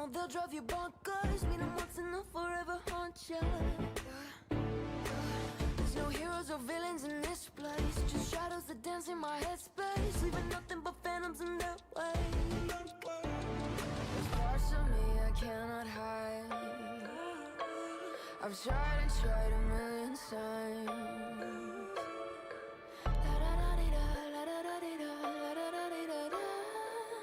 know they'll drive you bonkers. Meet them once and they'll forever haunt you. There's no heroes or villains in this place, just shadows that dance in my headspace, leaving nothing but phantoms in their way. There's parts of me I cannot hide. I've tried and tried a million times.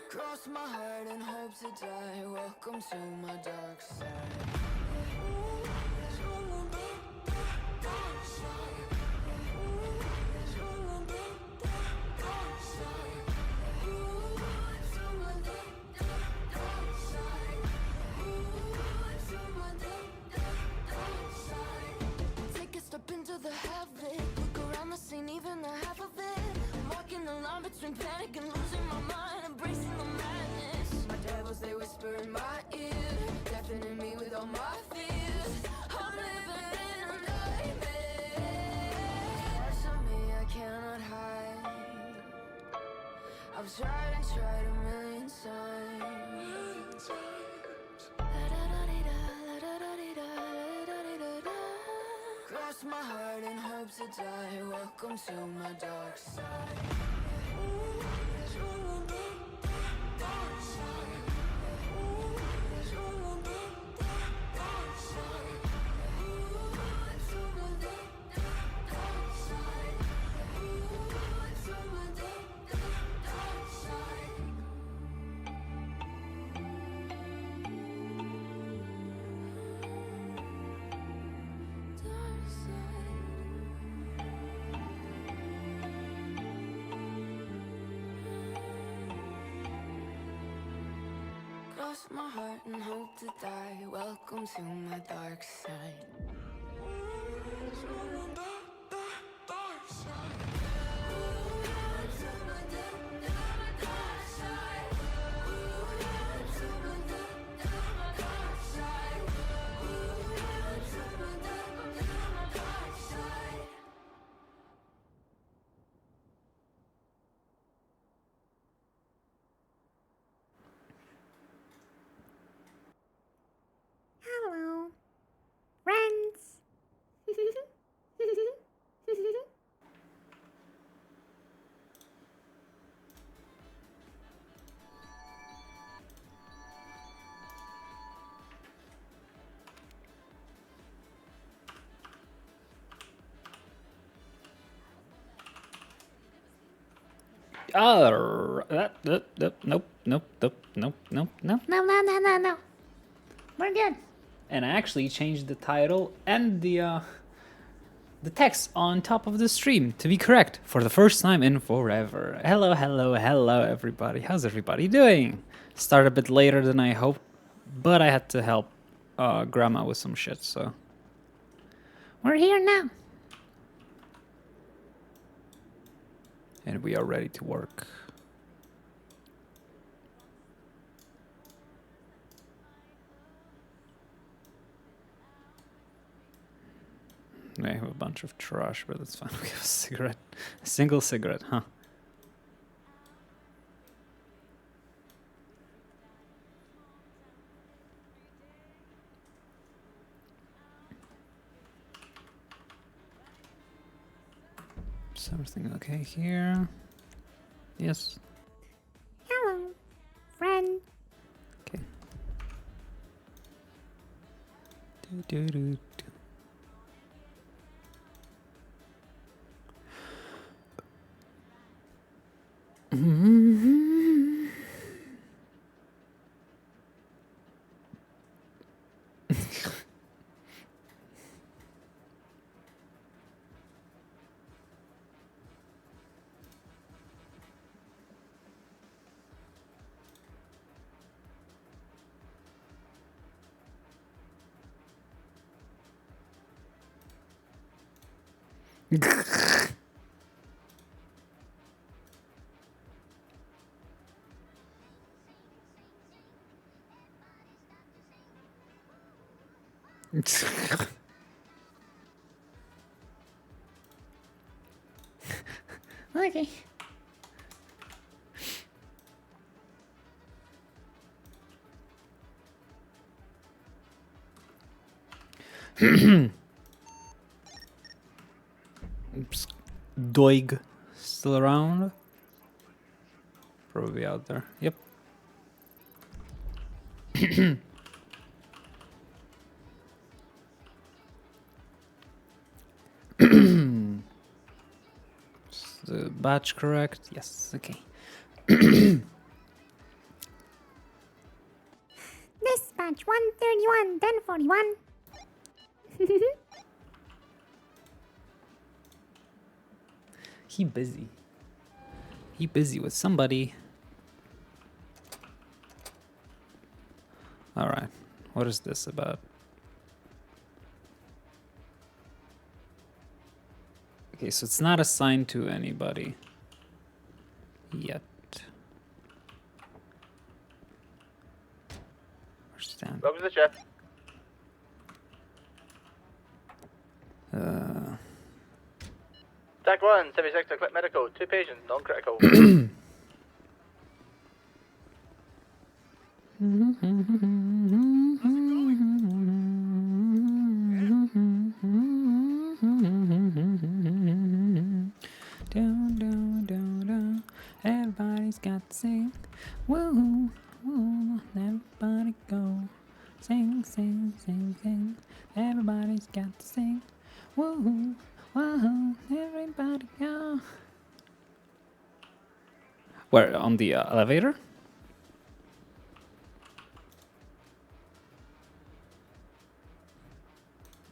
Cross my heart and hope to die. Welcome to my dark side. Take a step into the heaven. Look around the scene, even the half of it. Walking the line between panic and losing my mind, embracing the madness. My devils, they whisper in my ear, deafening me with all my fears. I'm living in a nightmare. Parts of me I cannot hide. I've tried and tried a million times. Cross my heart and hope to die. Welcome to my dark side. Cross my heart and hope to die. Welcome to my dark side. Hello, friends. No. We're good. And I actually changed the title and the text on top of the stream to be correct for the first time in forever. Hello, everybody. How's everybody doing? Started a bit later than I hoped, but I had to help Grandma with some shit, so we're here now. And we are ready to work. I have a bunch of trash, but it's fine. We have a cigarette. A single cigarette, huh? Is everything okay here? Yes. Hello, friend. Okay. Do. Okay. Oops. Doig still around? Probably out there. Yep. Is the batch correct? Yes, okay. Dispatch 131, 1041. He busy. He busy with somebody. Alright, what is this about? Okay, so it's not assigned to anybody yet. Where's Stan? Welcome to the chef. TAC 1, 76 to Clip Medical, 2 patients, non-critical. Down, down, down, down. Everybody's got to sing. Woo, woo. Everybody go. Sing, sing, sing, sing. Everybody's got to sing. Woo, woo. Everybody go. Where? On the elevator?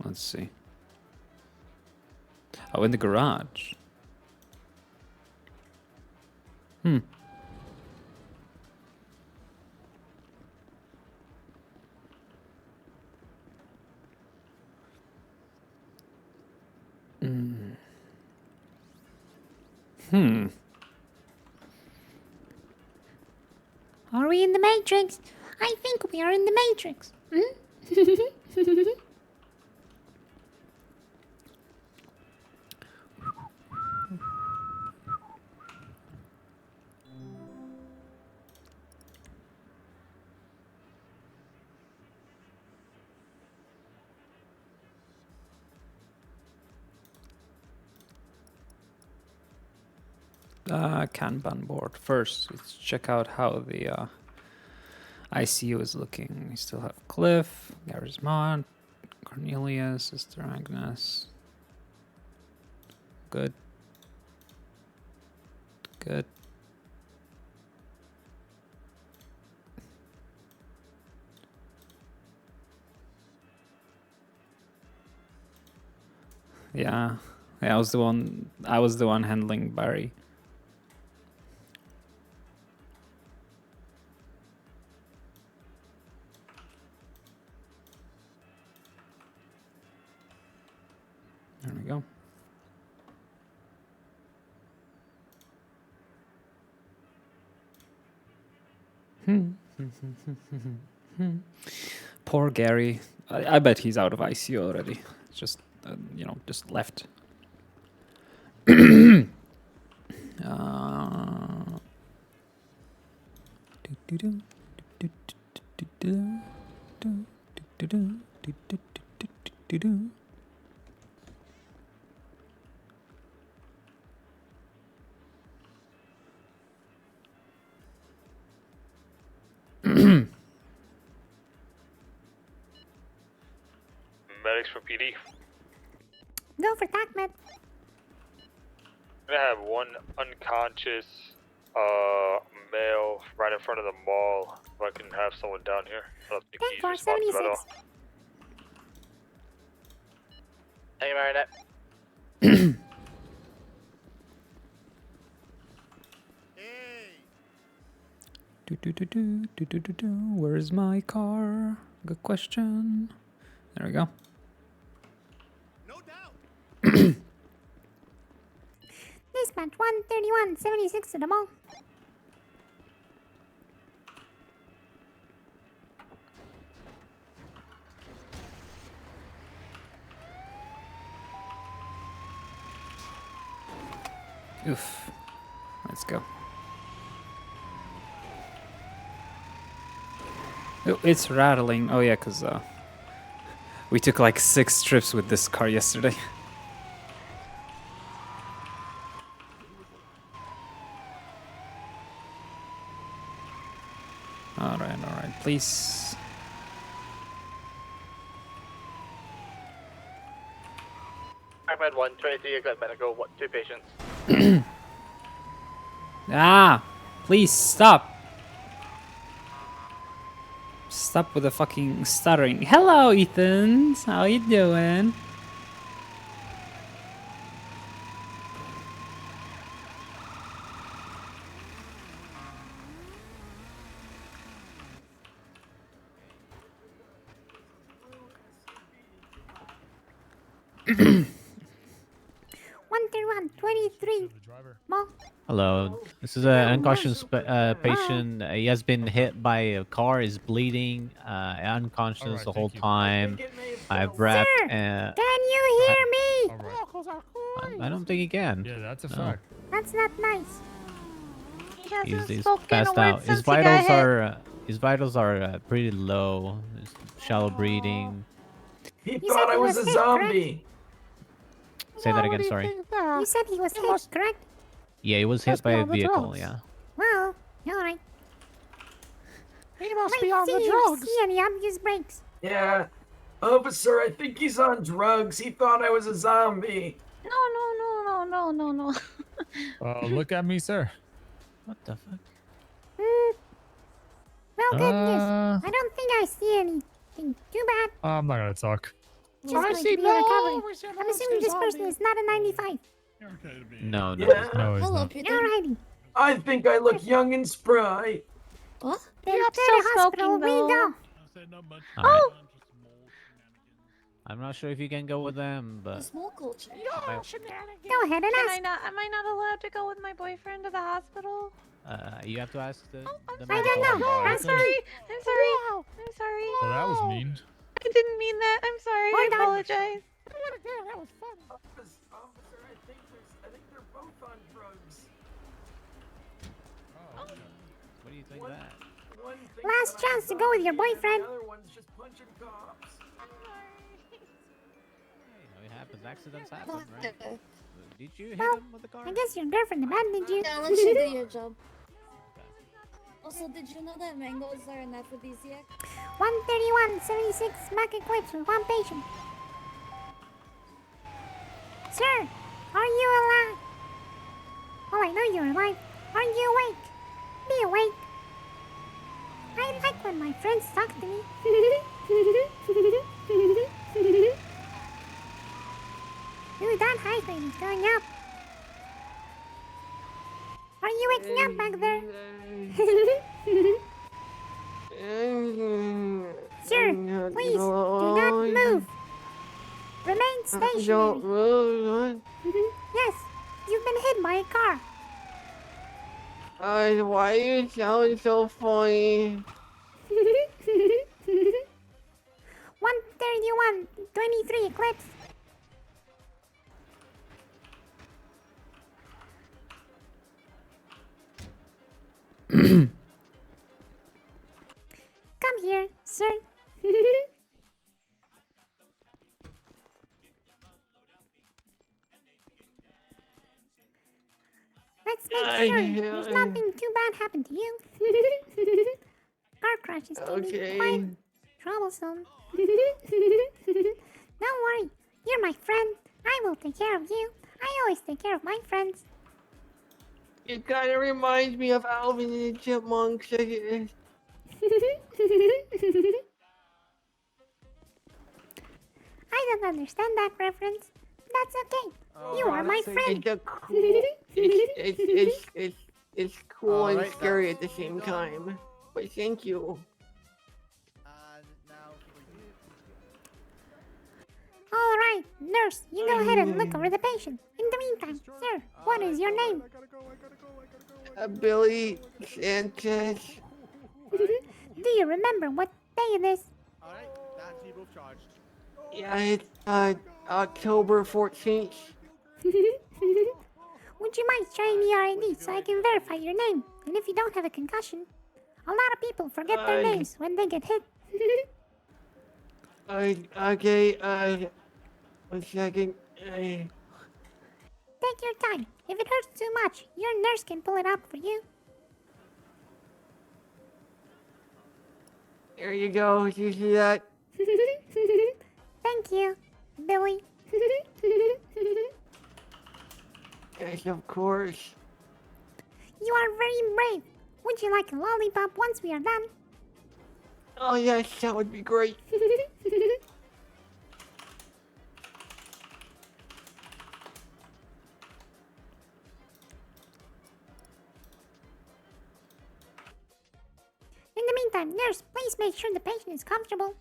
Let's see. Oh, in the garage. Hmm. Hmm. Are we in the Matrix? I think we are in the Matrix. Hmm? Kanban board. First, let's check out how the ICU is looking. We still have Cliff, Garismont, Cornelia, Sister Agnes. Good. Good. Yeah, I was the one handling Barry. There we go. Poor Gary. I bet he's out of ICU already. Just, just left. Medics for PD. Go for TACMED. I'm gonna have one unconscious male right in front of the mall. If I can have someone down here. I don't think he's responsive at all. 10-4-76. Hey, Marinette. Where's my car? Good question. There we go. No doubt. Dispatch 131, 76 to the mall. Oof. Let's go. Oh, it's rattling. Oh yeah, cause We took like 6 trips with this car yesterday. Alright, please. TACMED 123, you got medical, 2 patients. Ah! Please stop! Stop with the fucking stuttering. Hello, Ethan! How you doing? One 23. Mo. Hello, this is an unconscious patient. He has been hit by a car, is bleeding, unconscious the whole time. I've wrapped. Sir, can you hear me? I don't think he can. Yeah, that's a No. fact. That's not nice. He hasn't He's spoken passed a word out. since he got hit. His vitals are pretty low. There's shallow breathing. He You thought said I he was was a hit, correct? zombie. Say that again. Sorry. You said he was hit, correct? Yeah, he was hit by a vehicle. Yeah. Well, alright. He must Let's be on see the if drugs. see any obvious breaks. Yeah. Officer, I think he's on drugs. He thought I was a zombie. No. Look at me, sir. What the fuck? Well, good news. I don't think I see anything too bad. I'm not gonna talk. Just going to be a recovery. I'm assuming this person is not a 95. No. Yeah. No, he's Hello, not. Peter. Alrighty. I think I look young and spry. What? Then You're to still the hospital smoking, we go. All right. I'm not sure if you can go with them, The but smoke culture. Go ahead and ask. Am I not allowed to go with my boyfriend to the hospital? you have to ask the. I don't medical know. I'm Ask me. sorry. I'm sorry. I'm sorry. Well, that was mean. I didn't mean that. I'm sorry. I Hold on. apologize. Officer, I think they're both on drugs. What do you think of that? One thinks Last that I'm chance a to go with your zombie, and boyfriend. The other one's just punching cops. It happens. Accidents happen, right? Did you hit Well, him with the car? I guess your girlfriend abandoned you. I'll let you do your job. Also, did you know that mangoes are an aphrodisiac? 131, 76, Mac equipped with 1 patient. Sir, are you alive? Oh, I know you're alive. Are you awake? Be awake. I like when my friends talk to me. Ooh, that heart rate is going up. Are you waking up back there? Sir, please do not move. Remain stationary. Yes, you've been hit by a car. Why you sound so funny? 131, 23 Eclipse. Come here, sir. Let's make sure there's nothing too bad happened to you. Car crashes can be Okay. quite troublesome. Don't worry, you're my friend. I will take care of you. I always take care of my friends. It kind of reminds me of Alvin and the Chipmunks. I don't understand that reference. That's okay. You are my friend. It's a cool. It's cool and scary at the same time. But thank you. All right, nurse, you go ahead and look over the patient. In the meantime, sir, what is your name? Billy Sanchez. Do you remember what day it is? Yeah, it's October 14th. Would you mind showing me your ID so I can verify your name? And if you don't have a concussion, a lot of people forget their names when they get hit. Okay, 1 second. Take your time. If it hurts too much, your nurse can pull it out for you. There you go. You see that? Thank you, Billy. Yes, of course. You are very brave. Would you like a lollipop once we are done? Oh yes, that would be great. In the meantime, nurse, please make sure the patient is comfortable.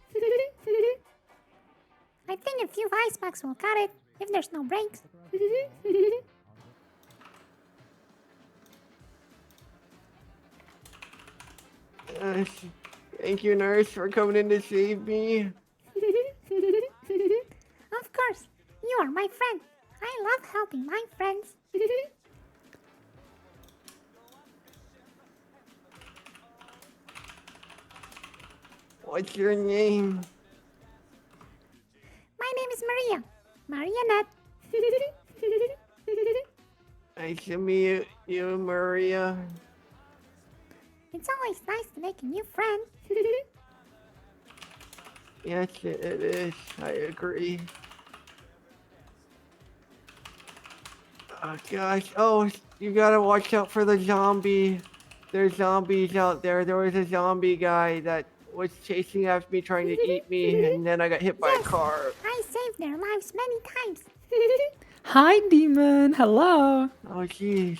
I think a few ice packs will cut it, if there's no breaks. Yes. Thank you, nurse, for coming in to save me. Of course, you are my friend. I love helping my friends. What's your name? My name is Maria. Maria Nette. Nice to meet you, Maria. It's always nice to make a new friend. Yes, it is. I agree. Oh gosh. Oh, you gotta watch out for the zombie. There's zombies out there. There was a zombie guy that was chasing after me, trying to eat me, and then I got hit by a car. I saved their lives many times. Hi, demon. Hello. Oh jeez.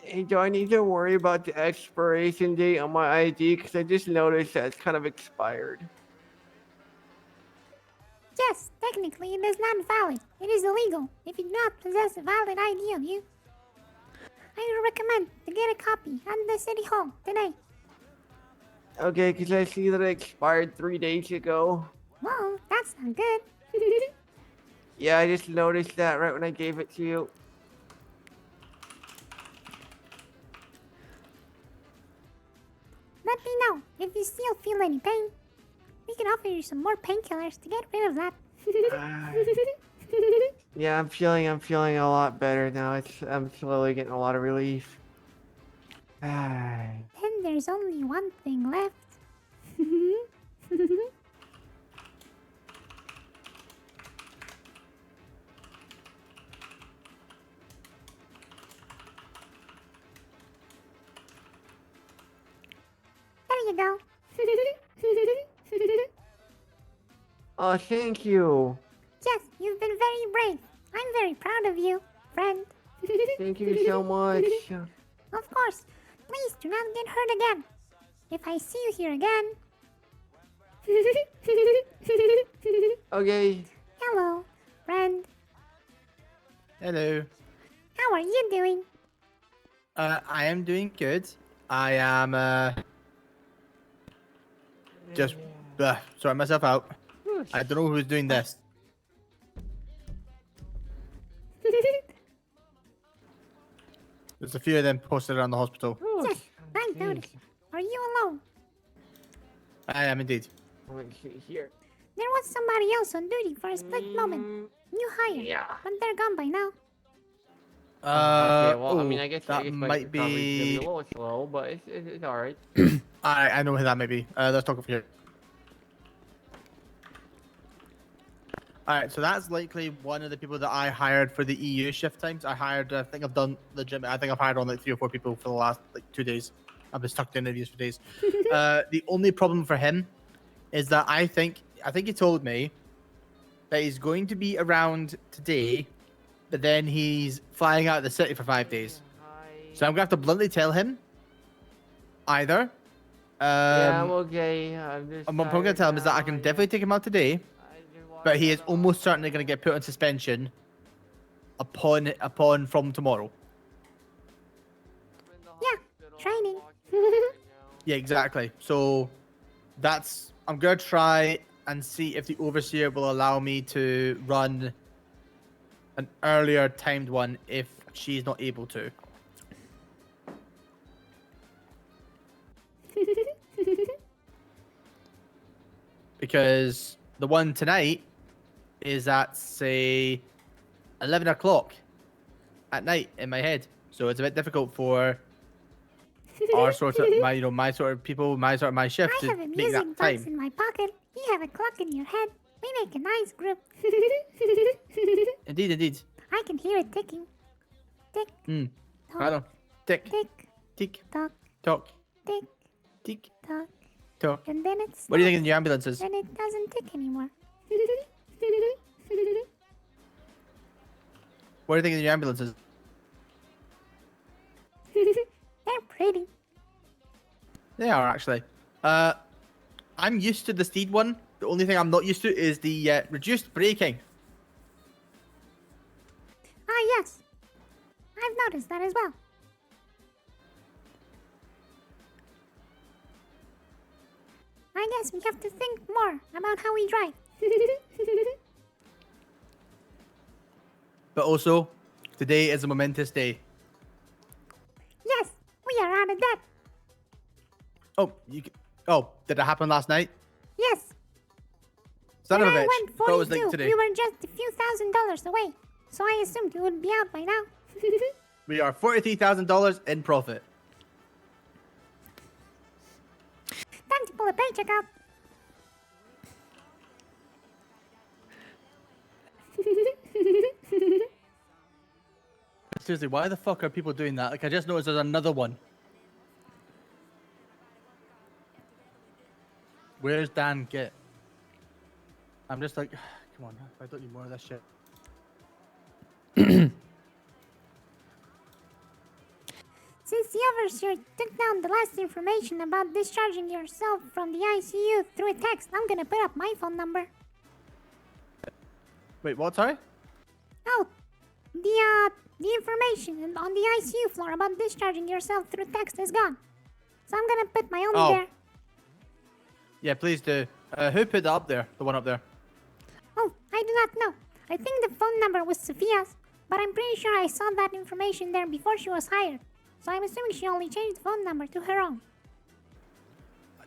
Hey, do I need to worry about the expiration date on my ID? Because I just noticed that it's kind of expired. Yes, technically it is not valid. It is illegal if you do not possess a valid ID of you. I recommend to get a copy at the city hall today. Okay, because I see that it expired 3 days ago. Whoa, that's not good. Yeah, I just noticed that right when I gave it to you. Let me know if you still feel any pain. We can offer you some more painkillers to get rid of that. Yeah, I'm feeling a lot better now. I'm slowly getting a lot of relief. Then there's only one thing left. There you go. Oh, thank you. Yes, you've been very brave. I'm very proud of you, friend. Thank you so much. Of course. Please do not get hurt again. If I see you here again. Okay. Hello, friend. Hello. How are you doing? I am doing good. I am just sorting myself out. I don't know who's doing this. There's a few of them posted around the hospital. Yes, I noticed. Are you alone? I am indeed. Here. There was somebody else on duty for a split moment. New hire, but they're gone by now. Okay, well, I mean, I guess that might be. A little slow, but it's all right. I know who that might be. Let's talk over here. All right, so that's likely one of the people that I hired for the EU shift times. I hired. I think I've done legit. I think I've hired on like 3 or 4 people for the last like 2 days. I've been stuck to interviews for days. The only problem for him is that I think he told me that he's going to be around today, but then he's flying out of the city for 5 days. So I'm gonna have to bluntly tell him either. Yeah, I'm okay. What I'm gonna tell him is that I can definitely take him out today, but he is almost certainly gonna get put on suspension upon from tomorrow. Yeah, training. Yeah, exactly. So I'm gonna try and see if the overseer will allow me to run an earlier timed one if she's not able to. Because the one tonight is at say 11 o'clock at night in my head, so it's a bit difficult for our sort of my sort of people, my shift I to have a make music that box time. in my pocket. You have a clock in your head. We make a nice group. Indeed. I can hear it ticking. Tick, I tock, know. Tick, tick, tick, tock, tock, tick, tick, tock. tock. And then it What do you think stops. of the ambulances? Then it doesn't tick anymore. What do you think of the ambulances? They're pretty. They are actually. I'm used to the steed one. The only thing I'm not used to is the reduced braking. Ah, yes. I've noticed that as well. I guess we have to think more about how we drive. But also, today is a momentous day. Yes, we are out of debt. Oh, did it happen last night? Yes. Son When of a I bitch. went Thought it was 42, like today. we were just a few $1,000s away. So I assumed you would be out by now. We are $43,000 in profit. Time to pull a paycheck out. Seriously, why the fuck are people doing that? Like, I just noticed there's another one. Where's Dan Git? I'm just like, come on, I don't need more of this shit. Since the overseer took down the last information about discharging yourself from the ICU through a text, I'm gonna put up my phone number. Wait, what, sorry? Oh, the information on the ICU floor about discharging yourself through text is gone. So I'm gonna put my own Oh. there. Yeah, please do. Who put that up there? The one up there? Oh, I do not know. I think the phone number was Sophia's, but I'm pretty sure I saw that information there before she was hired. So I'm assuming she only changed the phone number to her own.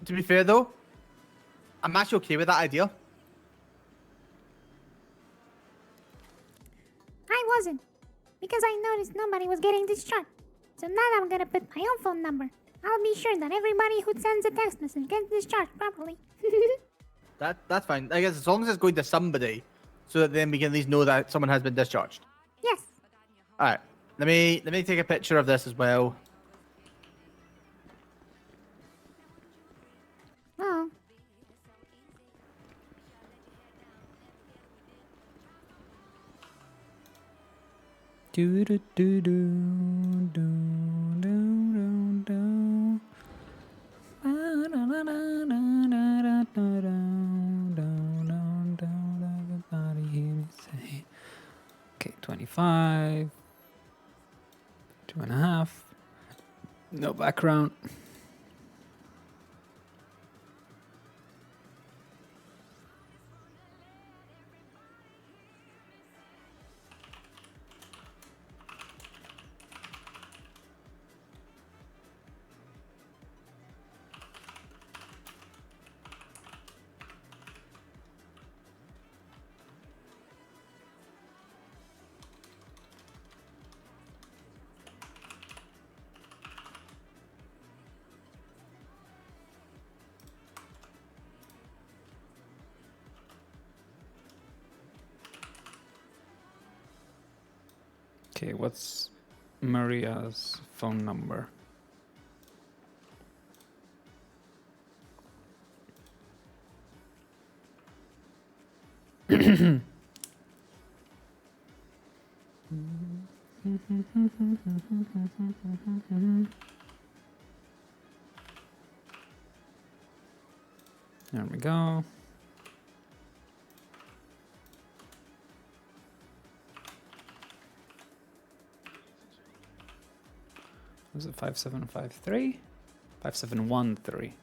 To be fair, though, I'm actually okay with that idea. I wasn't, because I noticed nobody was getting discharged. So now I'm gonna put my own phone number. I'll be sure that everybody who sends a text message gets discharged properly. That's fine. I guess as long as it's going to somebody, so that then we can at least know that someone has been discharged. Yes. All right. Let me take a picture of this as well. Oh. Do do do do do do do do. Everybody hear me say. Okay, 25. 2.5. No background. Okay, what's Maria's phone number? There we go. Was it 5753? 5713.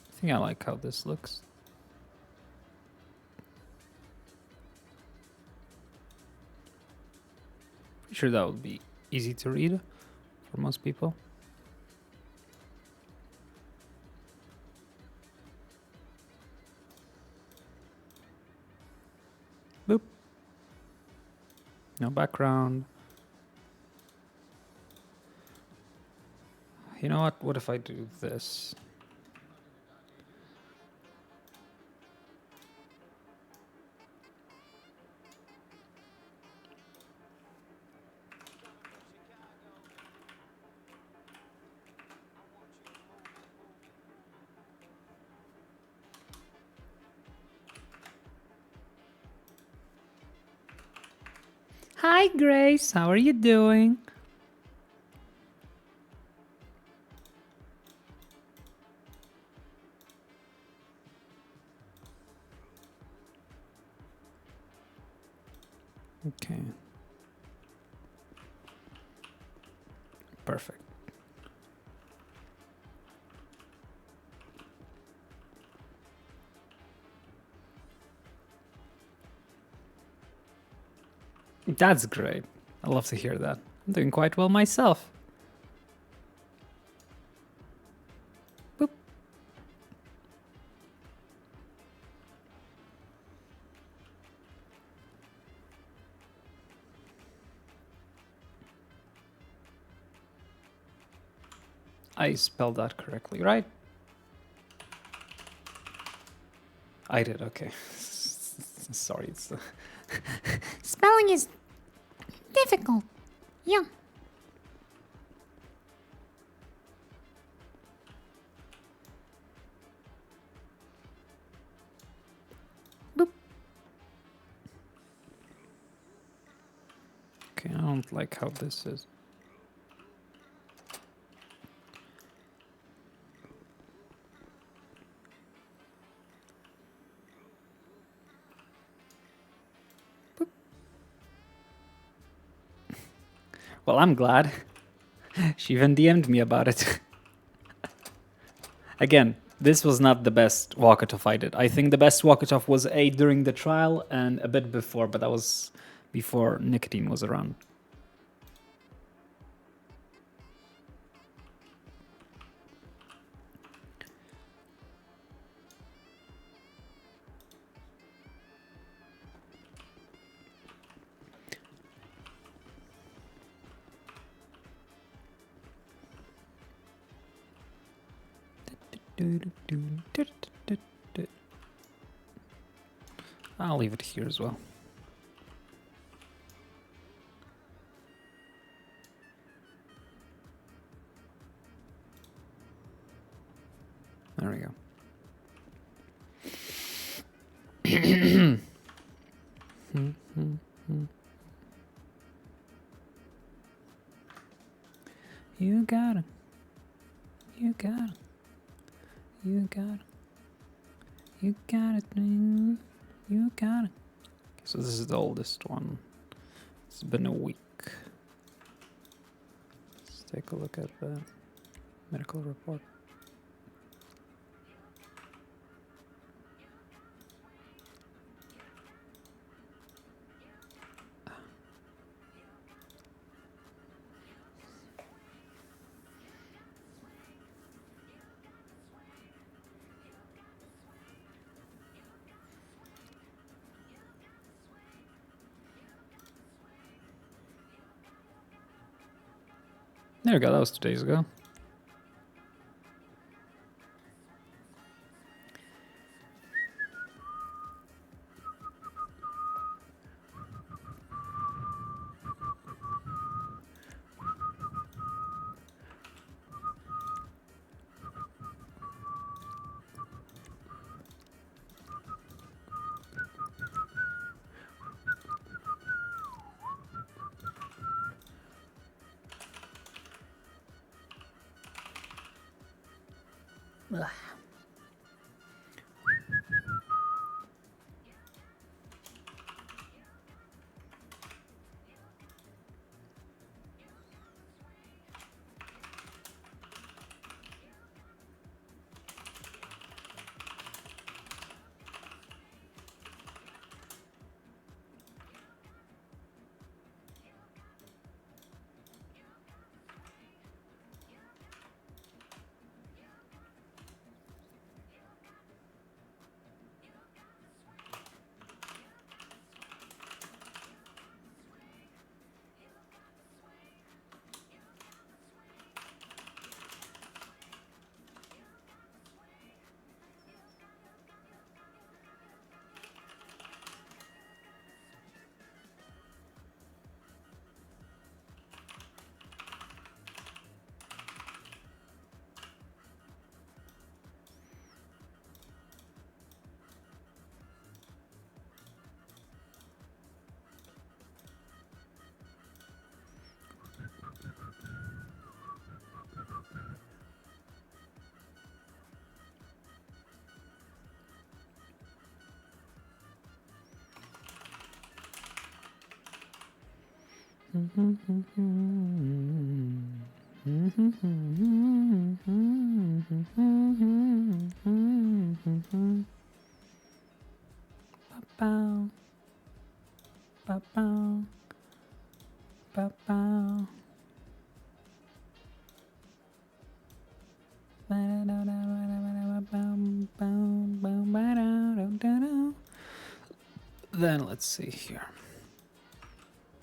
I think I like how this looks. Pretty sure that would be easy to read for most people. Boop. No background. You know what? What if I do this? Hi, Grace. How are you doing? Okay. Perfect. That's great. I love to hear that. I'm doing quite well myself. Boop. I spelled that correctly, right? I did, okay. Sorry, it's... Spelling is difficult. Yeah. Boop. Okay, I don't like how this is. Boop. Well, I'm glad. She even DM'd me about it. Again, this was not the best walk-off I did. I think the best walk-off was A during the trial and a bit before, but that was before nicotine was around. I'll leave it here as well. There we go. You got it. You got it. You got it. You got it, man. You got it. So this is the oldest one. It's been a week. Let's take a look at the medical report. There we go, that was 2 days ago. Ugh. Ba-bow. Ba-bow. Ba-bow. Then let's see here.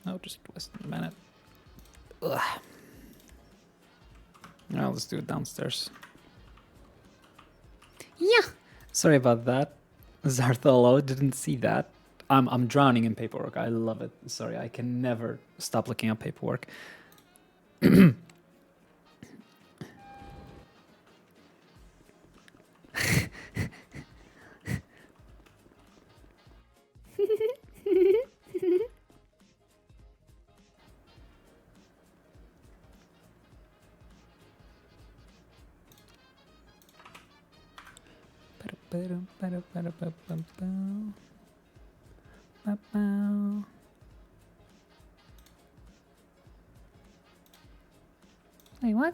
Oh, just less than a minute. Ugh. Now let's do it downstairs. Yeah. Sorry about that. Zartholo, didn't see that. I'm drowning in paperwork. I love it. Sorry, I can never stop looking at paperwork. Wait, what?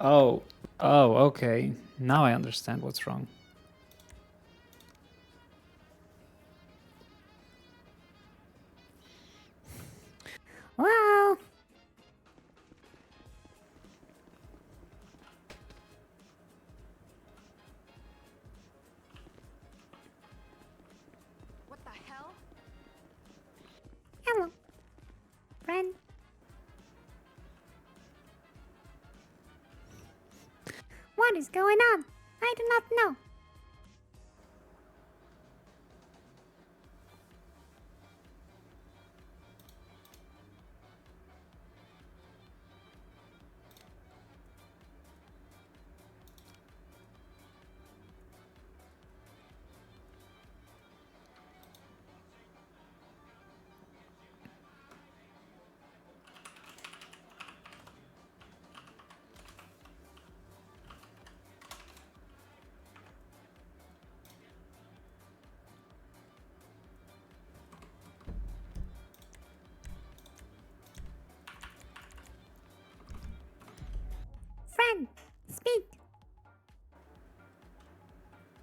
Oh, okay. Now I understand what's wrong. Well, What the hell? hello, friend. What is going on? I do not know.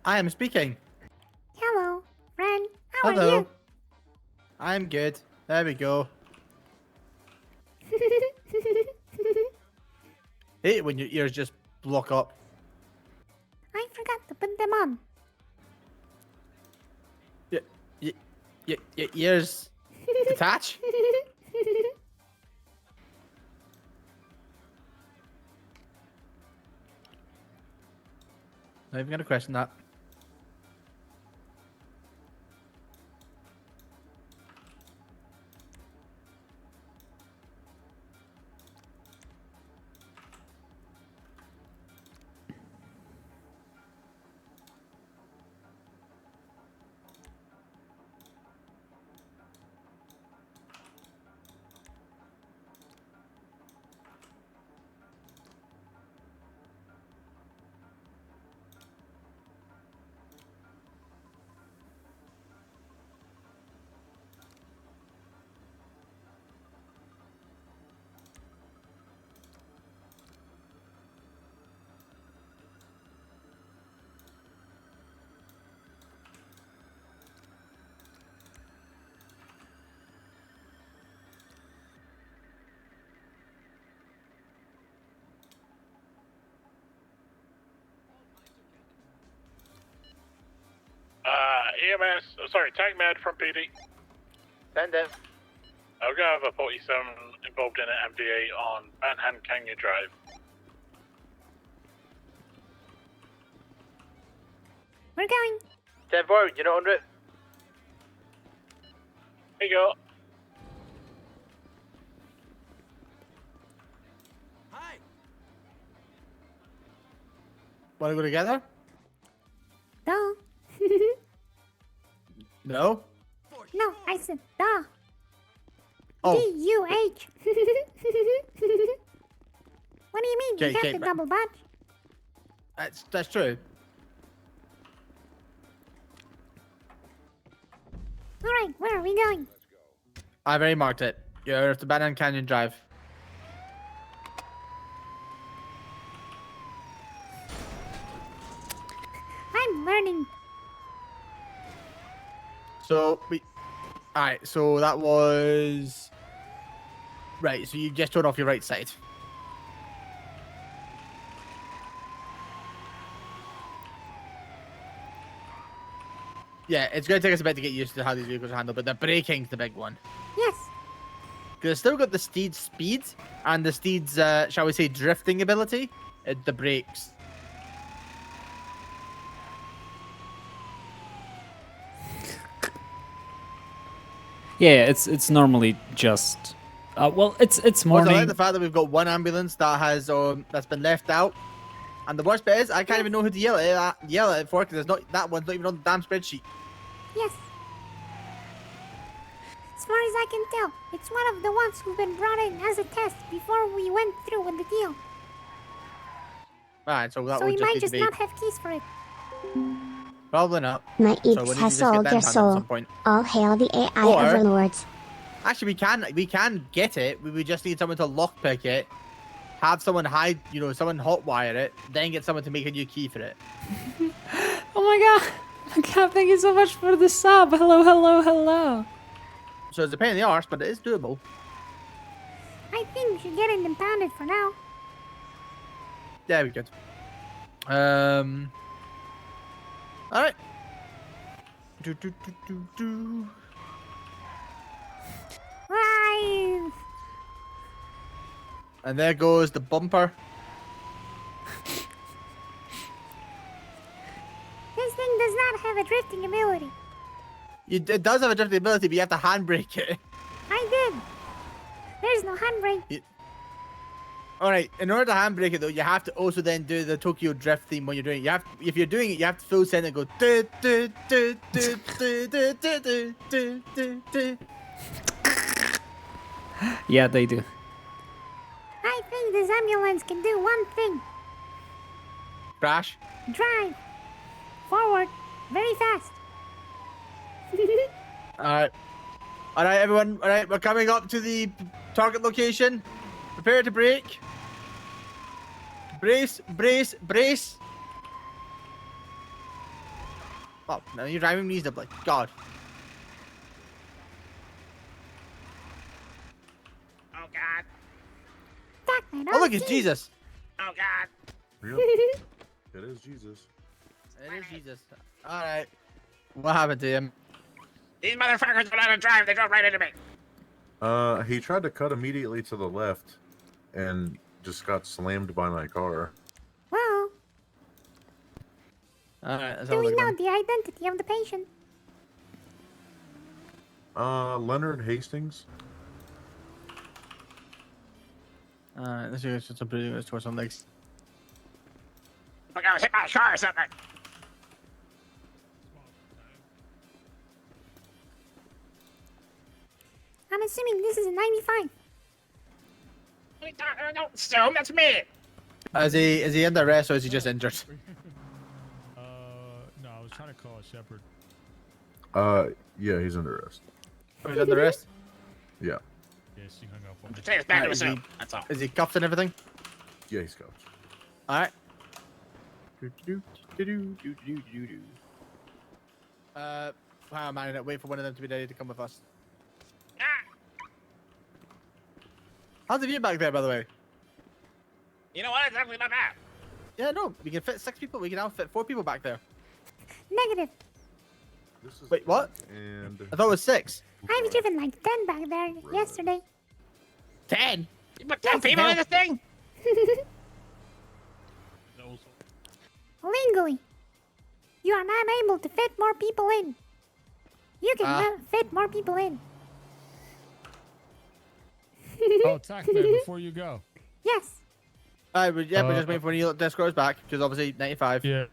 I am speaking. Hello, friend. How are Hello. you? I'm good. There we go. Hate it when your ears just block up. I forgot to put them on. Your ears detach? Not even gonna question that. EMS, sorry, TACMED from PD. Send it. I've got a 47 involved in an MDA on Banhan Canyon Drive. We're going. 10-4, you're not on route. Here you go. Wanna go together? No. No? No, I said duh. Oh. D-U-H. What do you mean? You Okay, got okay, the but- double badge? That's true. Alright, where are we going? I've already marked it. You're at the Banana Canyon Drive. I'm learning. So we, all right. So that was right. So you just turned off your right side. Yeah, it's going to take us a bit to get used to how these vehicles handle, but the braking's the big one. Yes. Because it's still got the Steed's speed and the Steed's, shall we say, drifting ability. The brakes. Yeah, it's normally just. Well, it's morning. Also, I like the fact that we've got one ambulance that has that's been left out, and the worst bit is I can't even know who to yell at it for because that one's not even on the damn spreadsheet. Yes. As far as I can tell, it's one of the ones who've been brought in as a test before we went through with the deal. Alright, so that So would we just might need just to be not have keys for it. probably not. My So we eats need to has just get sold them their handled at some soul. point. All hail the AI Or- overlords. Actually, we can get it. We just need someone to lockpick it, have someone someone hotwire it, then get someone to make a new key for it. Oh my god, thank you so much for the sub. Hello, hello, hello. So it's a pain in the arse, but it is doable. I think we should get it impounded for now. Yeah, we could. All right. Do. Right. And there goes the bumper. This thing does not have a drifting ability. It does have a drifting ability, but you have to handbrake it. I did. There's no handbrake. All right. In order to handbrake it, though, you have to also then do the Tokyo Drift theme when you're doing it. If you're doing it, you have to full send and go. Do, do, do, do, do, do, do, do, do, do. Yeah, they do. I think this ambulance can do one thing. Crash. Drive. Forward. Very fast. All right, everyone. All right, we're coming up to the target location. Prepare to brake. Brace, brace, brace. Oh, no, you're driving reasonably. God. Oh God. TACMED Oh, look, on it's scene. Jesus. Oh God. It is Jesus. It is Jesus. All right. What happened to him? These motherfuckers don't know how to drive. They drove right into me. He tried to cut immediately to the left, and just got slammed by my car. Well, All right. That's do all we they're know done. the identity of the patient? Leonard Hastings. All right. Let's see. Some bruising towards some legs. Look, I was hit by a car or something. I'm assuming this is a 95. Don't assume that's me. Is he under arrest or is he just injured? No, I was trying to call Shepard. Yeah, he's under arrest. Or he's under arrest? Yeah. Yeah, she hung up on me. Take us back to Is assume. he- That's all. Is he cuffed and everything? Yeah, he's coached. All right. Hang on, man. Wait for one of them to be ready to come with us. How's the view back there, by the way? You know what? It's actually not bad. Yeah, no. We can fit 6 people. We can now fit 4 people back there. Negative. This is Wait, what? And I thought it was 6. I've driven like 10 back there yesterday. 10? You put 10 people in this thing? Legally, you are not able to fit more people in. You can fit more people in. Oh, TACMED, before you go. Yes. Alright, we're just waiting for when you desk goes back, which is obviously 95. Yeah.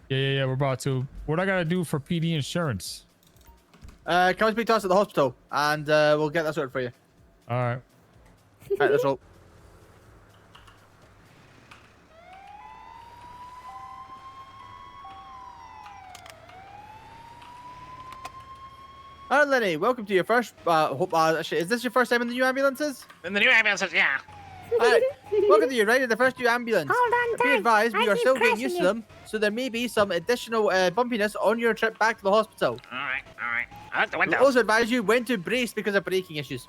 Yeah, we're about to. What I gotta do for PD insurance? Come speak to us at the hospital, and we'll get that sorted for you. Alright. Alright, let's roll. Alright, Lenny, welcome to your first. Is this your first time in the new ambulances? In the new ambulances, yeah. Alright, welcome to your ride in the first new ambulance. Hold on Be tight. advised, we I are keep still getting crashing used to you. them, so there may be some additional bumpiness on your trip back to the hospital. All right. I like the We'll window. also advise you when to brace because of braking issues.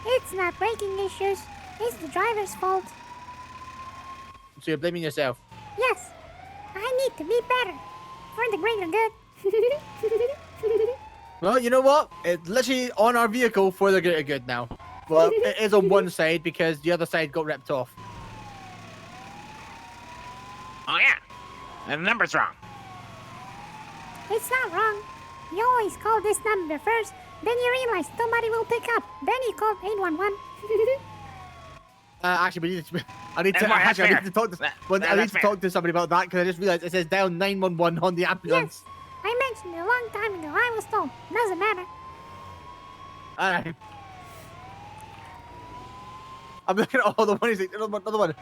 It's not braking issues. It's the driver's fault. So you're blaming yourself. Yes. I need to be better. For the greater good. Well, you know what? It's literally on our vehicle for the greater good now. Well, it is on one side because the other side got ripped off. Oh, yeah. And the number's wrong. It's not wrong. You always call this number first, then you realize somebody will pick up. Then you call 811. Actually, we need to. I need to. That's Actually, I fair. need to talk to. That- Well, I need that's to fair. talk to somebody about that because I just realized it says down 911 on the ambulance. Yes. I mentioned it a long time ago. I was told. Doesn't matter. Alright. I'm looking at all the ones. Like, another one.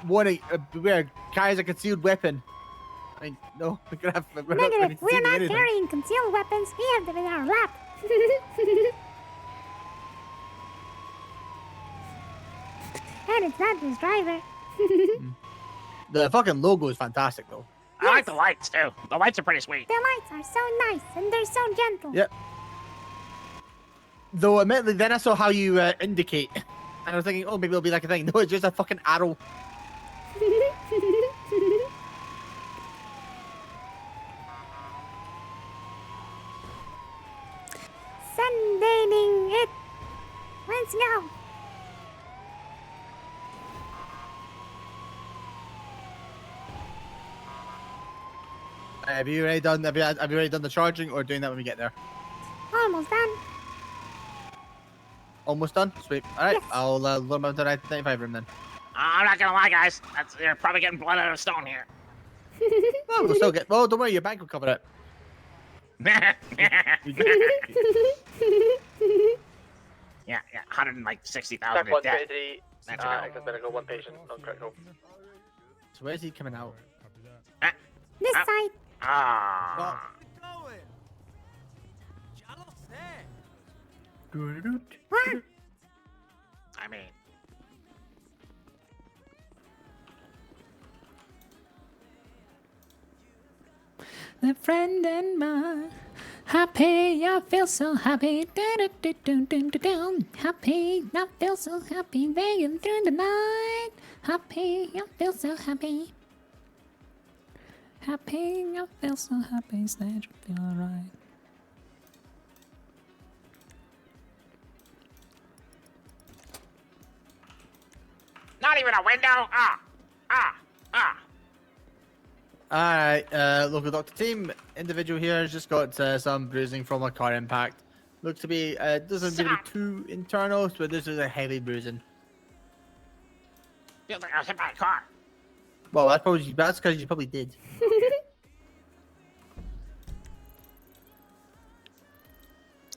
Warning: beware, carries a concealed weapon. I mean, no, we're gonna have. We're Negative. We're not anything. carrying concealed weapons. We have them in our lap. And it's not this driver. The fucking logo is fantastic, though. I like the lights, too. The lights are pretty sweet. The lights are so nice and they're so gentle. Yep. Though, admittedly, then I saw how you indicate, and I was thinking, oh, maybe it'll be like a thing. No, it's just a fucking arrow. Sending it. Let's go. Have you already done? Have you already done the charging, or doing that when we get there? Almost done. Almost done. Sweet. All right, Yes. I'll load them up to 95 room then. I'm not gonna lie, guys. You're probably getting blood out of a stone here. Well, we'll still get. Well, don't worry, your bank will cover it. yeah, 160,000 Track in debt. 123, That's about access medical, 1 patient, non-critical. So where's he coming out? This Ah. side. Ah. What? I mean, the friend and mine. Happy, I feel so happy. Happy, I feel so happy. Vegan through the night. Happy, I feel so happy. Happy, I feel so happy. Stage, feel alright. Not even a window. Alright, local doctor team. Individual here has just got some bruising from a car impact. Looks to be, doesn't really too internal, but this is a heavy bruising. Feels like I was hit by a car. Well, that's because you probably did.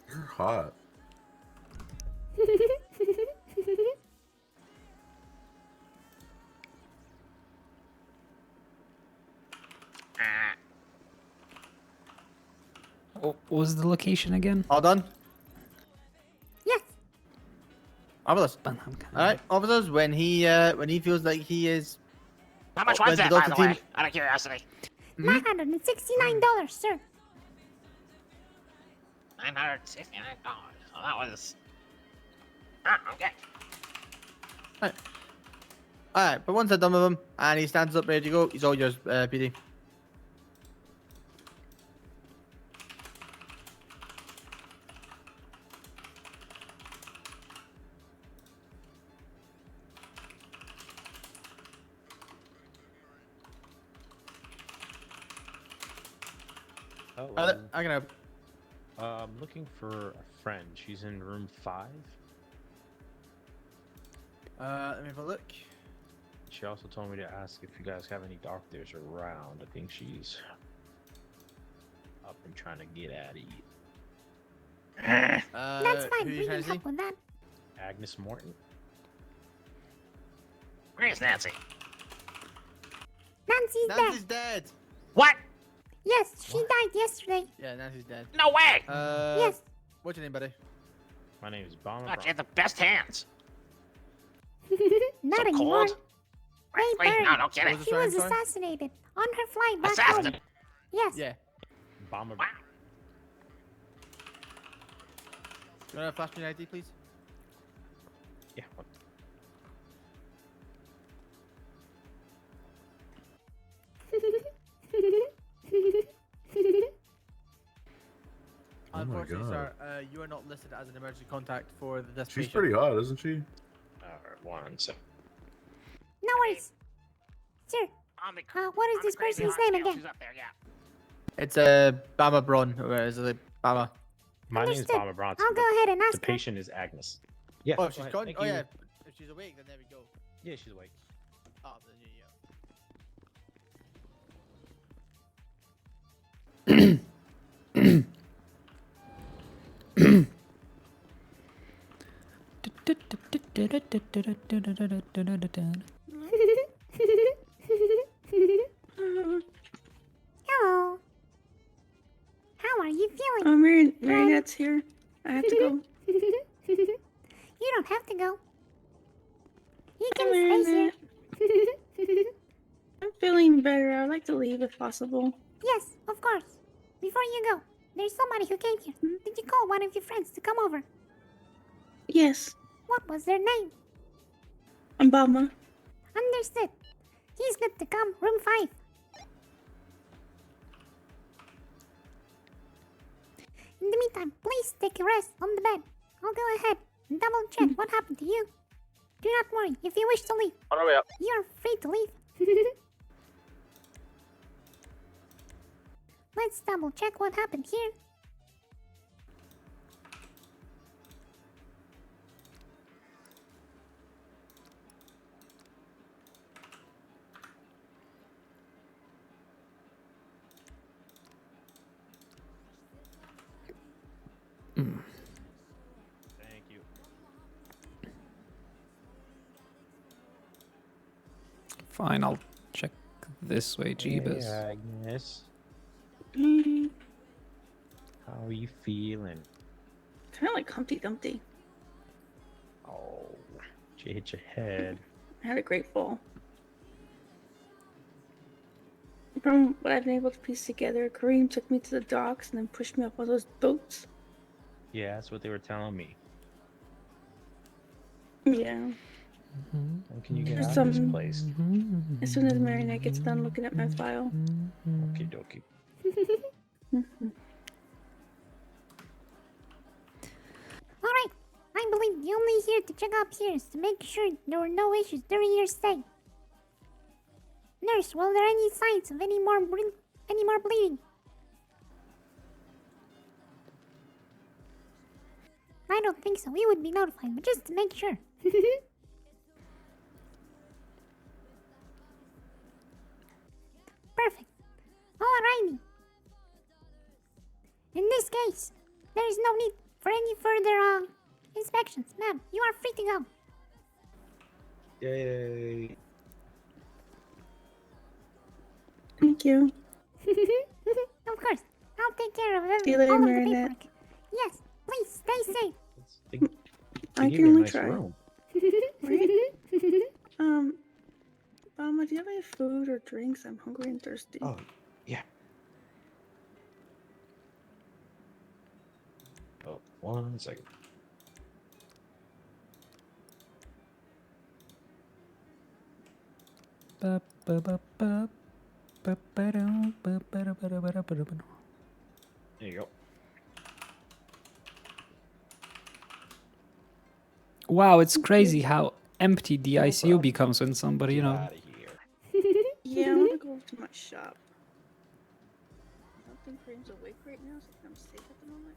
You're hot. What was the location again? All done? Yes. Officers. Alright, officers, when he feels like he is... How much when was the that, by doctor the team- way? Out of curiosity. $969, sir. $969. So that was. Okay. Alright, but once I'm done with him, and he stands up ready to go, he's all yours, PD. Hello. I can help. I'm looking for a friend. She's in room 5. Let me have a look. She also told me to ask if you guys have any doctors around. I think she's up and trying to get at you. That's fine. who you We trying can to help with that. Agnes Morton. Where's Nancy? Nancy's dead. What? Yes, she died yesterday. Yeah, Nancy's dead. No way. Yes. What's your name, buddy? My name is Bomber. God, she had the best hands. Not So anymore. cold. Ray Wait, Byrne. no, no kidding. She was assassinated on her flight back home. Assassinated? Yes. Yeah. Bomber. Wow. You want to flash me your ID, please? Yeah. Oh my Unfortunately, God. sir, you are not listed as an emergency contact for this She's patient. pretty hot, isn't she? One sec. No worries. Sir, what is this person's name again? She's up there, yeah. It's Bama Braun, or is it Bama? My name is Understood. Bomber Bronson. I'll go ahead and The ask her. patient is Agnes. Yeah. Oh, go if she's ahead. gone? Thank Oh, you. yeah. If she's awake, then there we go. Yeah, she's awake. Oh, then yeah. Hello. How are you feeling? Marinette's here. I have to go. You don't have to go. You Hi, can stay here. Marinette. I'm feeling better. I'd like to leave if possible. Yes, of course. Before you go, there's somebody who came here. Did you call one of your friends to come over? Yes, What was their name? Obama. Understood. He's good to come. Room 5. In the meantime, please take a rest on the bed. I'll go ahead and double check what happened to you. Do not worry. If you wish to leave, On our way up. you're free to leave. Let's double check what happened here. Thank you. Fine, I'll check this way, Jeebus. Hey, Agnes. Mm, How are you feeling? kind of like Humpty Dumpty. Oh, did you hit your head? I had a great fall. From what I've been able to piece together, Kareem took me to the docks and then pushed me off one of those boats. Yeah, that's what they were telling me. Yeah. When can you get There's out of this some- place? As soon as Marinette gets done looking at my file. Okie dokie. Alright, I believe the only here to check up here is to make sure there were no issues during your stay. Nurse, were there any signs of any more bleeding? I don't think so. We would be notified, but just to make sure. Perfect. Alrighty. In this case, there is no need for any further inspections. Ma'am, you are free to go. Yay. Thank you. Of course. I'll take care of See you later, all of the Marinette. paperwork. Yes, please stay safe. I gave can you a only nice try. room. Mama, do you have any food or drinks? I'm hungry and thirsty. Oh, yeah. Oh, 1 second. There you go. Wow, it's crazy how empty the ICU becomes when somebody, you know. Yeah, I want to go to my shop. I don't think Kareem's awake right now, so I'm safe at the moment.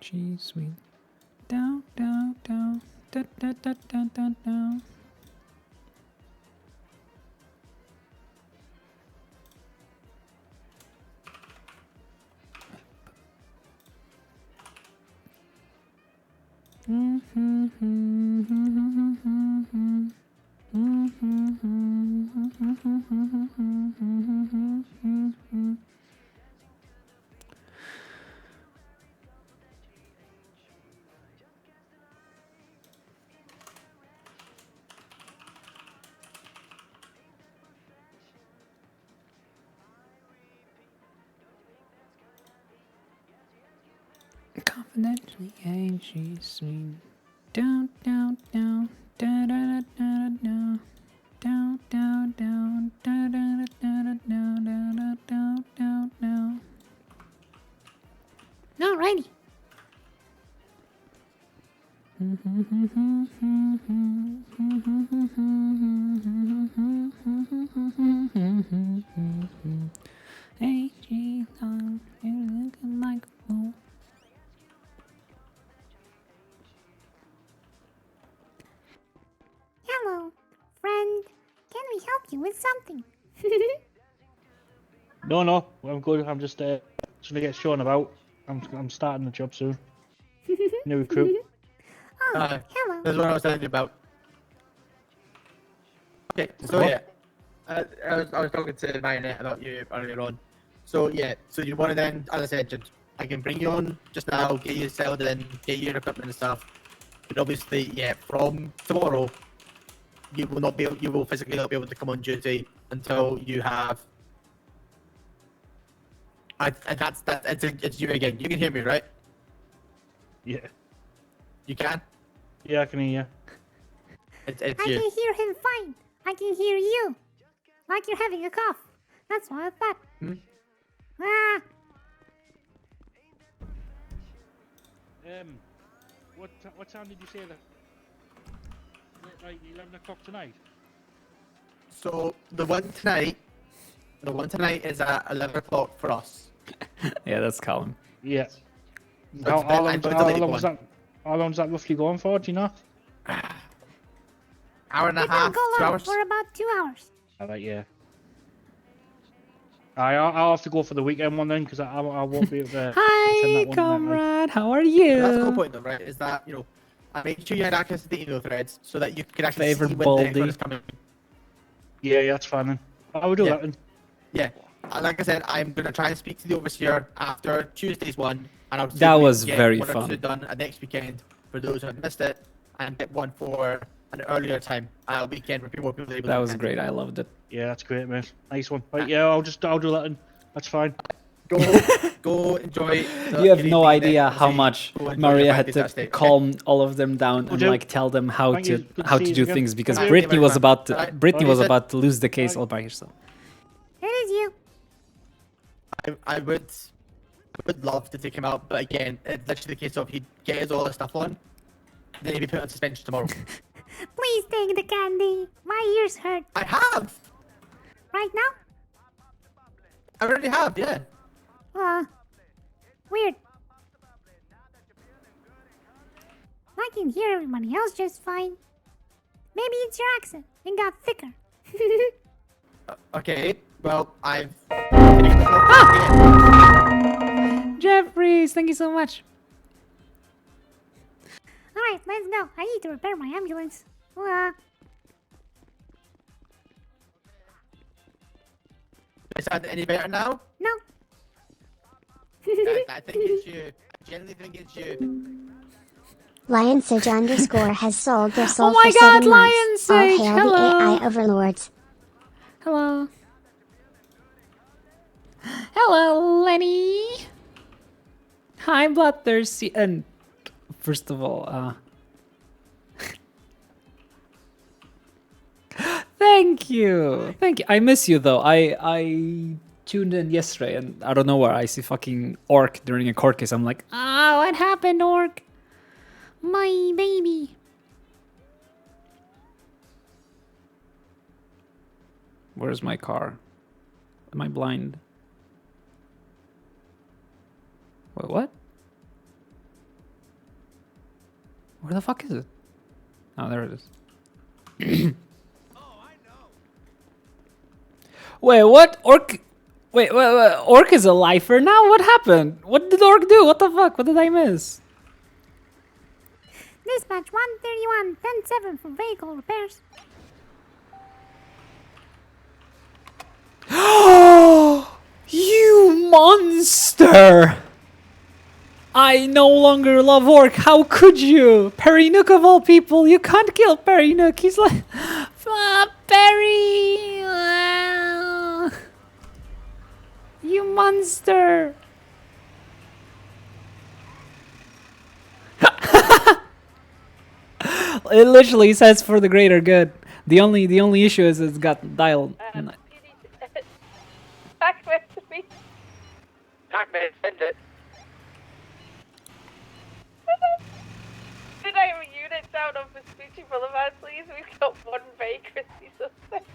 G sweet. Down, down, down. Da, da, da, da, da, down. Confidentially, and she's sweet. Down, down, down, da da da da da. Down, down, down, da da da da da da da da da. Alrighty. Hey, she's on. You're looking like a fool. Hello, friend. Can we help you with something? No, I'm good. I'm just gonna get shown about. I'm starting the job soon. New recruit. Hello. That's what I was telling you about. Okay, so What? yeah, I was talking to Marinette about you earlier on. So yeah, so you want to then, as I said, I can bring you on just now, get you settled in, get your equipment and stuff. But obviously, yeah, from tomorrow, you will physically not be able to come on duty until you have. It's you again. You can hear me, right? Yeah. You can. Yeah, I can hear you. It's I you. can hear him fine. I can hear you. Like you're having a cough. That's what I thought. Hmm? Ah. What time did you say that? Like 11 o'clock tonight. So the one tonight is at 11 o'clock for us. Yeah, that's Colin. Yeah. So How I booked a late long was one. that? How long is that roughly going for? Do you know? Hour and a It'll half, go 2 on hours. for about 2 hours. Alright, yeah. I'll have to go for the weekend one then, because I won't be able to attend Hi, that one. comrade. How are you? That's the whole point, though, right? Is that I made sure you had access to the email threads so that you could actually Favorite see when the next Baldy. one is coming. Yeah, that's fine then. I will do Yeah. that then. Yeah. Like I said, I'm gonna try and speak to the overseer after Tuesday's one, and I'll see That if we was can get very one or fun. two done next weekend for those who have missed it, and get one for an earlier time weekend where more people are able That to was attend. great. I loved it. Yeah, that's great, mate. Nice one. Right, yeah, I'll do that then. That's fine. Go enjoy. You have no idea how much Maria had to calm all of them down and do. like tell them how Thank you. to Good to how see to you do again. things because Thank you. Brittany was about to Alright, Brittany what was is it? about to lose the case all by herself. It is you. I would love to take him out, but again, it's literally the case of he'd get his all his stuff on, then he'd be put on suspension tomorrow. Please take the candy. My ears hurt. I have! Right now? I already have, yeah. Weird. I can hear everybody else just fine. Maybe it's your accent. It got thicker. Okay, well, I've... Jeffries, thank you so much. Alright, let's go. I need to repair my ambulance. Is that any better now? No. I think it's you. I genuinely think it's you. Lion Sage _ has sold their soul Oh my for God, 7 Lion months. Sage, All hail hello. the AI overlords. Hello. Hello, Lenny. Hi, Bloodthirsty. And first of all, thank you. Thank you. I miss you though. I tuned in yesterday and out of nowhere I see fucking Orc during a court case. I'm like, what happened, Orc? My baby. Where's my car? Am I blind? Wait, what? Where the fuck is it? Oh, there it is. Wait, what? Orc? Wait, Orc is a lifer now? What happened? What did Orc do? What the fuck? What did I miss? Dispatch 131, 10-7 for vehicle repairs. You monster! I no longer love Orc. How could you? Perry Nook of all people. You can't kill Perry Nook. He's like... Perry! You monster! It literally says for the greater good. The only issue is it's got dialed. TACMED to me. TACMED, send it. Did I have a unit down on Vespucci Boulevard, please? We've got one vacancy suspect.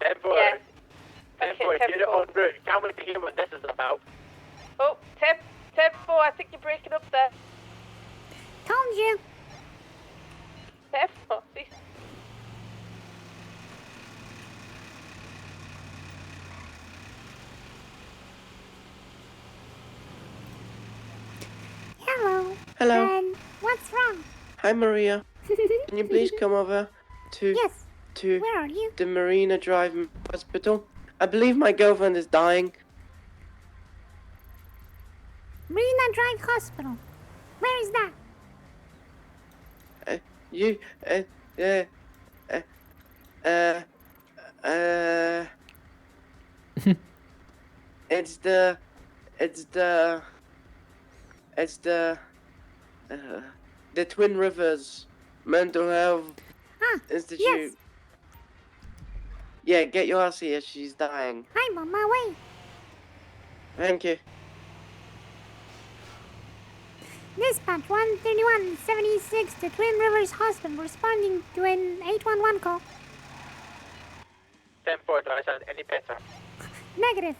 10-4. Yes. 10-4, Okay, get it on route. Can't wait to hear what this is about. Oh, 10-4, I think you're breaking up there. Told you. 10-4, please. Hello. Hello. And what's wrong? Hi, Maria. Can you please come over to Yes. Where are you? the Marina Drive Hospital? I believe my girlfriend is dying. Marina Drive Hospital. Where is that? You, the Twin Rivers Mental Health Institute. Yes. Yeah, get your ass here. She's dying. I'm on my way. Thank you. Dispatch 13176 to Twin Rivers Hospital, responding to an 811 call. 10-4, do I sound any better? Negative.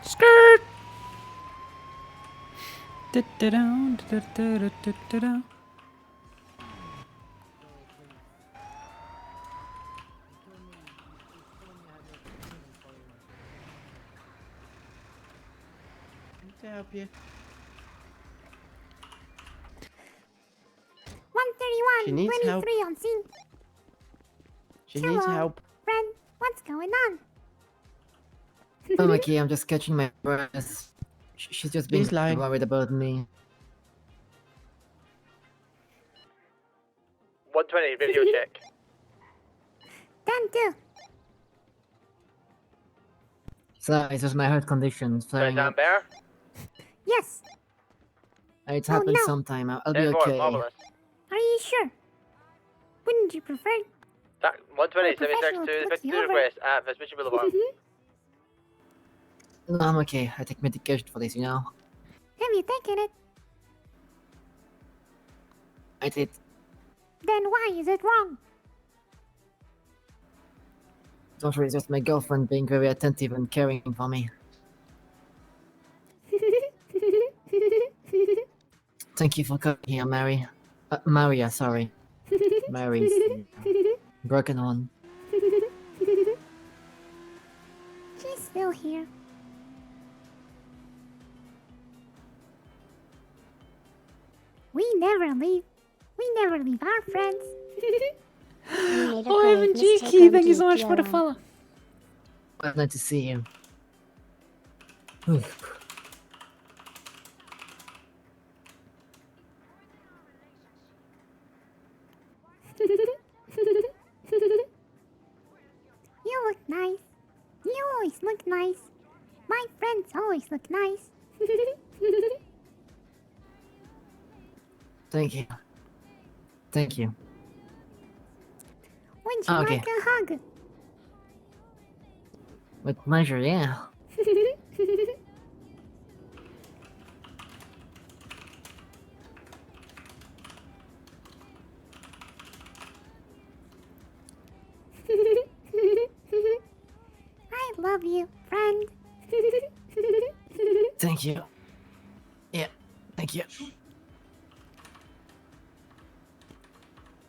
Skirt. Da-da-da, da-da-da-da-da-da. To help you. 131, She needs 23 help. on scene. She needs Hello, help. friend. What's going on? I'm okay, I'm just catching my breath. She's just being He's lying. worried about me. 120, video check. 10-2. Sorry, it's just my heart condition. Sorry. Down bear. Yes. It Oh, happens no. sometime. I'll be 10-4, okay. marvelous. Are you sure? Wouldn't you prefer? 120, Oh, professional 76 to look you 52 over. request at Vespucci Boulevard. No, I'm okay. I take medication for this, you know. Have you taken it? I did. Then why is it wrong? Don't worry, it's just my girlfriend being very attentive and caring for me. Thank you for coming here, Mary. Maria, sorry. Mary's broken one. She's still here. We never leave. We never leave our friends. Oh, Evan G. Thank you so much for the follow. Well, nice to see you. You look nice. You always look nice. My friends always look nice. Thank you. Thank you. Would you Okay. like a hug? With pleasure, yeah. I love you, friend. Thank you. Yeah, thank you.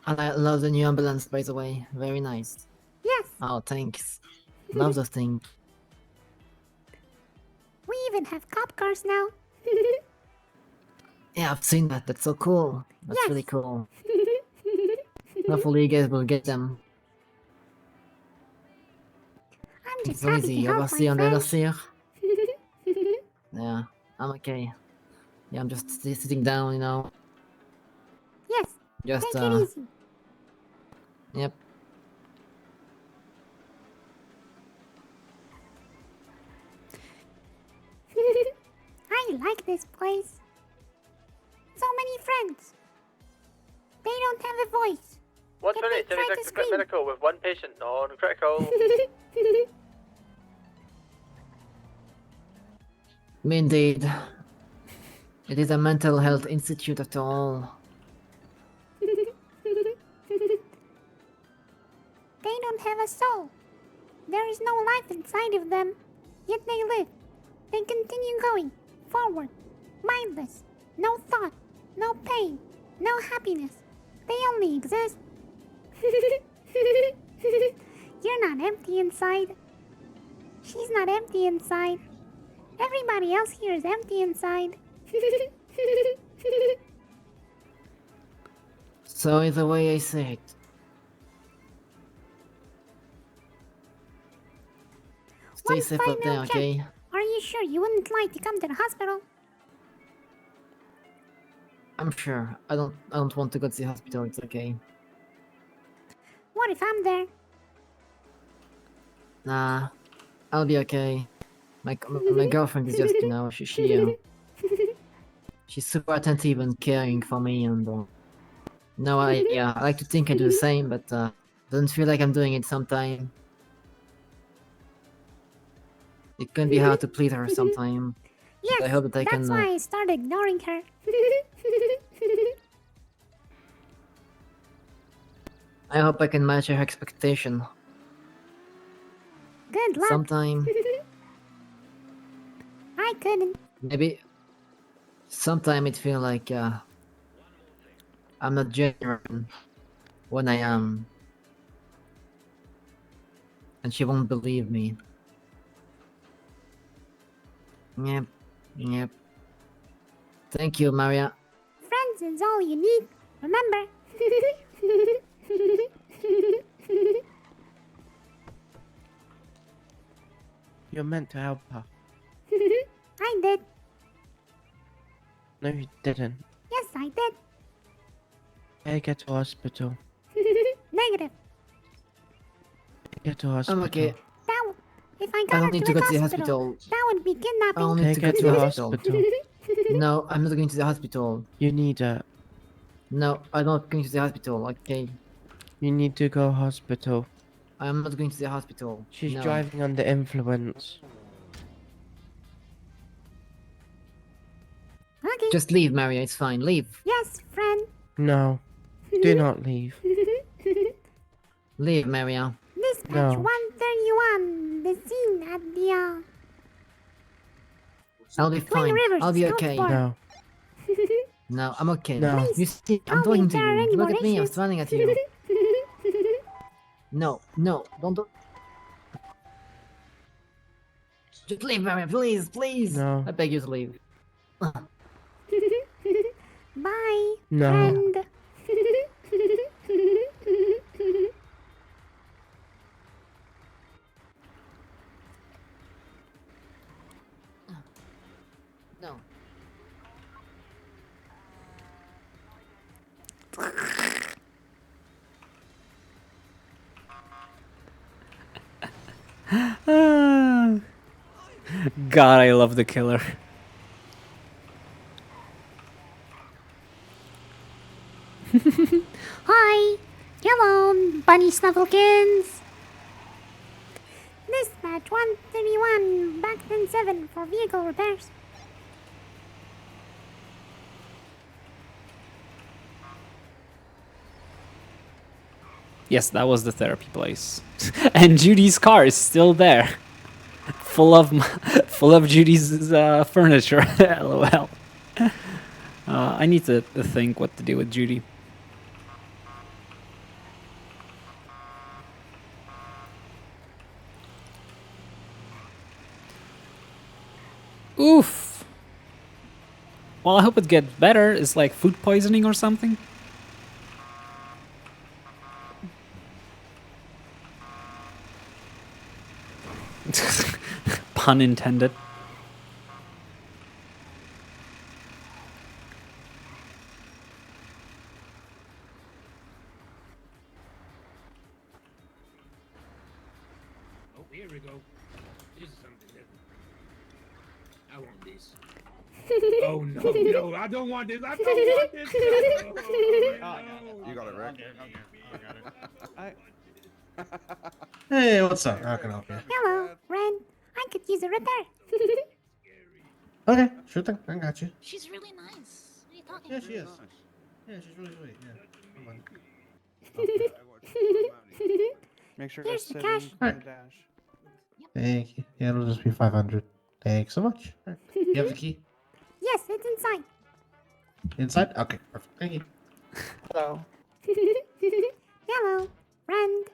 And I love the new ambulance, by the way. Very nice. Yes, Oh, thanks. Love those things. we even have cop cars now. Yeah, I've seen that. That's so cool. That's Yes. really cool. Hopefully you guys will get them. I'm just It's happy easy. to On va help see, my on va friends. see. Yeah, I'm okay. Yeah, I'm just sitting down, you know. Yes, Just, take it easy. Yep. I like this place. So many friends. They don't have a voice. 120, Try to 76 scream. medical with one patient non-critical. Indeed. It is a mental health institute after all. They don't have a soul. There is no life inside of them. Yet they live. They continue going forward, mindless. No thought, no pain, no happiness. They only exist. You're not empty inside. She's not empty inside. Everybody else here is empty inside. So is the way I say it. Stay One safe up there, final check. okay? Are you sure you wouldn't like to come to the hospital? I'm sure. I don't want to go to the hospital. It's okay. What if I'm there? Nah, I'll be okay. My girlfriend is just, you know, she's super attentive and caring for me, and no, I like to think I do the same, but doesn't feel like I'm doing it sometimes. It can be hard to please her sometimes. Yes, I hope that I that's can. why I started ignoring her. I hope I can match her expectation. Good luck. Sometime. I couldn't. Maybe. Sometime it feel like I'm not genuine when I am, and she won't believe me. Yep, yep. Thank you, Maria. Friends is all you need. Remember. You're meant to help her. I did. No, you didn't. Yes, I did. Take her to hospital. Negative. Take her to hospital. I'm okay. If I I got don't her need to to go the to the hospital, hospital. that would be I kidnapping. don't need to go to the hospital. hospital. No, I'm not going to the hospital. You need her. No, I'm not going to the hospital. Okay. You need to go hospital. I'm not going to the hospital. She's No. driving under influence. Okay. Just leave, Maria. It's fine. Leave. Yes, friend. No. Do not leave. Leave, Maria. Dispatch No. 131. The scene at the I'll be Twin fine. Rivers I'll be Scout okay. Bar. No. No, I'm okay. No. You see, I'm Tell me talking if to there are you. any Look more at me. I'm issues. smiling at you. No, don't. Just leave, Maria. Please, please. No. I beg you to leave. Bye, No. friend. No. God, I love the killer. Hi. Hello, bunny snufflekins. Dispatch 131. Back 10-7 for vehicle repairs. Yes, that was the therapy place. And Judy's car is still there. Full of Judy's furniture. LOL. I need to think what to do with Judy. Oof. Well, I hope it gets better. It's like food poisoning or something. Pun intended. Oh, here we go. This is something different. I want this. Oh no, no, I don't want this. I don't want this. No. You got it, right? Hey, what's up? How can I help you? Hello, Ren. I could use a repair. Okay, sure thing. I got you. She's really nice. What are you talking Yeah, about? she is. Yeah, she's really sweet. Yeah. Make sure Here's to the sit cash. in the dash. Thank you. Yeah, it'll just be 500. Thanks so much. All right. You have the key? Yes, it's inside. Inside? Okay, perfect. Thank you. Hello. Hello, friend.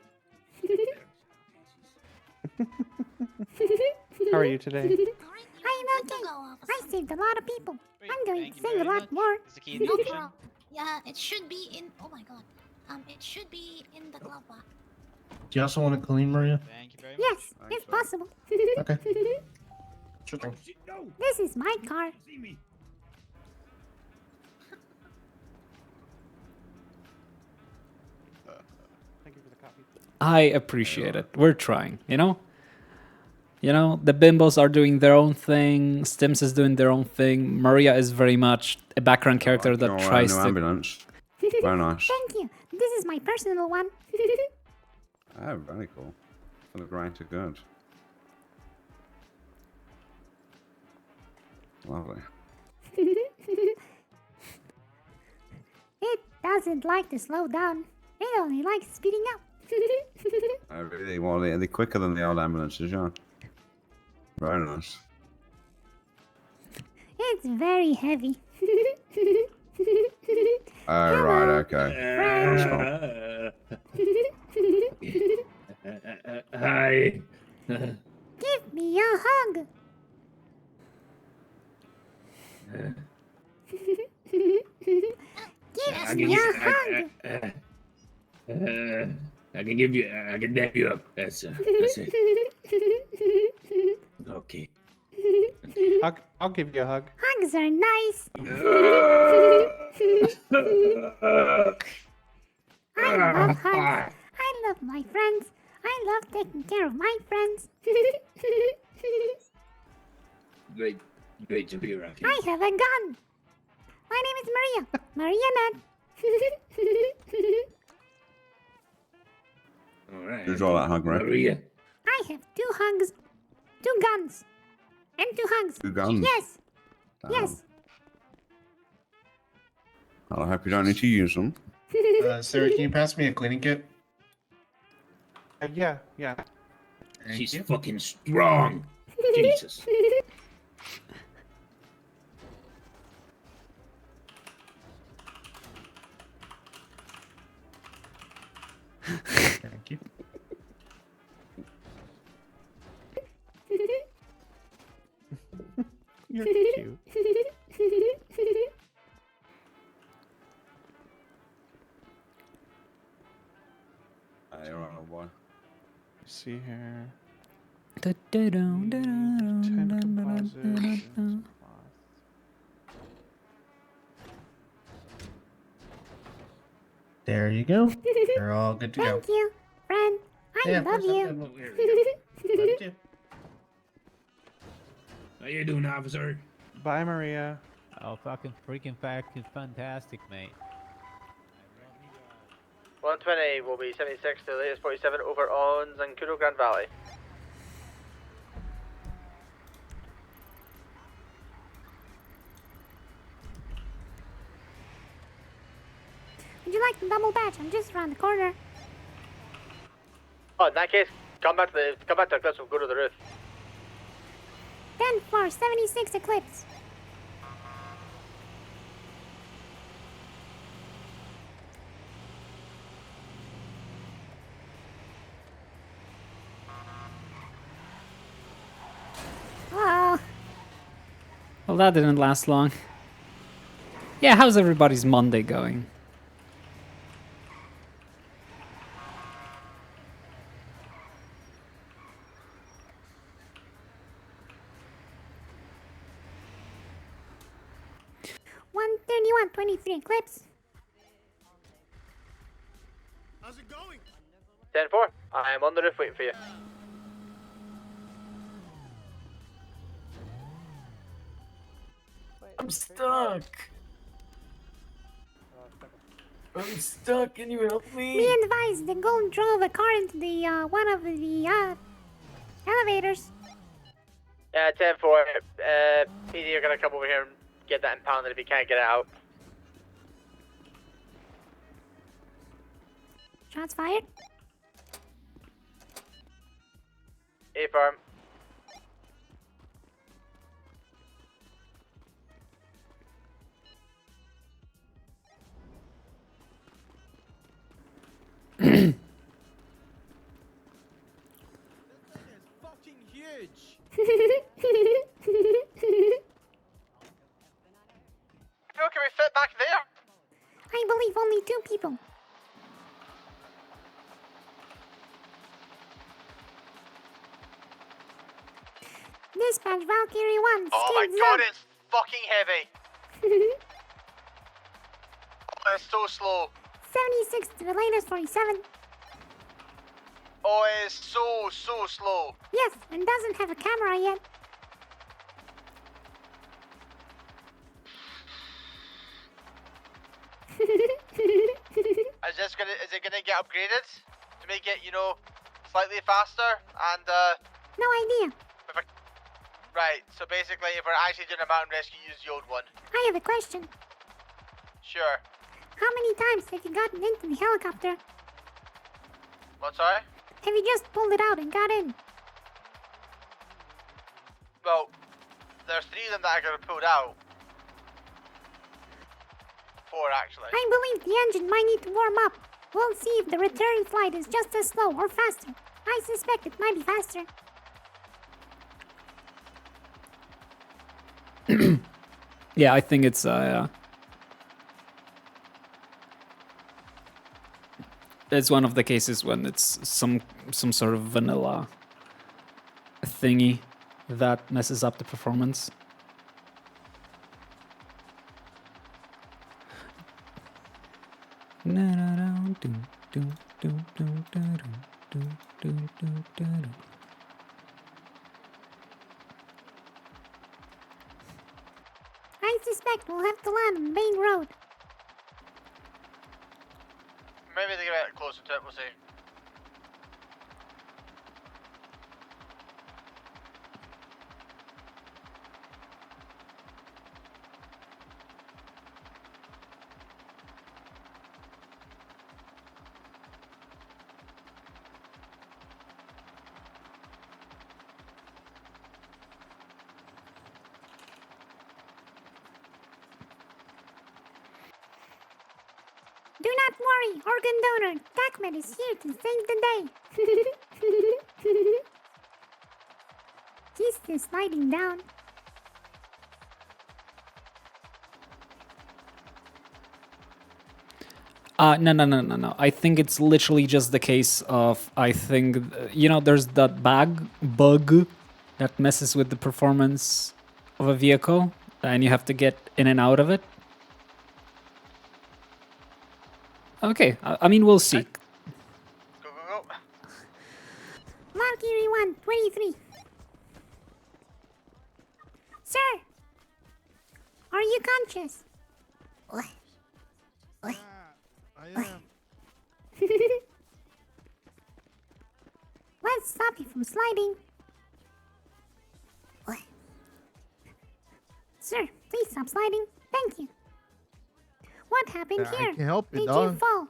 How are you today? I'm okay. I saved a lot of people. I'm going to save a lot more. No problem. Yeah, it should be in. Oh my god. It should be in the glove box. Do you also want to clean, Maria? Yes, if possible. Okay. Sure thing. No. This is my car. See me. Thank you for the copy. I appreciate it. We're trying, you know? You know, the bimbos are doing their own thing, Stims is doing their own thing, Maria is very much a background character that tries to... ambulance. Very nice. Thank you. This is my personal one. Oh, very cool. For the greater good. Lovely. It doesn't like to slow down. It only likes speeding up. Oh, really? Well, they're quicker than the old ambulances, yeah. Very nice. It's very heavy. Oh, right, okay. That's fine. Hi. Give me a hug. Give me a hug. I can give you. I can dap you up. That's it. Okay. I'll give you a hug. Hugs are nice. I love hugs. I love my friends. I love taking care of my friends. Great to be around you. I have a gun. My name is Maria. Maria Nette. All right. Who's all that hug, right? Maria. I have 2 hugs, 2 guns, and 2 hugs. 2 guns? Yes. Damn. Yes. Well, I hope you don't need to use them. Sarah, can you pass me a cleaning kit? Yeah. She's fucking strong. Jesus. Thank you. You're cute. You're on a one. See here. There you go. You're all good to go. Thank you, friend. I Yeah, of love course, you. Love you too. How you doing, officer? Bye, Maria. Oh, fucking fantastic, mate. 120 will be 76 to the latest 47 over on Zancudo Grand Valley. Would you like the double badge? I'm just around the corner. Oh, in that case, come back to the cliffs and go to the roof. 10-4, 76 Eclipse. Oh, Well, that didn't last long. Yeah, how's everybody's Monday going? $131, 23 Eclipse. How's it going? 10-4. I am on the roof waiting for you. I'm stuck. I'm stuck. Can you help me? Be advised, the gold drove a car into the one of the elevators. Yeah, 10-4. PD, you're gonna come over here and get that impounded if you can't get it out. Shots fired. A-firm. How can we fit back there? I believe only 2 people. dispatch, Valkyrie 1. Oh my skids god, up. it's fucking heavy. Oh, it's so slow. 76 to the latest 47. Oh, it's so slow. Yes, and doesn't have a camera yet. Is it gonna get upgraded to make it, slightly faster? And No idea. right. So basically, if we're actually doing a mountain rescue, use the old one. I have a question. Sure. How many times have you gotten into the helicopter? What? Sorry? Have you just pulled it out and got in? Well, there's 3 of them that I got pulled out. 4 actually. I believe the engine might need to warm up. We'll see if the return flight is just as slow or faster. I suspect it might be faster. Yeah, I think it's it's one of the cases when it's some sort of vanilla thingy that messes up the performance. I suspect we'll have to land on the main road. Maybe they get closer to it. We'll see. Do not worry, organ donor. TACMED is here to save the day. He's still sliding down. No. I think it's literally just the case of, I think, there's that bug that messes with the performance of a vehicle, and you have to get in and out of it. Okay, I mean, we'll see. Valkyrie 1, 23. Sir! Are you conscious? What? What? I am. Let's stop you from sliding. What? Sir, please stop sliding. Thank you. What happened I here? can't help it, Did dog. you fall?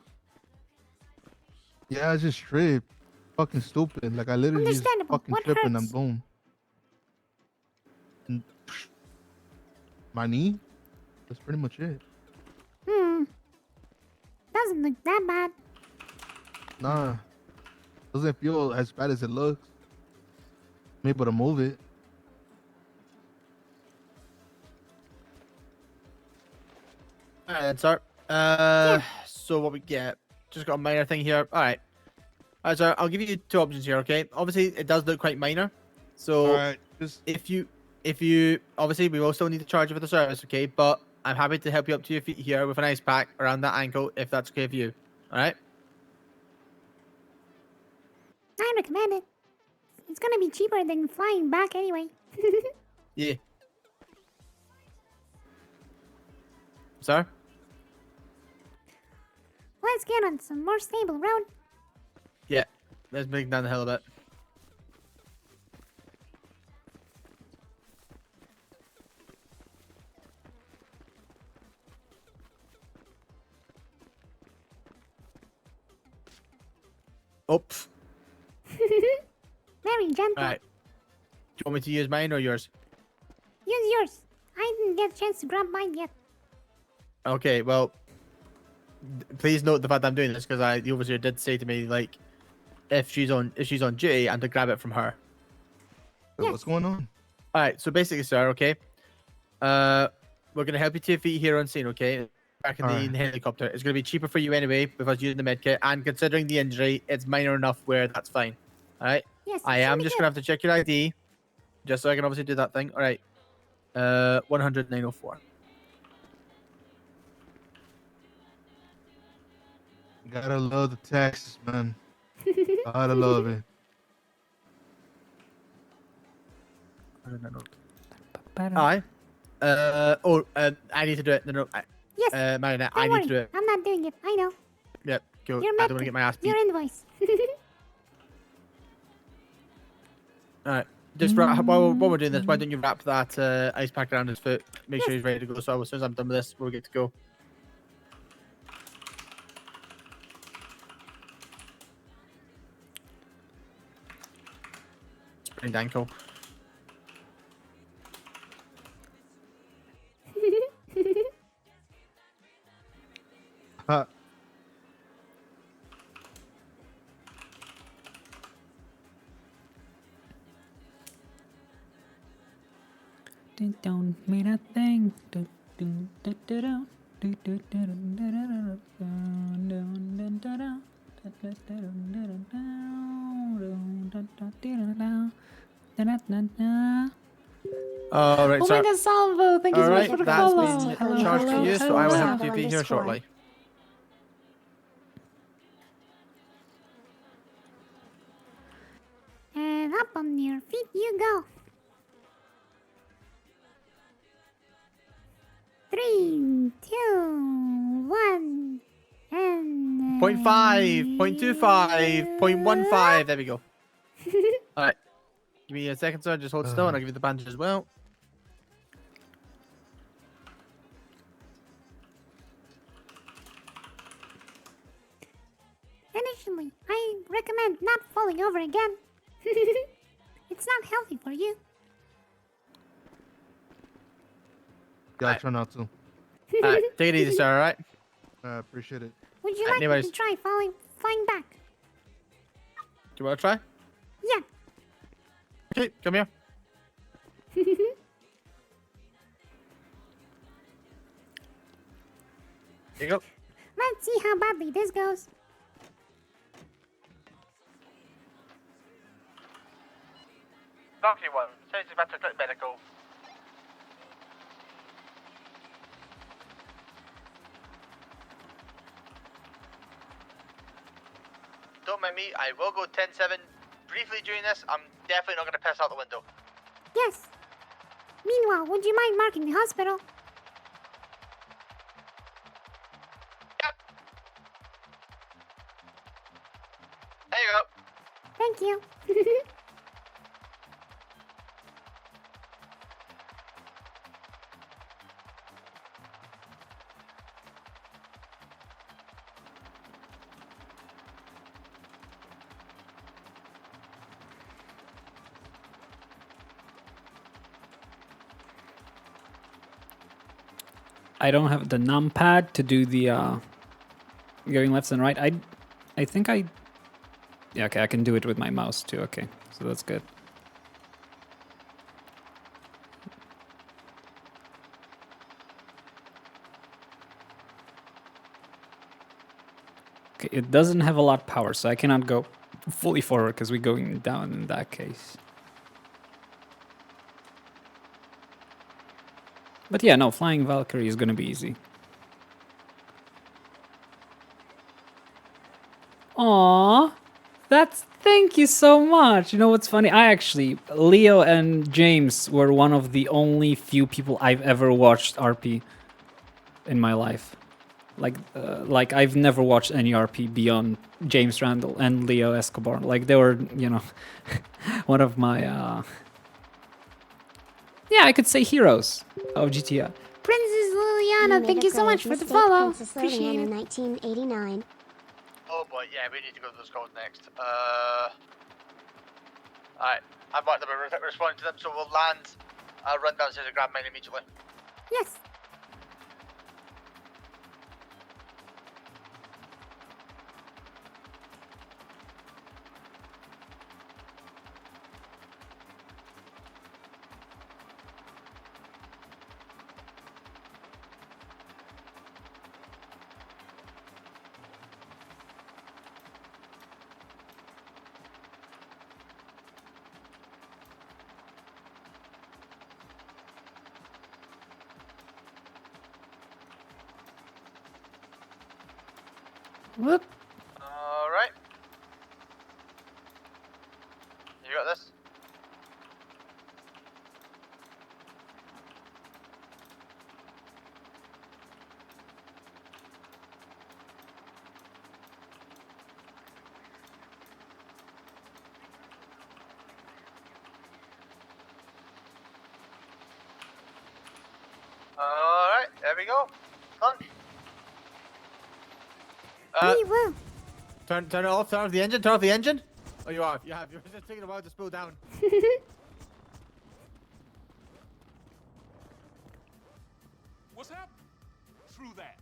Yeah, I just tripped. Fucking stupid. Like I literally just Understandable. fucking What tripped and then hurts? boom. And my knee. That's pretty much it. Doesn't look that bad. Nah. Doesn't feel as bad as it looks. I'm able to move it. Alright, sir. So what we get? Just got a minor thing here. Alright. Alright, sir. I'll give you 2 options here, okay? Obviously, it does look quite minor. So, Alright, if you, obviously, we will still need to charge you for the service, okay? But I'm happy to help you up to your feet here with an ice pack around that ankle, if that's okay for you. Alright? I recommend it. It's gonna be cheaper than flying back anyway. Yeah. Sir? Let's get on some more stable road. Yeah. Let's bring it down the hill a bit. Oops. Very gentle. Alright. Do you want me to use mine or yours? Use yours. I didn't get a chance to grab mine yet. Okay, well, please note the fact that I'm doing this because the overseer did say to me, like, if she's on duty, I'm to grab it from her. Wait, what's going on? All right, so basically, sir, okay, we're gonna help you to your feet here on scene, okay? Back in Alright. the helicopter. It's gonna be cheaper for you anyway because using the med kit, and considering the injury, it's minor enough where that's fine. All right. Yes. I am just gonna have to check your ID. just so I can obviously do that thing. All right. 109.04. Gotta love the taxes, man. Gotta love it. Aye. I need to do it. No. Yes. Marionette, Don't I worry. need to do it. I'm not doing it. I know. Yep. Cool. Your I don't want to get my ass beat. Your invoice. Alright. Just while we're doing this, why don't you wrap that ice pack around his foot? Make sure he's ready to go. So as soon as I'm done with this, we're good to go. Sprained ankle. Ha. Don't mean a thing. Alright, Oh so my god, Salvo, thank you so much for the that's follow. been Hello, charged to hello, you, so I will have hello. to be here shortly. And up on your feet you go. 3, 2, 1, and 0.5, 0.25, 0.15. There we go. Alright. Give me a second, sir. Just hold still and I'll give you the bandage as well. Initially, I recommend not falling over again. It's not healthy for you. Yeah, try not to. Alright, take it easy, sir, alright? I appreciate it. Would you like me anyways. to try flying back? Do you want to try? Yeah. Okay, come here. Here you go. Let's see how badly this goes. Donkey one. Says about to take medical. Don't mind me, I will go 10-7 briefly during this. I'm definitely not going to piss out the window. Yes. Meanwhile, would you mind marking the hospital? There you go. Thank you. I don't have the numpad to do the going left and right. I think I... Yeah, okay, I can do it with my mouse too. Okay, so that's good. Okay, it doesn't have a lot of power, so I cannot go fully forward because we're going down in that case. But yeah, no, flying Valkyrie is gonna be easy. Aww, thank you so much. You know what's funny? Leo and James were one of the only few people I've ever watched RP in my life. Like I've never watched any RP beyond James Randall and Leo Escobar. Like they were, you know, one of my, yeah, I could say heroes of GTA. Princess Liliana, thank you so much for the follow. Appreciate it. 1989. Oh boy, yeah, we need to go to those calls next. Alright, I've marked them and responding to them, so we'll land. I'll run downstairs and grab mine immediately. Yes. Whoop. Alright. You got this? Alright, there we go. Done. We will. Turn it off. Turn off the engine. Turn off the engine. Oh, you are. You have. You're just taking a while to spool down. What's happening? Through that.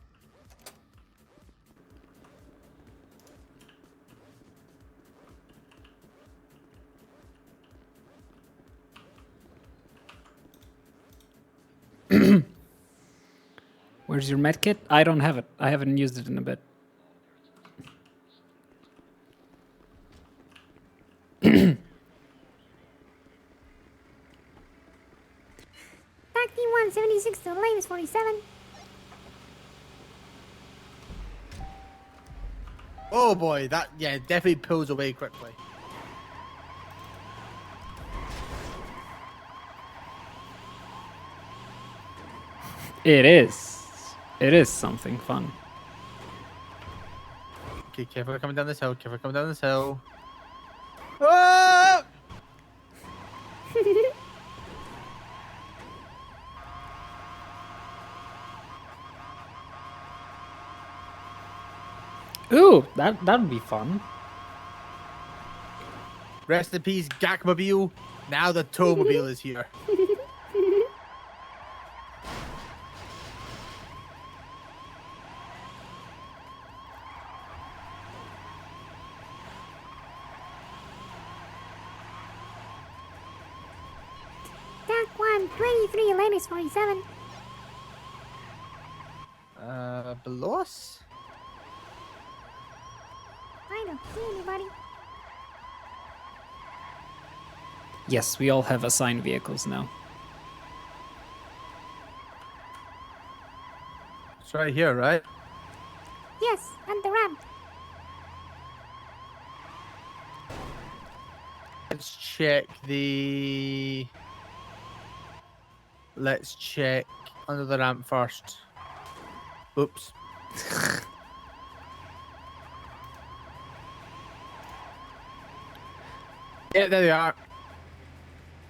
Where's your med kit? I don't have it. I haven't used it in a bit. Taxi 176 to lane is 47. Oh boy, that definitely pulls away quickly. It is. It is something fun. Okay, careful coming down this hill. Careful coming down this hill. Ah! Ooh, that'd be fun. Rest in peace, Gakmobile. Now the Towmobile is here. Tac 123 lane is 47. Below us? I don't see anybody. Yes, we all have assigned vehicles now. It's right here, right? Yes, and the ramp. Let's check the... Let's check under the ramp first. Oops. Yeah, there they are.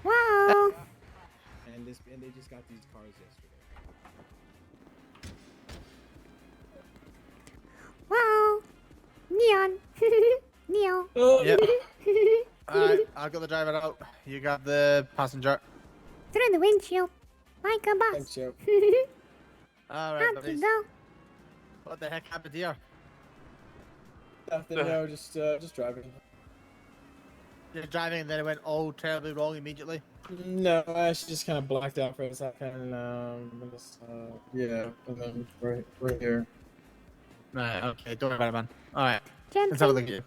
Wow. And they just got these cars yesterday. Wow. Neon. Neo. Yep. Alright, I got the driver out. You got the passenger. Through the windshield. Like a bus. Thanks, Joe. Alright, Out you buddies. go. What the heck happened here? Nothing, no, just driving. You're driving and then it went all terribly wrong immediately? No, I actually just kind of blacked out for a second. Yeah, and then we're here. Right, okay, don't worry about it, man. Alright, Gently. let's have a look at you.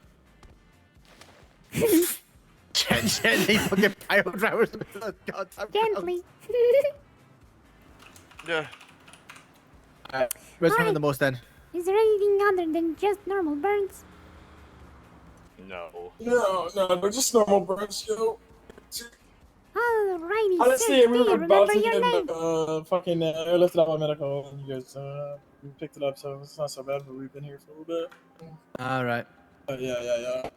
Gently, fucking pile drivers. Gently. Yeah. Alright, where's Alright. having the most then? Is there anything other than just normal burns? No. No, they're just normal burns, yo. Alrighty, Honestly, sir. we Do you were about remember to your get name? fucking airlifted out by medical, and you guys picked it up, so it's not so bad. But we've been here for a little bit. Alright. Yeah.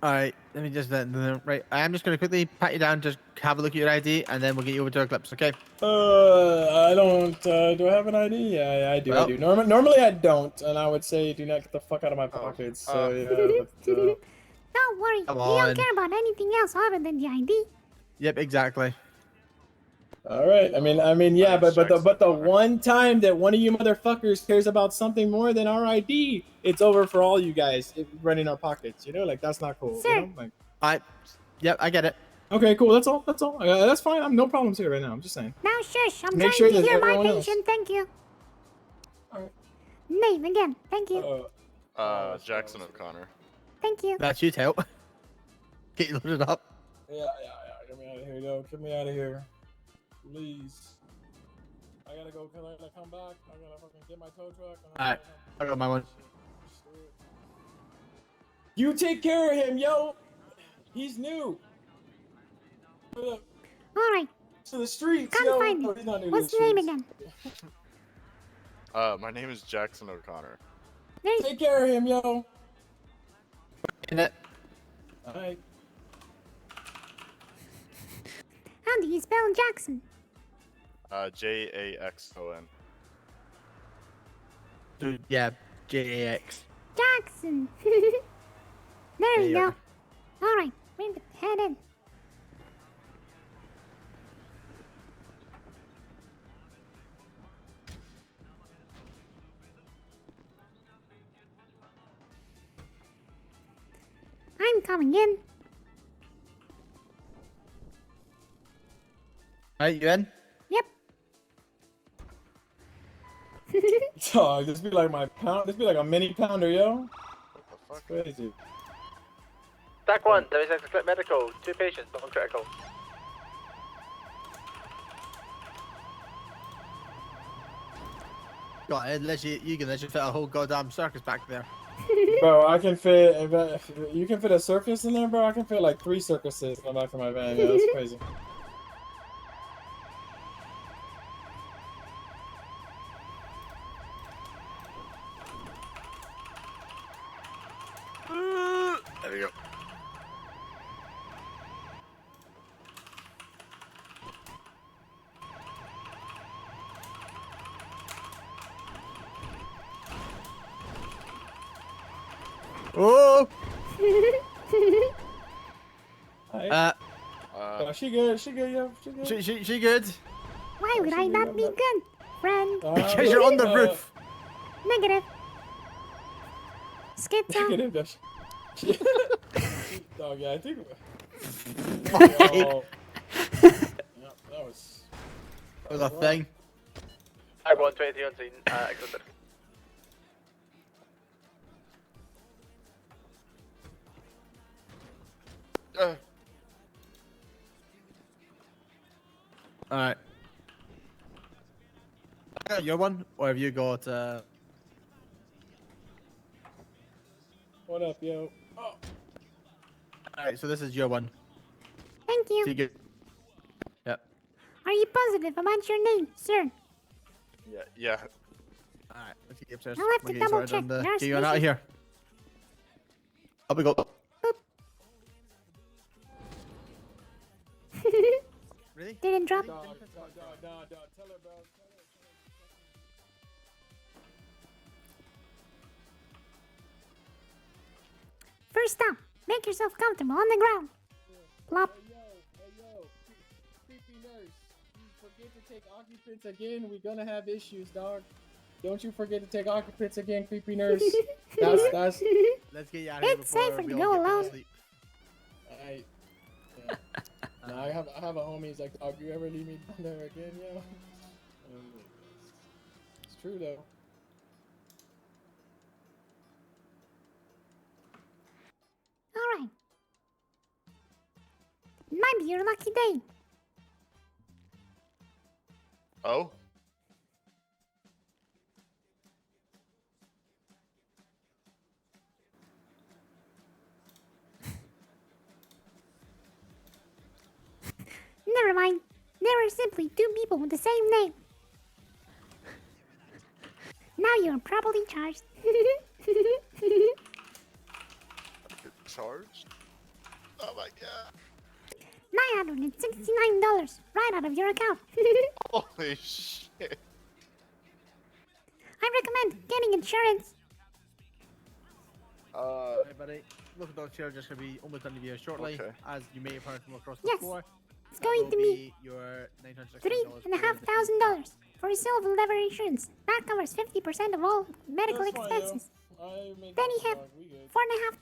Alright, let me just right. I am just gonna quickly pat you down, just have a look at your ID, and then we'll get you over to Eclipse, okay? I don't. Do I have an ID? Yeah, I do. Well- I do. Normally I don't, and I would say do not get the fuck out of my pockets. So yeah, but. Don't worry. Come We on. don't care about anything else other than the ID. Yep, exactly. All right. I mean, yeah, but the one time that one of you motherfuckers cares about something more than our ID, it's over for all you guys running our pockets. You know, like that's not cool. Sir. You know? Like, Yep, I get it. okay, cool. That's all. That's fine. I'm no problems here right now. I'm just saying. Now shush. I'm Make trying sure to that hear my everyone else- patient. Thank you. Alright. Name again. Thank you. Jackson O'Connor. Thank you. That should help. Get you loaded up. Yeah. Get me out of here, yo. Get me out of here, please. I gotta go. Can I come back? I gotta fucking get my tow truck. Alright, I got my one. Just do it. You take care of him, yo. He's new. All right. To the streets, Come yo. find No, him. he's not new to What's the your name streets. again? My name is Jackson O'Connor. Take care of him, yo. Nette. Alright. How do you spell Jackson? Jaxon. Dude, yeah, JAX. Jackson. There you go. All right, we're head in. I'm coming in. Alright, you in? Yep. Dog, this be like my pound. This be like a mini pounder, yo. That's crazy. Stack 1, 36 clip medical, 2 patients, not critical. God, you can literally fit a whole goddamn circus back there. Bro, I can fit. If you can fit a circus in there, bro. I can fit like 3 circuses in the back of my van. Yeah, that's crazy. There we go. Oh! She good. She good, yo. She good. She good. Why would I not be good, friend? Because you're on the roof. Negative. Schizo. Negative. Dog, yeah, I think. That was a thing. I 123 on scene, exited. Alright. I got your one, or have you got What up, yo? Oh. Alright, so this is your one. Thank you. So you get... Yep. Are you positive about your name, sir? Yeah. Alright, let's get you upstairs. I'll have to We'll get you double sorted check. and, Nurse, get you on out of listen. here. Up we go. Really? Didn't drop. Tell her, bro. First stop, make yourself comfortable on the ground. Plop. Hey yo, creepy nurse. You forget to take occupants again, we're gonna have issues, dog. Don't you forget to take occupants again, creepy nurse. That's. Let's get you out of here It's before safer we to all go get put to alone. sleep. Alright. Yeah. Nah, I have a homie. He's like, dog, you ever leave me down there again, yo? It's true though. All right. It might be your lucky day. Oh? Never mind. There are simply 2 people with the same name. Now you're properly charged. Charged? Oh my god. $969 right out of your account. Holy shit. I recommend getting insurance. Hey buddy, look at those chairs just gonna be almost under you shortly, as you may have heard from across the Yes. floor. It's going to be your $960 $3,500 for silver level insurance. That covers 50% of all medical That's fine, yo. expenses. I make Then that you have dog, we good.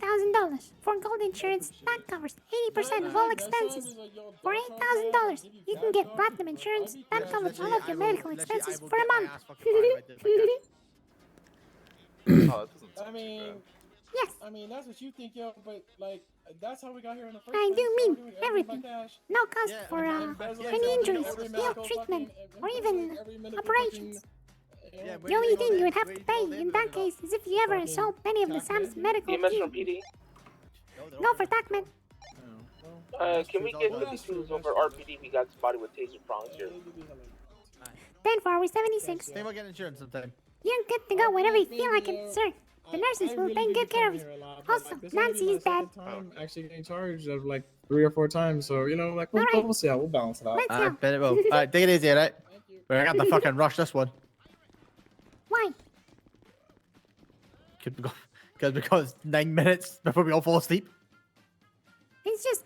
$4,500 for gold insurance. That covers 80% of all expenses. For $8,000, you can get platinum insurance. That covers all of your medical expenses for a month. I mean, yes. I mean that's what you think, yo. But like, that's how we got here in the first I place. do We're mean doing everything. by cash. No cost for any injuries, ill treatment, or even operations. The only thing you would have to pay in that case is if you ever assault any of the SAM's medical EMS team. from PD. Go for TACMED. Can we get these tools over RPD? We got somebody with taser prongs here. 10 for hour 76. Think about getting insurance sometime. You're good to go whenever you feel like it, sir. The nurses will take good care of you. Also, Nancy is bad. I'm actually getting charged of like 3 or 4 times, so you know, like we'll see how we'll balance it out. Let's I go. bet it will. Alright, take it easy, alright? We're gonna have to fucking rush this one. Why? Because 9 minutes before we all fall asleep. It's just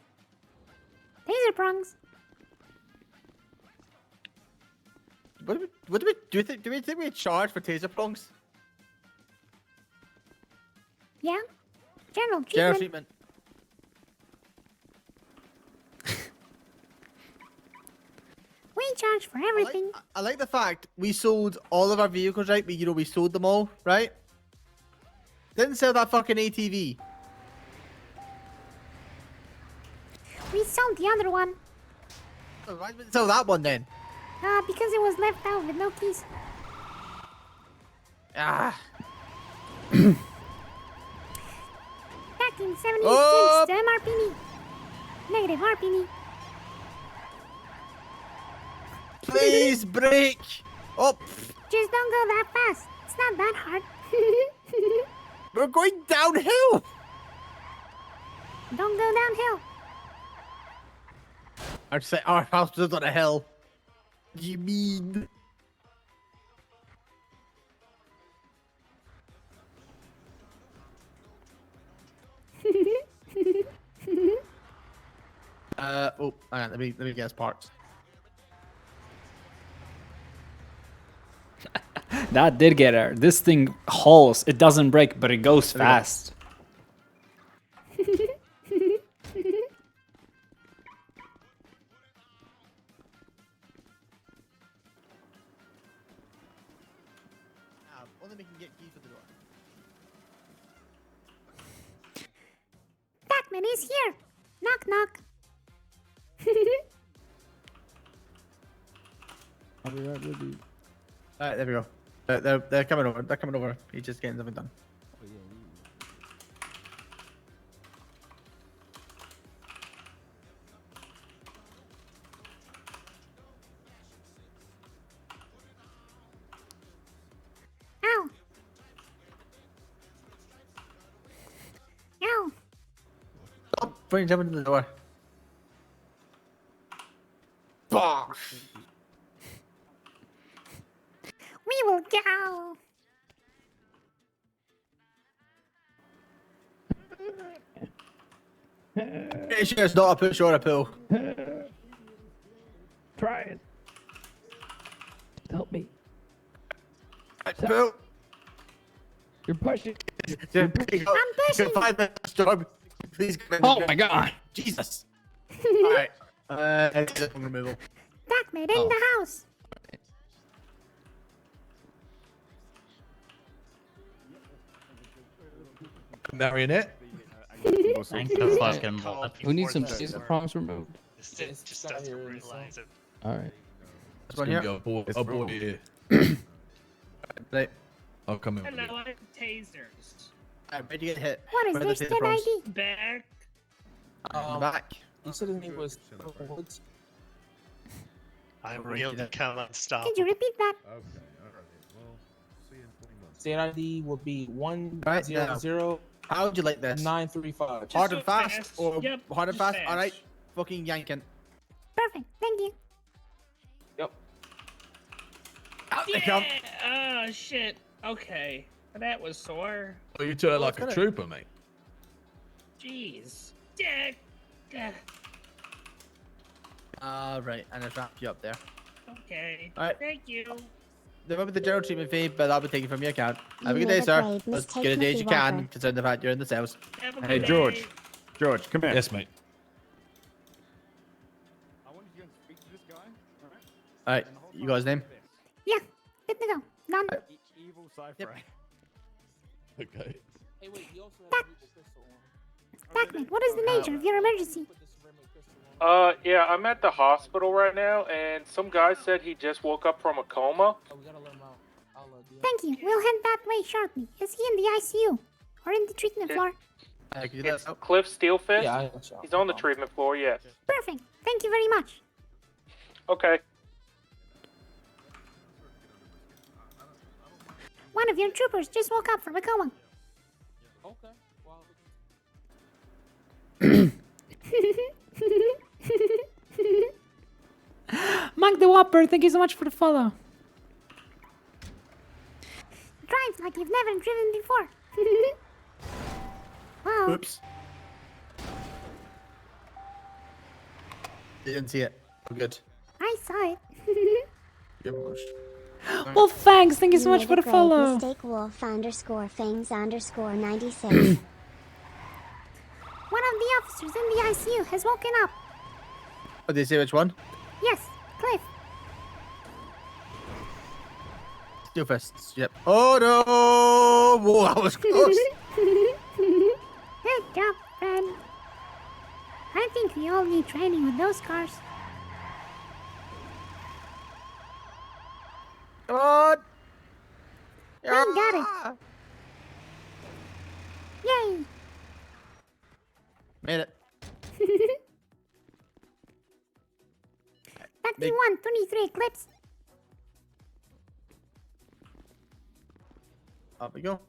taser prongs. What do we think we charge for taser prongs? Yeah? General treatment. General treatment. We charge for everything. I like the fact we sold all of our vehicles, right? We sold them all, right? Didn't sell that fucking ATV. We sold the other one. Why didn't we sell that one then? Because it was left out with no keys. Ah. Back in 76 Oh! to MRPD. Negative RPD. Please brake. Oh. Just don't go that fast. It's not that hard. We're going downhill. Don't go downhill. I'd say our house is on a hill. What do you mean? Oh, hang on, let me guess parts. That did get her. This thing hauls. It doesn't break, but it goes fast. Only we can get keys for the door. TACMED is here. Knock knock. I'll be right with you. Alright, there we go. They're coming over. They're coming over. He's just getting something done. Ow. Ow. Stop bringing jumping to the door. Bah! We will go. It's just not a push or a pull. Try it. Help me. Pull. You're pushing. I'm pushing. 5 minutes, Storm. Please come in. Oh my god. Jesus. Alright. Removal. TACMED in the house. Marionette. Who needs some taser prongs removed? Just doesn't realize it. Alright. It's gonna be a boy here. Right. I'll come in. Hello, I have tasers. Alright, ready to get hit. What is Where are the this taser kid prongs? ID? Back. Back. You said his name was Woods? I really cannot stop. Could you repeat that? Okay, alright. Well, see you in 20 months. State ID will be Right now. 100 How would you like this? 935. Hard and fast or Yep, hard and just fast? fast. Alright. Fucking yanking. Perfect. Thank you. Yep. Out they come. Oh shit. Okay. That was sore. Oh, you took it like it's a gonna- trooper, mate. Jeez. Dick. Right, and I'll wrap you up there. Okay. Alright. Thank you. There will be the general treatment fee, but that'll be taken from your account. Have a You good day, live sir. brave, As Mr. good a day as you Timothy can, Walker. considering the fact you're in the cells. Have a Hey, good George. day. George, come here. Yes, mate. I wanted you to speak to this guy. Alright, you got his name? Yeah. Good to go. Done. Evil Cypher. Yep. Okay. Hey, wait, he also has a pistol on. TACMED, what is the nature of your emergency? Yeah, I'm at the hospital right now, and some guy said he just woke up from a coma. Oh, we gotta let him out. I'll deal. Thank you. We'll head that way shortly. Is he in the ICU? Or in the treatment floor? It's Cliff Steelfist. Yeah, I saw. He's on the treatment floor, yes. Perfect. Thank you very much. Okay. One of your troopers just woke up from a coma. Okay. Well, Mark the Whopper, thank you so much for the follow. Drives like you've never driven before. Wow. Oops. Didn't see it. We're good. I saw it. Well, thanks. Thank you so much for the Great follow. Mistake Wolf _Fangs_96. One of the officers in the ICU has woken up. Oh, did they say which one? Yes, Cliff. Steelfists. Yep. Oh no! Whoa, that was close. Good job, friend. I think we all need training with those cars. Come on! We got it. Yay! Made it. 3123 Eclipse. Up we go.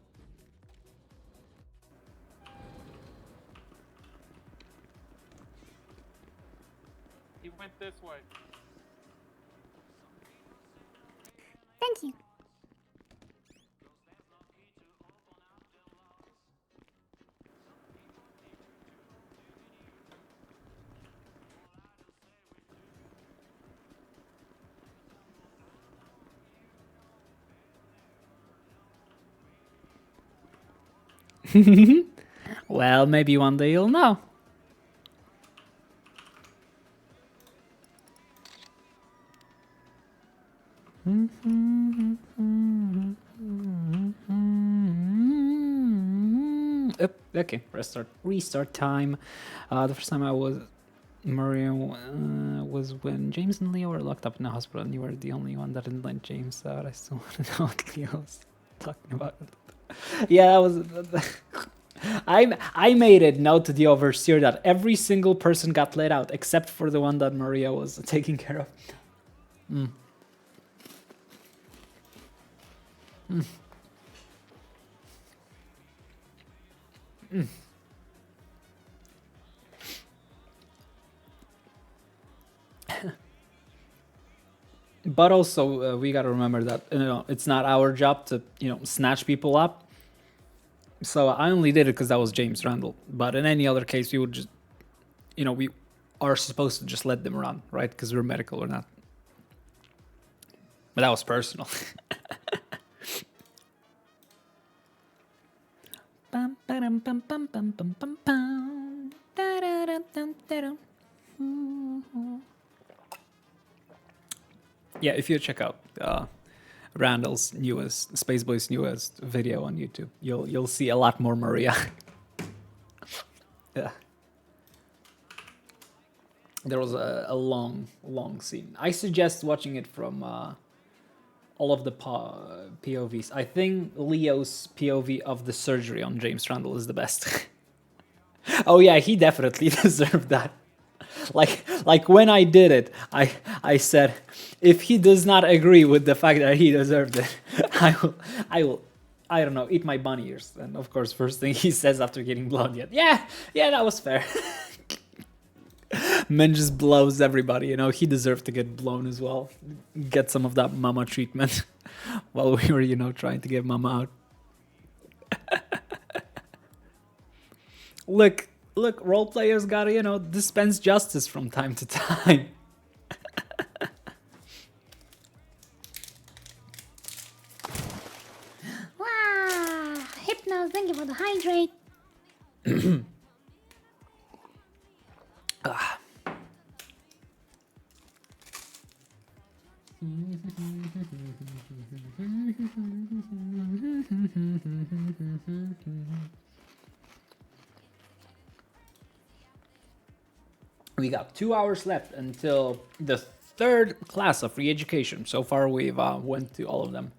He went this way. Thank you. Well, maybe one day you'll know. Okay, restart time. The first time I was Mario was when James and Leo were locked up in the hospital, and you were the only one that didn't let James out. I still want to know what Leo was talking about. Yeah, that was. I made it note to the overseer that every single person got let out except for the one that Maria was taking care of. Mm. Mm. Mm. But also, we gotta remember that it's not our job to snatch people up. So I only did it because that was James Randall. But in any other case, we would just, we are supposed to just let them run, right? Because we're medical or not. But that was personal. Yeah, if you check out Randall's newest, Spaceboy's newest video on YouTube, you'll see a lot more Maria. Yeah. There was a long scene. I suggest watching it from all of the POVs. I think Leo's POV of the surgery on James Randall is the best. Oh yeah, he definitely deserved that. Like when I did it, I said, if he does not agree with the fact that he deserved it, I will, I don't know, eat my bunny ears. And of course, first thing he says after getting blown, yeah, that was fair. Man just blows everybody, he deserved to get blown as well. Get some of that mama treatment while we were, trying to get mama out. Look, role players gotta, dispense justice from time to time. Wow! Hypno, thank you for the hydrate. We got 2 hours left until the third class of re-education. So far, we've went to all of them.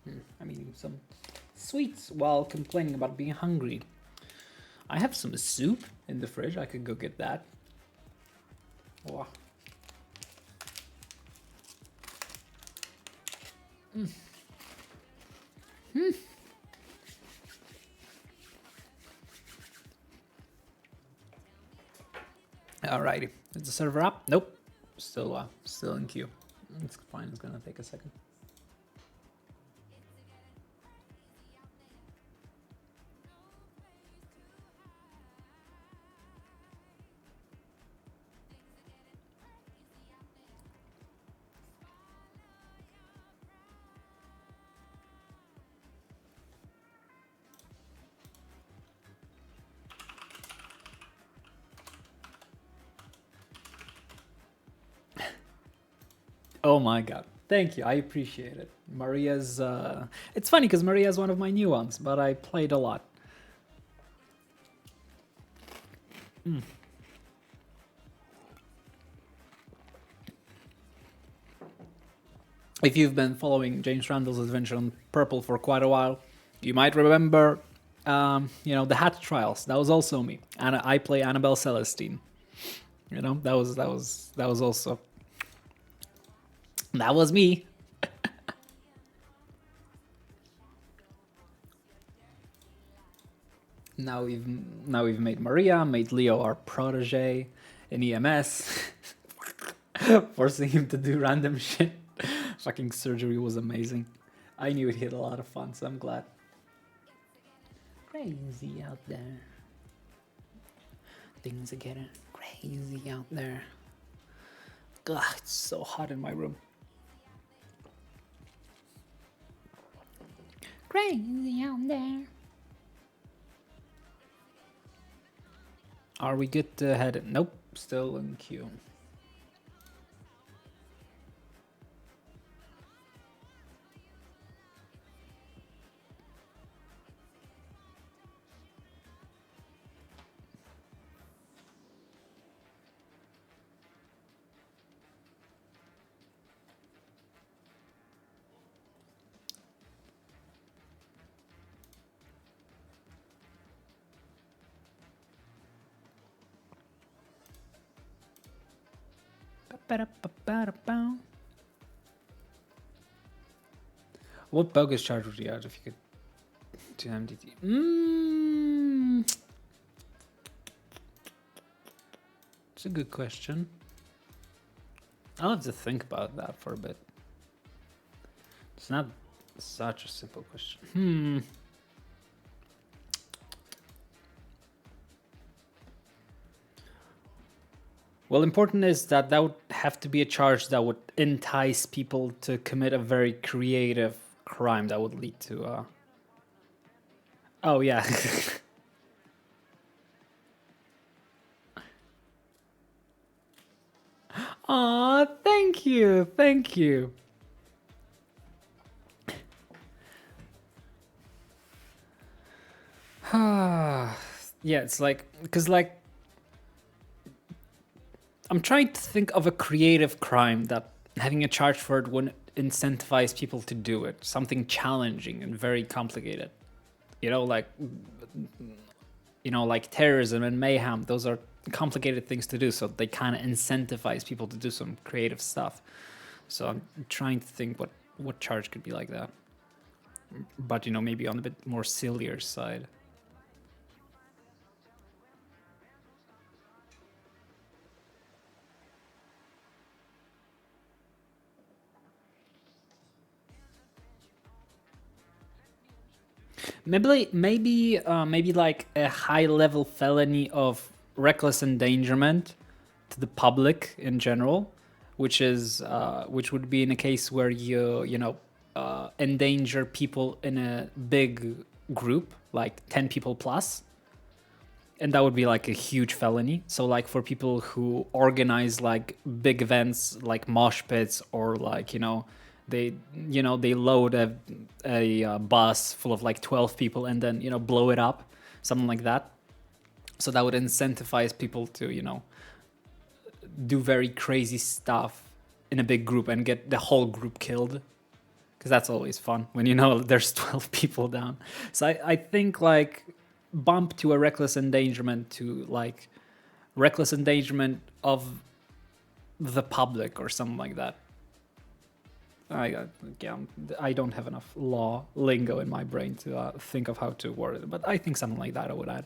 I'm eating some sweets while complaining about being hungry. I have some soup in the fridge. I could go get that. Wow. Alrighty, is the server up? Nope, still in queue. It's fine. It's gonna take a second. Oh my god. Thank you. I appreciate it. Maria's it's funny because Maria is one of my new ones, but I played a lot. If you've been following James Randall's adventure on Purple for quite a while, you might remember the Hat Trials. That was also me. And I play Annabelle Celestine. That was also that was me. Now we've made Maria, made Leo our protege in EMS, forcing him to do random shit. Fucking surgery was amazing. I knew it hit a lot of fun, so I'm glad. Crazy out there. Things are getting crazy out there. God, it's so hot in my room. Crazy out there. Are we good to head? Nope, still in queue. What bogus charge would you add if you could do MDT? It's a good question. I'll have to think about that for a bit. It's not such a simple question. Well, important is that would have to be a charge that would entice people to commit a very creative crime that would lead to Oh yeah. Aw, thank you. Thank you. Yeah, it's like, because like, I'm trying to think of a creative crime that having a charge for it wouldn't incentivize people to do it. Something challenging and very complicated. Like terrorism and mayhem. Those are complicated things to do, so they kind of incentivize people to do some creative stuff. So I'm trying to think what charge could be like that. But maybe on a bit more sillier side. Maybe like a high-level felony of reckless endangerment to the public in general, which would be in a case where you endanger people in a big group, like 10 people plus, and that would be like a huge felony. So like for people who organize like big events like mosh pits, or like they load a bus full of like 12 people and then blow it up, something like that. So that would incentivize people to do very crazy stuff in a big group and get the whole group killed, because that's always fun when you know there's 12 people down. So I think like bump to a reckless endangerment to like reckless endangerment of the public or something like that. I don't have enough law lingo in my brain to think of how to word it, but I think something like that I would add.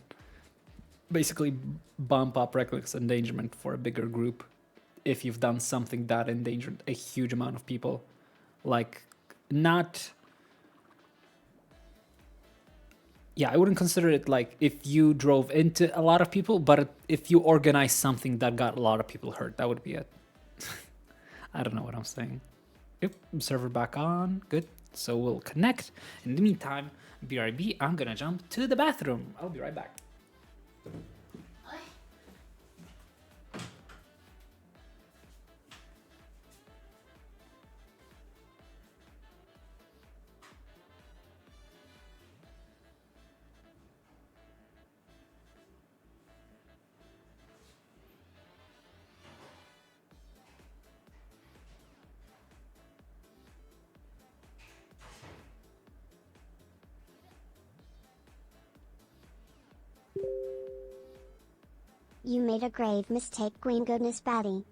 Basically, bump up reckless endangerment for a bigger group if you've done something that endangered a huge amount of people. Like, not... Yeah, I wouldn't consider it like if you drove into a lot of people, but if you organized something that got a lot of people hurt, that would be it. I don't know what I'm saying. Yep, server back on. Good. So we'll connect. In the meantime, BRB, I'm gonna jump to the bathroom. I'll be right back. You made a grave mistake, Queen Goodness Batty.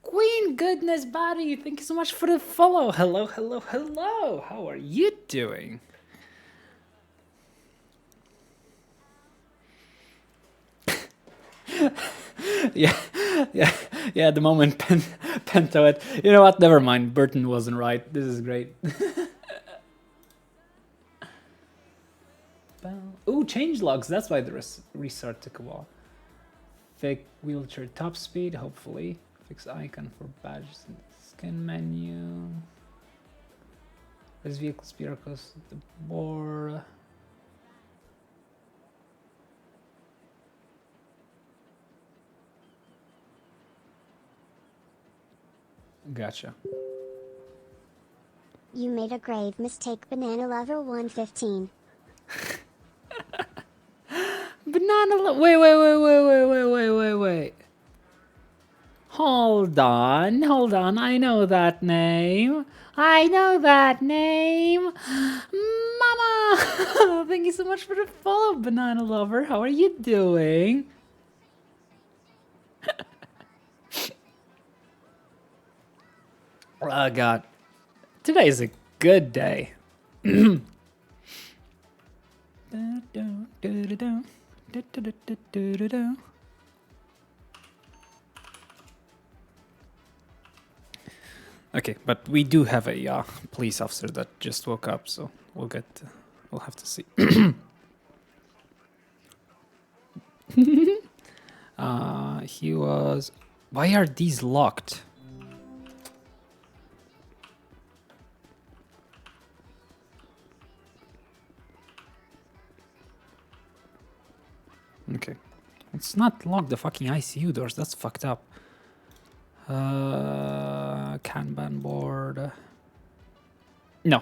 Queen Goodness Body, thank you so much for the follow. Hello, hello, hello. How are you doing? Yeah. The moment Pento it. You know what? Never mind. Burton wasn't right. This is great. Ooh, change logs. That's why the restart took a while. Fake wheelchair top speed, hopefully. Fix icon for badges in the skin menu. This vehicle speed across the board. Gotcha. You made a grave mistake, Banana Lover 115. Wait. Hold on. I know that name. Mama! Thank you so much for the follow, Banana Lover. How are you doing? Oh, God. Today is a good day. Okay, but we do have a police officer that just woke up, so we'll have to see. He was... Why are these locked? Okay. It's not locked, the fucking ICU doors. That's fucked up. Kanban board. No.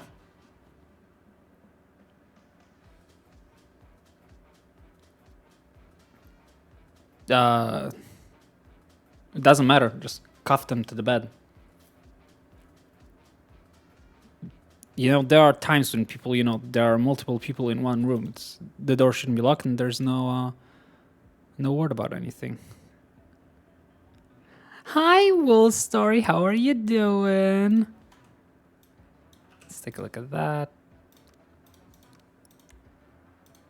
It doesn't matter. Just cuff them to the bed. You know, there are times when people, you know, there are multiple people in one room. The door shouldn't be locked, and there's no word about anything. Hi, Wool Story. How are you doing? Let's take a look at that.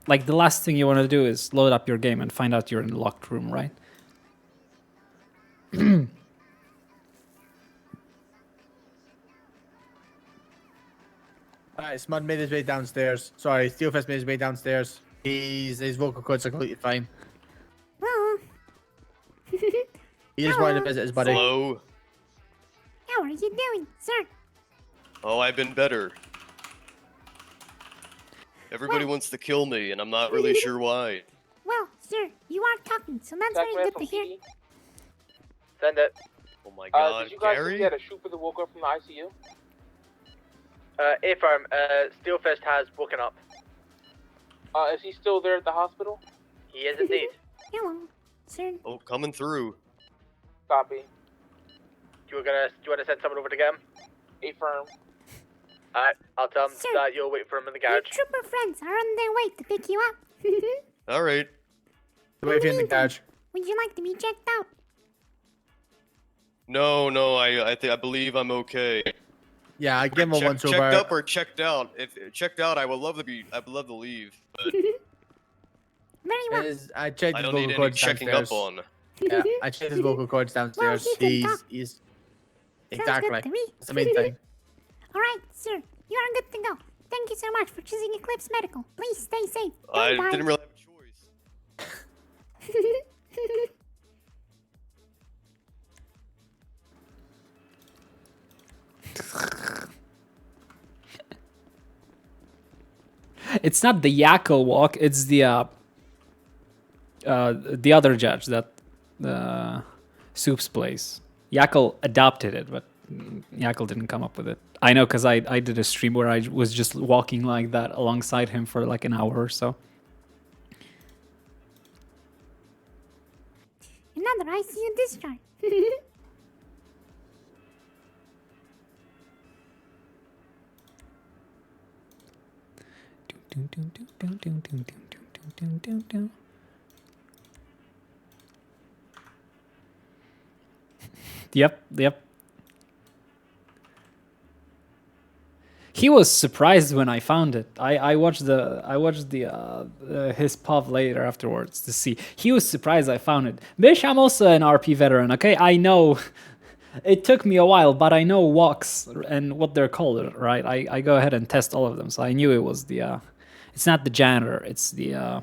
Like, the last thing you want to do is load up your game and find out you're in a locked room, right? Alright, Smud made his way downstairs. Sorry, Steelfist made his way downstairs. His vocal cords are completely fine. Well, He just wanted to visit his buddy. Hello. how are you doing, sir? Oh, I've been better. Everybody wants to kill me, and I'm not really sure why. Well, sir, you are talking, so that's very good to hear. Send it. Oh my god, did you guys Gary? get a trooper that woke up from the ICU? A-Firm, Steelfist has woken up. Is he still there at the hospital? He is indeed. Hello, sir. Oh, coming through. Copy. Do you want to send someone over to get him? A-Firm. Alright, I'll tell him Sir, that you'll wait for him in the Your garage. trooper friends are on their way to pick you up. Alright. Wait for you in the garage. Would you like to be checked out? No, I believe I'm okay. Yeah, I give him a once over. Checked up or checked out? If checked out, I would love to leave, but Very well. I checked I his don't vocal need any cords checking downstairs. up on. Yeah, I checked his vocal cords downstairs. Well, he can talk. He's Sounds exactly. good to me. That's the main thing. All right, sir. You are good to go. Thank you so much for choosing Eclipse Medical. Please stay safe. I Bye-bye. didn't really have a choice. It's not the Yakko walk. It's the other judge that Soup's place. Yakko adopted it, but Yakko didn't come up with it. I know, because I did a stream where I was just walking like that alongside him for like an hour or so. Another ICU discharge. Yep. He was surprised when I found it. I watched his POV later afterwards to see. He was surprised I found it. Bish, I'm also an RP veteran, okay? I know it took me a while, but I know walks and what they're called, right? I go ahead and test all of them, so I knew it was the it's not the janitor, it's the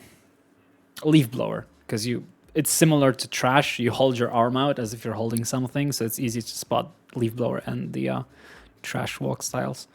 leaf blower, because it's similar to trash. You hold your arm out as if you're holding something, so it's easy to spot leaf blower and the trash walk styles.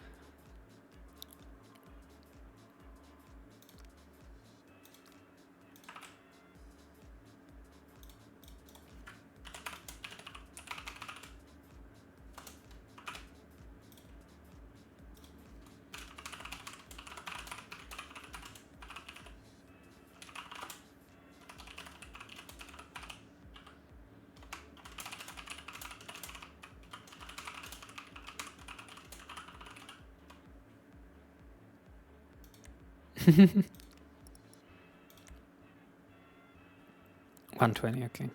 $120, okay.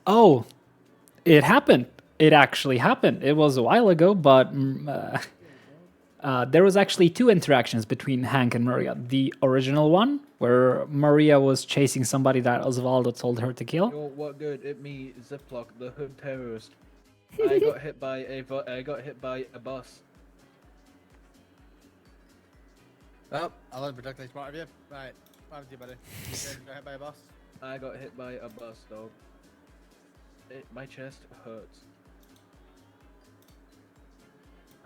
Oh, it happened. it actually happened. It was a while ago, but there was actually 2 interactions between Hank and Maria. The original one, where Maria was chasing somebody that Osvaldo told her to kill. Yo, what good? It me, Ziploc, the hood terrorist. I got hit by a bus. Well, I wasn't particularly smart of you. Right, what happened to you, buddy? You got hit by a bus? I got hit by a bus, dog. My chest hurts.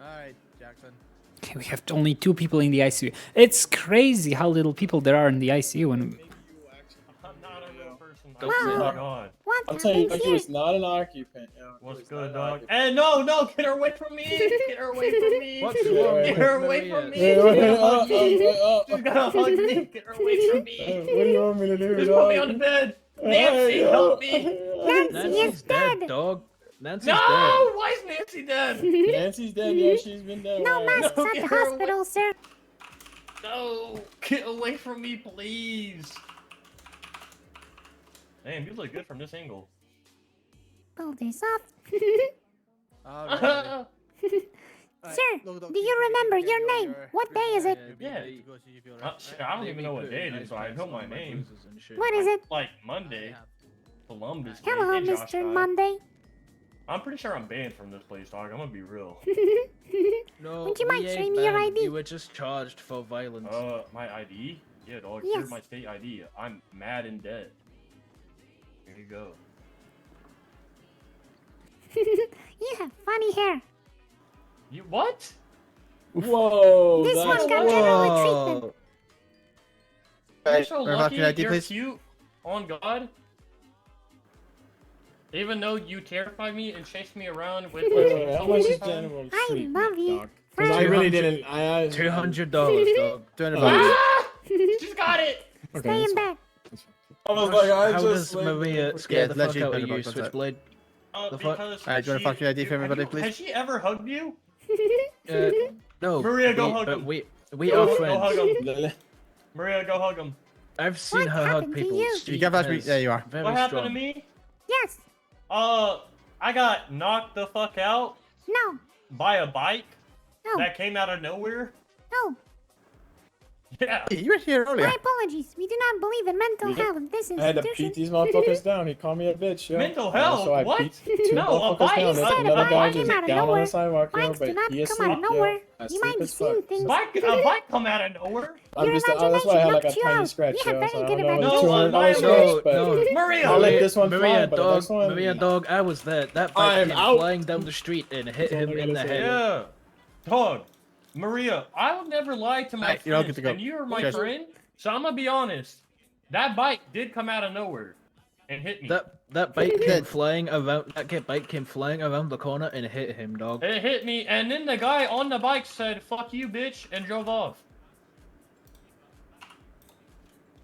Alright, Jackson. Okay, we have only 2 people in the ICU. It's crazy how little people there are in the ICU. And Don't say my God. What I'm telling you, happened he here? was not an occupant. Yo. What's good, dog? Hey, no, get her away from me! Get her away from me! What's wrong? Get her away from me! Wait, She's gonna hug me! Get her away from me! What do you want me to do? Just put me on the bed! Nancy, help me! Nancy is dead. Dog. Nancy's No! dead. Why is Nancy dead? Nancy's dead, yeah, she's been dead. No masks No, at get the her hospital, sir. No! Get away from me, please! Damn, you look good from this angle. Pull this off. Alright. Sir, do you remember your name? What day is it? Yeah. Shit, I don't even know what day it is, so I know my name. What is it? Like Monday. Columbus Day. Hello, Hey, Josh Mr. Stein. Monday. I'm pretty sure I'm banned from this place, dog. I'm gonna be real. No, Would you mind we ain't showing me your banned. ID? You were just charged for violence. My ID? Yeah, dog. Yes. Here's my state ID. I'm mad in debt. Here you go. You have funny hair. You what? Whoa! This that's one got general treatment. You're so Verify lucky. your ID, You're please. cute. On God. Even though you terrify me and chase me around with Wait, how much is time. general I treatment, love you. dog? 'Cause I really didn't. $200, dog. Ah! She's got it! Stay in bed. I was like, I How just. does Maria scare the let's fuck out of just you, that's it. Switchblade? The fuck? Because Alright, do you want to fuck your ID for everybody, Has please? she ever hugged you? No. Maria, go hug him. We Go are hug friends. him. Maria, go hug him. I've seen What her hug happened to people. you? She You give us is there you are. Very What happened strong. to me? Yes. I got knocked the fuck out No. by a bike No. that came out of nowhere. No. Yeah. Hey, you were here earlier. My apologies. We do not believe in mental Yeah. health. This I had to institution. beat these motherfuckers down. He called me a bitch, yo. Mental And health? So I What? beat 2 No, a motherfuckers bike. down. You There's said a another bike guy came just out of down on nowhere. the sidewalk, yo, Bikes do but not he come asleep, out of nowhere. yo. You Asleep might be as fuck. seeing things. A bike come out of nowhere. Your That's why I imagination had like knocked a you tiny out. scratch, You have yo. very So I good don't know, like imagination. $200 scratch, but Maria. I let this one Maria, fly, but the dog, next one. Maria, dog, I was there. That I bike am came out. flying down the street and hit That's all him I in gotta the say. head. Yeah. Dog. Maria, I will never lie to my Alright, you're all friends, good to go. and you are my Cheers. friend, so I'm gonna be honest. That bike did come out of nowhere and hit me. That bike came flying around. That bike came flying around the corner and hit him, dog. It hit me, and then the guy on the bike said, "Fuck you, bitch," and drove off.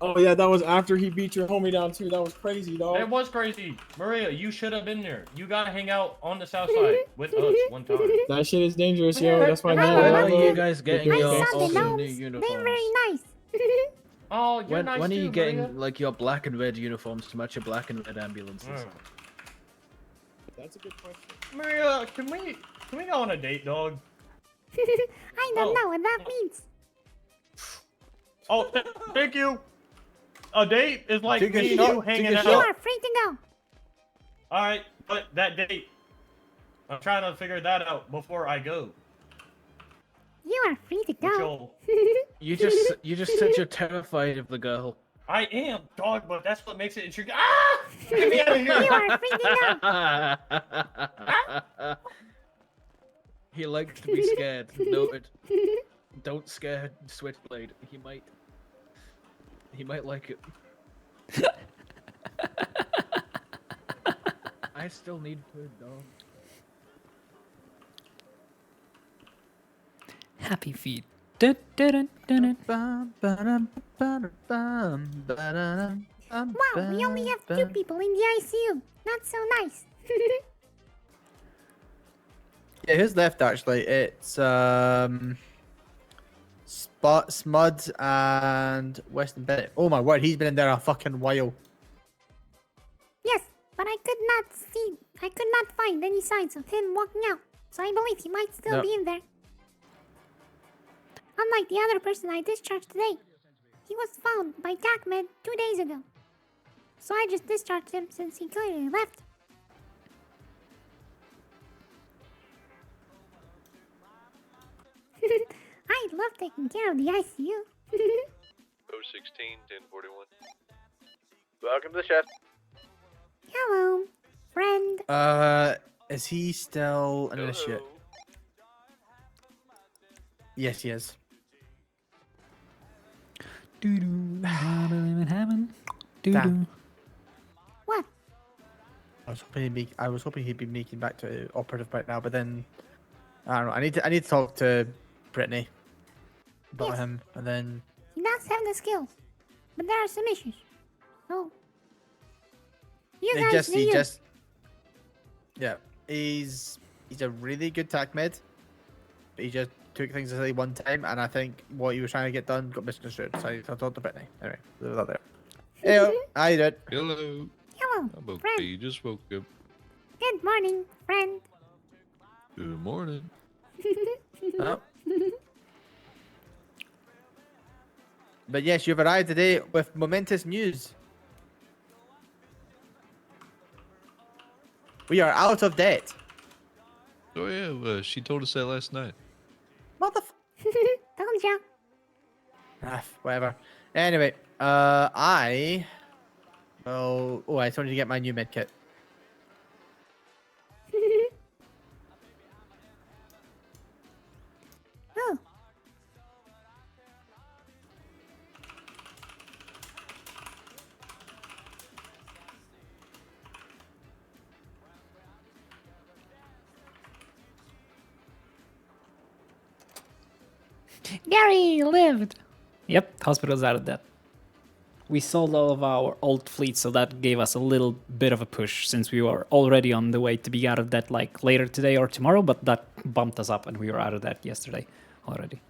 Oh yeah, that was after he beat your homie down too. That was crazy, dog. It was crazy. Maria, you should have been there. You gotta hang out on the south side with us one time. That shit is dangerous, yo. That's my I man. love When are you. you guys getting I your saw the awesome new gnomes. They're uniforms? very nice. Oh, you're When nice are you too, getting Maria. like your black and red uniforms to match your black and red ambulances? That's a good question. Maria, can we go on a date, dog? I don't know what that means. Oh, thank you. A date is like Take a me and shot, you take hanging a out. You are free to go. All right, but that date, I'm trying to figure that out before I go. You are free to go. You just said you're terrified of the girl. I am, dog, but that's what makes it intriguing. Ah! Get me out of You here! are free to go. He likes to be scared. Noted. Don't scare Switchblade. He might like it. I still need food, dog. Happy feet. Wow, we only have 2 people in the ICU. Not so nice. Yeah, who's left actually? It's Smud and Weston Bennett. Oh my word, he's been in there a fucking while. Yes, but I could not see, I could not find any signs of him walking out, so I believe he might still No. be in there. Unlike the other person I discharged today, he was found by TACMED 2 days ago. So I just discharged him since he clearly left. I love taking care of the ICU. 016, 1041. Welcome to the chef. Hello, friend. Is he still an initiate? Yes, he is. Doo-doo, I believe in heaven. Damn. Doo-doo. What? I was hoping he'd be making back to operative right now, but then I don't know. I need to talk to Brittany about him, and then He does have the skills, but there are some issues. So, you guys do you. Yeah, he's a really good TACMED, but he just took things aside one time, and I think what he was trying to get done got misconstrued. So I talked to Brittany. Anyway, leave that there. Hey, how you doing? Hello. Hello, I'm okay. friend. You just woke up. Good morning, friend. Good morning. Oh. But yes, you've arrived today with momentous news. We are out of debt. Oh yeah, she told us that last night. Told ya. Whatever. Anyway, I still need to get my new med kit. Oh. Gary lived. Yep, hospital's out of debt. We sold all of our old fleet, so that gave us a little bit of a push since we were already on the way to be out of debt like later today or tomorrow, but that bumped us up and we were out of debt yesterday already.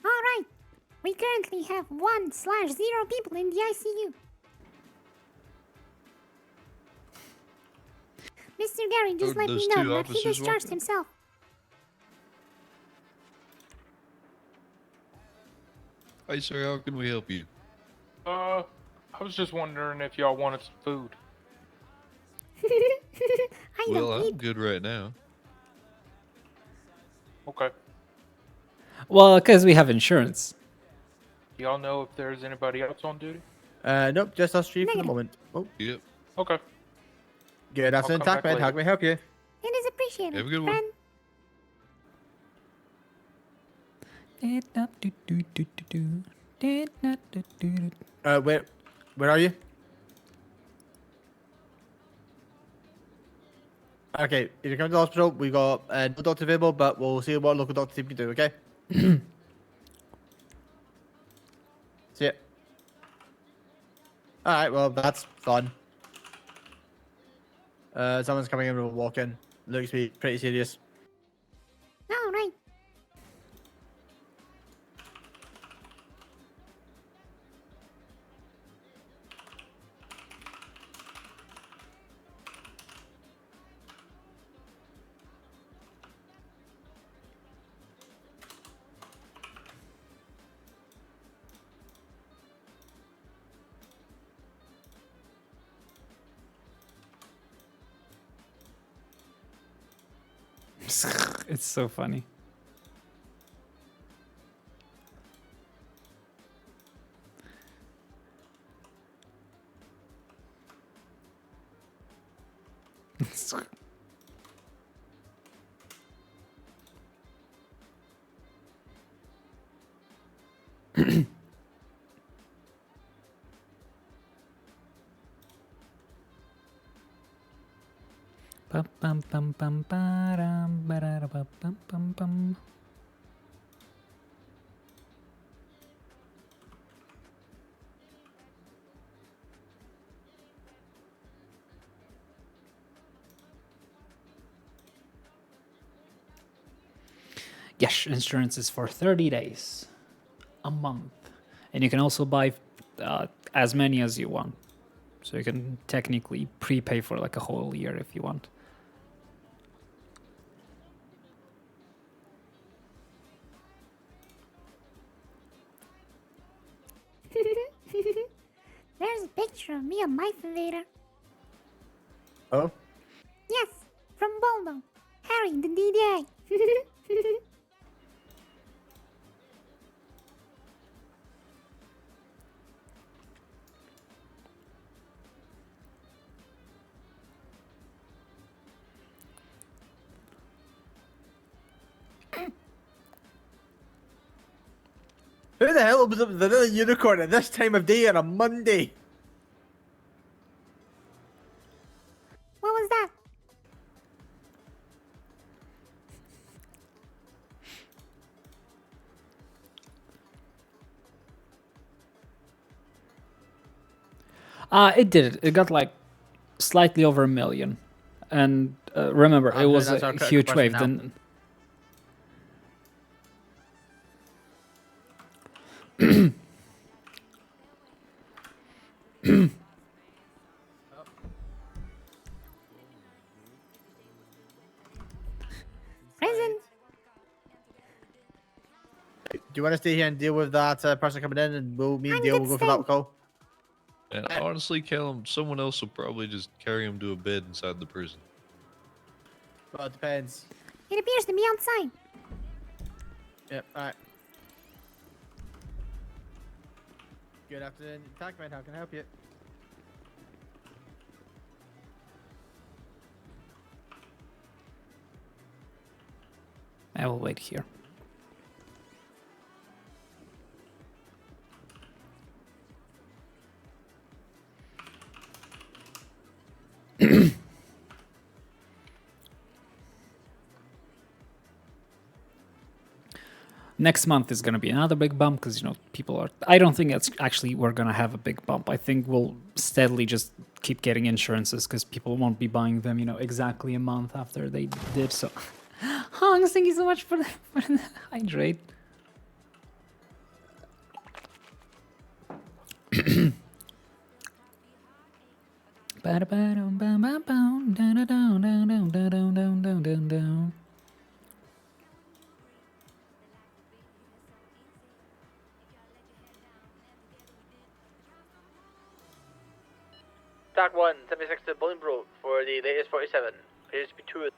Alright. We currently have 1/0 people in the ICU. Mr. Gary just let me know that he discharged himself. Hi sir, how can we help you? I was just wondering if y'all wanted some food. Well, I'm good right now. Okay. Well, because we have insurance. Y'all know if there's anybody else on duty? Nope, just us three for the moment. Oh. Yep. Okay. Good afternoon, come back TACMED. How later. can we help you? It is appreciated, Have a good one. friend. Where are you? Okay, if you come to the hospital, we got no doctor available, but we'll see what local doctor team can do, okay? See ya. Alright, well, that's fun. Someone's coming in, we'll walk in. Looks to be pretty serious. Alright. It's so funny. Pum pum pum pum param barara pum pum pum. Yes, insurance is for 30 days. A month. And you can also buy as many as you want. So you can technically prepay for like a whole year if you want. There's a picture of me on my Vader. Oh? Yes, from Boldo. Harry, the DDA. Who the hell was up with the little unicorn at this time of day on a Monday? What was that? It did. It got like slightly over 1 million. And remember, it was that's our a critical huge question wave. now. Then Prison. Do you want to stay here and deal with that person coming in, and me and I'm Dale good will go for that call? And honestly, Callum, someone else will probably just carry him to a bed inside the prison. Well, it depends. It appears to be outside. Yep, alright. Good afternoon, TACMED, how can I help you? I will wait here. Next month is going to be another big bump because, you know, people are... I don't think it's actually we're going to have a big bump. I think we'll steadily just keep getting insurances because people won't be buying them, you know, exactly a month after they did. So, Hongs, thank you so much for the hydrate. TAC 1, 76 to Bolingbroke for the latest 47. Appears to be 2 of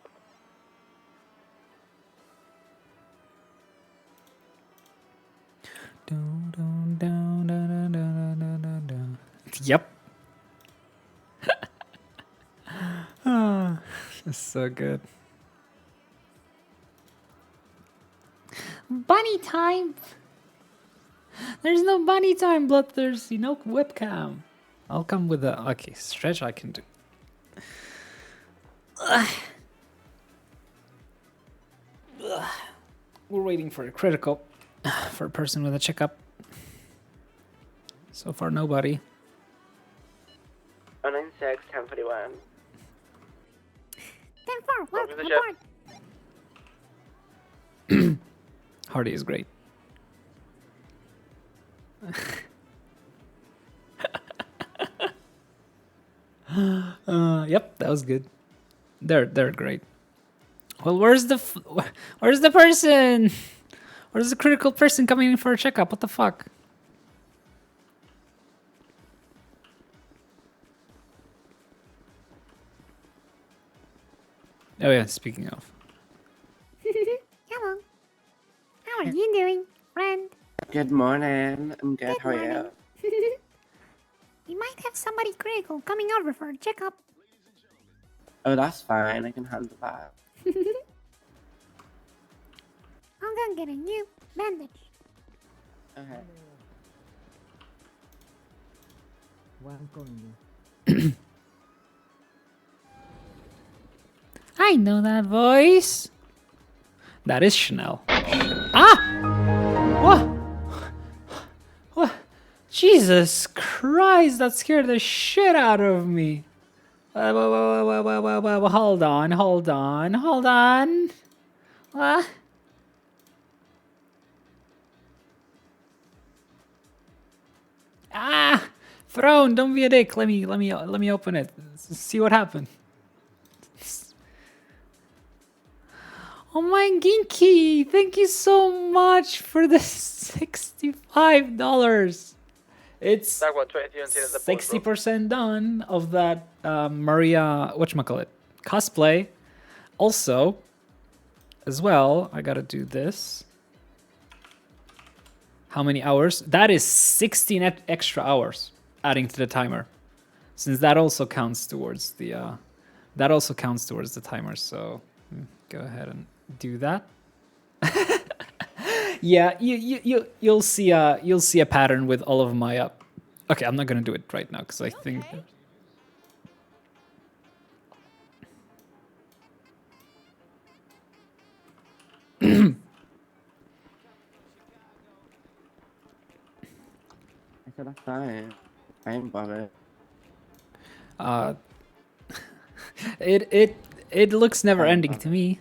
them. Yep. Ah, it's so good. Bunny time. There's no bunny time, bloodthirsty. No webcam. I'll come with a... Okay, stretch I can do. We're waiting for a critical for a person with a checkup. So far, nobody. 096, 1041. 10-4, welcome the aboard. Hardy is great. Yep, that was good. They're great. Well, where's the person? Where's the critical person coming in for a checkup? What the fuck? Oh yeah, speaking of. Hello. How are you doing, friend? Good morning. I'm good. How are you? morning. We might have somebody critical coming over for a checkup. Oh, that's fine. I can handle that. I'll go get a new bandage. Okay. I know that voice. That is Chanel. Ah! What? What? Jesus Christ, that scared the shit out of me. Hold on. Ah! Throne, don't be a dick. Let me open it. See what happened. Oh my Ginky, thank you so much for the $65. It's 60% done of that Maria, whatchamacallit, cosplay. Also, as well, I gotta do this. How many hours? That is 16 extra hours adding to the timer. Since that also counts towards the timer, so go ahead and do that. Yeah, you'll see a pattern with all of my okay, I'm not gonna do it right now because I think it looks never ending to me.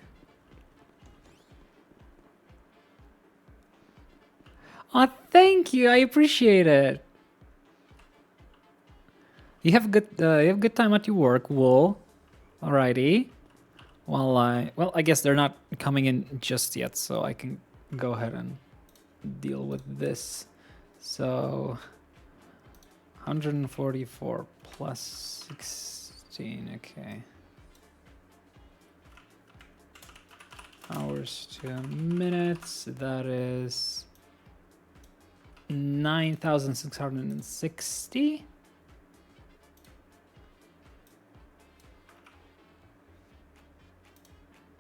Oh, thank you. I appreciate it. You have good time at your work, Wool. Alrighty. Well, I guess they're not coming in just yet, so I can go ahead and deal with this. So 144 plus 16. Okay. Hours to minutes. That is 9,660.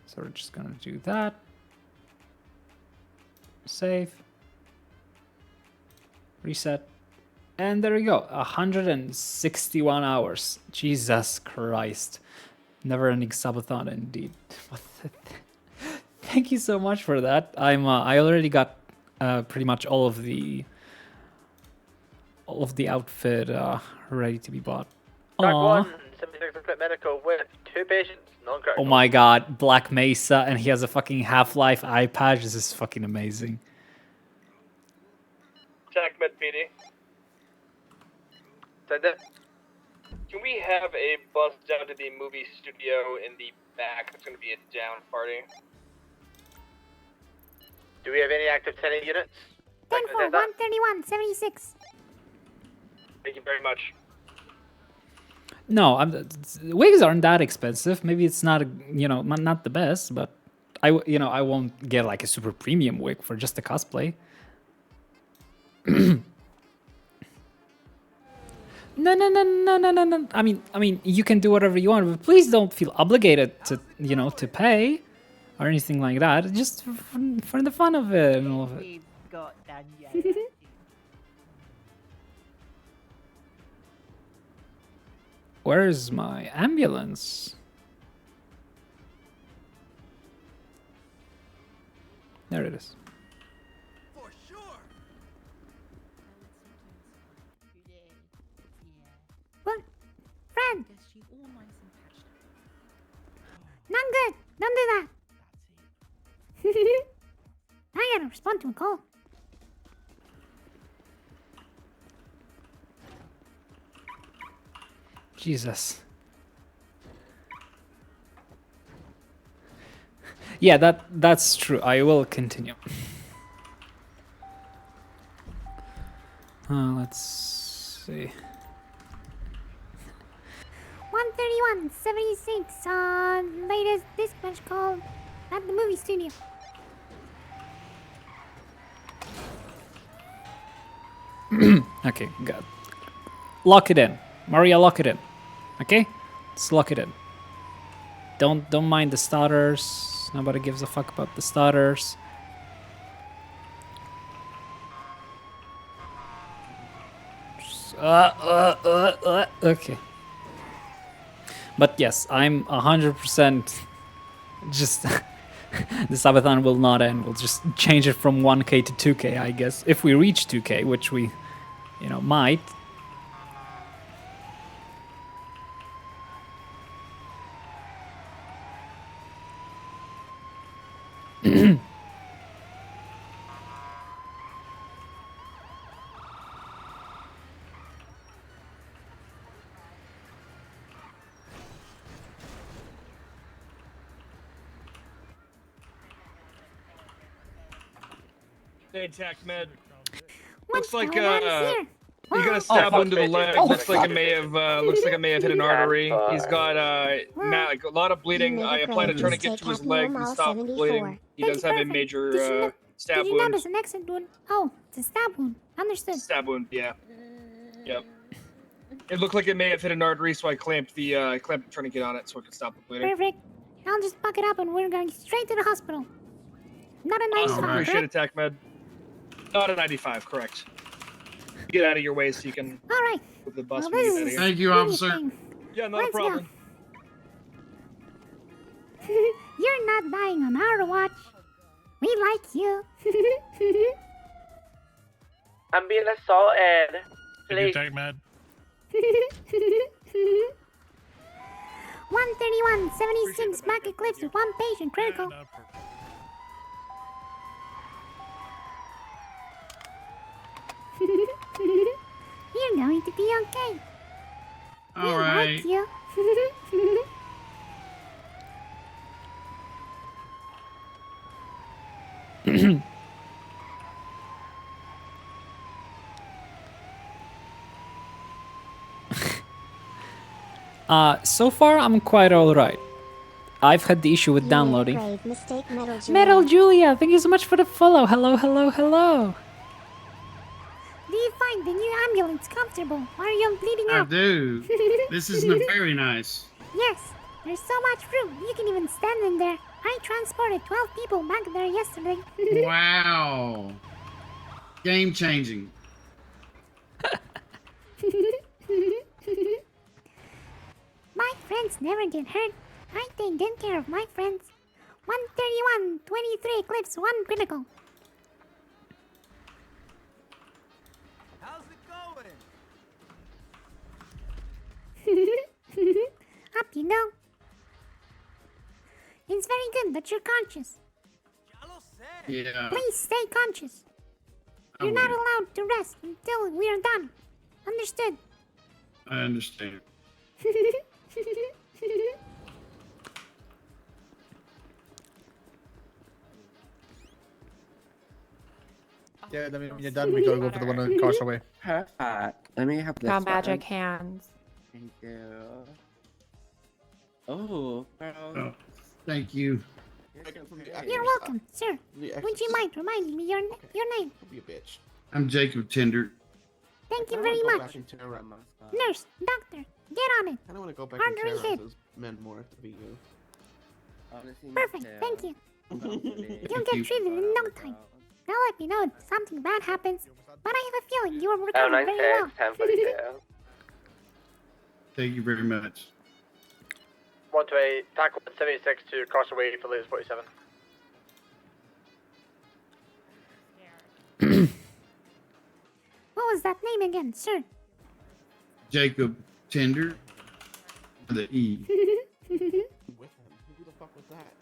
So we're just gonna do that. Save. Reset. And there we go. 161 hours. Jesus Christ. Never ending subathon indeed. Thank you so much for that. I already got pretty much all of the outfit ready to be bought. Track Aw. 1, 76 medical with 2 patients, non-critical. Oh my god, Black Mesa, and he has a fucking Half-Life eye patch. This is fucking amazing. TACMED PD. Send it. Can we have a bus down to the movie studio in the back? It's going to be a down party. Do we have any active tenant units? 10-4, 131, 76. Thank you very much. No, wigs aren't that expensive. Maybe it's not, not the best, but I won't get like a super premium wig for just a cosplay. No. I mean, you can do whatever you want, but please don't feel obligated to, to pay or anything like that. Just for the fun of it and all of it. Where's my ambulance? There it is. What? Friend! Not good! Don't do that! I gotta respond to a call. Jesus. Yeah, that's true. I will continue. Let's see. 131, 76, latest dispatch call at the movie studio. Okay, good. Lock it in. Maria, lock it in. Okay? Let's lock it in. Don't mind the starters. Nobody gives a fuck about the starters. Okay. But yes, I'm 100% just... the subathon will not end. We'll just change it from 1K to 2K, I guess. If we reach 2K, which we, might. Hey, TACMED. What's Looks like going on here? he got a Oh, stab fuck. wound to the leg. Oh, looks like fuck. it may have hit an artery. He's got like a lot of bleeding. I applied a tourniquet to his leg and stopped the bleeding. He does have a major stab Did you wound. notice an exit wound? Oh, it's a stab wound. Understood. Stab wound, yeah. Yep. It looked like it may have hit an artery, so I clamped the tourniquet on it so it could stop the bleeding. Perfect. I'll just buck it up and we're going straight to the hospital. Not a 95, Awesome, appreciate correct? it, TACMED. Not a 95, correct. Get out of your way so you can All right. move the bus Well, when you this get out of is here. Thank you, officer. Anything. Yeah, not Let's a problem. Go. You're not dying on our watch. We like you. I'm being assaulted. Thank you, Please. TACMED. 131.76 back eclipse with one patient critical. You're going to be okay. All right. Like you. So far I'm quite alright. I've had the issue with downloading. Grave mistake, Metal Julia. Metal Julia, thank you so much for the follow. Hello, hello, hello. Do you find the new ambulance comfortable? Are you bleeding I out? do. This is very nice. Yes, there's so much room. You can even stand in there. I transported 12 people back there yesterday. Wow. Game changing. My friends never get hurt. I take good care of my friends. 131.23 eclipse, 1 critical. How's it going? Up you go. It's very good that you're conscious. Yeah. Please stay conscious. You're not allowed to rest until we are done. Understood? I understand. Yeah, then when you're done, we gotta go for the one across the way. Perfect. Let me have this Got magic one. hands. Thank you. Oh, Oh, thank you. You're welcome, sir. Would you mind reminding me your name? Be a bitch. I'm Jacob Tender. Thank you very much. Nurse, doctor, get on it. I don't want to go back Artery and hit. those men more to be you. Perfect, thank you. You'll Thank get you. treated in no time. Now let me know if something bad happens, but I have a feeling you will Oh, recover nice very day. well. 10:42. Thank you very much. 128, TAC 176 to cross away for latest 47. What was that name again, sir? Jacob Tender. The E. With him. Who the fuck was that?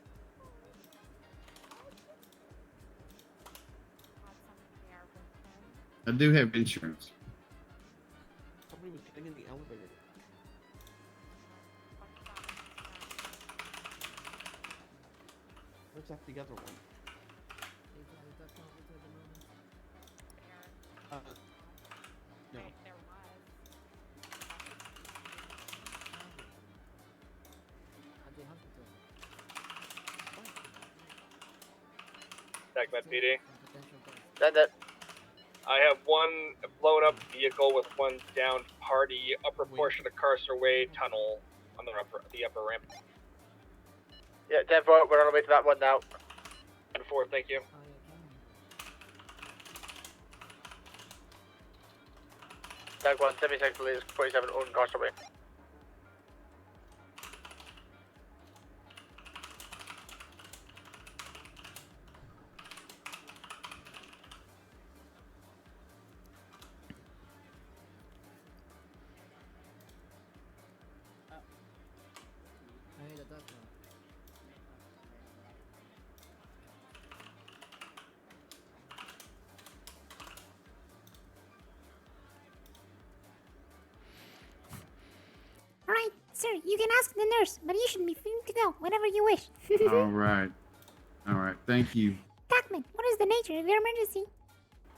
I do have insurance. Somebody was getting in the elevator. Where's that the other one? No. TACMED PD. That. I have one blown up vehicle with one downed party, upper portion of Carcer Way tunnel on the upper ramp. Yeah, 10-4, we're on our way to that one now. 10-4, thank you. TAC 176, please, 47 on Costa Way. Alright, sir, you can ask the nurse, but you should be free to go whenever you wish. All right. All right. Thank you. TACMED, what is the nature of your emergency?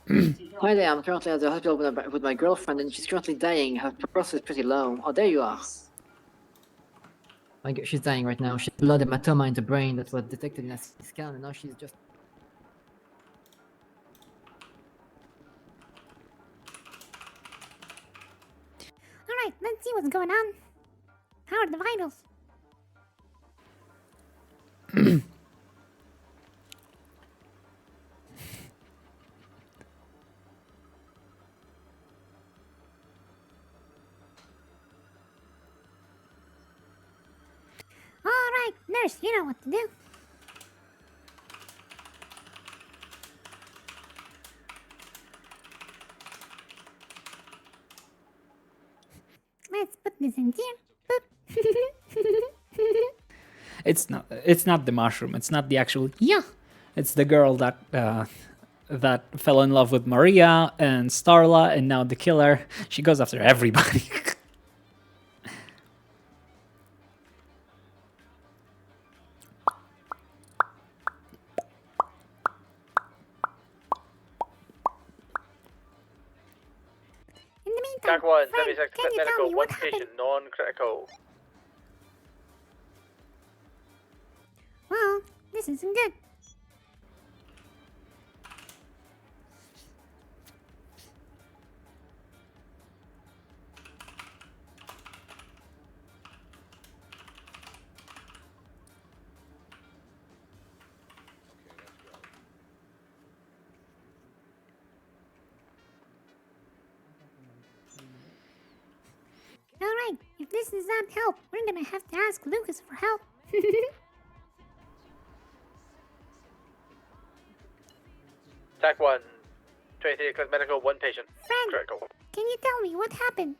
Hi there, I'm currently at the hospital with my girlfriend and she's currently dying. Her pulse is pretty low. Oh, there you are. She's dying right now. She had blood hematoma in the brain that was detected in a CT scan and now she's just... Alright, let's see what's going on. How are the vitals? Alright, nurse, you know what to do. Let's put this in here. Boop. It's not the mushroom. It's not the actual. Yeah. It's the girl that that fell in love with Maria and Starla, and now the killer. She goes after everybody. In the meantime, Jack 1, Fred, 76 can you tell medical, me one what happened? patient, non-critical. Well, this isn't good. Alright, if this does not help, we're gonna have to ask Lucas for help. Jack 1, 23 click medical, one patient, Fred, critical. can you tell me what happened?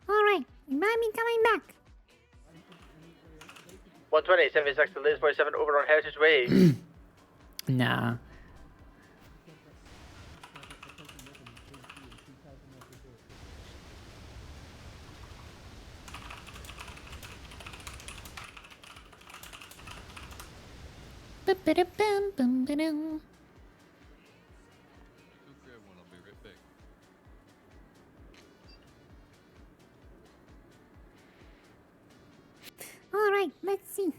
Alright, you might be coming back. 120, 76 to Liz 47 over on Heritage Way. Nah. Ba-ba-da-bum-bum-ba-dum. Grab one, I'll be right back. Alright, let's see.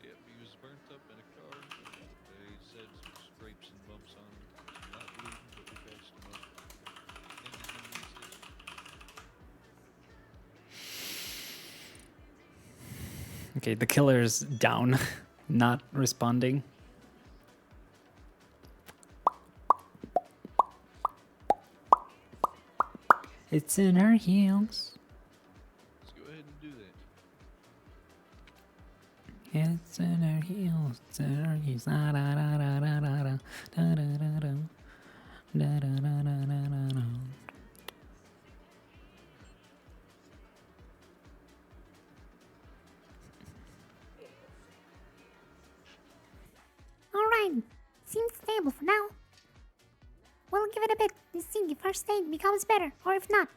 Yep, he was burnt up in a car. They said some scrapes and bumps on him. He's not bleeding, but we patched him up. And he's in the station. Okay, the killer's down, not responding. It's in her heels. Let's go ahead and do that. It's in her heels. It's in her heels. Da da da da da da da da da da da da da da da da. Alright, seems stable for now. We'll give it a bit to see if her state becomes better, or if not.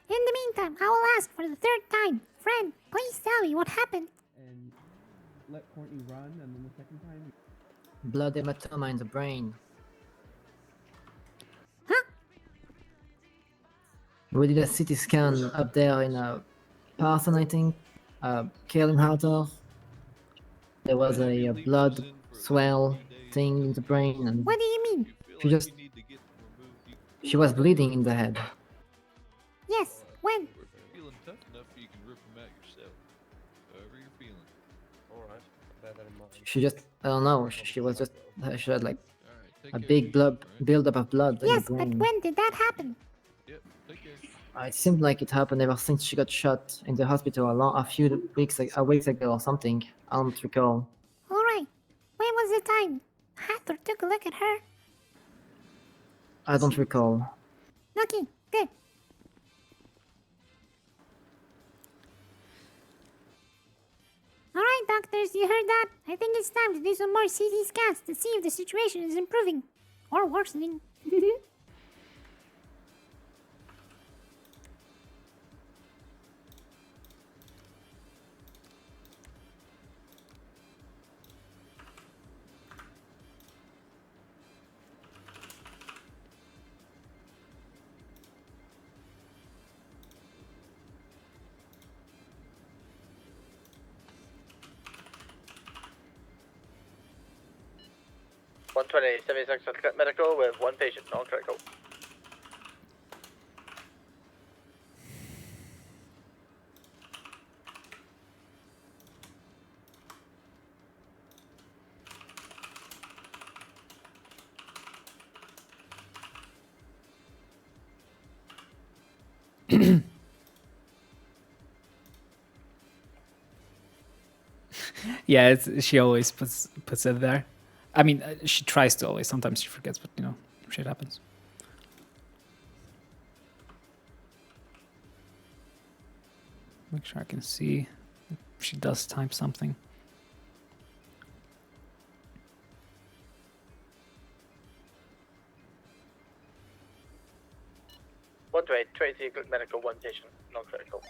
In the meantime, I will ask for the third time. Fred, please tell me what happened. And let Courtney run, and then the second time. Blood hematoma in the brain. Huh? We did a CT scan up there in a Parson, I think. Kellenharter. There was a blood swell thing in the brain, and What do you mean? she was bleeding in the head. Yes, when? Feeling tough enough you can rip them out yourself. However you're feeling. Alright, bear that in mind. She just, I don't know, she was just, she had like a big build-up of blood in Yes, the but brain. when did that happen? Yep, take care. It seemed like it happened ever since she got shot in the hospital a few weeks ago or something. I don't recall. Alright, when was the time? Hathor took a look at her. I don't recall. Okay, good. Alright, doctors, you heard that? I think it's time to do some more CT scans to see if the situation is improving. Or worsening. Medical with one patient, non-critical. Yeah, she always puts it there. I mean, she tries to always. Sometimes she forgets, but you know, shit happens. Make sure I can see if she does type something. One to 8, Tracy, good medical, one patient, non-critical.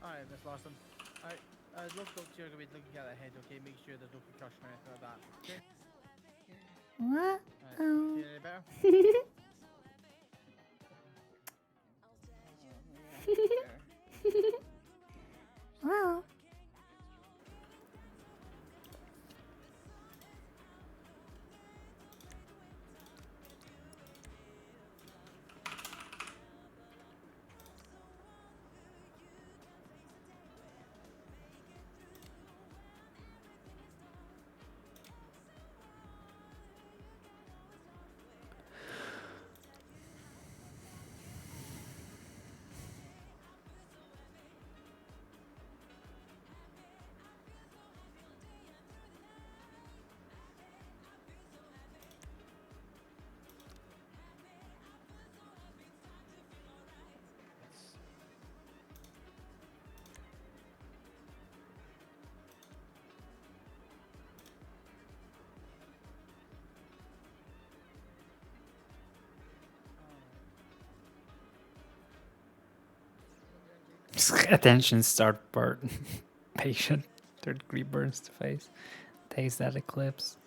Alright, Miss Lawson. Alright, local doctor, gonna be looking at the head, okay? Make sure there's no concussion or anything like that. Okay? What? Alright, feel any better? Well. Attention, start part. Patient, third degree burns to face. Taste that eclipse.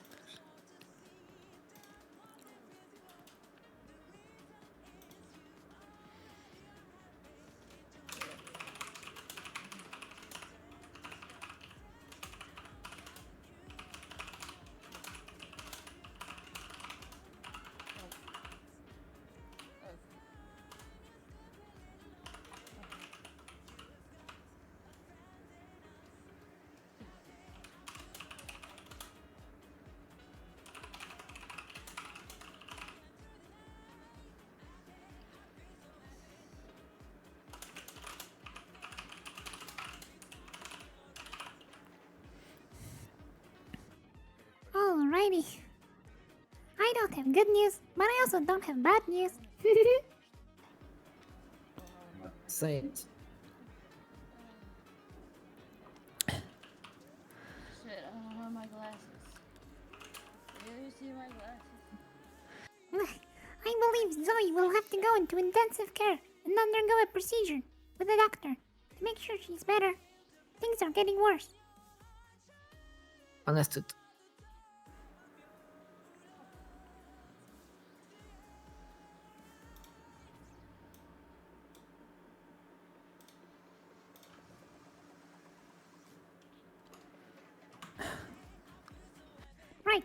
Alrighty. I don't have good news, but I also don't have bad news. Say it. my glasses? Do you see my glasses? I believe Zoe will have to go into intensive care and undergo a procedure with a doctor to make sure she's better. Things are getting worse. Understood. Right.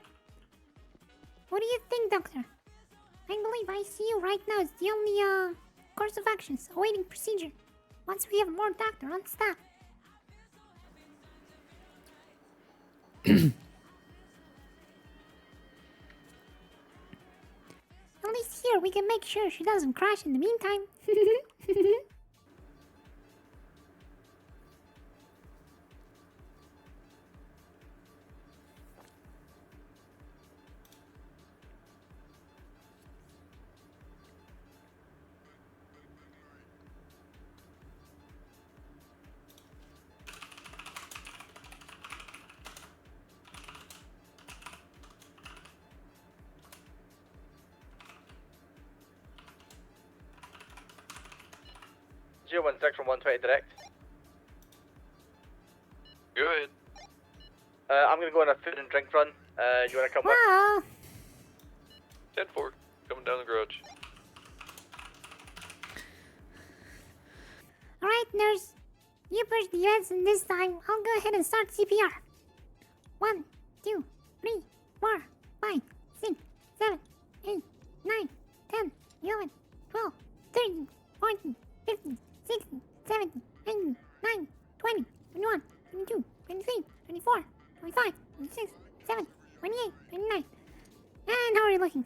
What do you think, Doctor? I believe ICU right now is the only course of actions awaiting procedure. Once we have more doctor on staff. At least here we can make sure she doesn't crash in the meantime. One section 120 direct. Go ahead. I'm gonna go on a food and drink run. You wanna come with? Wow. 10-4, coming down the garage. Alright, nurse. You push the events and this time I'll go ahead and start CPR. 1, 2, 3, 4, 5, 6, 7, 8, 9, 10, 11, 12, 13, 14, 15, 16, 17, 18, 19, 20, 21, 22, 23, 24, 25, 26, 27, 28, 29. And how are you looking?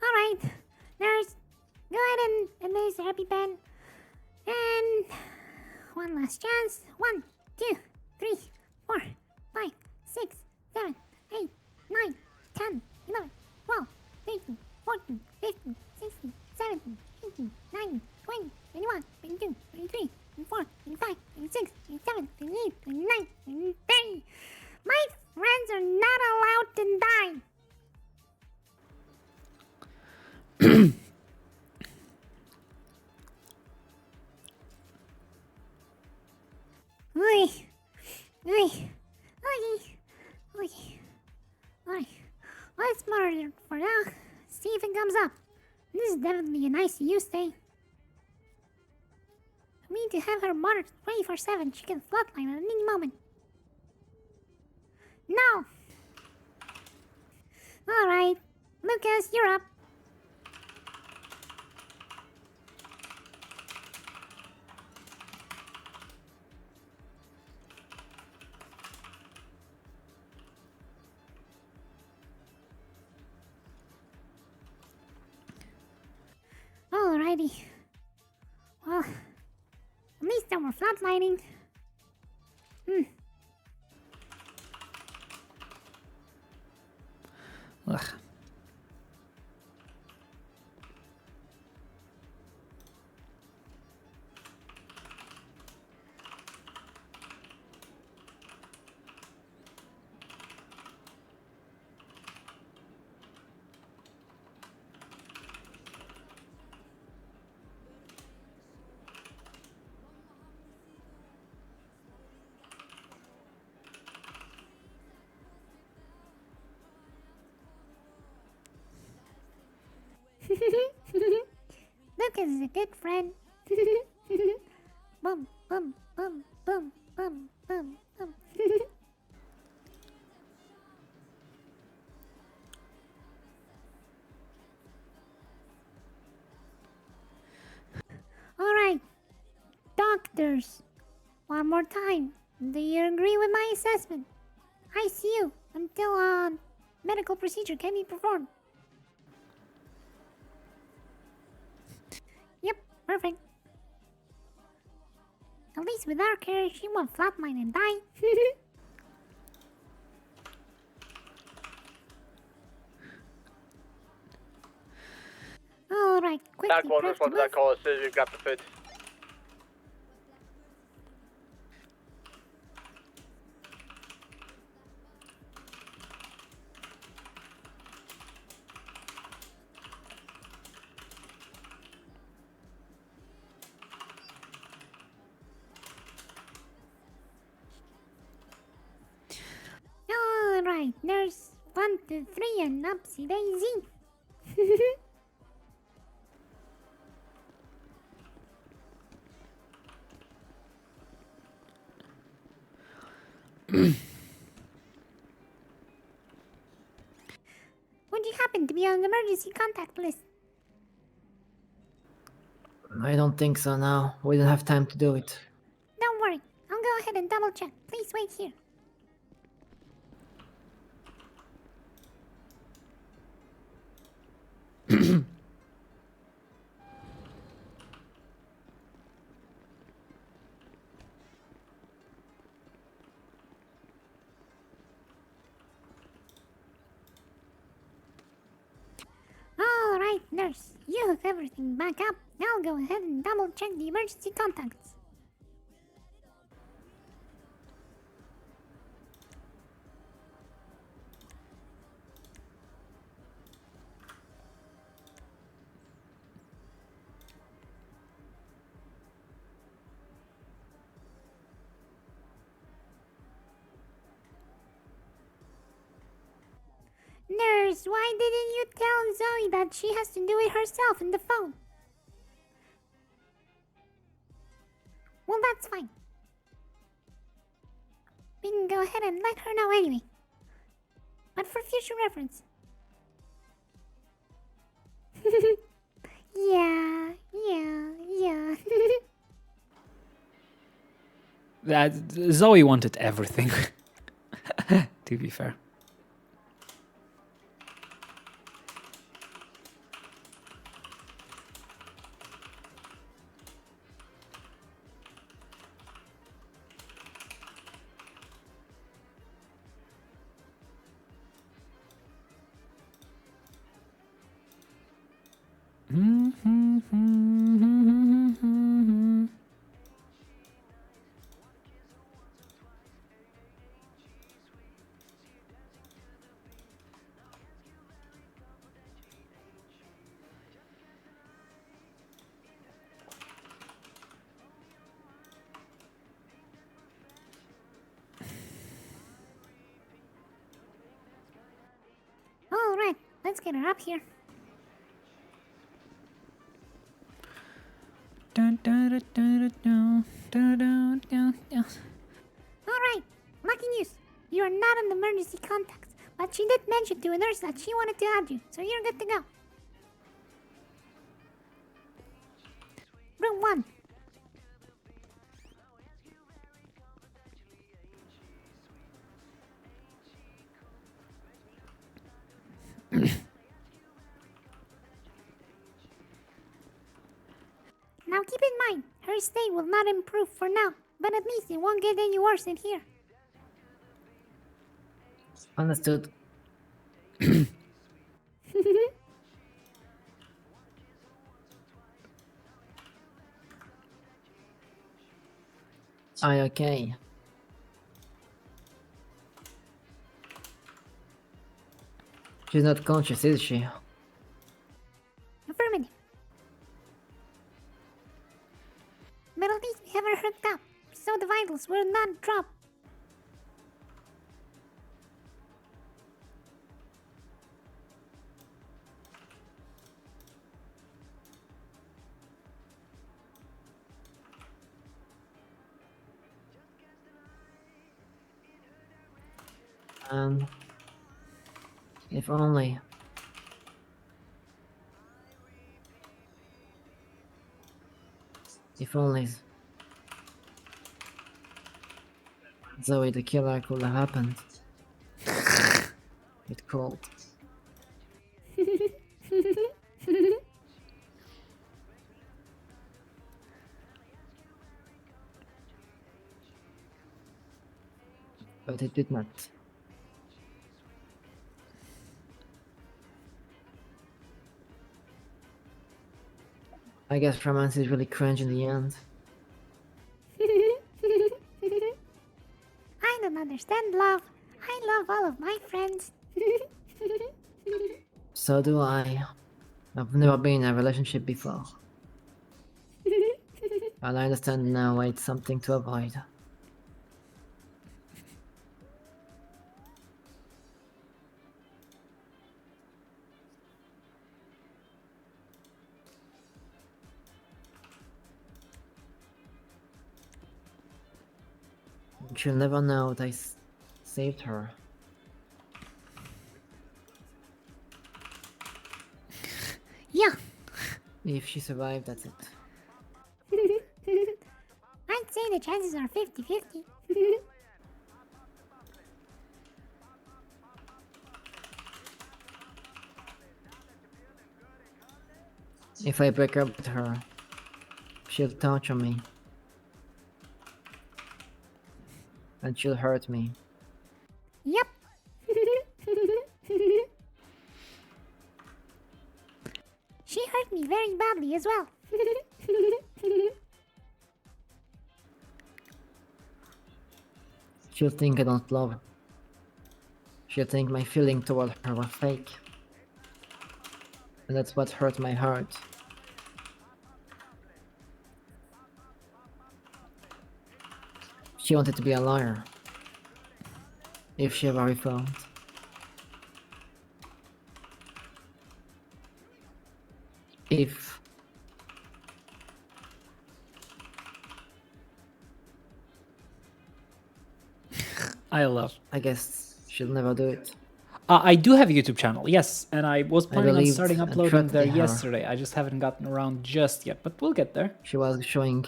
Alright, nurse, go ahead and administer EpiPen. And one last chance. 1, 2, 3, 4, 5, 6, 7, 8, 9, 10, 11, 12, 13, 14, 15, 16, 17, 18, 19, 20, 21, 22, 23, 24, 25, 26, 27, 28, 29, 30. My friends are not allowed to die. Oi. Oi. Oi. Oi. Oi. Let's monitor for now. See if it comes up. This is definitely an ICU stay. We need to have her monitored 24/7. She can flatline at any moment. No. Alright. Lucas, you're up. Alrighty. Well, at least they were flatlining. Ugh. Lucas is a good friend. Bum, bum, bum, bum, bum, bum, bum. Alright. Doctors. One more time. Do you agree with my assessment? ICU until medical procedure can be performed. Yep, perfect. At least with our care, she won't flatline and die. Alright, TAC 1, respond to that call as soon as we've grabbed the food. Alright, nurse 1 to 3 and upsy daisy. Would you happen to be on the emergency contact list? I don't think so now. We don't have time to do it. Don't worry, I'll go ahead and double check. Please wait here. Alright, nurse. You have everything back up. I'll go ahead and double check the emergency contacts. Nurse, why didn't you tell Zoe that she has to do it herself in the phone? Well, that's fine. We can go ahead and let her know anyway. But for future reference. yeah. That Zoe wanted everything. To be fair. Alright, let's get her up here. Alright, lucky news. You are not on the emergency contacts, but she did mention to a nurse that she wanted to add you, so you're good to go. Room 1. Now keep in mind, her state will not improve for now, but at least it won't get any worse in here. Understood. Are you okay? She's not conscious, is she? Affirmative. But at least we have her hooked up, so the vitals will not drop. And if only. If only Zoe the killer could have happened. It could. But it did not. I guess romance is really cringe in the end. I don't understand love. I love all of my friends. So do I. I've never been in a relationship before. And I understand now why it's something to avoid. She'll never know that I saved her. Yeah. If she survived, that's it. I'd say the chances are 50-50. If I break up with her, she'll torture me. And she'll hurt me. Yep. She hurt me very badly as well. She'll think I don't love her. She'll think my feeling toward her was fake. And that's what hurt my heart. She wanted to be a liar. If she ever reformed. If I love. I guess she'll never do it. I do have a YouTube channel, yes, and I was planning on believed starting and uploading there trusted her. yesterday. I just haven't gotten around just yet, but we'll get there. She was showing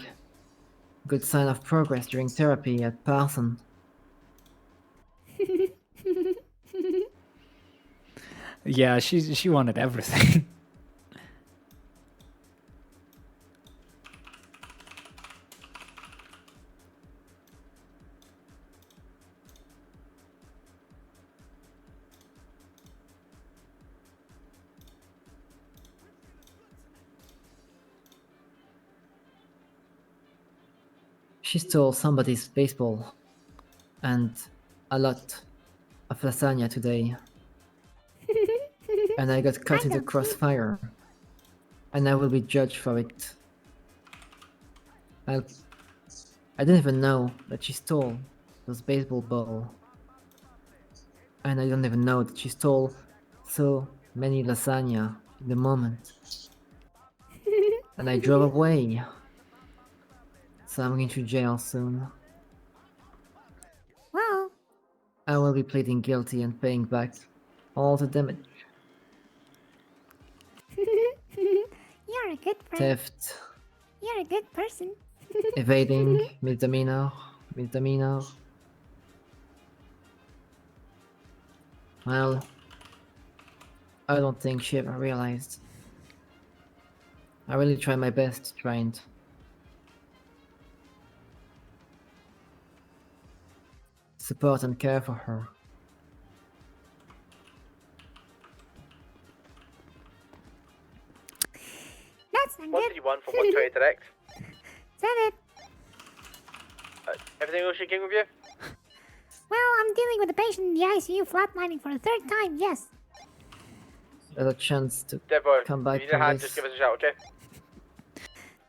good sign of progress during therapy at Parson. Yeah, she wanted everything. She stole somebody's baseball and a lot of lasagna today. And I got caught in the crossfire. And I will be judged for it. I didn't even know that she stole those baseball balls. And I don't even know that she stole so many lasagna in the moment. And I drove away. So I'm going to jail soon. Well, I will be pleading guilty and paying back all the damage. you're a good friend. Theft, You're a good person. evading, misdemeanor. Well, I don't think she ever realized. I really try my best to try and support and care for her. That's not good. 131 for 120 direct. Said it. Everything else shaking with you? Well, I'm dealing with a patient in the ICU flatlining for the third time, yes. There's a chance to Devo, come back if you need a from hand, this. just give us a shout, okay?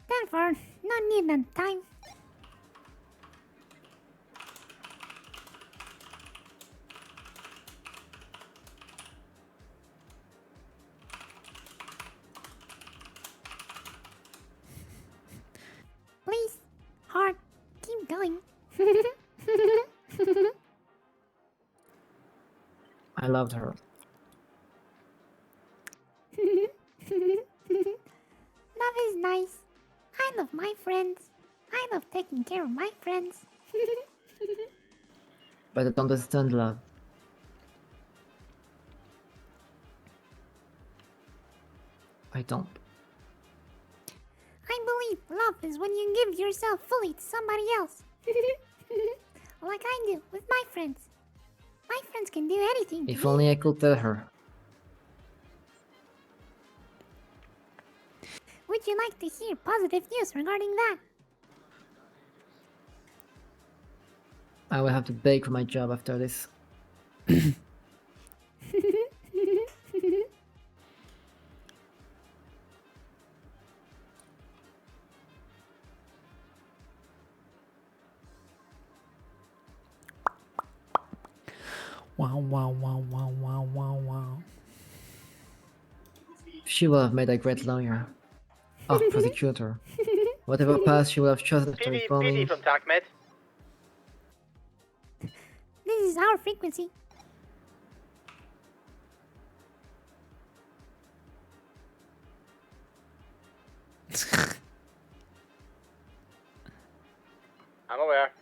Therefore, no need that time. Please, heart, keep going. I loved her. Love is nice. I love my friends. I love taking care of my friends. But I don't understand love. I don't. I believe love is when you give yourself fully to somebody else. Like I do with my friends. My friends can do anything to If me. only I could tell her. Would would you like to hear positive news regarding that? I will have to beg for my job after this. Wow, wow, wow, wow, wow, wow, wow. She will have made a great lawyer. Or prosecutor. Whatever path she will have chosen after PD reforming. from TACMED. This is our frequency. I'm aware.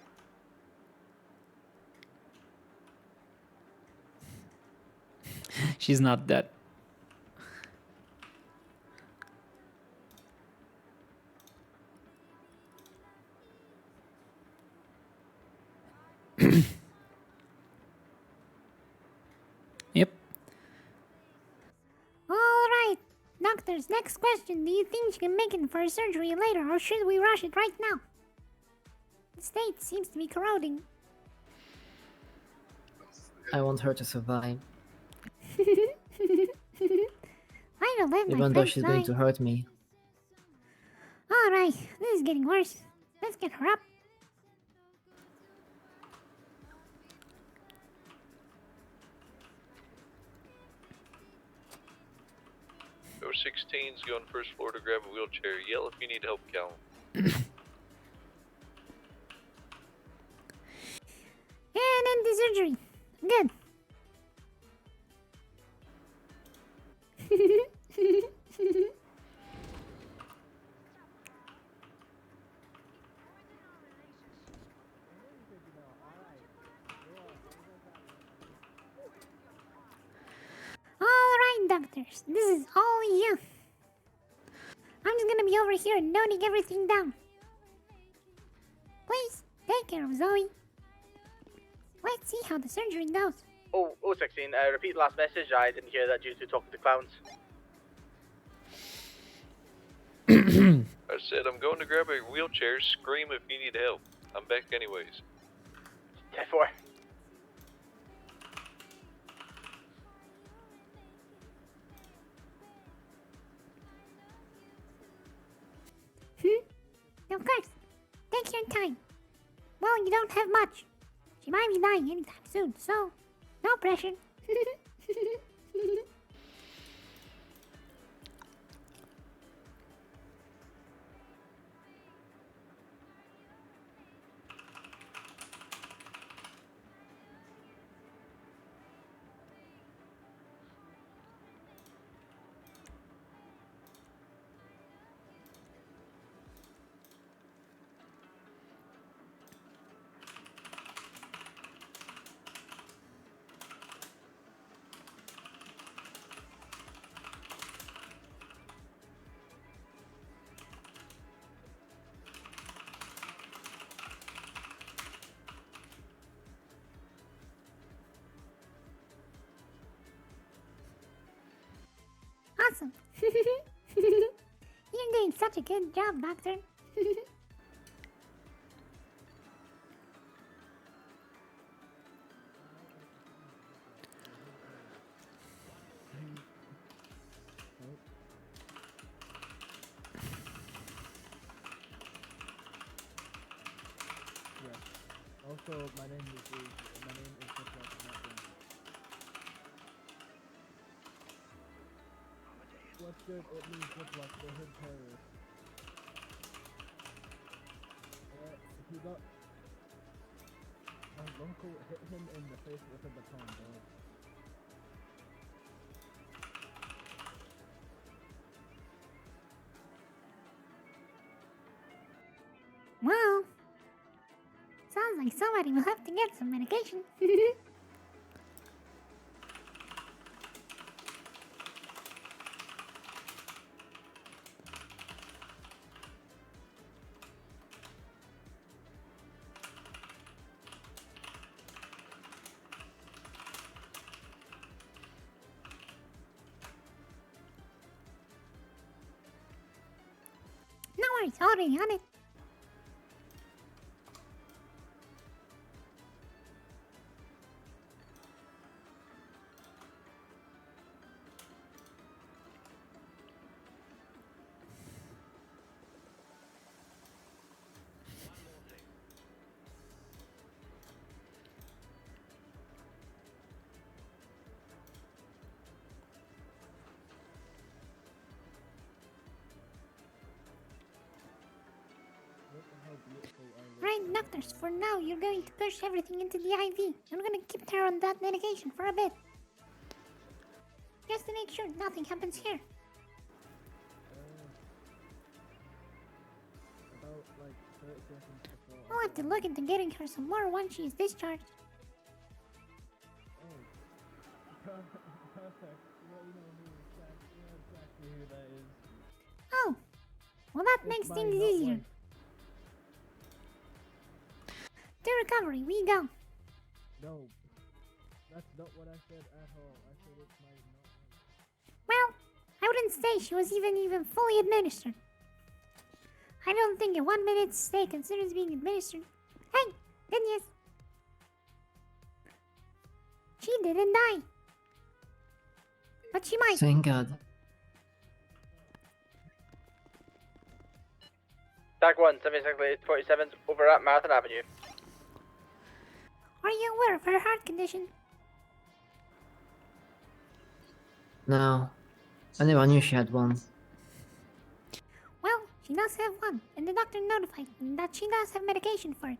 She's not dead. Yep. Alright. Doctors, next question. Do you think she can make it for surgery later, or should we rush it right now? The state seems to be corroding. I want her to survive. I don't let my Even though friends she's die. going to hurt me. Alright, this is getting worse. Let's get her up. Go 16's go on first floor to grab a wheelchair. Yell if you need help, Cal. And end the surgery. Good. Alright, doctors. This is all you. I'm just gonna be over here noting everything down. Please, take care of Zoe. Let's see how the surgery goes. Oh, 16, repeat the last message. I didn't hear that due to talking to clowns. I said I'm going to grab a wheelchair. Scream if you need help. I'm back anyways. 10-4. Of course. Take your time. Well, you don't have much. She might be dying anytime soon, so no pressure. Awesome. You're doing such a good job, Doctor. Also, my name is What's good? It means Ziploc, the hood terrorist. If you got local, hit him in the face with a baton, dog. Well, sounds like somebody will have to get some medication. already on it. Right, doctors, for now you're going to push everything into the IV. I'm gonna keep her on that medication for a bit. Just to make sure nothing happens here. About like 30 seconds before. I'll have to look into getting her some more once she's discharged. Perfect. Well, you know exactly who that is. Oh, well that makes things easier. To recovery, we go. No, that's not what I said at all. I said it might not. Well, I wouldn't say she was even fully administered. I don't think a 1 minute stay considers being administered. Hey, good news. She didn't die. But she might. Thank God. Tag 1, 7647 over at Marathon Avenue. Are you aware of her heart condition? No, I never knew she had one. Well, she does have one, and the doctor notified me that she does have medication for it.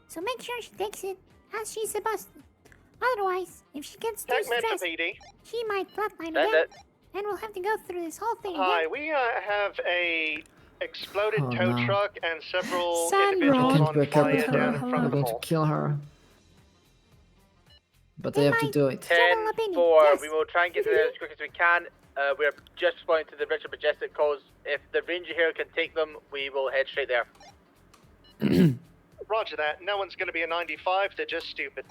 So make sure she takes it as she's supposed to. Otherwise, if she gets too TACMED for stressed, PD. she might flatline Send again, it. and we'll have to go through this whole thing Hi, again. we have a exploded Oh, tow no. truck and several Sandra. I individuals can't on break up with fire down her. in front I'm of the going to mall. kill her. But I have to do it. 10-4, we will try and get there as quick as we can. We're just responding to the Richard Majestic calls. If the ranger here can take them, we will head straight there. Roger that. No one's going to be a 95. They're just stupid.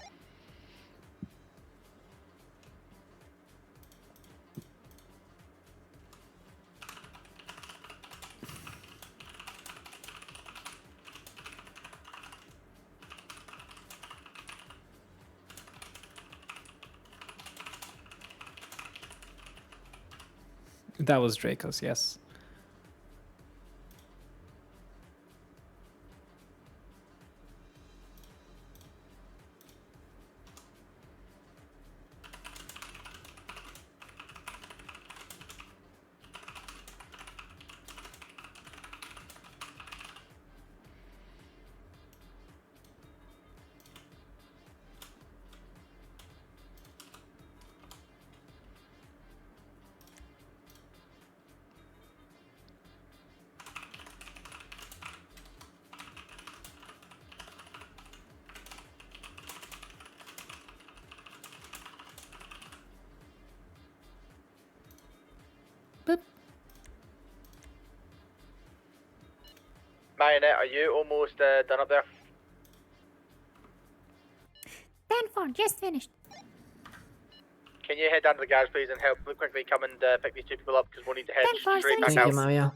That was Draco's, yes. Marionette, are you almost done up there? 10-4, just finished. Can you head down to the garage, please, and help quickly come and pick these two people up, because we'll need to head 10-4, straight back Thank out. you, Maria.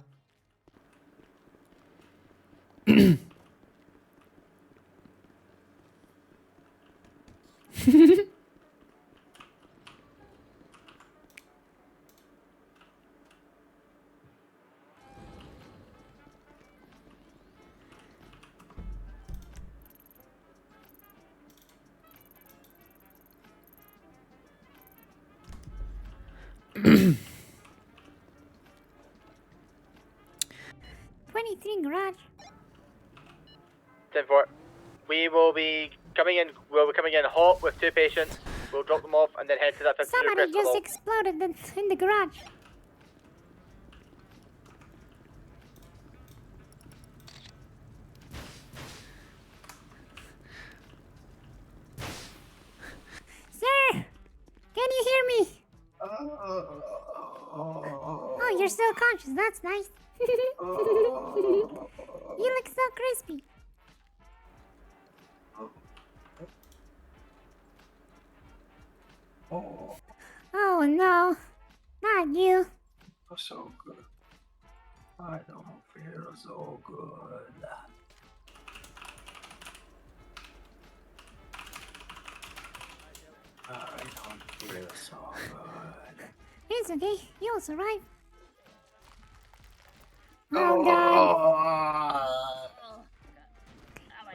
Garage. 10-4. We will be coming in. We'll be coming in hot with two patients. We'll drop them off and then head to that 52 Somebody Crystal just Hall. exploded in the garage. Sir, can you hear me? Oh, you're still conscious. That's nice. You look so crispy. Oh no, not you. So good. I don't feel so good. I don't feel so good. It's okay. You'll survive. Oh god.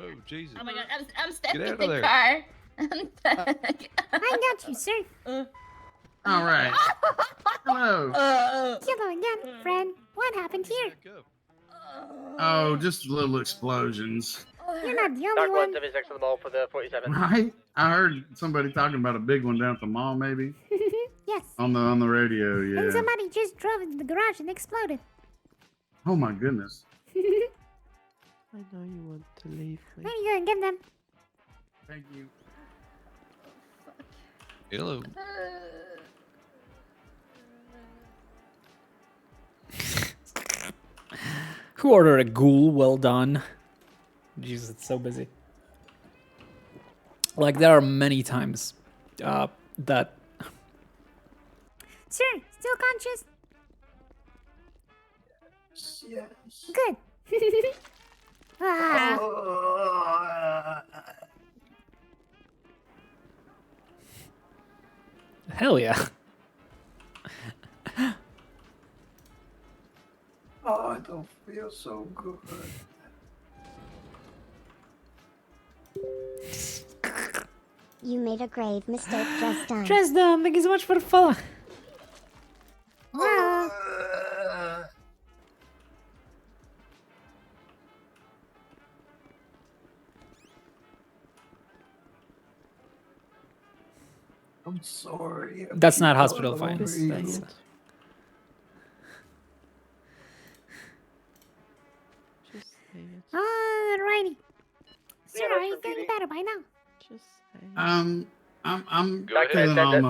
Oh, Jesus. Oh my god, I'm stuck Get in out the of there. car. I'm stuck. I got you, sir. All right. Hello. Hello again, friend. What happened here? Oh, just little explosions. You're not the only Dark one. 176 on the mall for the 47. Right? I heard somebody talking about a big one down at the mall, maybe Yes. on the radio. And Yeah. somebody just drove into the garage and exploded. Oh my goodness. I know you want to leave me. There you go and get them. Thank you. Hello. Who ordered a ghoul? Well done. Jesus, it's so busy. Like, there are many times that... Sir, still conscious? Yes. Good. Ah. Hell yeah. Oh, I don't feel so good. You made a grave mistake, just done. Just done. Thank you so much for the follow. I'm sorry. That's not hospital fines. That's... Alrighty. Sir, are you feeling better by now? I'm Go ahead. feeling Attendant.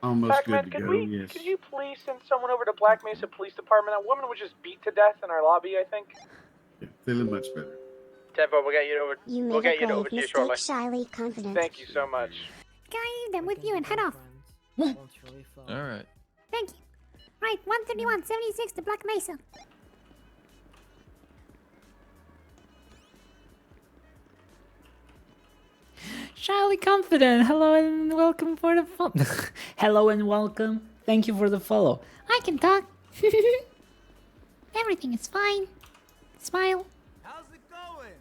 almost good to TACMED, go. Yes. could you please send someone over to Black Mesa Police Department? That woman was just beat to death in our lobby, I think. Yeah, feeling much better. 10-4, we'll get you over. You We'll made get a you over grave to you shortly. mistake, shyly confident. Thank you so much. Can I leave them with you and head off? All right. Thank you. Right, 131-76 to Black Mesa. Shyly confident. Hello and welcome for the follow. Hello and welcome. Thank you for the follow. I can talk. Everything is fine. Smile. How's it going?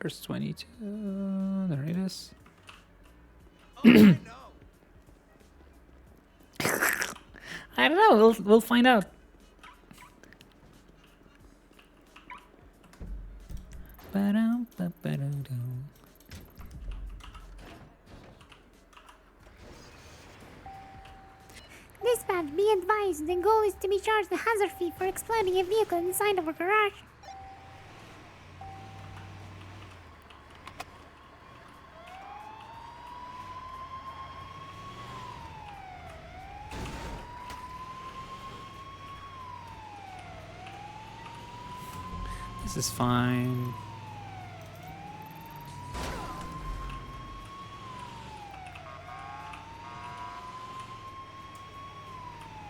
Verse 22. There it is. I don't know. We'll find out. Dispatch, be advised. The goal is to be charged a hazard fee for exploding a vehicle inside of a garage. This is fine.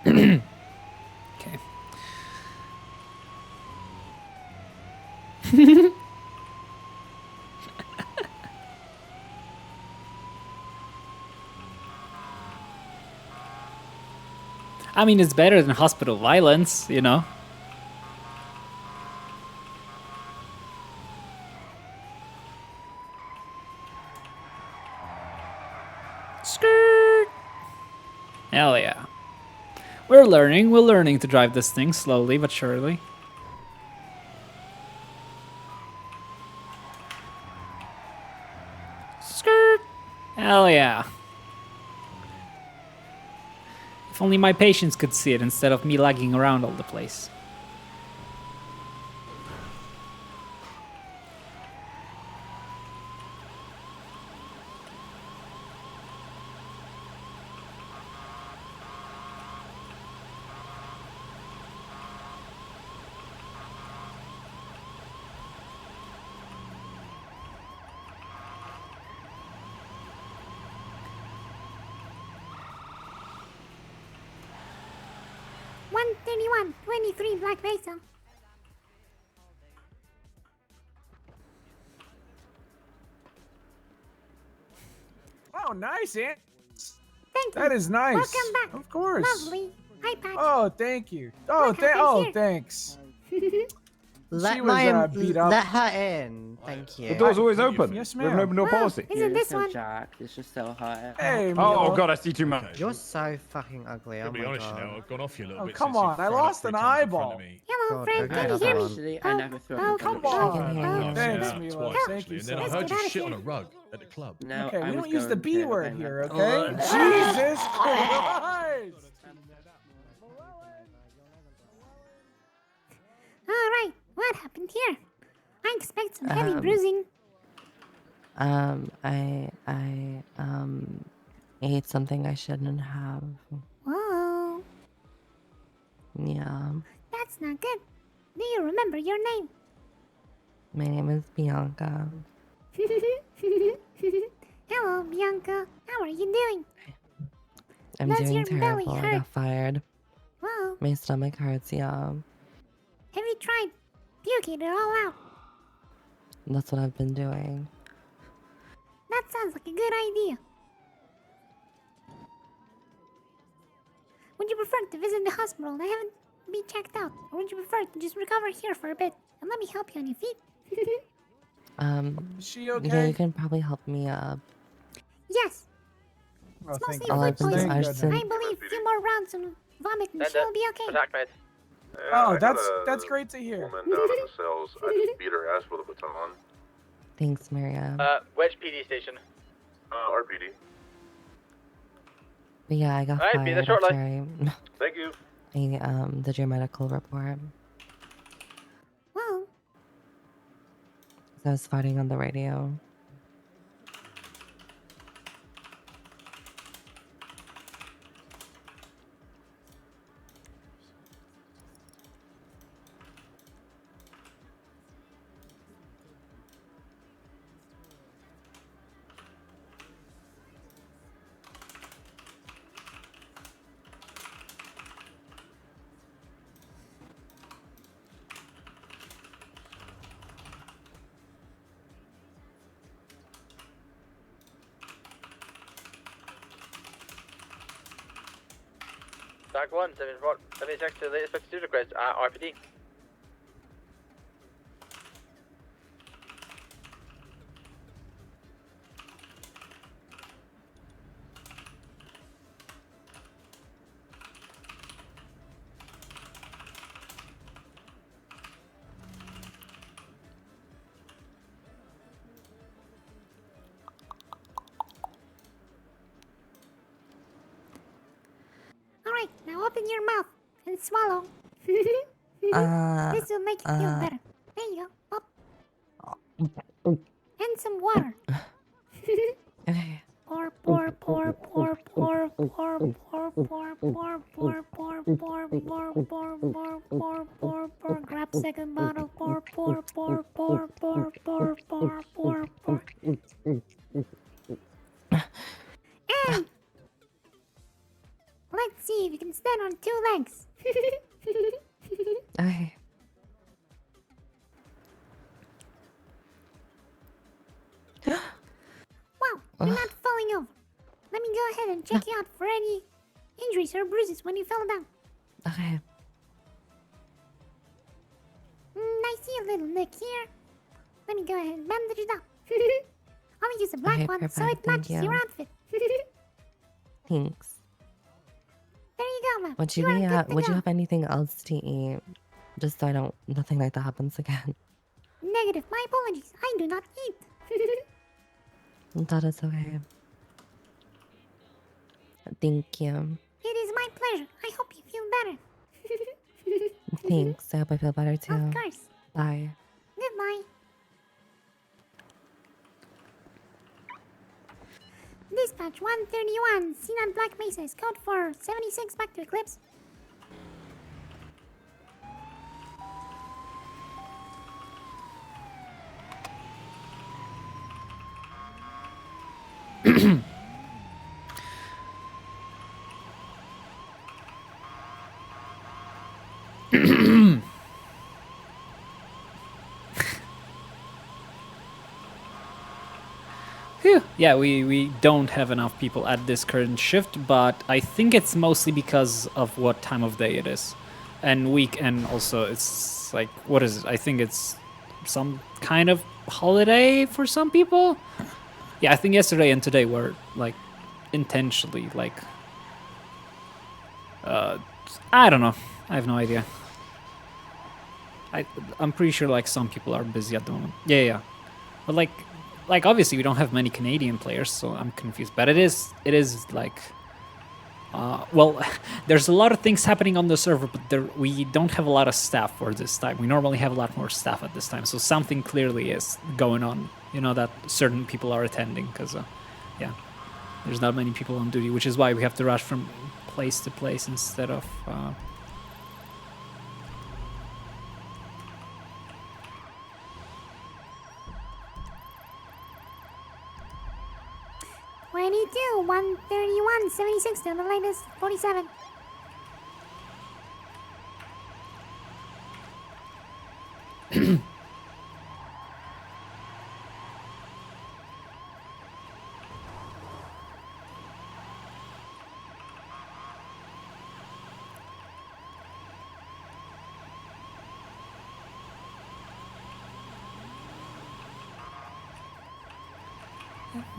Okay. I mean, it's better than hospital violence, you know? Skirt! Hell yeah. We're learning to drive this thing slowly but surely. Skirt! Hell yeah. If only my patients could see it instead of me lagging around all the place. 131, 23 Black Mesa. Oh, nice, Aunt. Thank you. That is nice. Welcome back. Of course. Lovely. Hi, Patch. Oh, thank you. Oh, Look, I can hear. thanks. Let She was beat up. let her in. Thank you. The door's always open. Yes, We have ma'am. an open door policy. Isn't this one? Jack, it's just so hot. Hey, Oh Milo. god, I see too much. You're so fucking ugly. To Oh be my honest, god. you know, I've gone off you a little Oh, bit. come since you've on. I thrown up lost 3 an times in front eyeball. of me. Hello, God, friend. okay, Can you hear me? Actually, I never threw Oh, up in come front of on. I can hear Oh, you. Thanks, Yeah, Milo. twice Thank actually. you And so then I much. heard Let's you get shit out on of a rug at the club. No, Okay, I we was don't use the going B to, word but here, I'm okay? not. Jesus Christ! All right. What happened here? I expect some heavy Um, bruising. I ate something I shouldn't have. Whoa. Yeah. That's not good. Do you remember your name? My name is Bianca. Hello, Bianca. How are you doing? I'm Does doing your belly terrible. I hurt? got fired. Whoa. My stomach hurts, yeah. Have you tried puking it all out? That's what I've been doing. That sounds like a good idea. Would you prefer to visit the hospital and have it be checked out? Or would you prefer to just recover here for a bit and let me help you on your feet? Is she Yeah, okay? you can probably help me up. Yes. Oh, It's thank mostly you. All food I've been doing, poisoning. I I just didn't- believe a few more rounds and vomit and she'll be okay. TACMED. Oh, that's great to hear. Woman down in the cells. I just beat her ass with a baton. Thanks, Miriam. Which PD station? RPD. But yeah, I got Alright, be the fired short after line. Thank you. I did your medical report. Well, So I was farting on the radio. TAC 1, 76 to the latest 52 request at RPD. alright, now open your mouth and swallow. This will make you feel better. There you go. Up. And some water. Okay. Pour, pour, pour, pour, pour, pour, pour, pour, pour, pour, pour, pour, pour, pour, pour, pour, pour. Grab second bottle. Pour, pour, pour, pour, pour, pour, pour, pour, pour. And let's see if you can stand on 2 legs. Okay. Wow, you're not falling over. Let me go ahead and check you out for any injuries or bruises when you fell down. Okay. I see a little nick here. Let me go ahead and bandage it up. I'll use a black Okay, one so perfect, it matches thank your you. outfit. Thanks. There you go, ma'am. Would you are be good to would go. you have anything else to eat? Just so I don't nothing like that happens again. Negative. My apologies. I do not eat. That is okay. Thank you. It is my pleasure. I hope you feel better. Thanks. I hope I feel better too. Of course. Bye. Goodbye. Dispatch 131, seen on Black Mesa is code for 76 back to Eclipse. Phew. Yeah, we don't have enough people at this current shift, but I think it's mostly because of what time of day it is. And week, and also it's like, what is it? I think it's some kind of holiday for some people. Yeah, I think yesterday and today were like intentionally like, I don't know. I have no idea. I'm pretty sure like some people are busy at the moment. Yeah. But like obviously we don't have many Canadian players, so I'm confused. But it is like, well, there's a lot of things happening on the server, but we don't have a lot of staff for this time. We normally have a lot more staff at this time, so something clearly is going on. You know, that certain people are attending, because yeah, there's not many people on duty, which is why we have to rush from place to place instead of 22, 131, 76 to the latest, 47.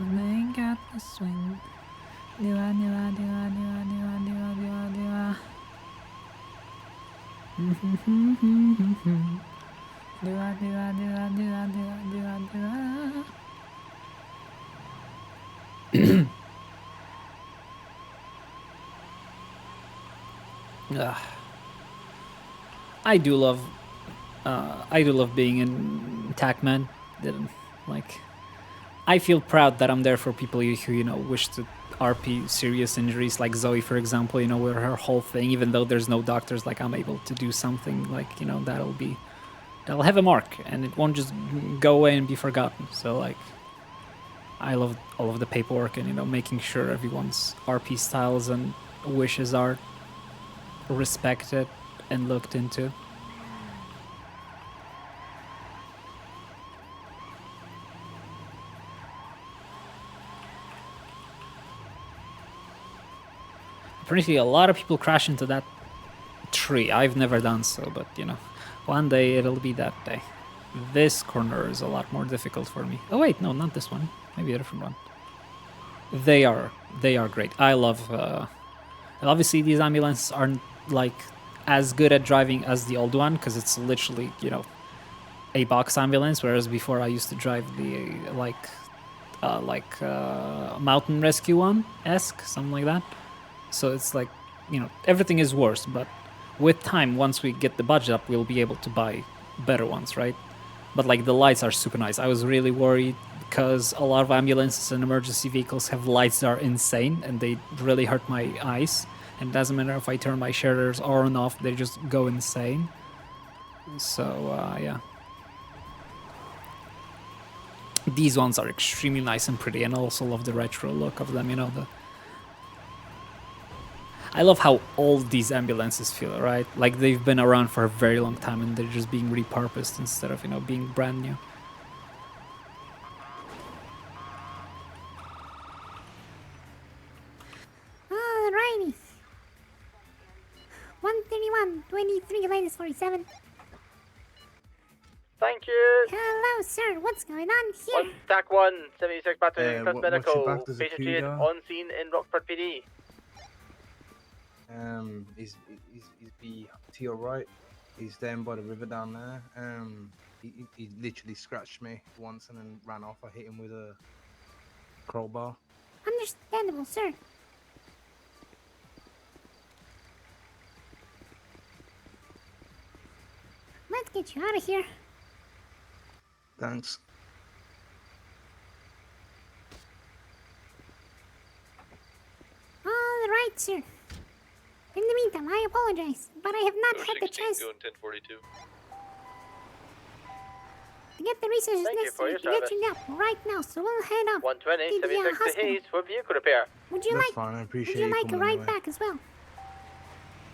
Everything got the swing. Do-a, do-a, do-a, do-a, do-a, do-a, do-a, do-a. Do-a, do-a, do-a, do-a, do-a, do-a, do-a. Ugh. I do love being in TACMED. Like, I feel proud that I'm there for people who, you know, wish to RP serious injuries, like Zoe, for example, you know, with her whole thing, even though there's no doctors, like, I'm able to do something, like, you know, that'll have a mark, and it won't just go away and be forgotten. So, like, I love all of the paperwork and, you know, making sure everyone's RP styles and wishes are respected and looked into. Apparently a lot of people crash into that tree. I've never done so, but you know, one day it'll be that day. This corner is a lot more difficult for me. Oh wait, no, not this one. Maybe a different one. They are great. I love, obviously these ambulances aren't like as good at driving as the old one, because it's literally, you know, a box ambulance, whereas before I used to drive the mountain rescue one-esque, something like that. So it's like, you know, everything is worse, but with time, once we get the budget up, we'll be able to buy better ones, right? But like the lights are super nice. I was really worried because a lot of ambulances and emergency vehicles have lights that are insane and they really hurt my eyes. And it doesn't matter if I turn my shaders on and off, they just go insane. So, yeah. These ones are extremely nice and pretty, and I also love the retro look of them, you know, I love how old these ambulances feel, right? Like they've been around for a very long time and they're just being repurposed instead of, you know, being brand new. Alrighty. 131, 23, latest 47. Thank you. Hello, sir. What's going on here? TAC 1, 76 Battalion, what's your medical. back? There's a Patient queue treated there. on scene in Rockford PD. He's to your right. He's down by the river down there. He literally scratched me once and then ran off. I hit him with a crowbar. Understandable, sir. Let's get you out of here. Thanks. Alright, sir. In the meantime, I apologize, but I have not had the chance Going 1042. to get the resources Thank you for necessary your to get service. you up right now, so we'll head up 120, to the 76 to hospital. Hayes for vehicle repair. Would you That's like fine. I appreciate would you you like a coming ride anyway. back as well?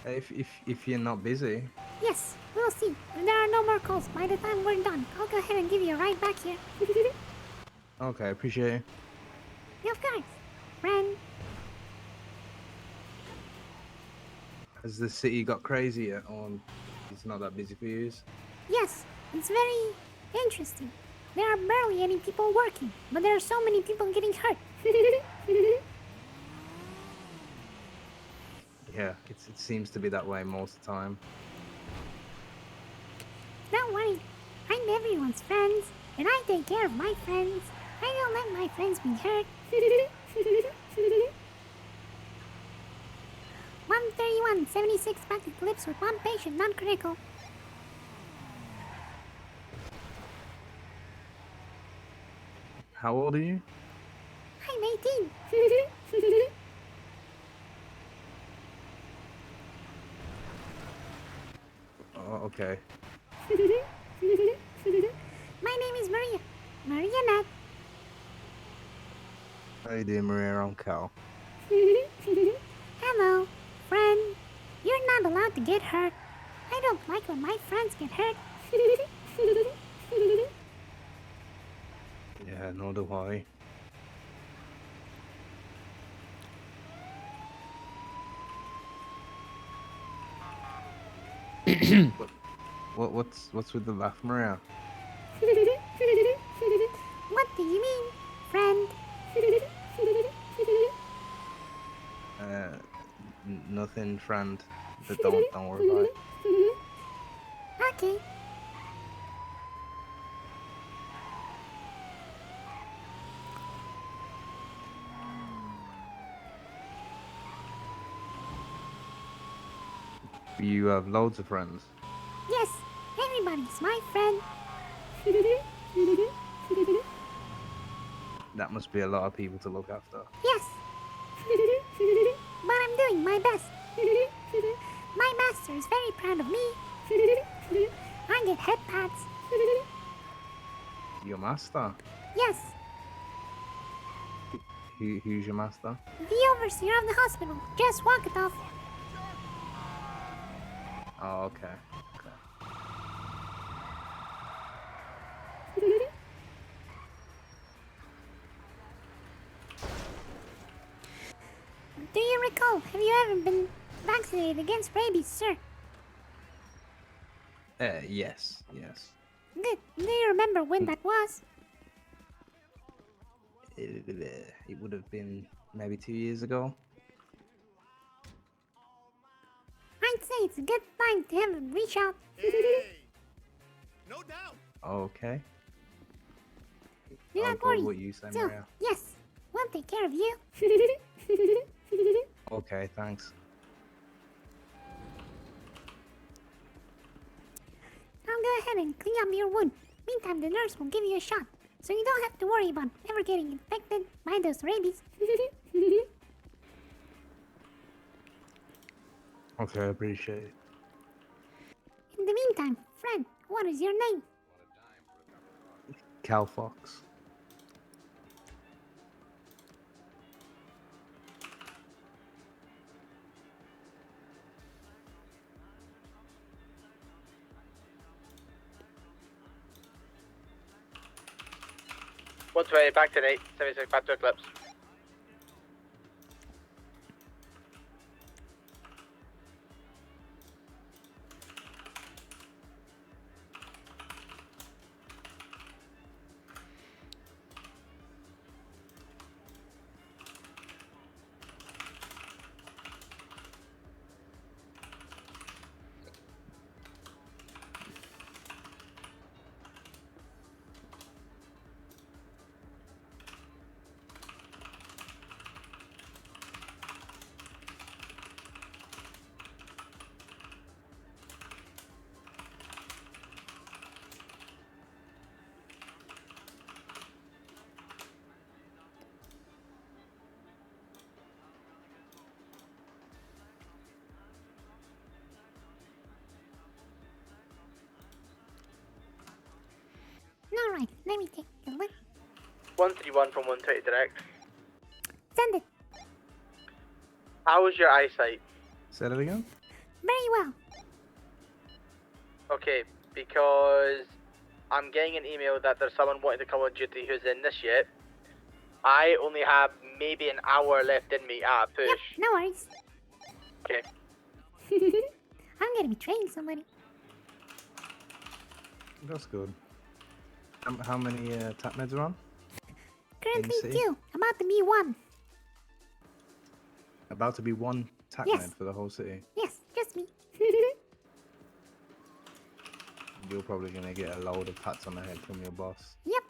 If you're not busy. Yes, we'll see. If there are no more calls by the time we're done, I'll go ahead and give you a ride back here. Okay, appreciate it. Of course, friend. Has the city got crazy yet, or it's not that busy for you? Yes, it's very interesting. There are barely any people working, but there are so many people getting hurt. Yeah, it seems to be that way most of the time. Don't worry, I'm everyone's friends, and I take care of my friends. I don't let my friends be hurt. 131, 76 packet clips with one patient, non-critical. How old are you? I'm 18. Oh, okay. My name is Maria. Maria Nette. How you doing, Maria? I'm Cal. Hello, friend. You're not allowed to get hurt. I don't like when my friends get hurt. Yeah, nor do I. What's with the laugh, Maria? What do you mean, friend? Nothing, friend. But don't worry about it. Okay. You have loads of friends. Yes, everybody's my friend. That must be a lot of people to look after. Yes. But I'm doing my best. My master is very proud of me. I get head pats. Your master? Yes, Who's your master? the overseer of the hospital. Just walk it off. Oh, okay. Do you recall? Have you ever been vaccinated against rabies, sir? Yes. Good. Do you remember when that was? It would have been maybe 2 years ago. I'd say it's a good time to have him reach out. No doubt. Okay. Do I'll not go worry. with what you say, So, Maria. yes, we'll take care of you. Okay, thanks. I'll go ahead and clean up your wound. Meantime, the nurse will give you a shot, so you don't have to worry about ever getting infected by those rabies. Okay, I appreciate it. In the meantime, friend, what is your name? Cal Fox. What's way back to Nate, 76 back to Eclipse. Alright, let me take a look. 131 from 120 direct. Send it. How was your eyesight? Say that again? Very well. Okay, because I'm getting an email that there's someone wanting to come on duty who's in this yet. I only have maybe an hour left in me at a push. Yep, no worries. Okay. I'm gonna be training somebody. That's good. How many TACMEDs are on? Currently MC? 2, about to be 1. About to be one TACMED Yes. for the whole city. Yes, just me. You're probably gonna get a load of pats on the head from your boss. Yep.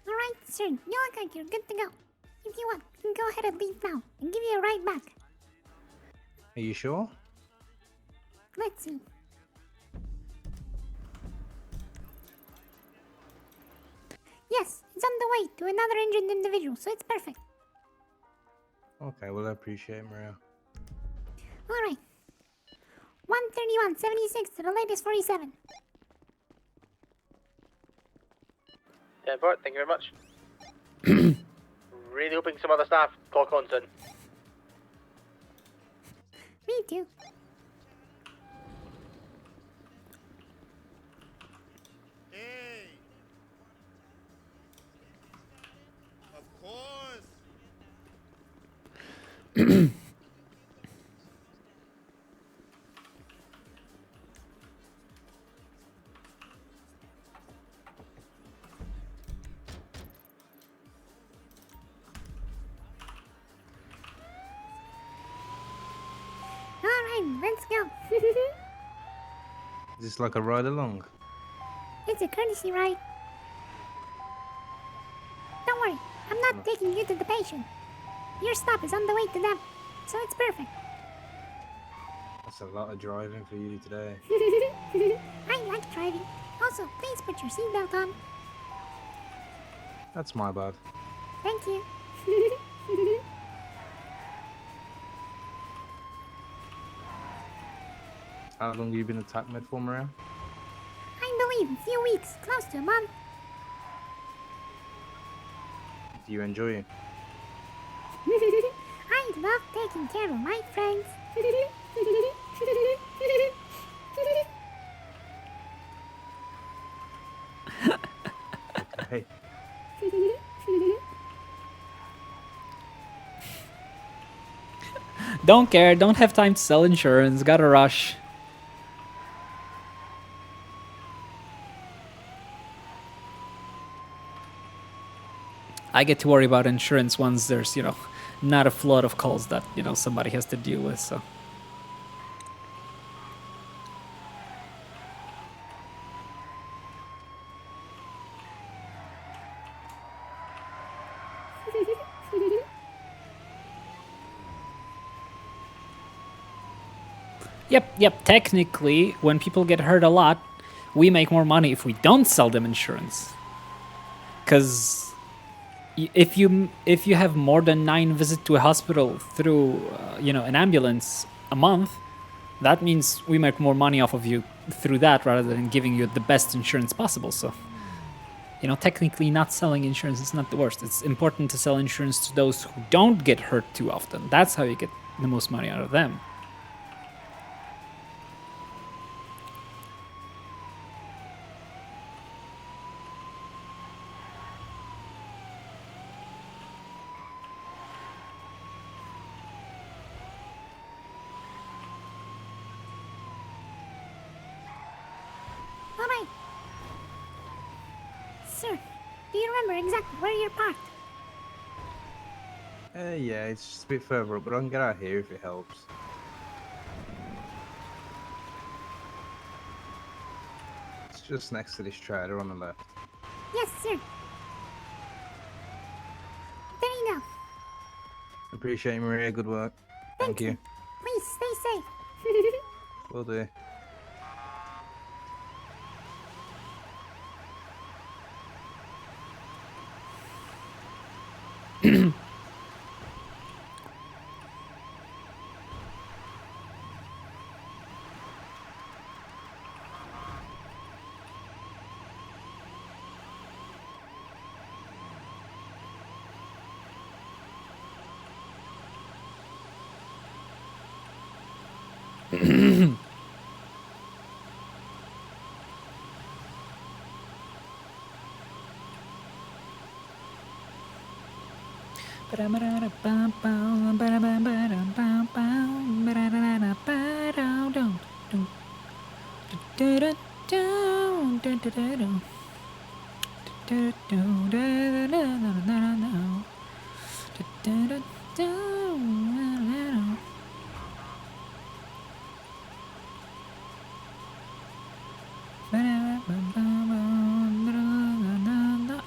Alright, sir, you look like you're good to go. If you want, you can go ahead and leave now and give you a ride back. Are you sure? Let's see. Yes, it's on the way to another injured individual, so it's perfect. Okay, well I appreciate it, Maria. Alright. 131.76 to the latest 47. Yeah, Bart, thank you very much. Really hoping some other staff clock on soon. Me too. Of course. Alright, let's go. Is this like a ride along? It's a courtesy ride. Don't worry, I'm not taking you to the patient. Your stop is on the way to them, so it's perfect. That's a lot of driving for you today. I like driving. Also, please put your seatbelt on. That's my bad. Thank you. How long have you been at TACMED for, Maria? I believe a few weeks, close to a month. Do you enjoy it? I love taking care of my friends. Hey. Don't care, don't have time to sell insurance, gotta rush. I get to worry about insurance once there's, not a flood of calls that, somebody has to deal with, so. Yep, technically, when people get hurt a lot, we make more money if we don't sell them insurance. Because if you have more than 9 visits to a hospital through, an ambulance a month, that means we make more money off of you through that rather than giving you the best insurance possible. So, technically not selling insurance is not the worst. It's important to sell insurance to those who don't get hurt too often. That's how you get the most money out of them. Alright. Sir, do you remember exactly where you're parked? Yeah, it's just a bit further up, but I can get out here if it helps. It's just next to this trailer on the left. Yes, sir. There you go. Appreciate it, Maria. Good work. Thank you. Please stay safe. Will do.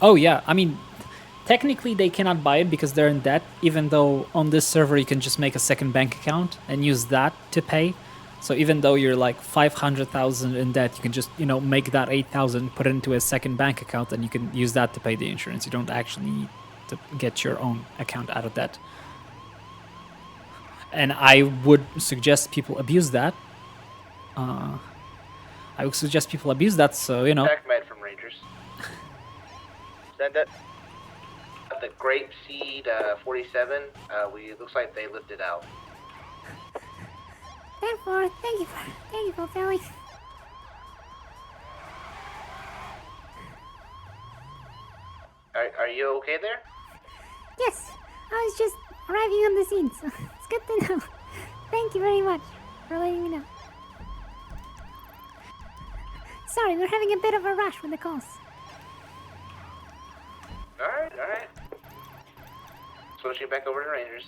Oh yeah, I mean, technically they cannot buy it because they're in debt, even though on this server you can just make a second bank account and use that to pay. So even though you're like 500,000 in debt, you can just, you know, make that 8,000, put it into a second bank account, and you can use that to pay the insurance. You don't actually need to get your own account out of debt. And I would suggest people abuse that. So, you know. TACMED from Rangers. Send it. The grape seed 47. Looks like they lifted out. Therefore, thank you for filling. Are you okay there? Yes, I was just arriving on the scene, so it's good to know. Thank you very much for letting me know. Sorry, we're having a bit of a rush with the calls. Alright. Switching back over to Rangers.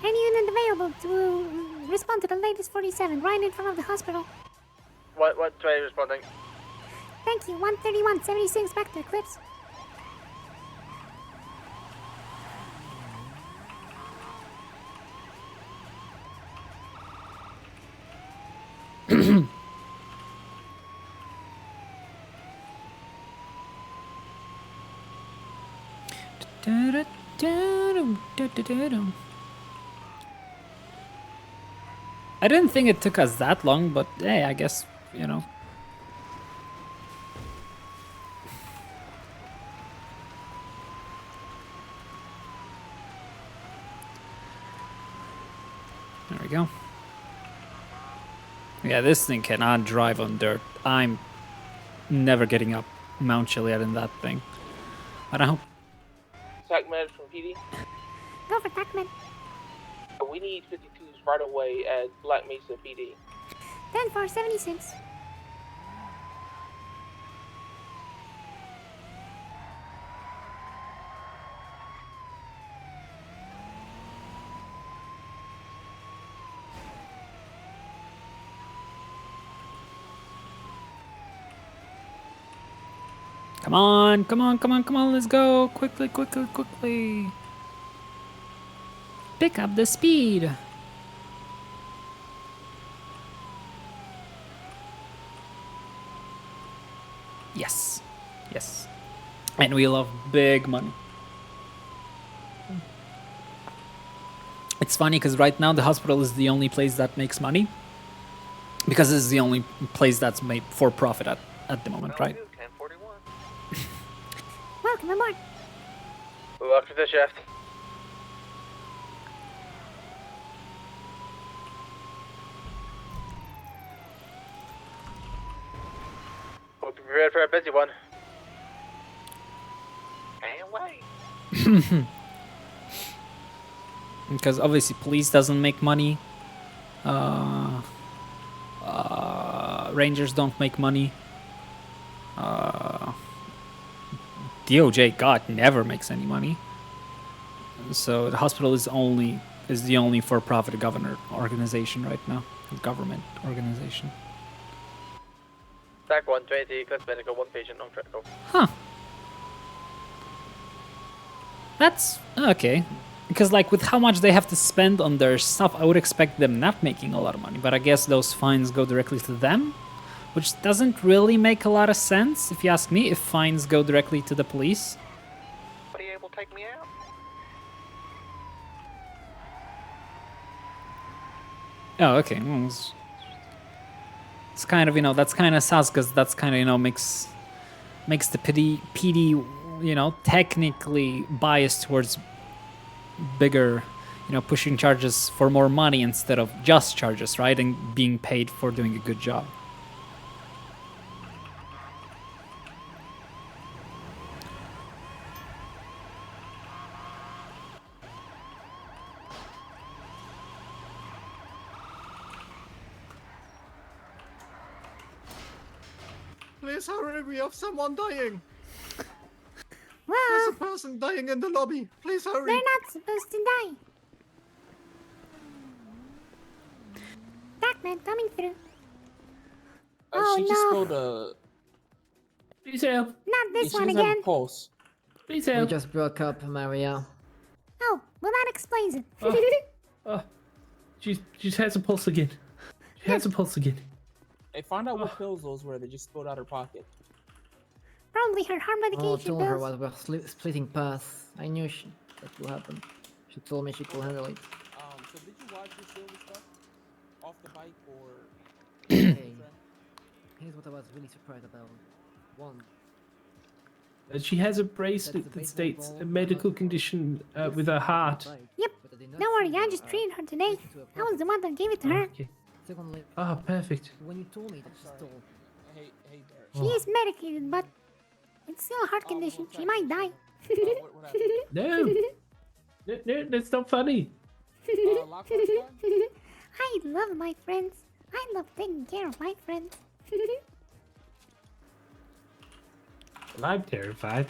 Any unit available to respond to the latest 47 right in front of the hospital? What try responding? Thank you, 131, 76 back to Eclipse. I didn't think it took us that long, but hey, I guess, you know. There we go. Yeah, this thing cannot drive on dirt. I'm never getting up Mount Chiliad in that thing. I don't know. TACMED from PD. Go for TACMED. We need 52s right away at Black Mesa PD. 10-4-76. Come on, let's go. Quickly. Pick up the speed. Yes. And we love big money. It's funny because right now the hospital is the only place that makes money. Because it's the only place that's made for profit at the moment, right? Welcome aboard. Welcome to the shift. Hope you're prepared for a busy one. Can't wait. Because obviously police doesn't make money. Rangers don't make money. DOJ, God, never makes any money. So the hospital is the only for-profit government organization right now. Government organization. TAC 120, Eclipse Medical, one patient, non-critical. Huh. That's okay. Because like with how much they have to spend on their stuff, I would expect them not making a lot of money. But I guess those fines go directly to them, which doesn't really make a lot of sense, if you ask me, if fines go directly to the police. Are you able to take me out? Oh, okay. Well, it's kind of, you know, that's kind of sus, because that's kind of, you know, makes makes the PD, you know, technically biased towards bigger, you know, pushing charges for more money instead of just charges, right? And being paid for doing a good job. Please hurry, we have someone dying. Well, There's a person dying in the lobby. Please hurry. they're not supposed to die. TACMED coming through. Oh she no. just spilled a. Please help. Not this she one doesn't have again. a pulse. Please We help. just broke up, Maria. Oh, well that explains it. Oh, she has a pulse again. She has a pulse again. Hey, find out what pills those were that just spilled out her pocket. Probably her heart Oh, I medication told her pills. while we were splitting paths. I knew that would happen. She told me she could handle it. So did you watch your silver stuff off the bike or? Okay. Here's what I was really surprised about. One, She has a bracelet that states a medical condition with her heart. Yep. Don't worry, I just treated her today. I was the one that gave it to her. Okay. secondly, Oh, perfect. when you told me that she stole, Hey, Derek. She is medicated, but it's still a heart condition. She might die. No. No, that's not funny. I love my friends. I love taking care of my friends. Well, I'm terrified.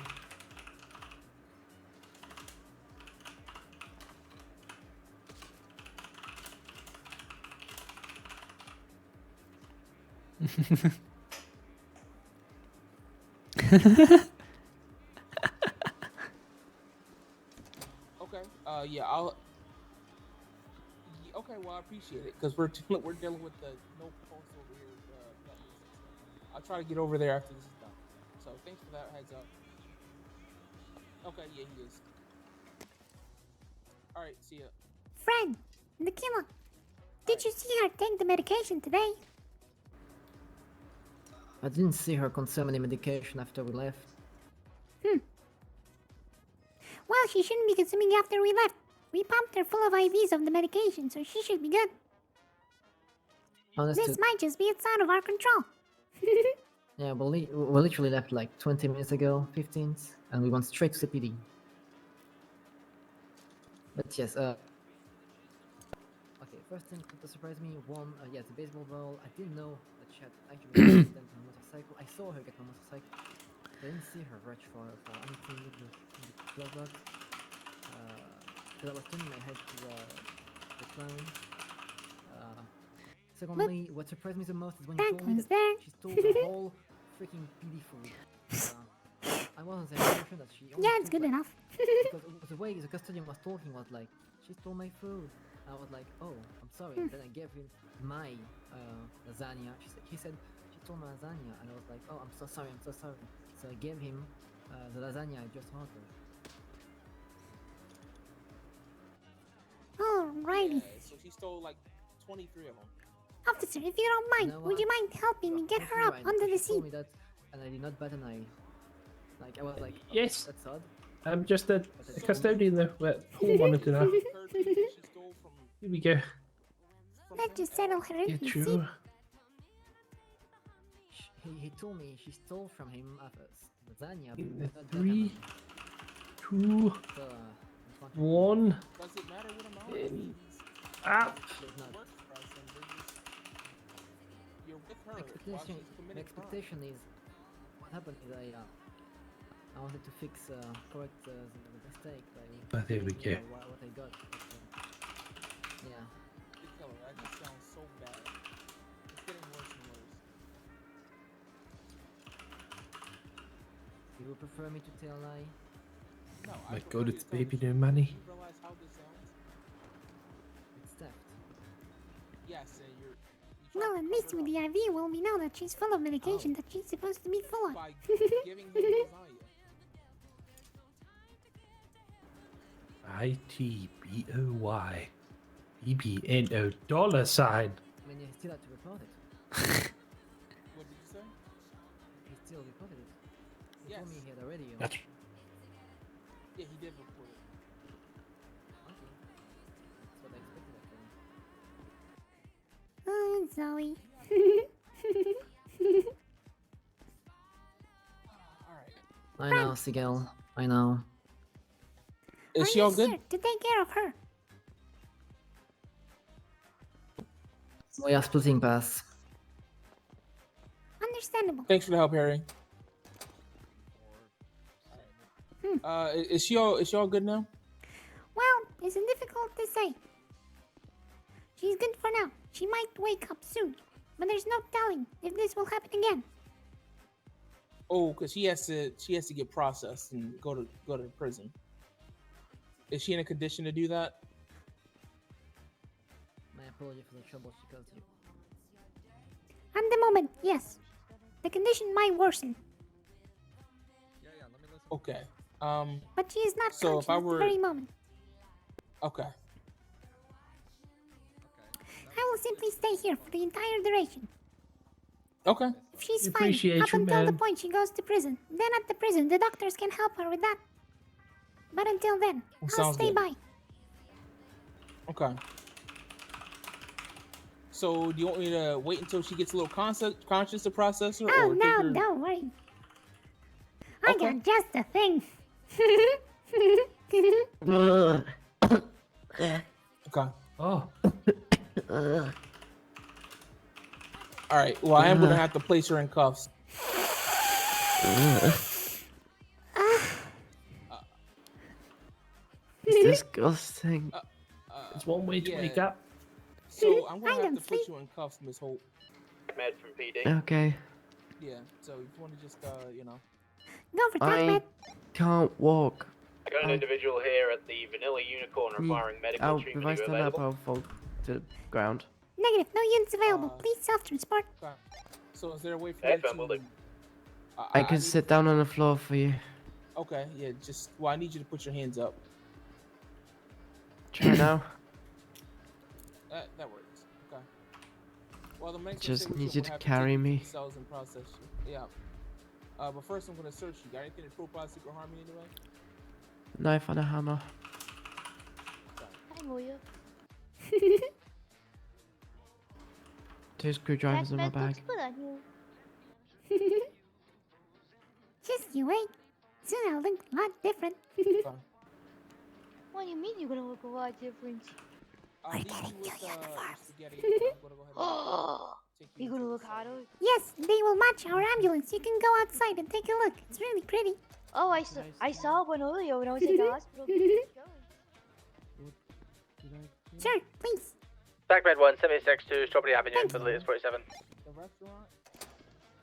Okay. Yeah, I'll. Okay, well, I appreciate it because we're dealing with the no pulse over here. I'll try to get over there after this is done. So thanks for that heads up. Okay, yeah, he is. All right, see ya. Friend, Nikila, did you see her take the medication today? I didn't see her consume any medication after we left. Well, she shouldn't be consuming after we left. We pumped her full of IVs of the medication, so she should be good. Understood. This might just be it's out of our control. Yeah, we literally left like 20 minutes ago, 15, and we went straight to CPD. But yes, okay, first thing that surprised me, one, yes, the baseball ball. I didn't know that she had actually an accident on a motorcycle. I saw her get on a motorcycle. I didn't see her rush for anything with the glove box. Because I was turning my head to the clown. Secondly, what surprised me the most is when you told me that she stole the whole freaking PD food. I wasn't the impression that she. Yeah, it's good enough. Because the way the custodian was talking was like, she stole my food. I was like, oh, I'm sorry. Then I gave him my lasagna. He said she stole my lasagna, and I was like, oh, I'm so sorry. So I gave him the lasagna I just ordered. Alrighty. Yeah, so she stole like 23 of them. Officer, if you don't mind, would you mind helping me get her up under the She told seat? me that, and I did not bat an eye. Like, I was like, oh, Yes. that's odd. I'm just a custodian though. But Paul wanted to know. Here we go. Let's just settle her in Yeah, the true. seat. He told me she stole from him lasagna. but In not the bat 3, an 2, eye. So, 1. Does it matter what amount? In. Up. there's not. You're with her My while expectation, she's committing expectation is, what happened is I wanted to correct the mistake by Oh, there we thinking go. about what I got. But, yeah. Good killer. That just sounds so bad. It's getting worse and worse. You would prefer me to tell a lie? No, Oh my god, it's baby no money. You realize how this sounds? It's theft. Yes, and you're. Well, at least with the IV, well, we know that she's full of medication that she's supposed to be full of. By giving him lasagna. ITBOY BBNO dollar sign. I mean, you still have to report it. What did you say? You still reported it. Yes. told me he had a radio. That's Yeah, he did report it. Okay. That's what I expected actually. Oh, Zoe. I know, Sigel. I know. Is she all good? Here to take care of her. We are splitting pass. Understandable. Thanks for the help, Harry. Is she all good now? Well, it's difficult to say. She's good for now. She might wake up soon, but there's no telling if this will happen again. Oh, because she has to get processed and go to prison. Is she in a condition to do that? My apology for the trouble she caused you. At the moment, yes. The condition might worsen, Okay. but she is not So conscious if I at were- the very moment. Okay. I will simply stay here for the entire duration. Okay. If she's We fine appreciate up you, until the ma'am. point she goes to prison, then at the prison the doctors can help her with that. But until then, I'll Sounds stay good. by. Okay. So do you want me to wait until she gets a little conscious to process her? Oh or no, take her... don't worry. I Okay. got just the thing. Okay. Oh. All right. Well, I am gonna have to place her in cuffs. It's disgusting. It's one way to yeah. wake up. So I'm gonna have to put you in cuffs, Miss Holt. Med from PD. Okay. Yeah. So if you want to just you know. Go for I TACMED. can't walk. I got an individual here at the Vanilla Unicorn requiring medical I'll, treatment. if I Are you stand up, available? I'll fall to the ground. Negative, no units available. Please self-transport. So is there a way for Yeah, me fine, will do. to? I can sit down on the floor for you. Okay. Yeah. Just well, I need you to put your hands up. Try now. That works. Okay. Well, the next Just thing need we'll you to have carry take me. the cells and process you. Yeah. But first, I'm gonna search you. Got anything to prove secret harm you anyway? Knife and a hammer. Hi, Moya. Two screwdrivers in my TACMED looks bag. good on you. Just you wait. Soon I'll look a lot different. What do you mean you're gonna look a lot different? We're getting new uniforms. You're gonna look hotter? Yes, they will match our ambulance. You can go outside and take a look. It's really pretty. Oh, I saw one earlier when I was at the hospital. Sure, please. TACMED 176 to Strawberry Avenue for the latest 47. The restaurant?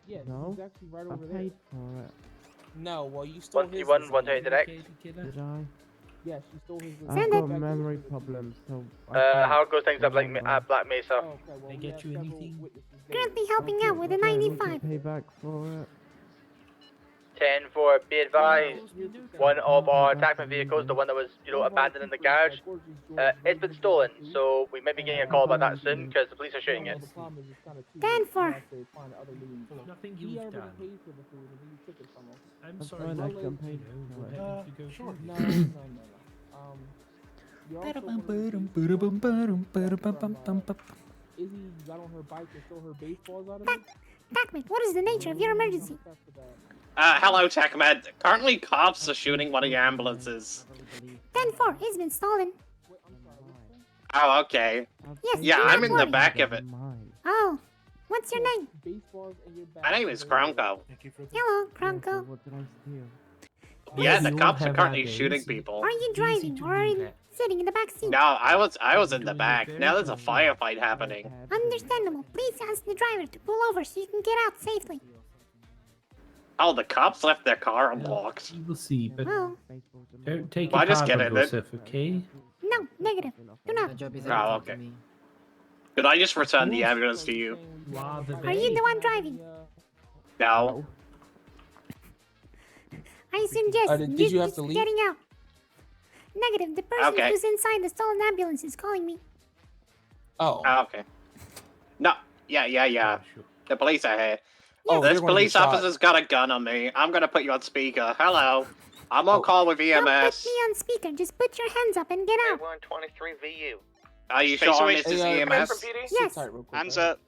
Yeah, No, he's actually right I over there. paid for it. No, well, you stole his. 131, 128 direct. Did I? Yes, you stole his. I've got memory problems, so. How goes things at Black Mesa? They get you anything? Currently helping out with a 95. Pay back for it. 10-4, be advised, one of our TACMED vehicles, the one that was, abandoned in the garage, it's been stolen, so we may be getting a call about that soon, because the police are shooting it. 10-4. Nothing you've done. I'm That's sorry. fine, I we'll can let pay you know for when it. you go Sure. through. No. You also Izzy got on her bike and threw her baseballs out of it. TACMED, what is the nature of your emergency? Hello, TACMED. Currently, cops are shooting one of your ambulances. 10-4, it's been stolen. Oh, okay. Yes, Yeah, do I'm not in the worry. back of it. Oh, what's your name? My name is Kronko. Hello, Kronko. What did I steal? Yeah, the You cops all are have currently bad days. shooting people. Are you driving or are you sitting in the back seat? No, I was in the back. Now there's a firefight happening. Understandable. Please ask the driver to pull over so you can get out safely. Oh, the cops left their car unlocked. You will see, but Oh, don't take Well, I it just hard get on in it. yourself, okay? no, negative. Do not. My job is Oh, everything okay. to me. Could I just return the ambulance to you? Wow, the Are you the one driving? No. I suggest did you have just to leave? getting out. Negative. The person Okay. who's inside the stolen ambulance is calling me. Oh. Okay. No. Yeah. The police are here. Oh, This they're gonna police get shot. officer's got a gun on me. I'm gonna put you on speaker. Hello. I'm on call with Don't put EMS. me on speaker. Just put your hands up and get out. 123 VU. Are you Space sure away. this is EMS? Yes. Hands up.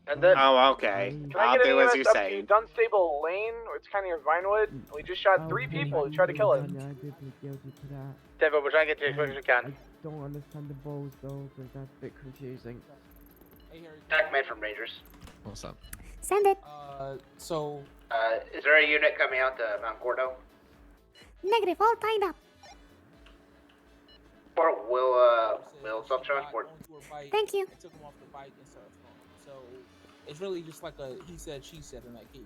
Oh, okay. Can I I'll get do an as EMS you up say. to Dunstable Lane? It's kind of near Vinewood. We just shot 3 people who tried to kill us. I did plead guilty to that. Devo, we're trying to get you as quick as we can. I don't understand the balls though, because that's a bit confusing. TACMED from Rangers. What's up? Send it. So. Is there a unit coming out to Mount Gordo? Negative. All tied up. Or will self-transport. Thank you. I took him off the bike and started throwing. So it's really just like a he said, she said in that case.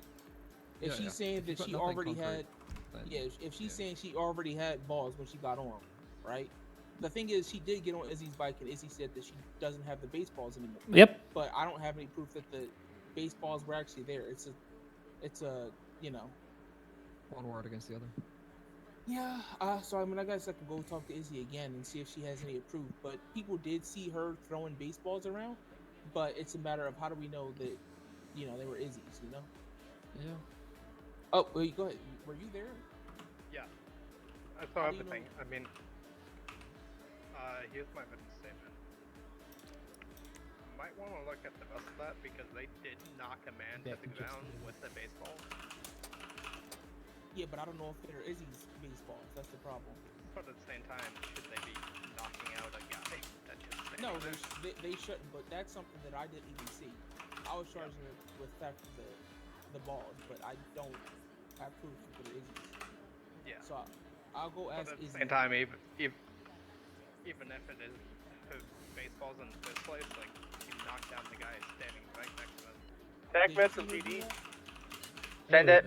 If Yeah, she's yeah. saying that She's she got nothing already concrete, had, then, yeah, if she's saying she already had balls when she got on, right? The thing is, she did get on Izzy's bike, and Izzy said that she doesn't have the baseballs anymore. Yep. But I don't have any proof that the baseballs were actually there. It's a, you know. One word against the other. Yeah, so I mean, I guess I could go talk to Izzy again and see if she has any proof. But people did see her throwing baseballs around, but it's a matter of how do we know that, you know, they were Izzy's, you know? Yeah. Oh, wait, go ahead. Were you there? Yeah. I saw How do you everything. I mean, here's my witness statement. Might want to look at the rest of that because they did knock a man to the ground with the baseball. Yeah, but I don't know if they're Izzy's baseballs. That's the problem. But at the same time, should they be knocking out a guy that just No, they shouldn't. But that's something that I didn't even see. I was charging her with theft of the balls, but I don't have proof that they're Izzy's. Yeah. So I'll go ask But at the Izzy. same time, even if it is her baseballs in the first place, like he knocked down the guy standing right next to him. TACMED from PD. Send it.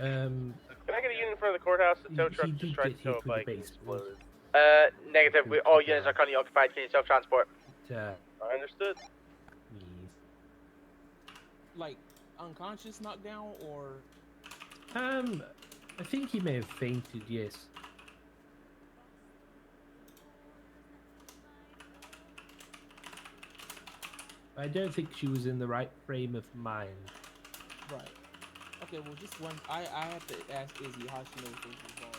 Can I get a unit in front of the courthouse? The tow truck just tried to tow a bike and exploded. Negative. All units are currently occupied. Can you self-transport? I understood. Like unconscious, knocked down, or I think he may have fainted. Yes. I don't think she was in the right frame of mind. right? Okay, well, just one. I have to ask Izzy how she knows those were balls.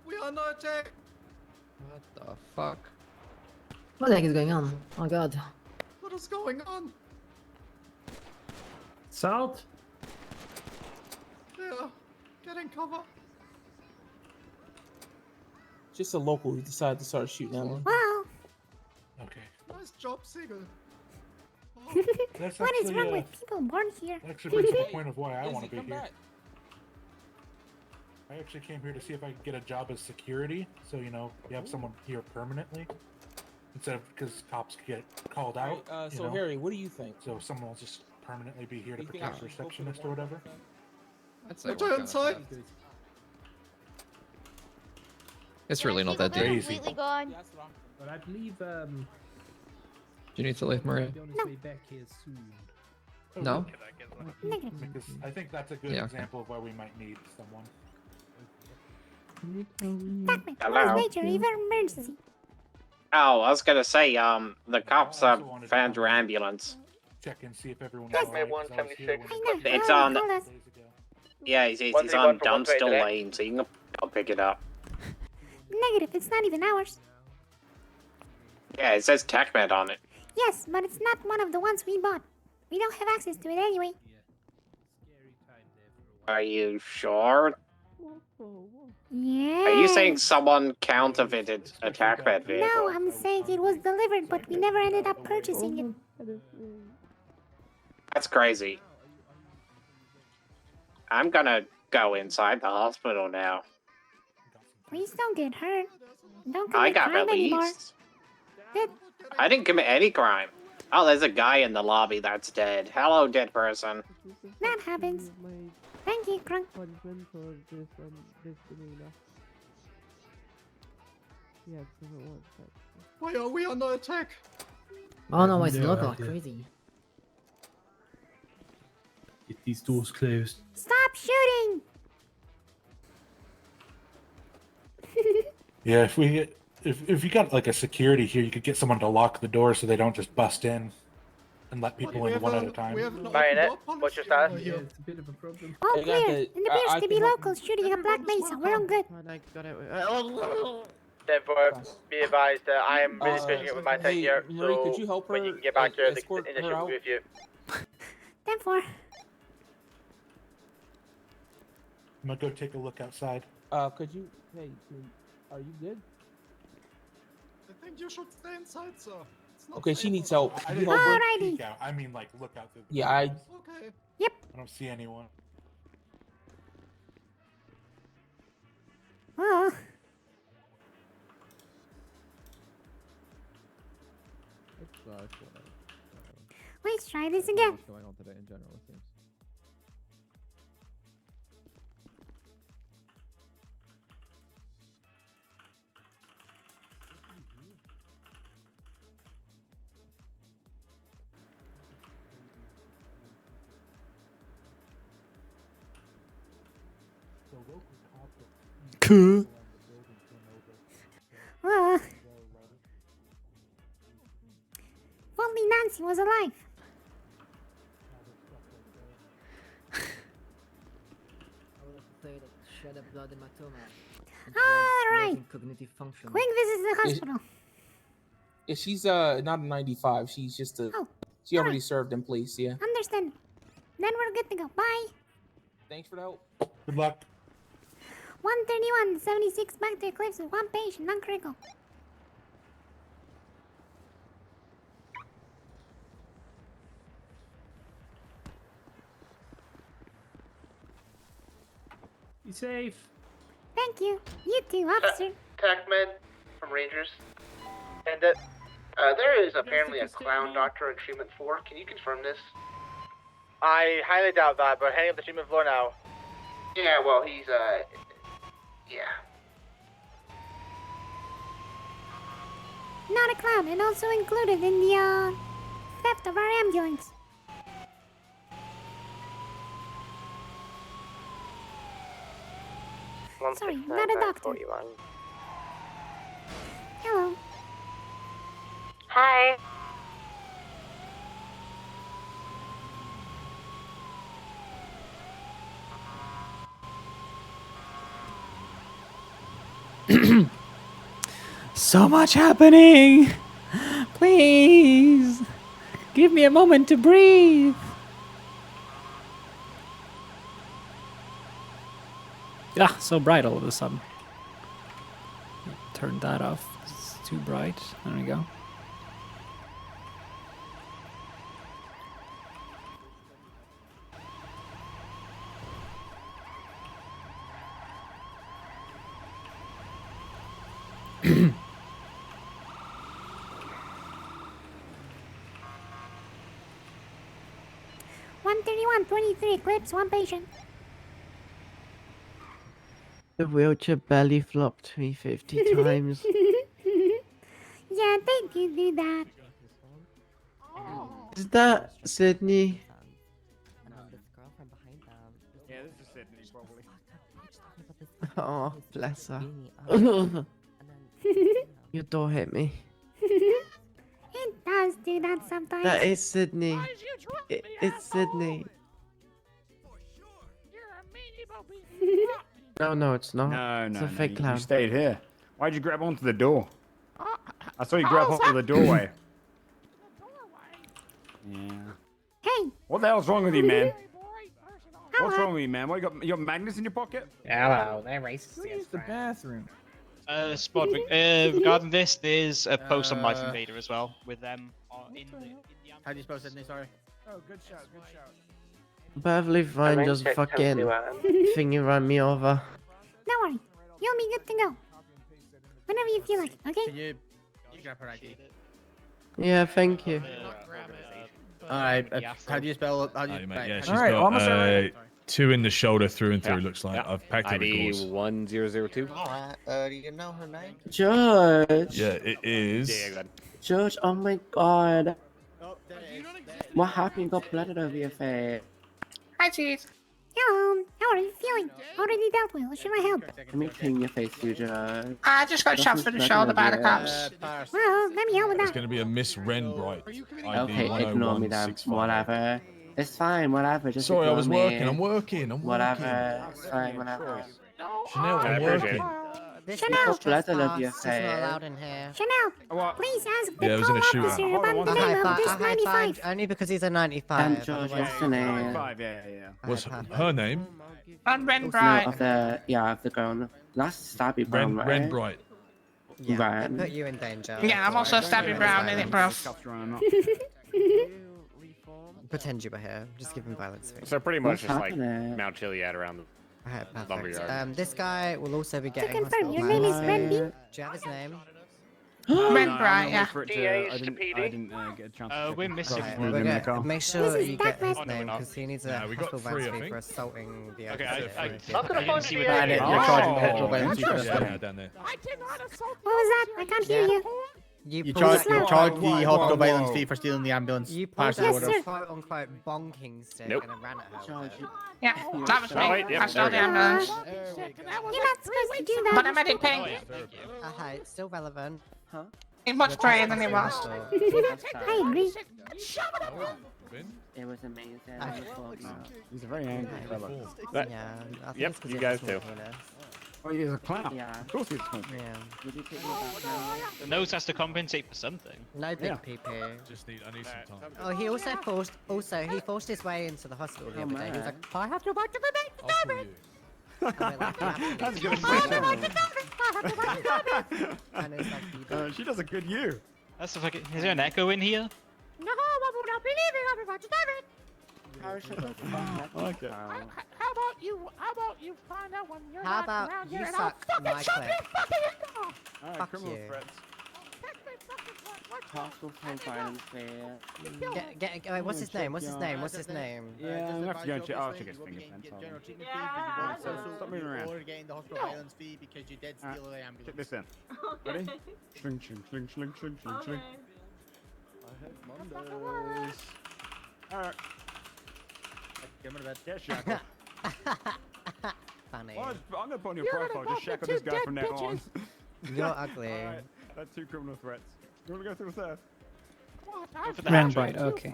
We are not attacked. What the fuck? What the heck is going on? Oh god. What is going on? Salt? Yeah, getting cover. Just a local who decided to start shooting at him. Wow. Okay. Nice job, Seagull. That's What is actually, wrong with people born here? actually brings up the point of why I Izzy, want to be come here. back. I actually came here to see if I could get a job as security, so you know, you have someone here permanently instead of because cops get called out. Alright, you so know? Harry, what do you think? So someone will just permanently be here to You think protect I should go for the receptionist or one whatever. I'd say Watch work out on inside. that. It's really not that deep. Crazy. Completely gone. But I believe Do you need to leave, Maria? on his way back here soon. No? Could I get one? Because I think that's a good Yeah, okay. example of why we might need someone. TACMED, Hello? what is major emergency? Oh, I was gonna say, the cops found your ambulance. Check and see if everyone. TACMED 176. It's Oh, on. hold us. Yeah, it's What's on it going for Dumpster today? Lane, so you can go pick it up. Negative. It's not even ours. Yeah, it says TACMED on it. Yes, but it's not one of the ones we bought. We don't have access to it anyway. Are you sure? Yeah. Are you saying someone counterfeited a TACMED vehicle? No, I'm saying it was delivered, but we never ended up purchasing it. That's crazy. I'm gonna go inside the hospital now. Please don't get hurt. Don't I commit got crime anymore. released. Good. I didn't commit any crime. Oh, there's a guy in the lobby that's dead. Hello, dead person. That happens. Thank you, Crunk. Punishment for this demeanor. Yes, doesn't want that. Why are we under attack? Oh no, it's No not like idea. crazy. Get these doors closed. Stop shooting! Yeah, if you got like a security here, you could get someone to lock the door so they don't just bust in and let people in one at a time. Marionette, what's your status? Yeah, it's a bit of a problem. All I got clear. the- It appears I to be can help locals shooting at Black Mesa. We're all good. Therefore, be advised that I am really pushing it with my tech Hey, here, Marie, so could you help when her, you can get back here, the escort her initiative will out? be with you. 10-4. I'm gonna go take a look outside. Could you? Hey, are you good? I think you should stay inside, sir. It's not Okay, she safe needs outside. help. I Could you didn't help her? Alrighty. peek out. I mean, like, look out through the Yeah, I. windows. Okay. Yep. I don't see anyone. Oh. Let's try this again. What's going on today in general, it seems. Cool. Oh. If only Nancy was alive. Shed a blood hematoma. Alright. Cognitive function. Quick visit to the hospital. Yeah, she's not a 95. She's just a. Oh, She already served in police. Yeah. Understand. Then we're good to go. Bye. Thanks for the help. Good luck. 131, 76 back to Eclipse with one patient, non-critical. Be safe. Thank you. You too, officer. TACMED from Rangers. And that there is apparently a clown doctor on treatment floor. Can you confirm this? I highly doubt that, but heading up the treatment floor now. Yeah, well, he's, yeah. Not a clown, and also included in the, theft of our ambulance. Sorry, not a doctor. Hello. Hi. So much happening! Please! Give me a moment to breathe! Ah, so bright all of a sudden. Turn that off. It's too bright. There we go. $131, 23 Eclipse, one patient. The wheelchair belly flopped me 50 times. Yeah, they do that. Is that Sydney? Yeah, this is Sydney, probably. Oh, bless her. Your door hit me. It does do that sometimes. That is Sydney. It's Sydney. No, it's not. No, it's no, a fake you clown. stayed here. Why'd you grab onto the door? I saw you grab onto the doorway. Yeah. Hey, What the hell's wrong with you, man? What's wrong with you, man? What, you got magnets in your pocket? Hello, they're racist. Where's the bathroom? Spot, regarding this, there's a post on Life Invader as well with them in the How do you spell Sydney? Sorry. Oh, good shout, good shout. Perfectly fine, just fucking thingy run me over. Don't worry. You'll be good to go. Whenever you feel like it, okay? Can you grab her ID? Yeah, thank you. Alright, how do you spell it? How do you Mate, yeah, she's Alright, almost got alright. 2 in the shoulder through and through, looks like. I've packed her with ID gauze. 1002. Alright, do you know her name? George! Yeah, it is. George, oh my god. What happened? You got blood over your face. Hi, cheese. Hello. How are you feeling? Already dealt with. What should I help? Let me clean your face, you George. I just got shot through the shoulder by the cops. Well, let me help with It's that. going to be a Miss Renbright. Okay, ignore me then. Whatever. It's fine, whatever. Just Sorry, I was ignore me. working. I'm working. Whatever. It's fine, whatever. Chanel, I'm working. Chanel. Blood all over your face. Chanel, please ask the Yeah, it was in a call shootout. officer about the name of this 95. Only because he's a 95. And George, what's the name? What's her name? On What's the name of the, of the girl? That's Stabby Brown, right? Renbright. Yeah, Right. they put you in danger. Yeah, I'm also Stabby Brown, in it, bro? Pretend you were here. Just give him violence. So pretty much What's just like happening? Mount Chiliad around the Okay, lumberyard. perfect. This guy will also be getting. confirm, hospital your name is violence. Renby? Do you have his name? Renbright, yeah. I didn't get a chance. We're missing Okay, one. we're gonna make sure This is you get his TACMED. name because he needs a No, we got hospital 3, I violence fee think. for assaulting the Okay, officer. I gonna didn't see find what the that You're is. charging petrol violence fee for Yeah, assault. down there. What was that? I can't hear you. You pulled charge the Whoa, hospital whoa, violence whoa. fee for stealing the ambulance. You pulled Parcel Yes, out order. sir. a quote unquote bonking stick Nope. and ran at her. George, Yeah, that was me. wait, yep, I stole the there we go. ambulance. You're not supposed to do that. But I'm already paying. Okay, it's still relevant. Huh? It's much drier than it was. I agree. It was amazing. He's a very angry fella. Yeah, I think Yep, it's 'cause you he guys has too. a small penis. Oh, he's a clown. Yeah. Of course he's a clown. Yeah. Would you take me back now? The nose has to compensate for something. No big Yeah. PP. I need some time. Oh, he also forced his way into the hospital the other day. He was man. like, I have to watch the baby. I'll call you. That's a good And it's like, you don't. She does a good you. That's the fucking. Is there an echo in here? No, I will not believe it. I'm about to do it. I like it. How about you find out when you're How not about around you here and suck I'll my fucking shove clit? your fucking in All right, Fuck criminal you. threats. Hospital violence fee. Wait, what's his name? What's his name? What's his name? Yeah, I'm gonna have to go and check. I'll check his fingerprints. Hold on. General treatment fee because you Stop moving around. or getting the hospital violence fee because you did steal the Check ambulance. this in. Ready? Sling, sling, sling, sling, sling, sling, sling. I hate Mondays. Alright. Give him a bed. Get Shackle. Funny. I'm gonna put on your profile. Just shackle this guy from now on. You're ugly. Alright, that's 2 criminal threats. You wanna go through the third? Go for the Renbright, handshake. okay.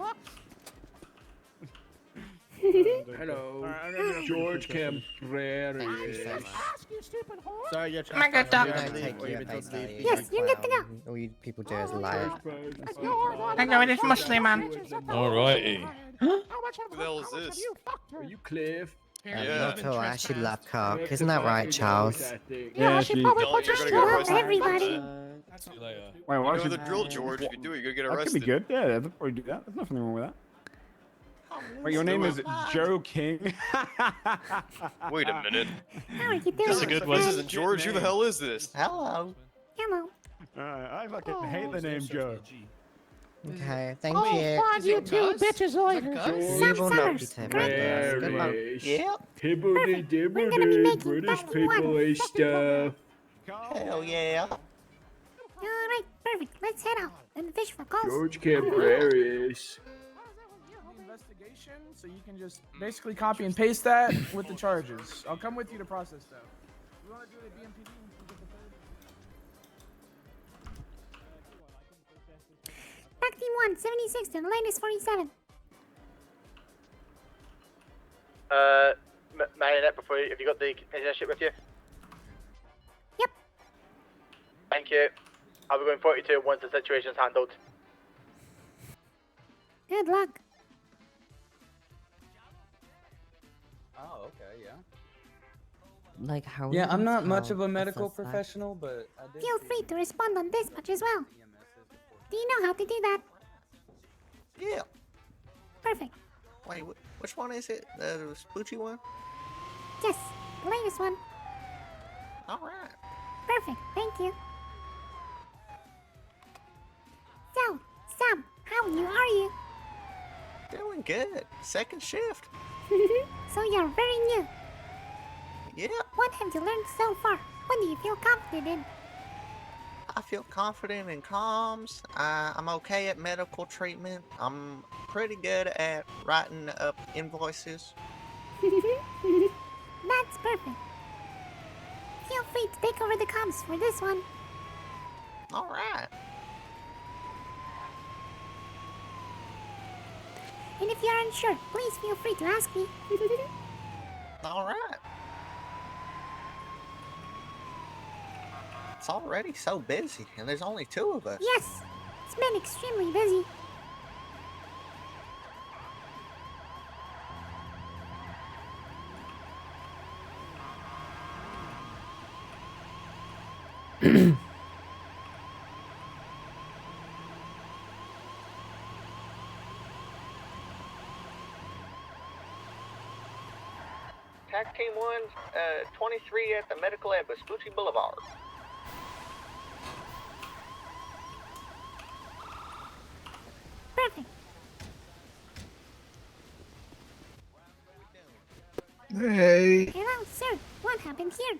Hello. George Cabrera. Sorry, you're Am I good, Doc? You don't take your face value. Yes, you're good to go. All you people do is lie. I know it is Muslim, man. Alrighty. Who the hell is this? Are you Cliff? Not at all. I actually love cock. Isn't that right, Charles? Yeah, she probably put your You're gonna get screw up everybody. See you later. Wait, why You know should the drill, George. If you do it, you're gonna get that could arrested. be good. Yeah, I'd probably do that. There's nothing wrong with that. Wait, your name is Joe King. Wait a minute. How are you doing? This is a good one. This isn't George. Who the hell is this? Hello. Hello. I fucking hate the name Joe. Okay, thank Oh, you. find you two bitches later. You will not be Summers. taken by this. Good luck. Hibbity We're gonna be dibbity, making British that people one. and stuff. Hell yeah. Alright, perfect. Let's head out and fish for calls. George Cabraris. Investigation, so you can just basically copy and paste that with the charges. I'll come with you to process though. You want to do the BMPD? Back T1, 76 to the latest 47. Marionette, have you got the container ship with you? Yep. Thank you. I'll be going 42 once the situation's handled. Good luck. Oh, okay, yeah. Like how? Yeah, would I'm you not much tell of a medical assess that? professional, but I did. Feel free to respond on dispatch as well. Do you know how to do that? Yeah. Perfect. Wait, which one is it? The spoochy one? Yes, the latest one. All right. Perfect, thank you. So, Sam, how new are you? Doing good. Second shift. So you're very new. Yeah. What have you learned so far? What do you feel confident in? I feel confident in comms. I'm okay at medical treatment. I'm pretty good at writing up invoices. That's perfect. Feel free to take over the comms for this one. All right. And if you're unsure, please feel free to ask me. All right. It's already so busy, and there's only 2 of us. Yes, it's been extremely busy. TAC Team 1, 23 at the medical at Vespucci Boulevard. Perfect. Hey, Hello, sir. What happened here?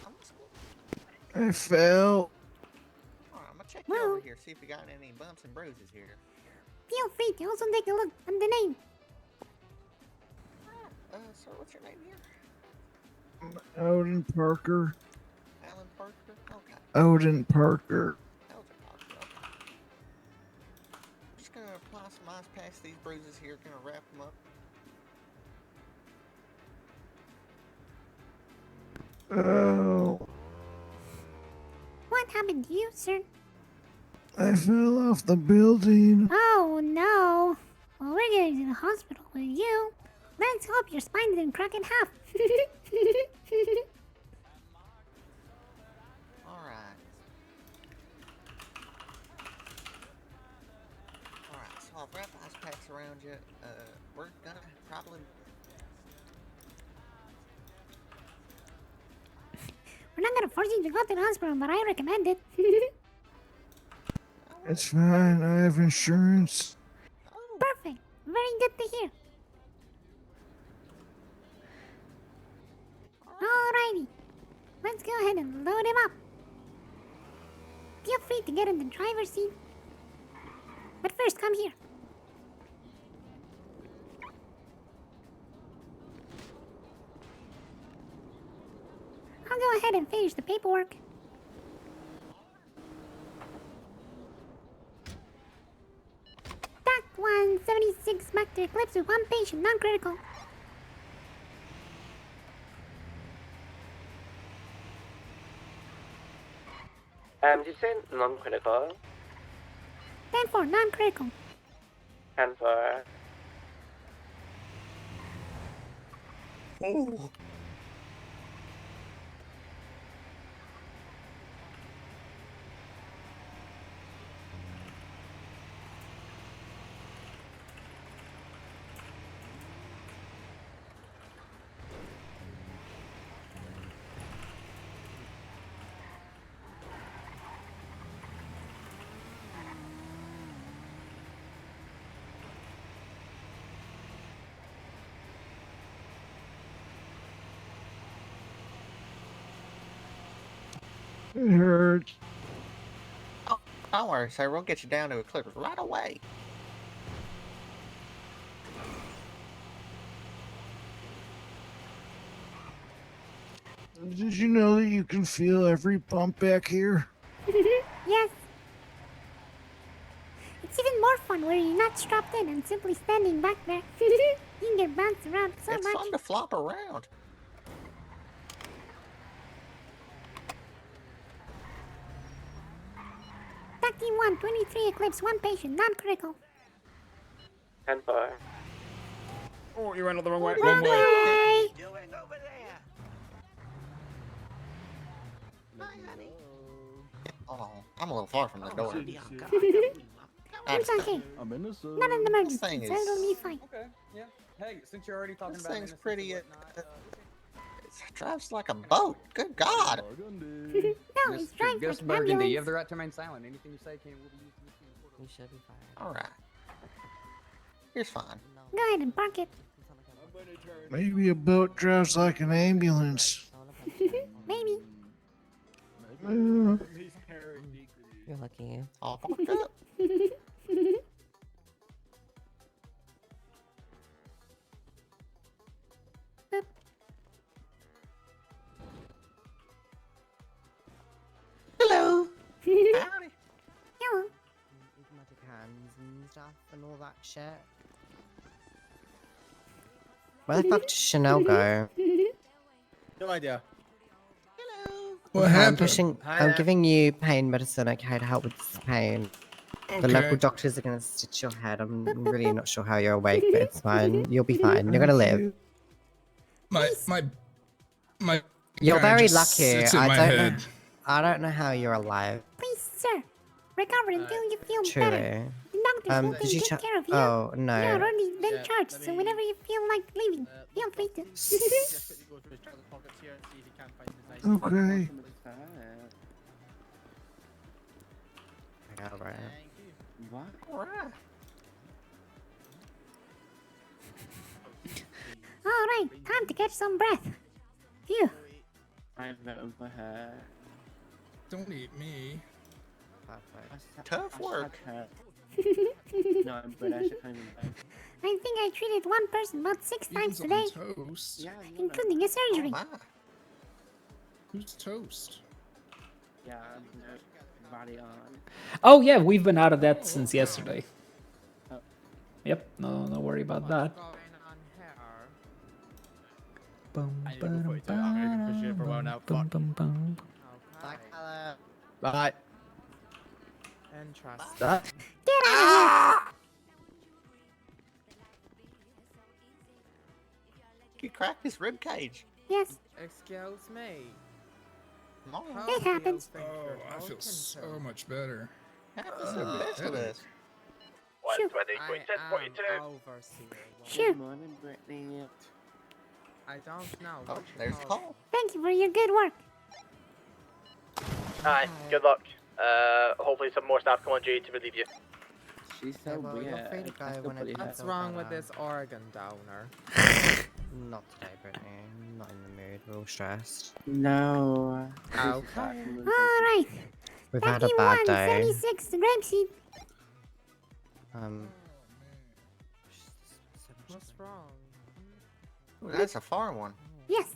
I fell. Alright, I'm gonna check you over here, see if we got any bumps and bruises here. Feel free to also take a look at the name. Sir, what's your name here? Odin Parker. Alan Parker? Okay. Odin Parker. Alan Parker, okay. I'm just gonna apply some ice past these bruises here, gonna wrap them up. Oh, What happened to you, sir? I fell off the building. Oh, no. Well, we're going to the hospital with you. Let's hope your spine didn't crack in half. Alright. Alright, so I've wrapped ice packs around you. We're gonna probably... We're not gonna force you to go to the hospital, but I recommend it. It's fine, I have insurance. Perfect. Very good to hear. Alrighty. Let's go ahead and load him up. Feel free to get in the driver's seat. But first, come here. I'll go ahead and finish the paperwork. TAC 176 back to Eclipse with 1 patient, non-critical. Did you say non-critical? 10-4, non-critical. And for... Ooh. It hurts. Oh, don't worry, sir. We'll get you down to Eclipse right away. Did you know that you can feel every bump back here? Yes. It's even more fun where you're not strapped in and simply standing back there. You can get bounced around so It's much. fun to flop around. TAC Team 1, 23 Eclipse, 1 patient, non-critical. And for... Oh, you went the wrong way. Wrong way! doing over there? Hi, honey. Hold on. I'm a little far from the door. It's okay. I'm innocent. Not an emergency, This thing so it'll be is- fine. Okay, yeah. Hey, since you're already talking This about thing's innocence pretty. and whatnot, It drives like a boat. Good God. No, Miss it's drives Gus like Burgundy, ambulance. you have the right to remain silent. Anything you say can will be used against you in court. We should be fine. All right. Here's fine. Go ahead and park it. Maybe a boat drives like an ambulance. Maybe. You're lucky. All fucked up. Hello. Howdy. Hello. With magic hands and stuff and all that shit. Where the fuck did Chanel go? No idea. What Okay, happened? I'm giving you pain medicine, okay, to help with this pain. The local doctors are gonna stitch your head. I'm really not sure how you're awake, but it's fine. You'll be fine. You're gonna live. My You're kinda very just lucky. sits in I my don't head. know. I don't know how you're alive. Please, sir. Recover until you feel Truly. better. The doctors will Did you take check? care of you. Oh You're no. already been charged, so whenever you feel like leaving, feel free to. Just quickly go through his trouser pockets here and see if he can find his nice. Okay. Alright. Alright. Alright, time to catch some breath. Phew. Don't eat me. Tough work. No, I'm British. I can't even beg. I think I treated one person about 6 times today, Toast. Yeah, including a surgery. Who's toast? yeah, body on. Oh yeah, we've been out of that since yesterday. Yep, no worry about that. I need to go 42. I'm gonna push you for a while now. Fuck. Bye. And trust. Get out of He cracked his rib cage. here! Yes, Excuse me. it happens. Oh, I feel so much better. Happens to the best of us. Shoot. Sure. Good morning, Brittany. I don't know. Oh, there's the call. Thank you for your good work. Aye, good luck. Hopefully some more staff come on duty to relieve you. She's so well, you're free to go when it What's wrong with this organ donor? Not today, Brittany. I'm not in the mood. We're all stressed. No. Okay. Alright. We've had a bad day. 76 grapeseed. What's wrong? Ooh, that's a far one. Yes.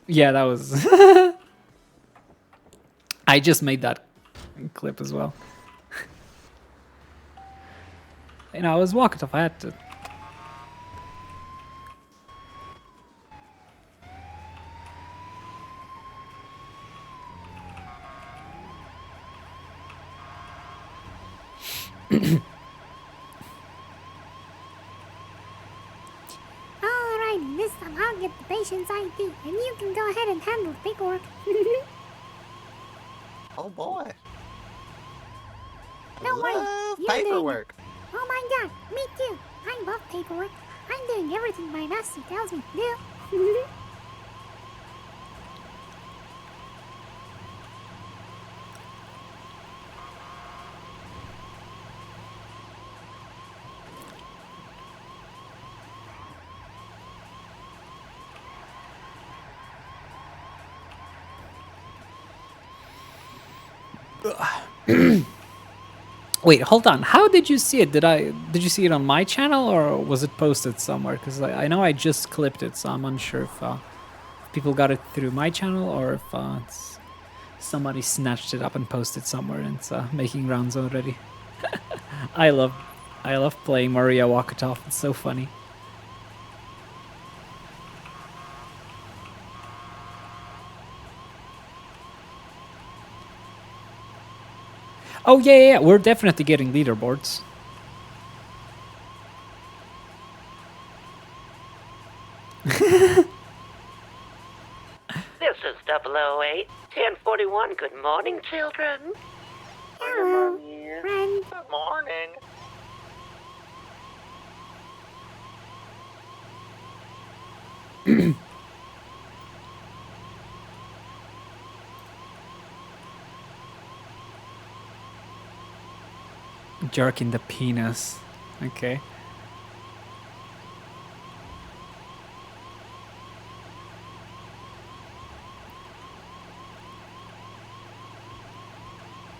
Yeah, that was. I just made that clip as well. You know, I was walking off. I had to. Alrighty, this time I'll get the patient's ID, and you can go ahead and handle the paperwork. Oh boy. Don't worry, Love you're doing it. paperwork. Oh my god, me too. I love paperwork. I'm doing everything my master tells me to do. Wait, hold on. How did you see it? Did you see it on my channel or was it posted somewhere? Because I know I just clipped it, so I'm unsure if people got it through my channel or if somebody snatched it up and posted somewhere and it's making rounds already. I love playing Maria Wakatov. It's so funny. Oh yeah, we're definitely getting leaderboards. This is 008 1041. Good morning, children. Hello, friend. Good morning. Jerking the penis. Okay.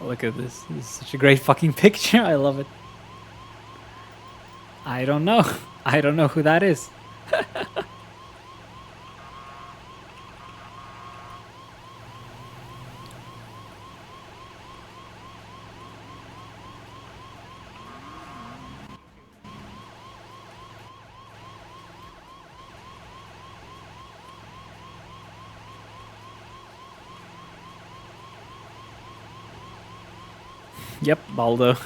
Look at this. This is such a great fucking picture. I love it. I don't know. I don't know who that is. Yep, Baldo.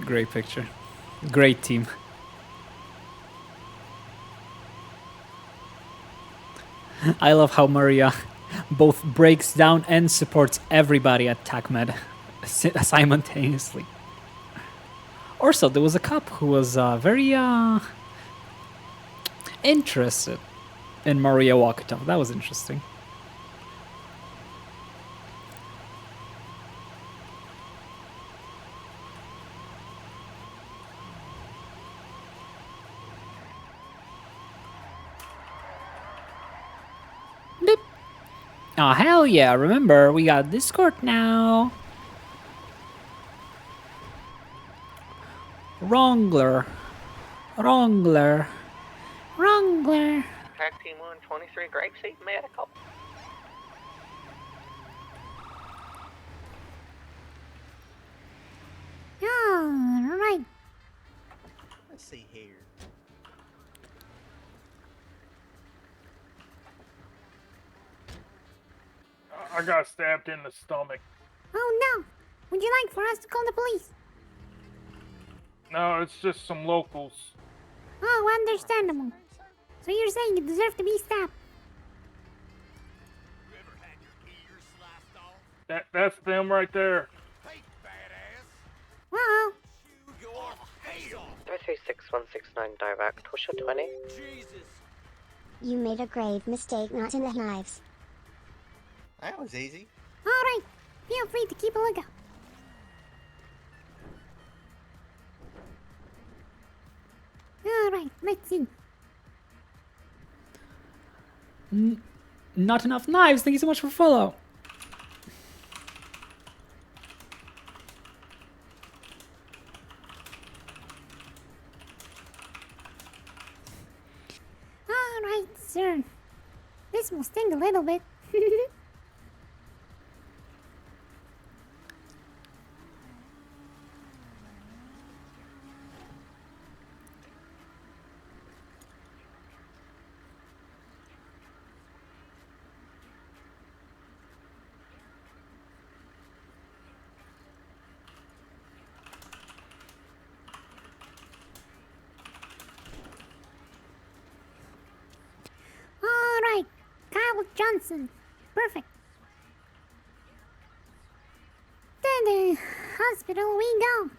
Great picture. Great team. I love how Maria both breaks down and supports everybody at TACMED simultaneously. Also, there was a cop who was very interested in Maria Wakatov. That was interesting. Boop. Oh, hell yeah. Remember, we got Discord now. Wrongler. Wrongler. Wrongler. Tag Team 123, Grapeseed Medical. Alright. Let's see here. I got stabbed in the stomach. Oh no. Would you like for us to call the police? No, it's just some locals. Oh, understandable. So you're saying you deserve to be stabbed? That's them right there. Well. 36169 direct. What's your 20? You made a grave mistake not in the knives. That was easy. Alright. Feel free to keep a lookout. Alright, let's see. Not enough knives. Thank you so much for follow. Alright, sir. This will sting a little bit. Alright, Kyle Johnson. Perfect. To the hospital we go.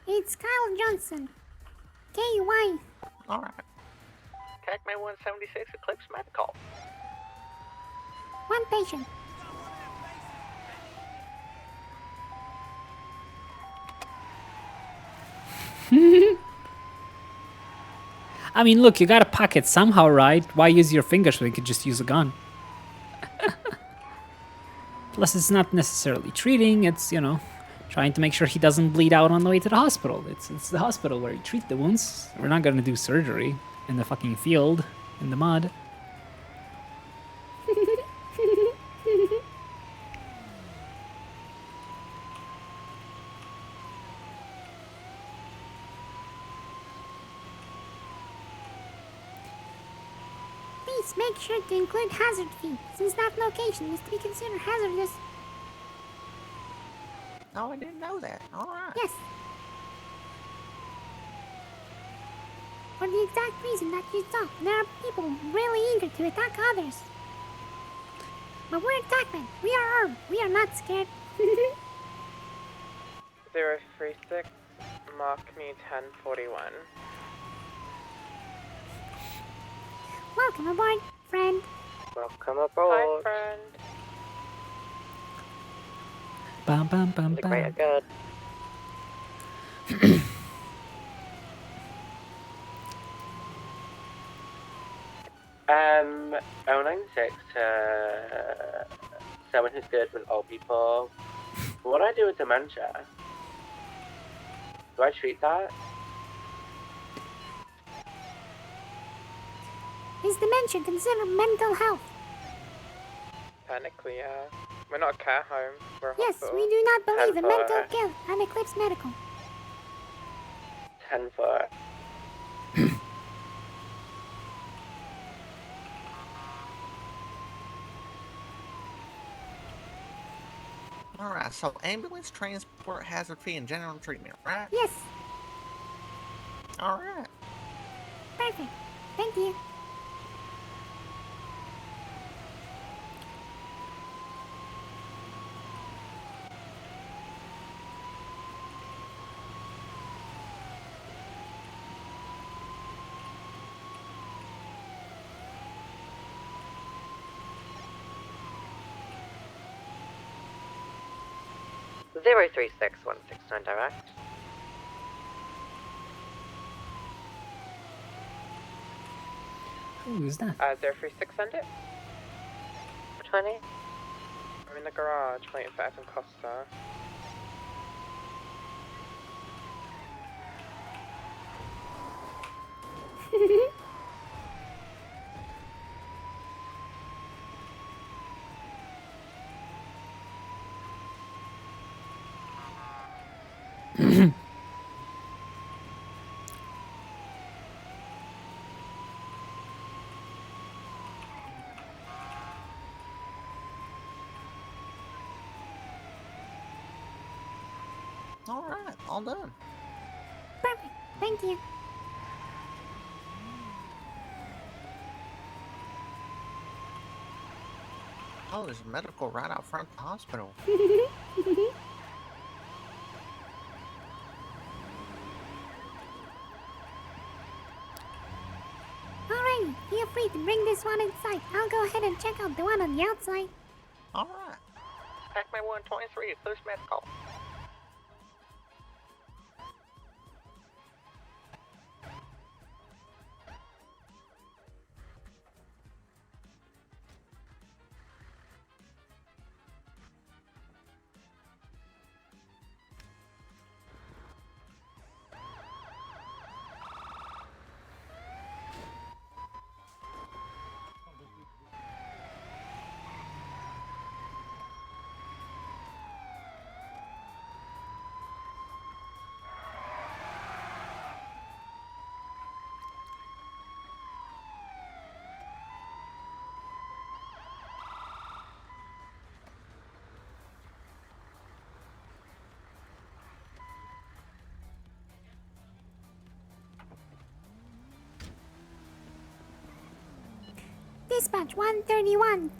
It's Kyle Johnson. KY. Alright. TACMED 176, Eclipse Medical. One patient. I mean, look, you gotta pack it somehow, right? Why use your fingers when you could just use a gun? Plus, it's not necessarily treating, it's, you know, trying to make sure he doesn't bleed out on the way to the hospital. It's the hospital where you treat the wounds. We're not gonna do surgery in the fucking field, in the mud. Please make sure to include hazard fee, since that location is to be considered hazardous. Oh, I didn't know that. Alright. Yes. For the exact reason that you saw, there are people really eager to attack others. But we're TACMED. We are armed. We are not scared. 036, mark me 1041. Welcome aboard, friend. Welcome aboard. Hi, friend. Bam, bam, bam, The great bam. are good. 096 someone who's good with old people. What do I do with dementia? Do I treat that? Is dementia considered mental health? Technically, yeah. We're not a care home. We're a Yes, hospital. we do not believe in 10 mental foot. care and Eclipse Medical. 10 foot. Alright, so ambulance transport, hazard fee, and general treatment, right? Yes. Alright. Perfect. Thank you. Zero 36169 direct. Who is that? 036 send it. 20. I'm in the garage waiting for Evan Costa. Alright, all done. Perfect. Thank you. Oh, there's medical right out front of the hospital. Alrighty, feel free to bring this one inside. I'll go ahead and check out the one on the outside. Alright. TACMED 123, first medical. Dispatch 131.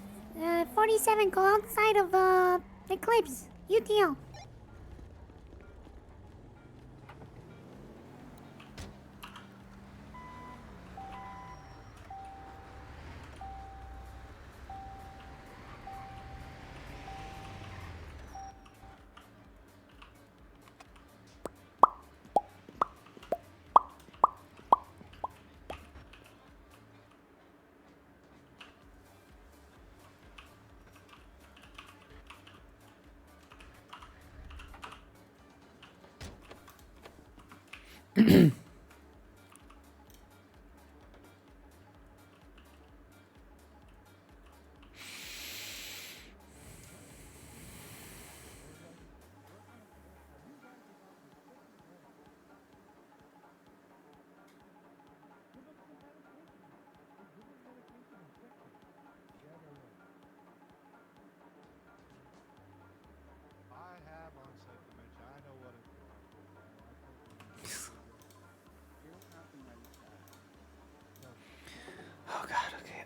47 go outside of, Eclipse. UTL.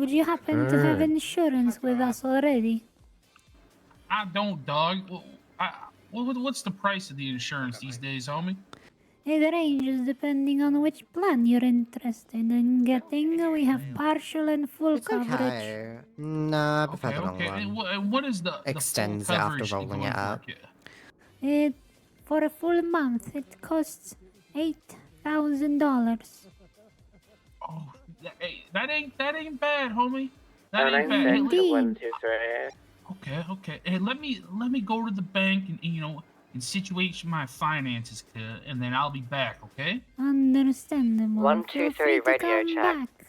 Would you happen to have insurance with us already? I don't, dog. What's the price of the insurance these days, homie? It ranges depending on which plan you're interested in getting. We have partial and full coverage. Okay. No, I prefer Okay, the long okay. one. And what is the Extends full it after coverage rolling going it up. It for a full month it costs $8,000. Oh, that ain't bad, homie. That And ain't I'm bad. six to 123. Okay. Hey, let me go to the bank and situate my finances here, and then I'll be back. Okay. Understandable. Feel 123 free to radio come check. back.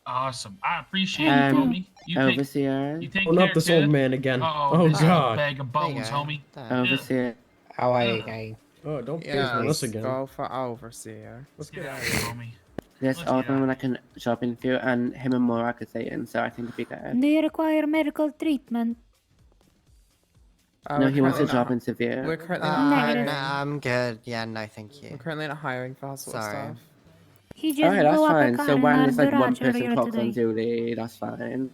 Awesome. I appreciate it, homie. Overseer. You take Oh, care, not this kid. old man again. Uh-oh, Oh, this is a God. bag of bones, homie. Overseer. How are you, gang? Oh, don't Yeah, piss on us again. go for overseer. Let's get out of here, here. homie. There's old man I can jump into, and him and Mora could stay in, so I think it'd be good. Do you require medical treatment? No, he wants to currently drop not- into Veer. We're currently not hiring. No, I'm good. Yeah, no, thank you. We're currently not hiring for hospital Sorry. staff. He just Okay, that's blew up a fine. car So in when our there's like one garage person earlier clocks on today. duty, that's fine.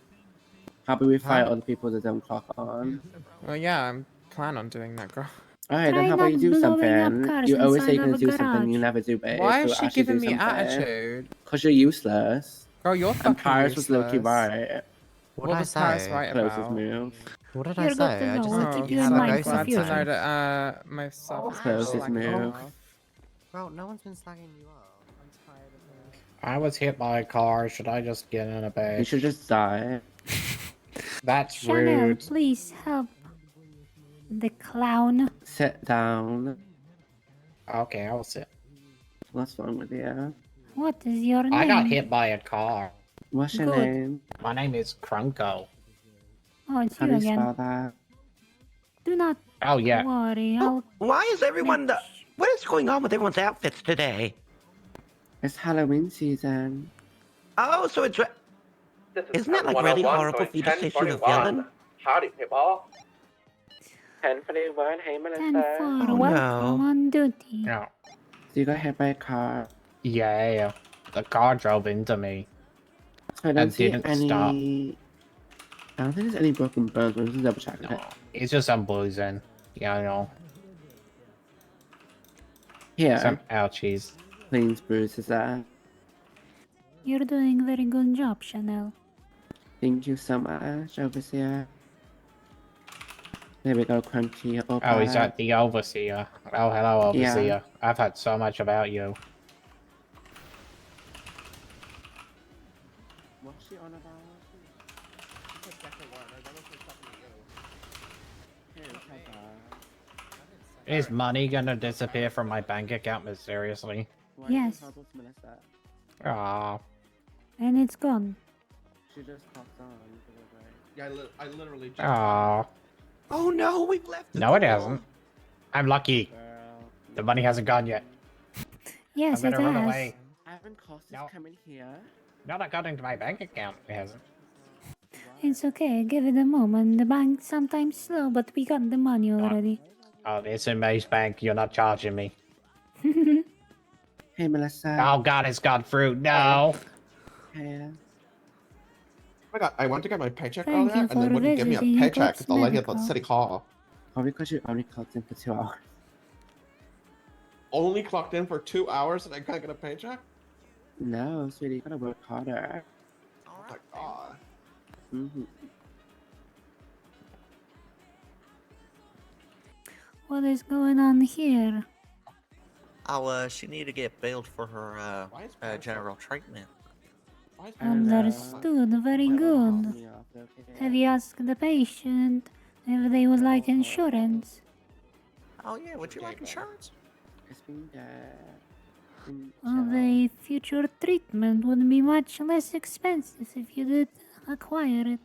How about we fire other people that don't clock on? Well, yeah, I'm planning on doing that, girl. Alright, then Try how about you not do blowing up something? cars You always say inside you're of gonna a do something, you garage. never do it. Why so is she actually giving do me something. attitude? Because you're useless. Girl, you're And fucking Paris was low-key useless. right. What was Paris right Closest about? move. What did You're I good say? to I know. just We'll said keep you you in have a mind go for Glad to know sometime. that my stuff is Closest slacking move. off. Bro, no one's been slagging you up. I was hit by a car. Should I just get in a bed? You should just die. That's Chanel, rude. please help the clown. Sit down. Okay, I'll sit. What's wrong with you? What is your name? I got hit by a car. What's your Good. name? My name is Krunko. Oh, it's How you do you again. spell that? Do not Oh, yeah. worry. I'll Why is everyone what is going on with everyone's outfits today? It's Halloween season. Oh, so it's isn't that like really horrible for you to say she's a villain? Howdy, people. 1041, hey, 10 Melissa. for welcome on duty. No. So you got hit by a car. Yeah, the car drove into me. I don't And see didn't any... stop. I don't think there's any broken bones, but let's double check it. It's just some bruising. Yeah, I know. Here. Some ouchies. Clean bruises there. You're doing a very good job, Chanel. Thank you so much, Overseer. There we go, Crunchy. Oh, is that the Overseer? Oh, hello, Yeah. Overseer. I've heard so much about you. What's she on about? Is money gonna disappear from my bank account mysteriously? Yes. Aw. And it's gone. She just popped on. Yeah, I literally. Aw. Oh no, we've left. No, it hasn't. I'm lucky. The money hasn't gone yet. Yes, I'm it gonna run has. away. Ivan Costa's No. coming here. No, that got into my bank account. It hasn't. It's okay. Give it a moment. The bank's sometimes slow, but we got the money already. Oh, it's in May's bank. You're not charging me. Hey, Melissa. Oh God, it's gone through. No. Hey. Oh my god, I went to get my paycheck Thank earlier you and they for wouldn't give me a visiting paycheck. Eclipse The lady at the Medical. city hall. Probably because you only clocked in for 2 hours. Only clocked in for 2 hours and I can't get a paycheck? No, sweetie, you gotta work harder. Oh my god. Mm-hmm. What is going on here? Oh, she need to get billed for her general treatment. Understood. Very good. Have you asked the patient if they would like insurance? Oh yeah, would you like insurance? It's been The future treatment would be much less expensive if you did acquire it.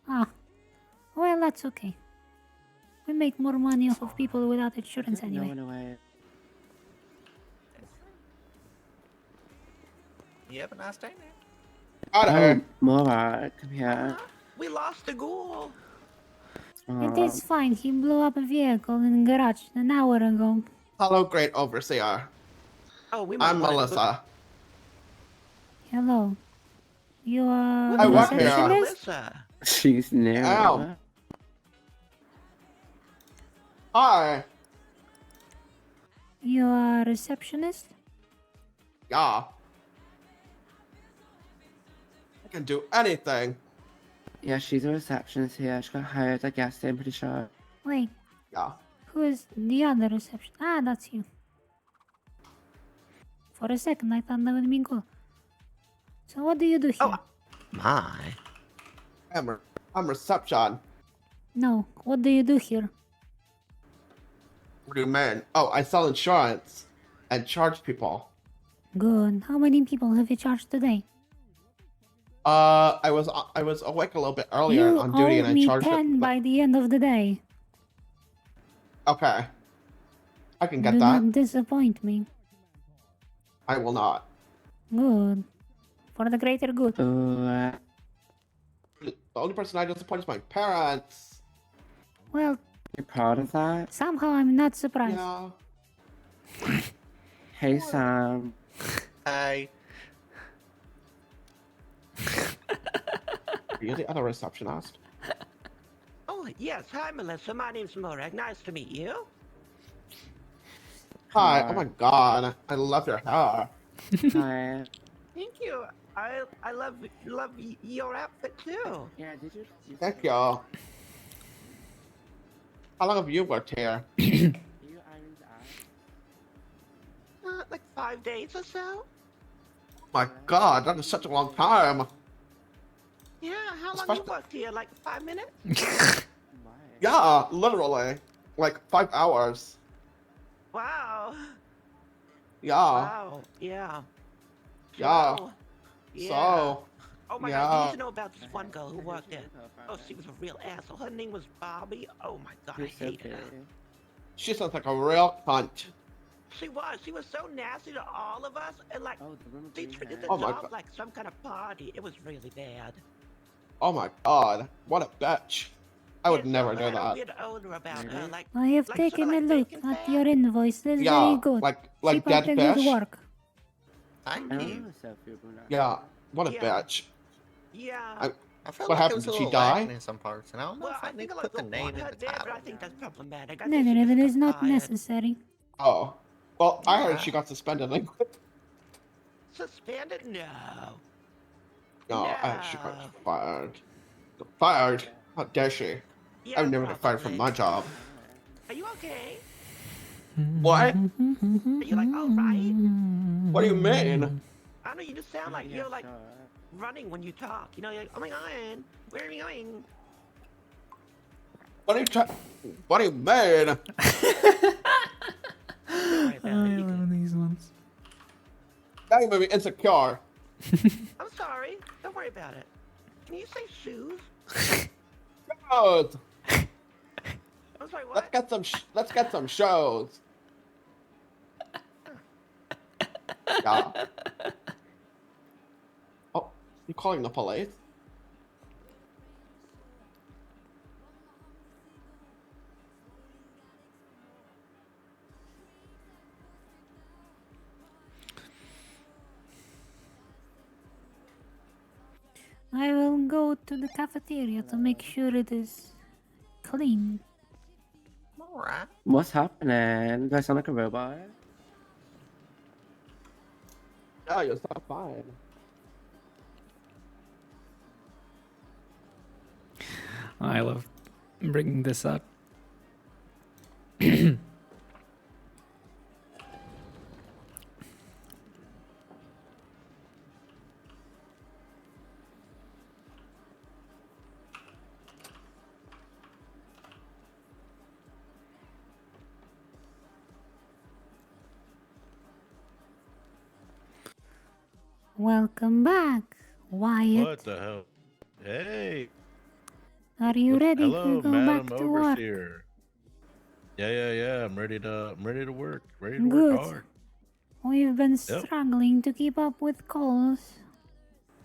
Ah, well, that's okay. We make more money off of people without insurance anyway. You have a nice day now. Oh, Mora, come here. We lost the ghoul. It is fine. He blew up a vehicle in the garage an hour ago. Hello, great overseer. Oh, we I'm Melissa. Hello. You are I a work here. receptionist? Melissa. She's new. Ow. Hi. You are a receptionist? Yeah. I can do anything. Yeah, she's a receptionist here. She got hired, I guess, I'm pretty sure. Wait, Yeah. who is the other reception? Ah, that's you. For a second, I thought that would be cool. So what do you do here? My. I'm reception. No, what do you do here? What do you mean? Oh, I sell insurance and charge people. Good. How many people have you charged today? I was awake a little bit earlier You on duty owe and I me charged 10 it. by the end of the day. Okay. I can get Do that. not disappoint me. I will not. Good. For the greater good. The only person I disappoint is my parents. Well, You're proud of that? somehow I'm not surprised. Yeah. Hey, Sam. Hey. Are you the other receptionist? Oh, Yes, hi Melissa, my name's Morag, nice to meet you. Hi. Oh my god. I love your hair. Hi. Thank you. I love your outfit too. Yeah, did you? Thank you. How long have you worked here? Like 5 days or so? My god, that is such a long time. Yeah, how long you worked here? Like 5 minutes? Yeah, literally. Like 5 hours. Wow. Yeah. Wow. Yeah. Yeah. Yeah. So. Oh my yeah. god, you need to know about this one girl who worked there. Oh, she was a real asshole. Her name was Bobby. Oh my god, I hated her. She sounds like a real cunt. She was so nasty to all of us, and like, she treated the Oh my job God. like some kind of party. It was really bad. Oh my god. What a bitch. I would never I do had a that. weird odor about her, like, I have taken a look at your invoices. Yeah, Very good. like Keep up dead the good fish. work. Thank you. Yeah. What a bitch. Yeah. I feel What like happened? it was a Did she little die? lacking in some parts, and I don't know if I need to put the name in the title. But I think that's problematic. I No, think no, she no, just it is got not fired. necessary. Oh. Well, I heard Yeah. she got suspended. Like, Suspended? No. no, I heard she got fired. Fired? How dare she? I would never get fired from my job. Are you okay? What? Are you like all right? What do you mean? I don't know, you just sound like you're like running when you talk. You know, you're like, oh my god, where are we going? What do you mean? I love these ones. Now you made me insecure. I'm sorry. Don't worry about it. Can you say shoes? Shows. I'm sorry, what? Let's get some shows. Yeah. Oh, you calling the police? I will go to the cafeteria to make sure it is clean. Alright. What's happening? Do I sound like a robot? Yeah, you're so fine. I love bringing this up. Welcome back, Wyatt. What the hell? Hey. Are you ready Hello, to go Madam back to work? Overseer. Yeah. I'm ready to work. Ready to Good. work hard. We've been Yep. struggling to keep up with calls.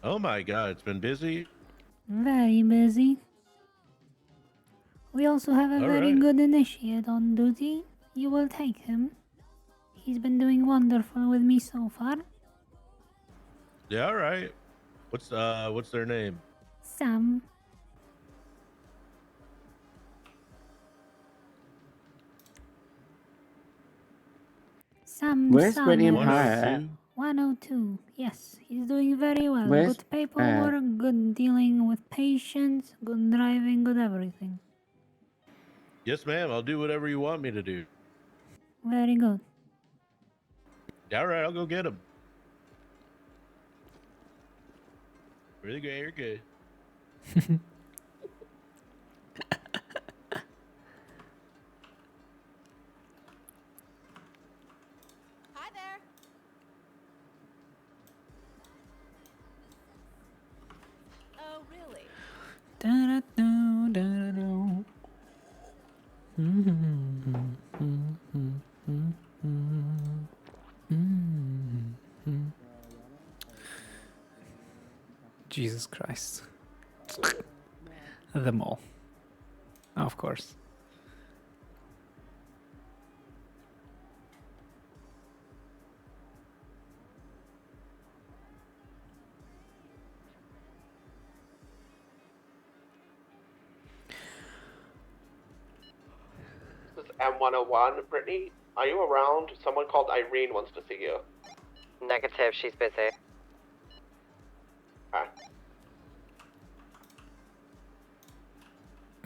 Oh my God, it's been busy. Very busy. We also have a All very right. good initiate on duty. You will take him. He's been doing wonderful with me so far. Yeah, all right. What's their name? Sam. Where's Sam. Brittany and 102? 102. Yes, he's doing very well. Where's- Good paperwork, good dealing with patients, good driving, good everything. Yes, ma'am. I'll do whatever you want me to do. Very good. All right, I'll go get him. Really good. You're good. Hi there. Oh, really? Da-da-do, da-da-do. Jesus Christ. The mall. Of course. This is M101. Brittany, are you around? Someone called Irene wants to see you. Negative, she's busy.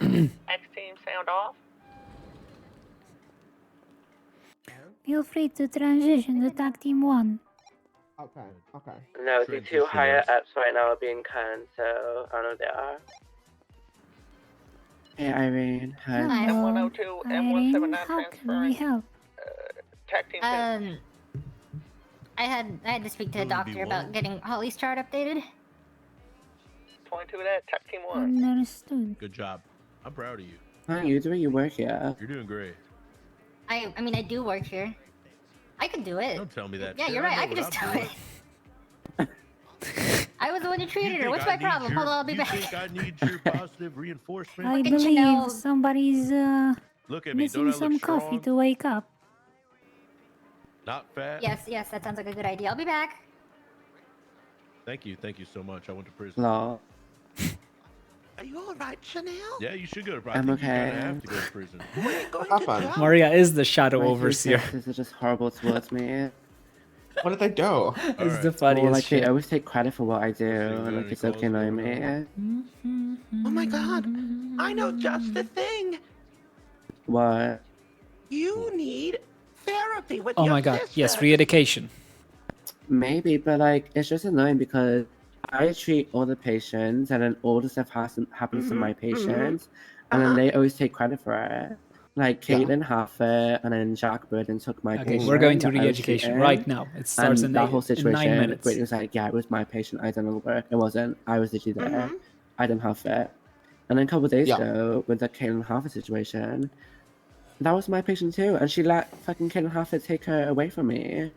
X-Team sound off. Feel free to transition to TAC Team 1. Okay, okay. No, the two higher ups right now are being canned, so I don't know who they are. Hey Irene, hi. Hello. M102, Irene, M179 how can we transferring. help? Tag team. I had to speak to the doctor about getting Holly's chart updated. 22 of that, tag team 1. Understood. Good job. I'm proud of you. How are you doing? You work here. You're doing great. I mean, I do work here. I could do it. Don't tell me that. Yeah, shit. you're right. know I could what just I'm do doing. it. I was the one who treated her. think What's I my need problem? your- Hold on, I'll be you back. think I need your positive reinforcement? I Look at believe Chanel. somebody's Look at me. Don't missing I some look coffee strong? to wake up. Not fat? Yes, that sounds like a good idea. I'll be back. Thank you so much. I went to prison. No. Are you alright, Chanel? Yeah, you should go to I'm prison. I think you okay. kind of have to go to prison. We're going Have to fun. drop. Maria is the shadow My overseer. This is just horrible towards me. What did they do? It's the Well, funniest like they shit. always take credit for what I do, got like any it's okay calls knowing going me. Oh my god. I know just the thing. What? You need therapy with Oh your my god. sister. Yes, re-education. Maybe, but like it's just annoying because I treat all the patients and then all the stuff happens to my patients and then they always take credit for it. Like Yeah. Caitlin Haffer and then Jacques Burden took my Okay, patient. we're going to that I was re-education treating, right now. It starts and in, that whole in situation, 9 minutes. Brittany was like, yeah, it was my patient. I done all the work. It wasn't. I was literally there. I didn't have it. And then a couple of days Yeah. ago, with the Caitlin Haffer situation, that was my patient too. And she let fucking Caitlin Haffer take her away from me.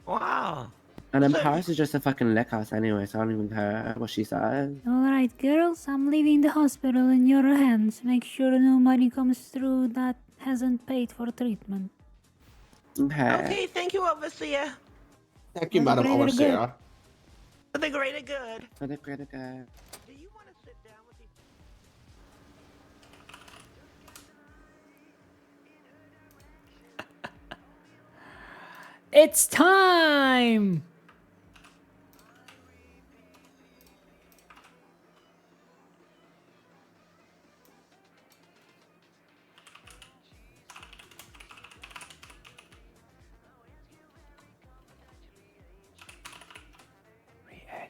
Wow. And then So- Paris is just a fucking lick house anyway, so I don't even care what she says. Alright, girls, I'm leaving the hospital in your hands. Make sure nobody comes through that hasn't paid for treatment. Okay. Okay, thank you, Overseer. Thank you, For the Madam greater good. Overseer. For the greater good. For the greater good. Do you want to sit down with me? It's time!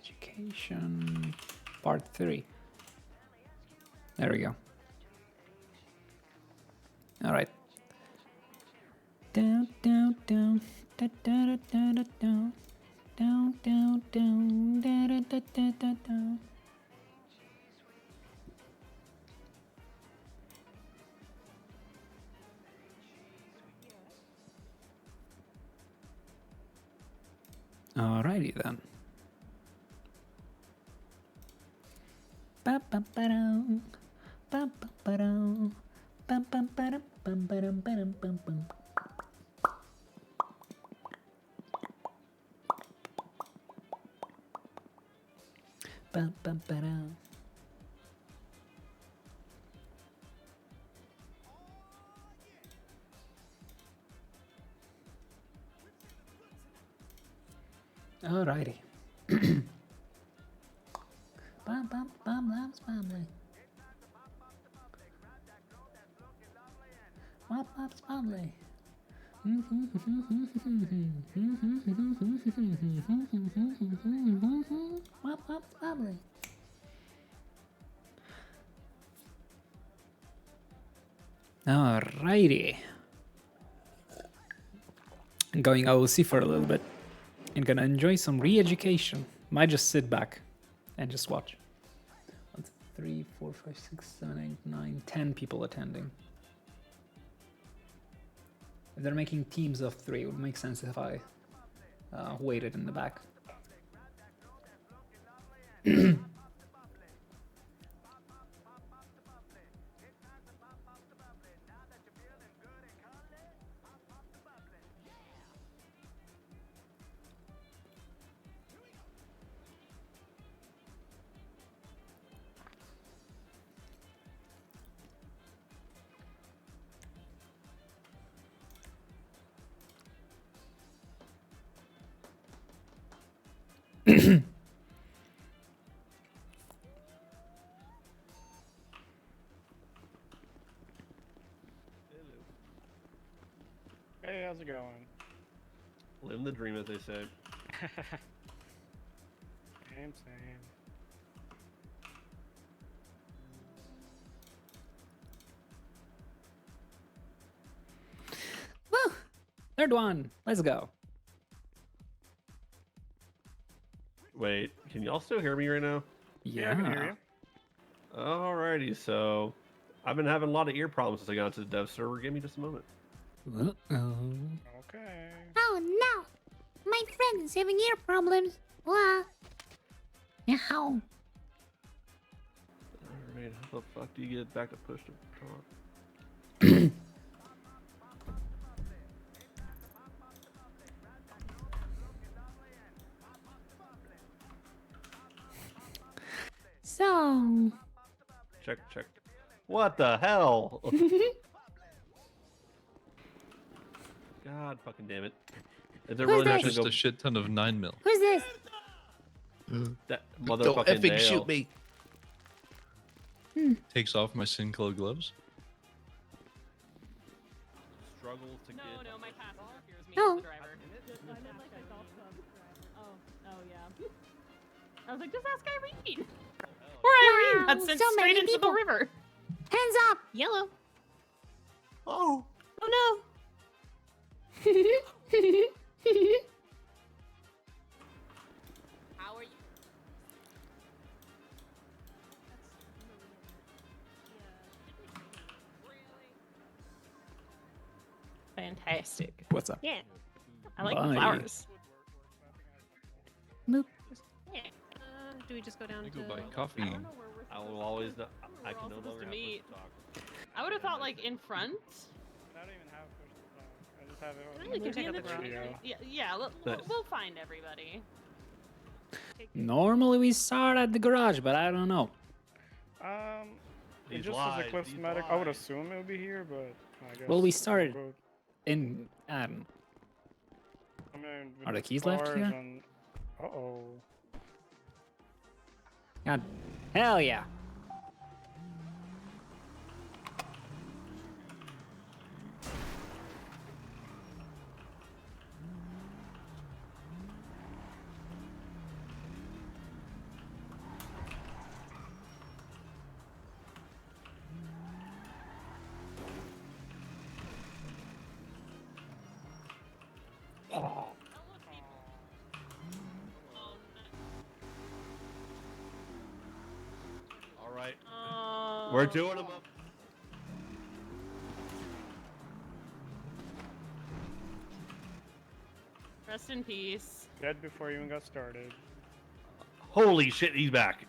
Re-education part 3. There we go. All right. Down, down, down, da, da, da, da, da, down, down, down, da, da, da, da, da, da. Alrighty then. Ba ba ba dum, ba ba ba dum, ba ba ba dum, bum ba dum ba dum bum bum. Alrighty. Loves family. Loves family. Loves family. Alrighty. I'm going OC for a little bit. And gonna enjoy some re-education. Might just sit back and just watch. 1, 2, 3, 4, 5, 6, 7, 8, 9, 10 people attending. If they're making teams of 3, it would make sense if I waited in the back. Hey, how's it going? Living the dream, as they say. Same. Woo! Third one. Let's go. Wait, can y'all still hear me right now? Yeah, I can hear you. Alrighty, so I've been having a lot of ear problems since I got into the dev server. Give me just a moment. Okay. Oh no! My friend is having ear problems. Wow. Yow. Alright, how the fuck do you get back to push to talk? So. Check. What the hell? God fucking damn it. Is it Who's really not this? gonna Just a shit ton of 9 mil. Who's this? That Don't motherfucking effing Dale. shoot me. Takes off my sin colored gloves. Struggles to No, my passenger fears me Oh. as the driver. Oh, yeah. I was like, just ask Irene. Or Irene, that's sent so straight many into people. the river. Hands up! Yellow. Oh. Oh no. How are you? Fantastic. What's up? Yeah. I like Bye. the flowers. Moop. Yeah. Do we just go down I to go buy coffee. I will always know. I can no supposed longer to have meet. push to talk. I would have thought like in front. I don't even have push to talk. I just have it on We can check out the video. garage. Yeah, we'll find everybody. Normally we start at the garage, but I don't know. It These just lies, says Eclipse these Medic. I would lies. assume it would be here, but I guess. Well, we we'll started go- in. I mean, with Are the keys left cars here? and- Uh-oh. God, hell yeah. All right. We're doing them up. Rest in peace. Dead before you even got started. Holy shit, he's back.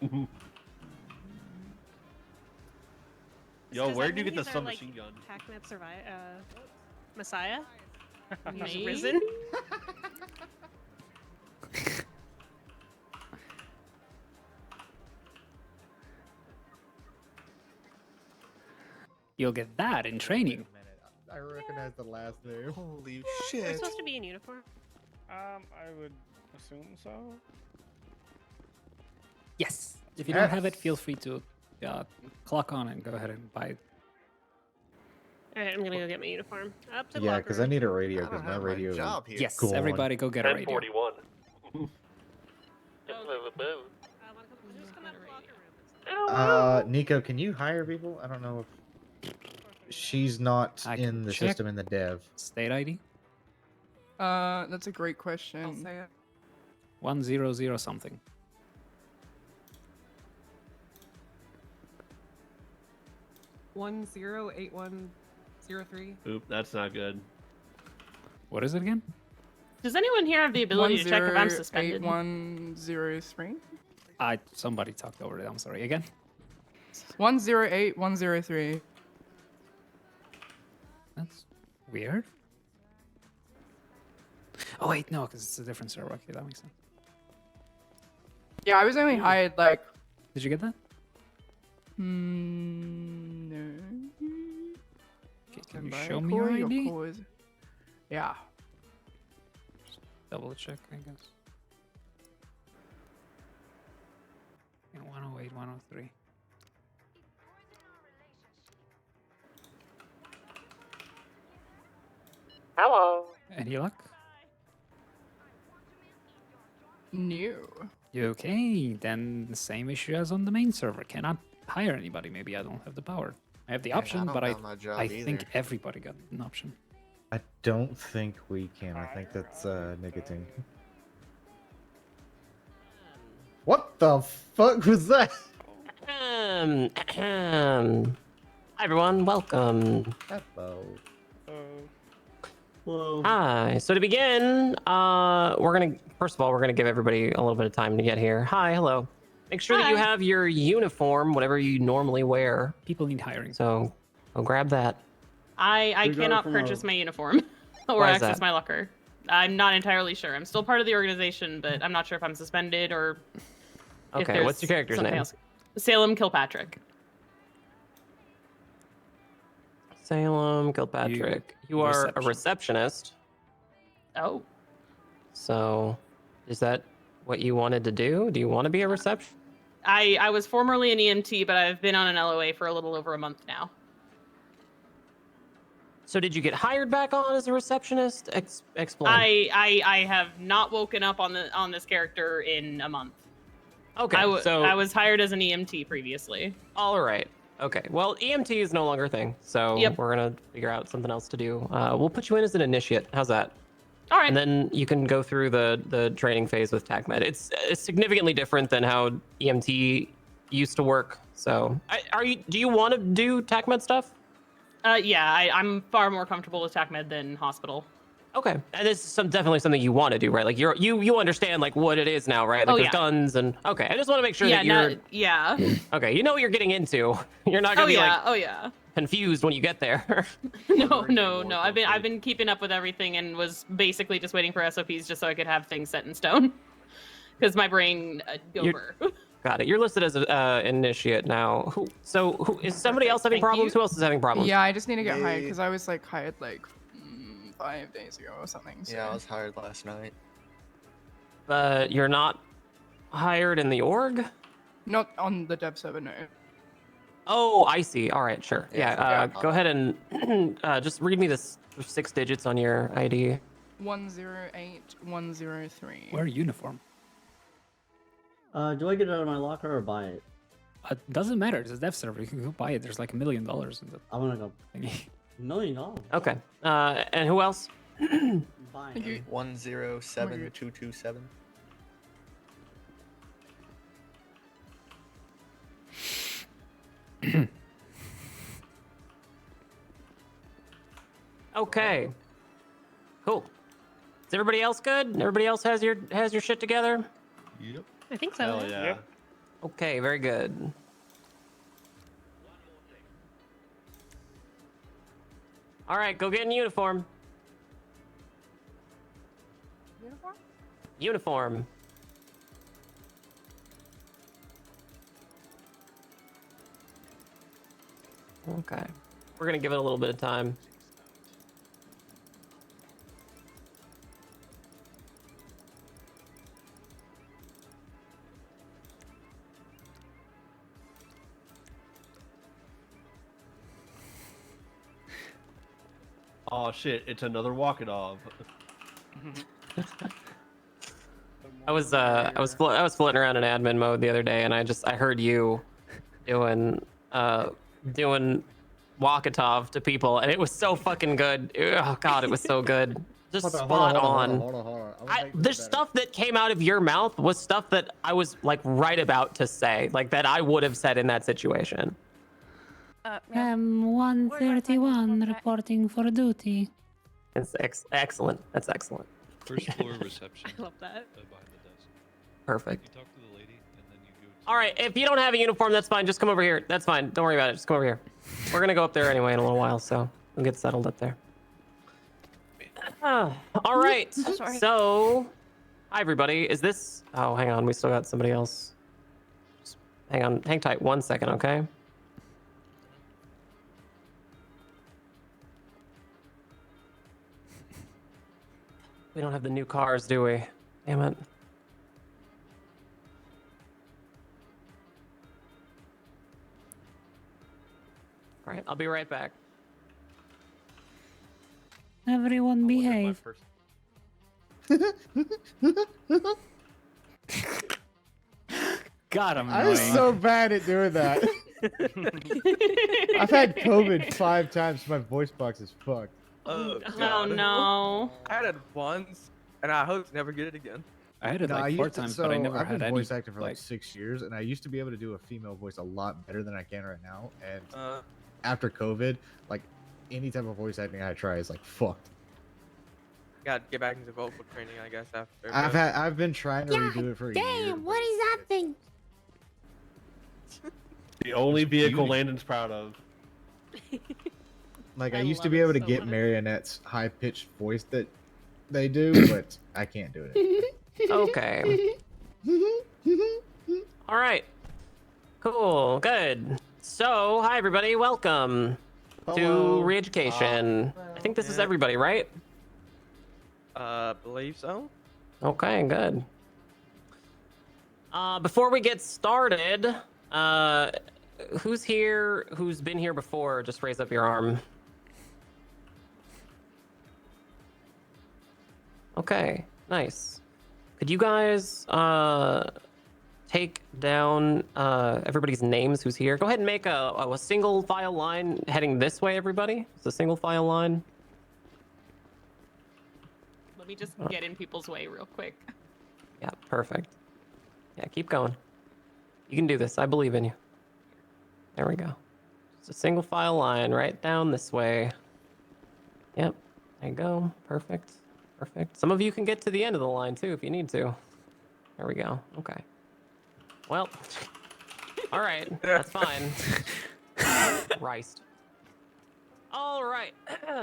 Yo, Does where'd that you mean get the he's our, submachine gun? TACMED Messiah? He's Me? risen? You'll get that in training. I recognize the last name. Holy We're shit. supposed to be in uniform. I would assume so. Yes. If you don't have it, feel free to clock on and go ahead and buy it. Alright, I'm gonna go get my uniform. Up to the Yeah, locker because I room. need a radio because my radio is Yes, gone. everybody go get a radio. 1041. Nico, can you hire people? I don't know if she's not in the check. system in the dev. State ID? That's a great question. I'll say it. 100 something. One 8103. Oop, that's not good. What is it again? Does anyone here have the ability to check if I'm suspended? 108-103. Somebody talked over it. I'm sorry. Again? 108-103. That's weird. Oh wait, no, because it's a different server. Okay, that makes sense. Yeah, I was only hired like. Did you get that? No. Okay, can you show me your ID? Yeah. Just double check, I guess. Yeah, 108, 103. Hello. Any luck? No. You okay? Then the same issue as on the main server. Cannot hire anybody. Maybe I don't have the power. I have the option, don't but I got my job think either. everybody got an option. I don't think we can. I think that's nicotine. What the fuck was that? Hi everyone, welcome. Hello. Hello. Hi. So to begin, first of all, we're gonna give everybody a little bit of time to get here. Hi, hello. Make sure that you have your uniform, whatever you normally wear. People need hiring. So, go grab that. I cannot purchase my uniform or Why is access that? my locker. I'm not entirely sure. I'm still part of the organization, but I'm not sure if I'm suspended or if Okay, there's what's your character's something name? else. Salem Kilpatrick. Salem Kilpatrick. You are a receptionist. Oh. So, is that what you wanted to do? Do you want to be a reception? I was formerly an EMT, but I've been on an LOA for a little over a month now. So did you get hired back on as a receptionist? Explain. I have not woken up on this character in a month. Okay, so I was hired as an EMT previously. All right. Okay. Well, EMT is no longer a thing, so Yep. we're gonna figure out something else to do. We'll put you in as an initiate. How's that? All right. And then you can go through the training phase with TACMED. It's significantly different than how EMT used to work. So, do you want to do TACMED stuff? Yeah, I'm far more comfortable with TACMED than hospital. Okay, and this is definitely something you want to do, right? Like you understand like what it is now, right? Like Oh, there's yeah. guns and okay. I just want to make sure Yeah, that you're yeah. okay. You know what you're getting into. You're not gonna be like Oh yeah. confused when you get there. No. I've been keeping up with everything and was basically just waiting for SOPs just so I could have things set in stone. Because my brain over. Got it. You're listed as an initiate now. Who is somebody else having problems? Who else is having problems? Yeah, I just need to get hired because I was like hired like 5 days ago or something. So. Yeah, I was hired last night. But you're not hired in the org? Not on the dev server, no. Oh, I see. All right, sure. Yeah, Go ahead and just read me the 6 digits on your ID. 108-103. Wear a uniform. Do I get it out of my locker or buy it? Doesn't matter. It's a dev server. You can go buy it. There's like $1 million in the. I want to go. $1 million. Okay. And who else? Buying. 107227. Okay. Cool. Is everybody else good? Everybody else has your shit together? Yep. I think so. Hell yeah. Yep. Okay, very good. All right, go get in uniform. Uniform? Uniform. Okay. We're gonna give it a little bit of time. Oh shit! It's another walk it off. I was floating around in admin mode the other day, and I heard you doing walkatov to people, and it was so fucking good. Oh god, it was so good. Just spot on. Hold on. The stuff that came out of your mouth was stuff that I was like right about to say, like that I would have said in that situation. 131 reporting for duty. It's excellent. That's excellent. First floor reception. I love that. Behind the desk. Perfect. You talk to the lady, and then you go. All right, if you don't have a uniform, that's fine. Just come over here. That's fine. Don't worry about it. Just come over here. We're gonna go up there anyway in a little while, so we'll get settled up there. All right. Sorry. So, hi everybody. Is this? Oh, hang on. We still got somebody else. Just hang on. Hang tight 1 second, okay? We don't have the new cars, do we? Damn it. All right, I'll be right back. Everyone behave. God, I'm I annoying. was so bad at doing that. I've had COVID 5 times. My voice box is fucked. Oh no. I had it once, and I hope to never get it again. I had it like 4 times, but I never I've had been any. voice acting for like 6 years, and I used to be able to do a female voice a lot better than I can right now. And after COVID, like any type of voice acting I try is like fucked. Got to get back into vocal training, I guess. After I've been trying to redo it for a year. Damn, what is that thing? The only vehicle Landon's proud of. Like I used to be able to get Marionette's high pitched voice that they do, but I can't do it. Okay. All right. Cool. Good. So, hi everybody. Welcome Hello. to Re-Education. I think this is everybody, right? Believe so. Okay. Good. Before we get started, who's here? Who's been here before? Just raise up your arm. Okay. Nice. Could you guys take down everybody's names who's here? Go ahead and make a single file line heading this way, everybody. It's a single file line. Let me just get in people's way real quick. Yeah, perfect. Yeah, keep going. You can do this. I believe in you. There we go. Just a single file line right down this way. Yep. There you go. Perfect. Perfect. Some of you can get to the end of the line too if you need to. There we go. Okay. Well, all right. That's fine. Christ. All right.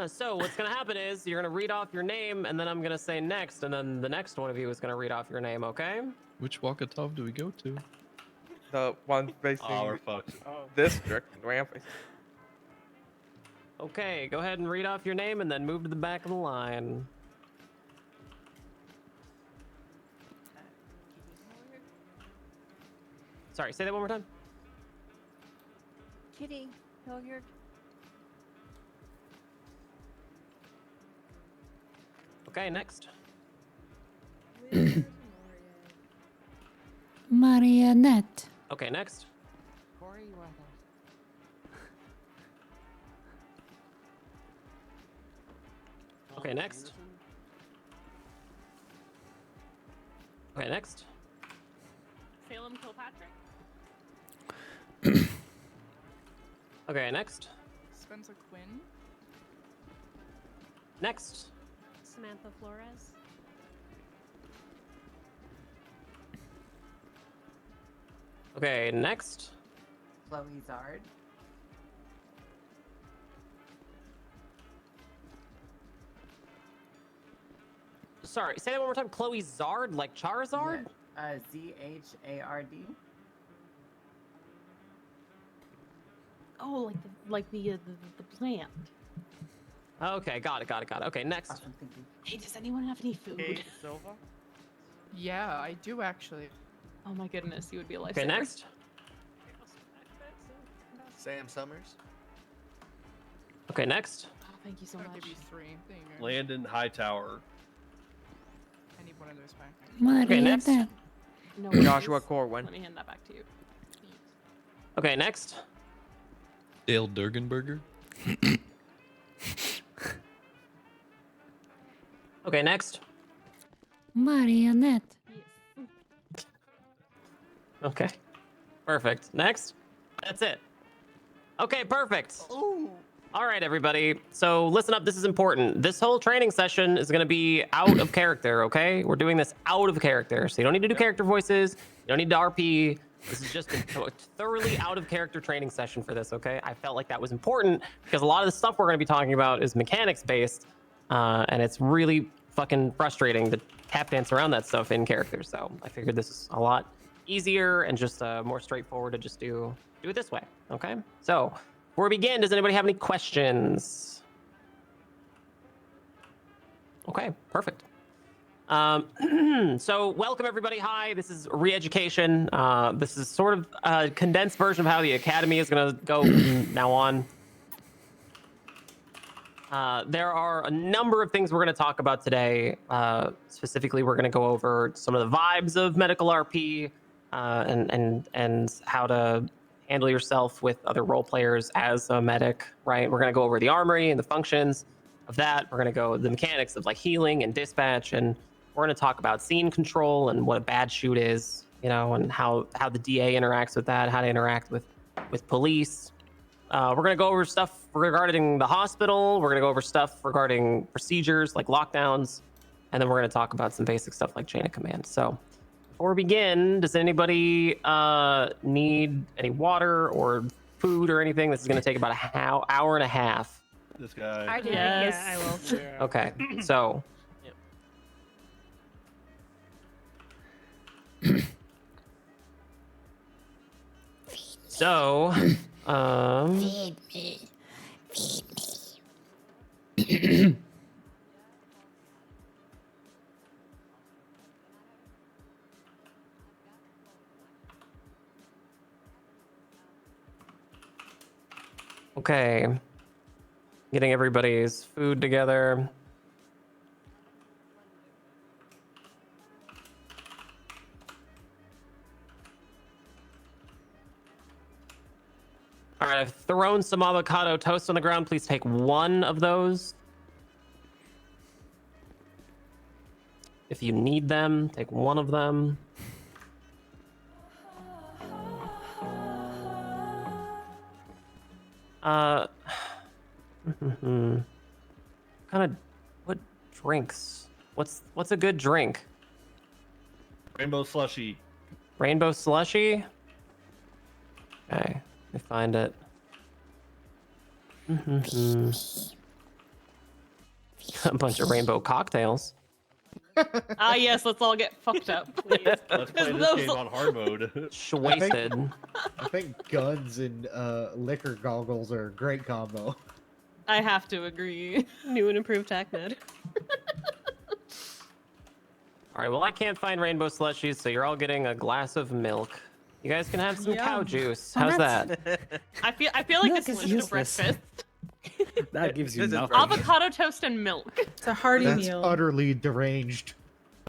So what's going to happen is you're going to read off your name, and then I'm going to say next, and then the next one of you is going to read off your name, okay? Which Walkatov do we go to? The one facing we're fucked. district rampage. Okay, go ahead and read off your name, and then move to the back of the line. Sorry, say that one more time. Kitty, Hilliard. Okay, next. Marionette. Okay, next. Okay, next. Okay, next. Salem Kilpatrick. Okay, next. Spencer Quinn. Next. Samantha Flores. Okay, next. Chloe Zard. Sorry, say that one more time. Chloe Zard, like Charizard? Zhard. Oh, like the plant. Okay, got it. Okay, next. Hey, does anyone have any food? Hey, Silva? Yeah, I do actually. Oh my goodness, you would be a lifesaver. Okay, next. Sam Summers. Okay, next. Oh, thank you so I'll much. give you 3. There you go. Landon Hightower. I need one of those back. Okay, next. No Joshua worries. Corwin. Let me hand that back to you. Okay, next. Dale Durgenberger. Okay, next. Marionette. Okay. Perfect. Next. That's it. Okay, perfect. Ooh. All right, everybody. So listen up. This is important. This whole training session is going to be out of character, okay? We're doing this out of character. So you don't need to do character voices. You don't need to RP. This is just a thoroughly out of character training session for this, okay? I felt like that was important because a lot of the stuff we're going to be talking about is mechanics based. And it's really fucking frustrating to tap dance around that stuff in character. So I figured this is a lot easier and just more straightforward to just do it this way, okay? So before we begin, does anybody have any questions? Okay, perfect. So welcome everybody. Hi, this is Re-Education. This is sort of a condensed version of how the Academy is gonna go from now on. There are a number of things we're going to talk about today. Specifically, we're going to go over some of the vibes of medical RP and how to handle yourself with other role players as a medic, right? We're going to go over the armory and the functions of that. We're going to go the mechanics of like healing and dispatch, and we're going to talk about scene control and what a bad shoot is, you know, and how the DA interacts with that, how to interact with police. We're going to go over stuff regarding the hospital. We're going to go over stuff regarding procedures like lockdowns. And then we're going to talk about some basic stuff like chain of command. So before we begin, does anybody need any water or food or anything? This is going to take about an hour and a half. This guy. I do. Yes. Yeah, I will. Yeah. Okay, so. So, Feed me. Feed me. okay, getting everybody's food together. All right, I've thrown some avocado toast on the ground. Please take one of those. If you need them, take one of them. Kind of, what drinks? What's a good drink? Rainbow slushy. Rainbow slushy? Okay, let me find it. A bunch of rainbow cocktails. Yes, let's all get fucked up, please. Let's play this game on hard mode. Wasted. I think guns and liquor goggles are a great combo. I have to agree. New and improved TACMED. All right, well, I can't find rainbow slushies, so you're all getting a glass of milk. You guys can have some cow juice. How's that? I feel like Milk this is is just a useless. breakfast. That gives you nothing. Avocado toast and milk. It's a hearty That's meal. utterly deranged.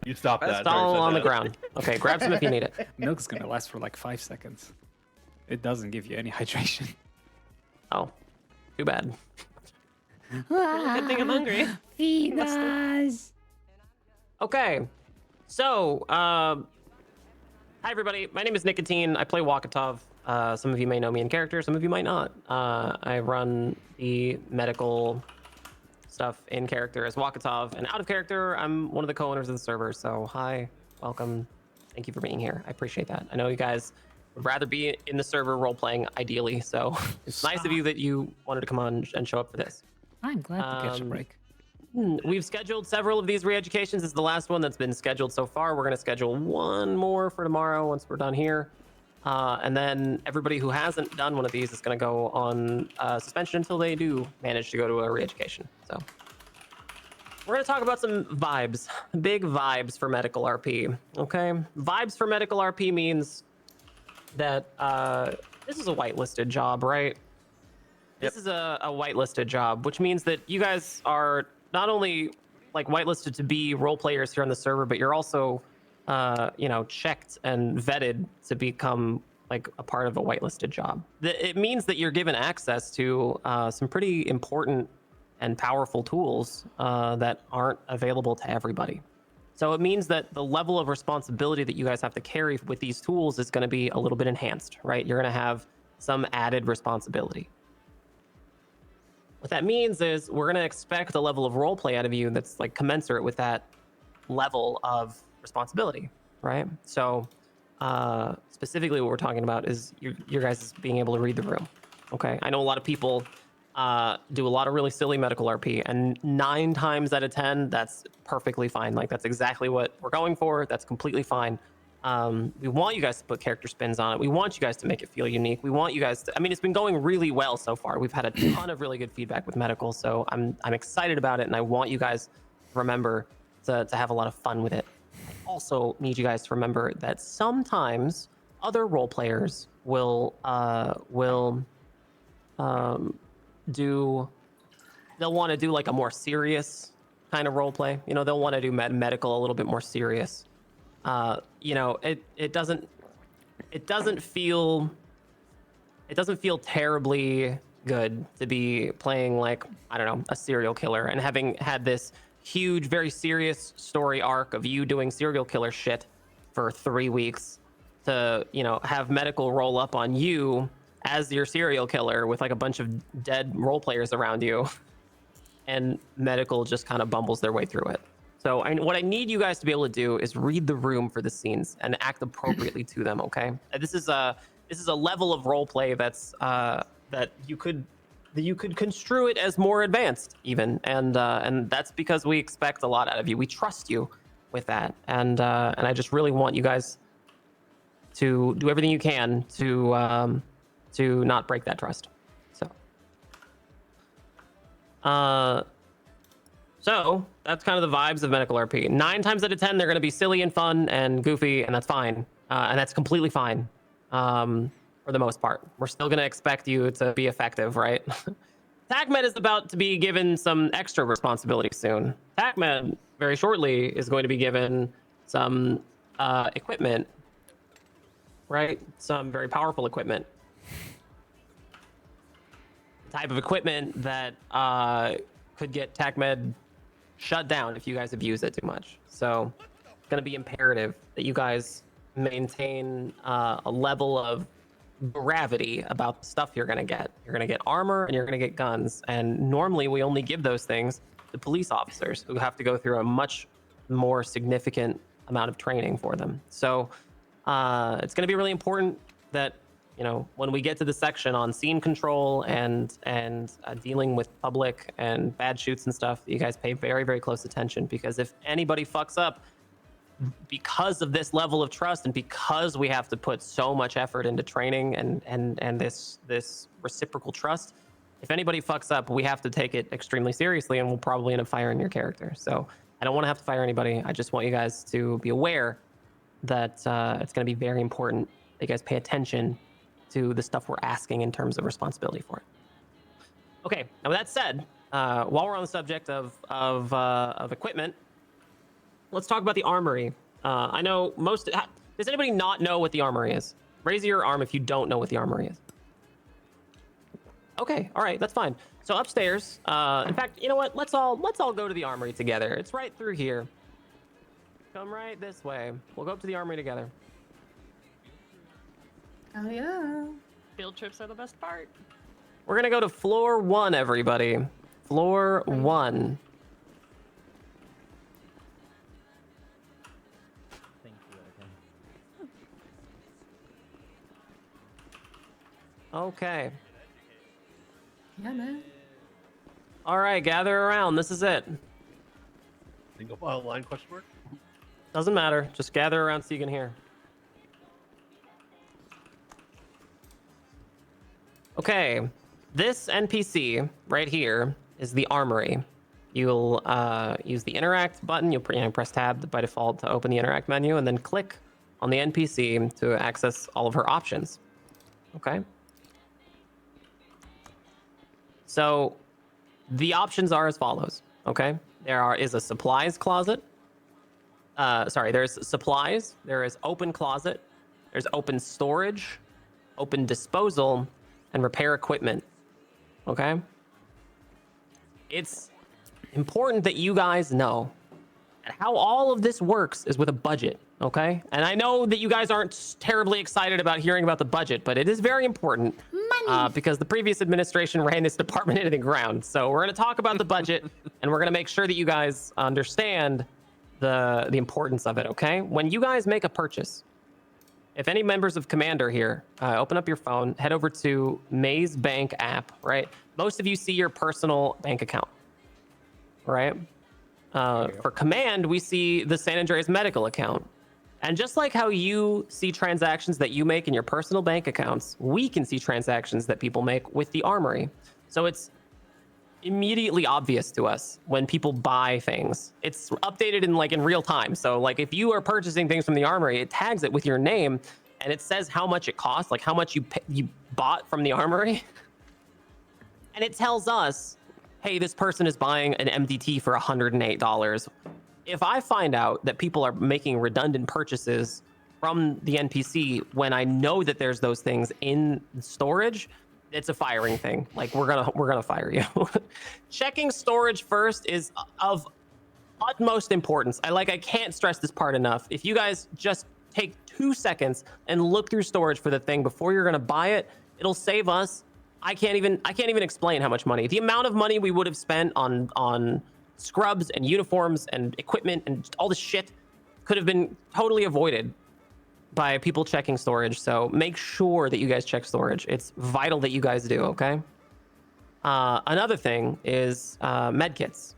You stop that. That's all on the ground. Okay, grab some if you need it. Milk's gonna last for like 5 seconds. It doesn't give you any hydration. Oh, too bad. Good thing I'm hungry. Feed us. Okay, so hi everybody. My name is Nicotine. I play Wakatov. Some of you may know me in character. Some of you might not. I run the medical stuff in character as Wakatov, and out of character, I'm one of the co-owners of the server. So hi, welcome. Thank you for being here. I appreciate that. I know you guys would rather be in the server role playing ideally, so it's nice of you that you wanted to come on and show up for this. I'm glad to catch a break. We've scheduled several of these re-educations. This is the last one that's been scheduled so far. We're going to schedule one more for tomorrow once we're done here. And then everybody who hasn't done one of these is going to go on suspension until they do manage to go to a re-education. So we're going to talk about some vibes, big vibes for medical RP. Okay, vibes for medical RP means that this is a whitelisted job, right? This is a whitelisted job, which means that you guys are not only like whitelisted to be role players here on the server, but you're also you know, checked and vetted to become like a part of a whitelisted job. It means that you're given access to some pretty important and powerful tools that aren't available to everybody. So it means that the level of responsibility that you guys have to carry with these tools is going to be a little bit enhanced, right? You're going to have some added responsibility. What that means is we're going to expect a level of roleplay out of you that's like commensurate with that level of responsibility, right? So specifically what we're talking about is your guys being able to read the room. Okay, I know a lot of people do a lot of really silly medical RP, and 9 times out of 10 that's perfectly fine. Like that's exactly what we're going for. That's completely fine. We want you guys to put character spins on it. We want you guys to make it feel unique. We want you guys to, I mean, it's been going really well so far. We've had a ton of really good feedback with medical, so I'm excited about it, and I want you guys to remember to have a lot of fun with it. I also need you guys to remember that sometimes other role players will they'll want to do like a more serious kind of role play. You know, they'll want to do medical a little bit more serious. You know, it doesn't feel terribly good to be playing like, I don't know, a serial killer and having had this huge, very serious story arc of you doing serial killer shit for 3 weeks to, you know, have medical roll up on you as your serial killer with like a bunch of dead role players around you, and medical just kind of bumbles their way through it. So what I need you guys to be able to do is read the room for the scenes and act appropriately to them. Okay, this is a level of role play that's that you could construe it as more advanced even, and that's because we expect a lot out of you. We trust you with that, and I just really want you guys to do everything you can to not break that trust. So that's kind of the vibes of medical RP. 9 times out of 10 they're going to be silly and fun and goofy, and that's fine, and that's completely fine. For the most part, we're still going to expect you to be effective, right? TACMED is about to be given some extra responsibility soon. TACMED very shortly is going to be given some equipment, right? Some very powerful equipment. The type of equipment that could get TACMED shut down if you guys abuse it too much. So it's going to be imperative that you guys maintain a level of gravity about the stuff you're going to get. You're going to get armor and you're going to get guns, and normally we only give those things to police officers who have to go through a much more significant amount of training for them. So it's going to be really important that, you know, when we get to the section on scene control and dealing with public and bad shoots and stuff, you guys pay very, very close attention, because if anybody fucks up because of this level of trust and because we have to put so much effort into training and this reciprocal trust, if anybody fucks up, we have to take it extremely seriously, and we'll probably end up firing your character. So I don't want to have to fire anybody. I just want you guys to be aware that it's going to be very important that you guys pay attention to the stuff we're asking in terms of responsibility for it. Okay, now with that said, while we're on the subject of equipment, let's talk about the armory. I know does anybody not know what the armory is? Raise your arm if you don't know what the armory is. Okay, all right, that's fine. So upstairs, in fact, you know what? Let's all go to the armory together. It's right through here. Come right this way. We'll go up to the armory together. Oh yeah. Field trips are the best part. We're gonna go to floor 1, everybody. Floor 1. Okay. Yeah, man. All right, gather around. This is it. Single file line question mark? Doesn't matter. Just gather around so you can hear. Okay, this NPC right here is the armory. You'll use the interact button. You'll press tab by default to open the interact menu, and then click on the NPC to access all of her options. Okay. So the options are as follows. Okay, is a supplies closet. There's supplies. There is open closet. There's open storage, open disposal, and repair equipment. Okay. It's important that you guys know that how all of this works is with a budget. Okay. And I know that you guys aren't terribly excited about hearing about the budget, but it is very important because the previous administration ran this department into the ground. So we're going to talk about the budget and we're going to make sure that you guys understand the importance of it. Okay. When you guys make a purchase, if any members of Commander here, open up your phone, head over to Maze Bank app, right? Most of you see your personal bank account, right? For Command, we see the San Andreas medical account. And just like how you see transactions that you make in your personal bank accounts, we can see transactions that people make with the Armory. So it's immediately obvious to us when people buy things. It's updated in real time. So like if you are purchasing things from the Armory, it tags it with your name and it says how much it costs, like how much you bought from the Armory. And it tells us, hey, this person is buying an MDT for $108. If I find out that people are making redundant purchases from the NPC when I know that there's those things in storage, it's a firing thing. Like we're gonna fire you. Checking storage first is of utmost importance. I can't stress this part enough. If you guys just take 2 seconds and look through storage for the thing before you're gonna buy it, it'll save us. I can't even explain how much money. The amount of money we would have spent on scrubs and uniforms and equipment and all this shit could have been totally avoided by people checking storage. So make sure that you guys check storage. It's vital that you guys do, okay? Another thing is medkits.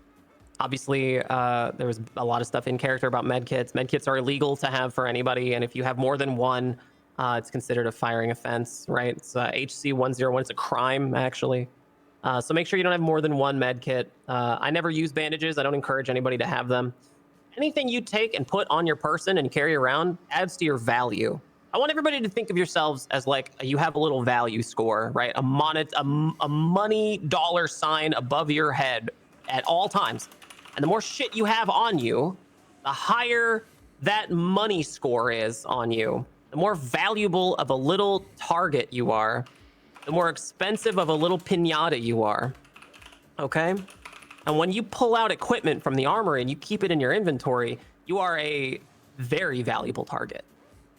Obviously, there was a lot of stuff in character about medkits. Medkits are illegal to have for anybody, and if you have more than one, it's considered a firing offense, right? It's HC 101. It's a crime, actually. So make sure you don't have more than one med kit. I never use bandages. I don't encourage anybody to have them. Anything you take and put on your person and carry around adds to your value. I want everybody to think of yourselves as like you have a little value score, right? A money dollar sign above your head at all times. And the more shit you have on you, the higher that money score is on you. The more valuable of a little target you are, the more expensive of a little piñata you are, okay? And when you pull out equipment from the armory and you keep it in your inventory, you are a very valuable target,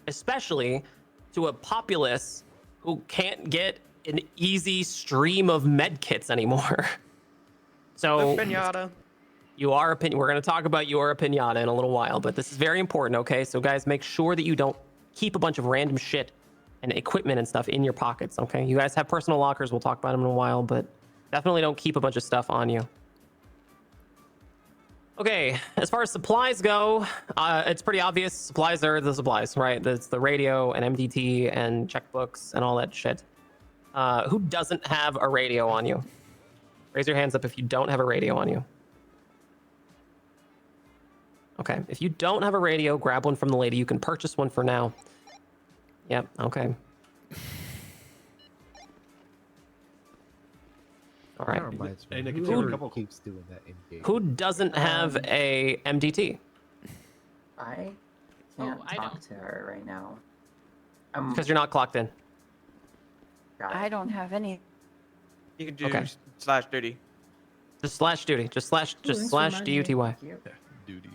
especially to a populace who can't get an easy stream of med kits anymore. So Piñata. we're going to talk about your piñata in a little while, but this is very important, okay? So guys, make sure that you don't keep a bunch of random shit and equipment and stuff in your pockets, okay? You guys have personal lockers. We'll talk about them in a while, but definitely don't keep a bunch of stuff on you. Okay, as far as supplies go, it's pretty obvious. Supplies are the supplies, right? It's the radio and MDT and checkbooks and all that shit. Who doesn't have a radio on you? Raise your hands up if you don't have a radio on you. Okay, if you don't have a radio, grab one from the lady. You can purchase one for now. Yep, okay. All right. Keeps doing that in game. Who doesn't have a MDT? I can't talk to her right now. Because you're not clocked in. I don't have any. You can do slash duty. Just slash duty. Just slash DUTY. Duty.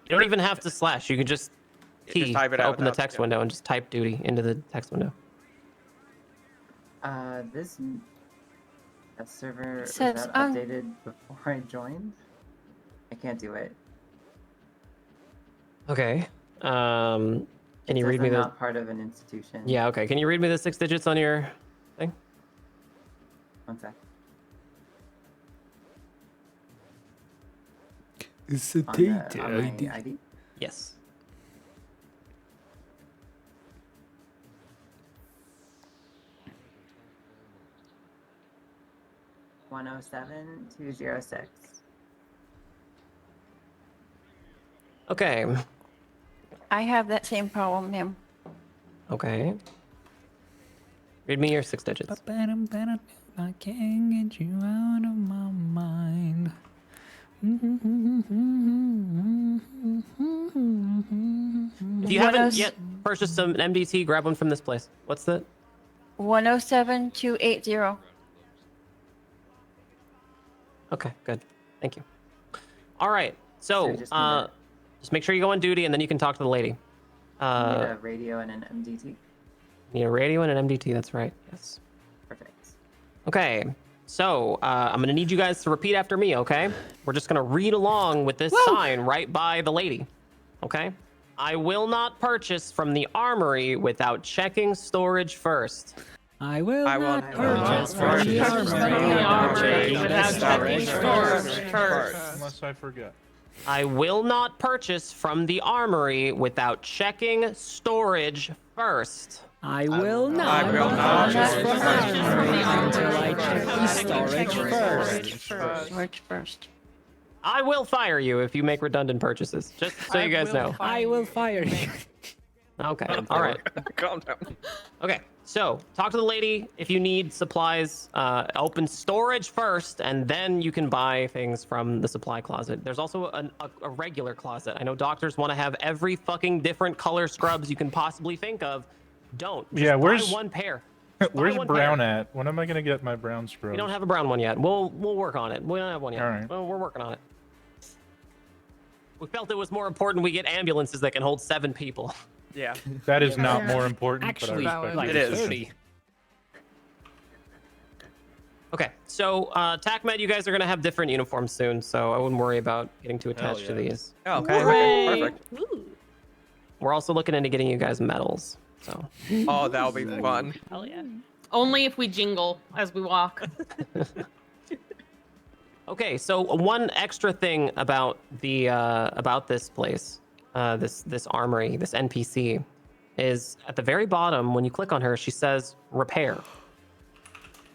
You don't even have to slash. You can just key type it to out open the without- text window and just type duty into the text window. This server was Says, that updated before I joined? I can't do it. Okay. Can you read me I'm the? not part of an institution. Yeah. Okay. Can you read me the 6 digits on your thing? One sec. It's a On data my ID. ID? Yes. 107-206. Okay. I have that same problem, ma'am. Okay. Read me your 6 digits. I can't get you out of my mind. If you haven't yet purchased some MDT, grab one from this place. What's that? 107-280. Okay, good. Thank you. All right. So, just make sure you go on duty, and then you can talk to the lady. You need a radio and an MDT. Need a radio and an MDT. That's right. Yes. Perfect. Okay. So, I'm gonna need you guys to repeat after me. Okay? We're just gonna read along with this sign right by the lady. Okay? I will not purchase from the armory without checking storage first. I will not purchase from the armory without checking storage first. Unless I forget. I will not purchase from the armory without checking storage first. I will not purchase from the armory until I check the storage first. Storage first. I will fire you if you make redundant purchases, just so you guys know. I will fire you. Okay, all right. Calm down. Okay, so talk to the lady if you need supplies. Open storage first, and then you can buy things from the supply closet. There's also a regular closet. I know doctors want to have every fucking different color scrubs you can possibly think of. Don't. Just buy one pair. Where's brown at? When am I gonna get my brown scrubs? We don't have a brown one yet. We'll work on it. We don't have one yet. All right. Well, we're working on it. We felt it was more important we get ambulances that can hold 7 people. Yeah. That is not more important. Actually, but I respect like it. 30. Okay, so TACMED, you guys are gonna have different uniforms soon, so I wouldn't worry about getting too attached to these. Oh, okay. perfect. We're also looking into getting you guys medals. So. Oh, that'll be fun. Hell yeah. Only if we jingle as we walk. Okay, so one extra thing about the about this place, this armory, this NPC, is at the very bottom when you click on her, she says repair.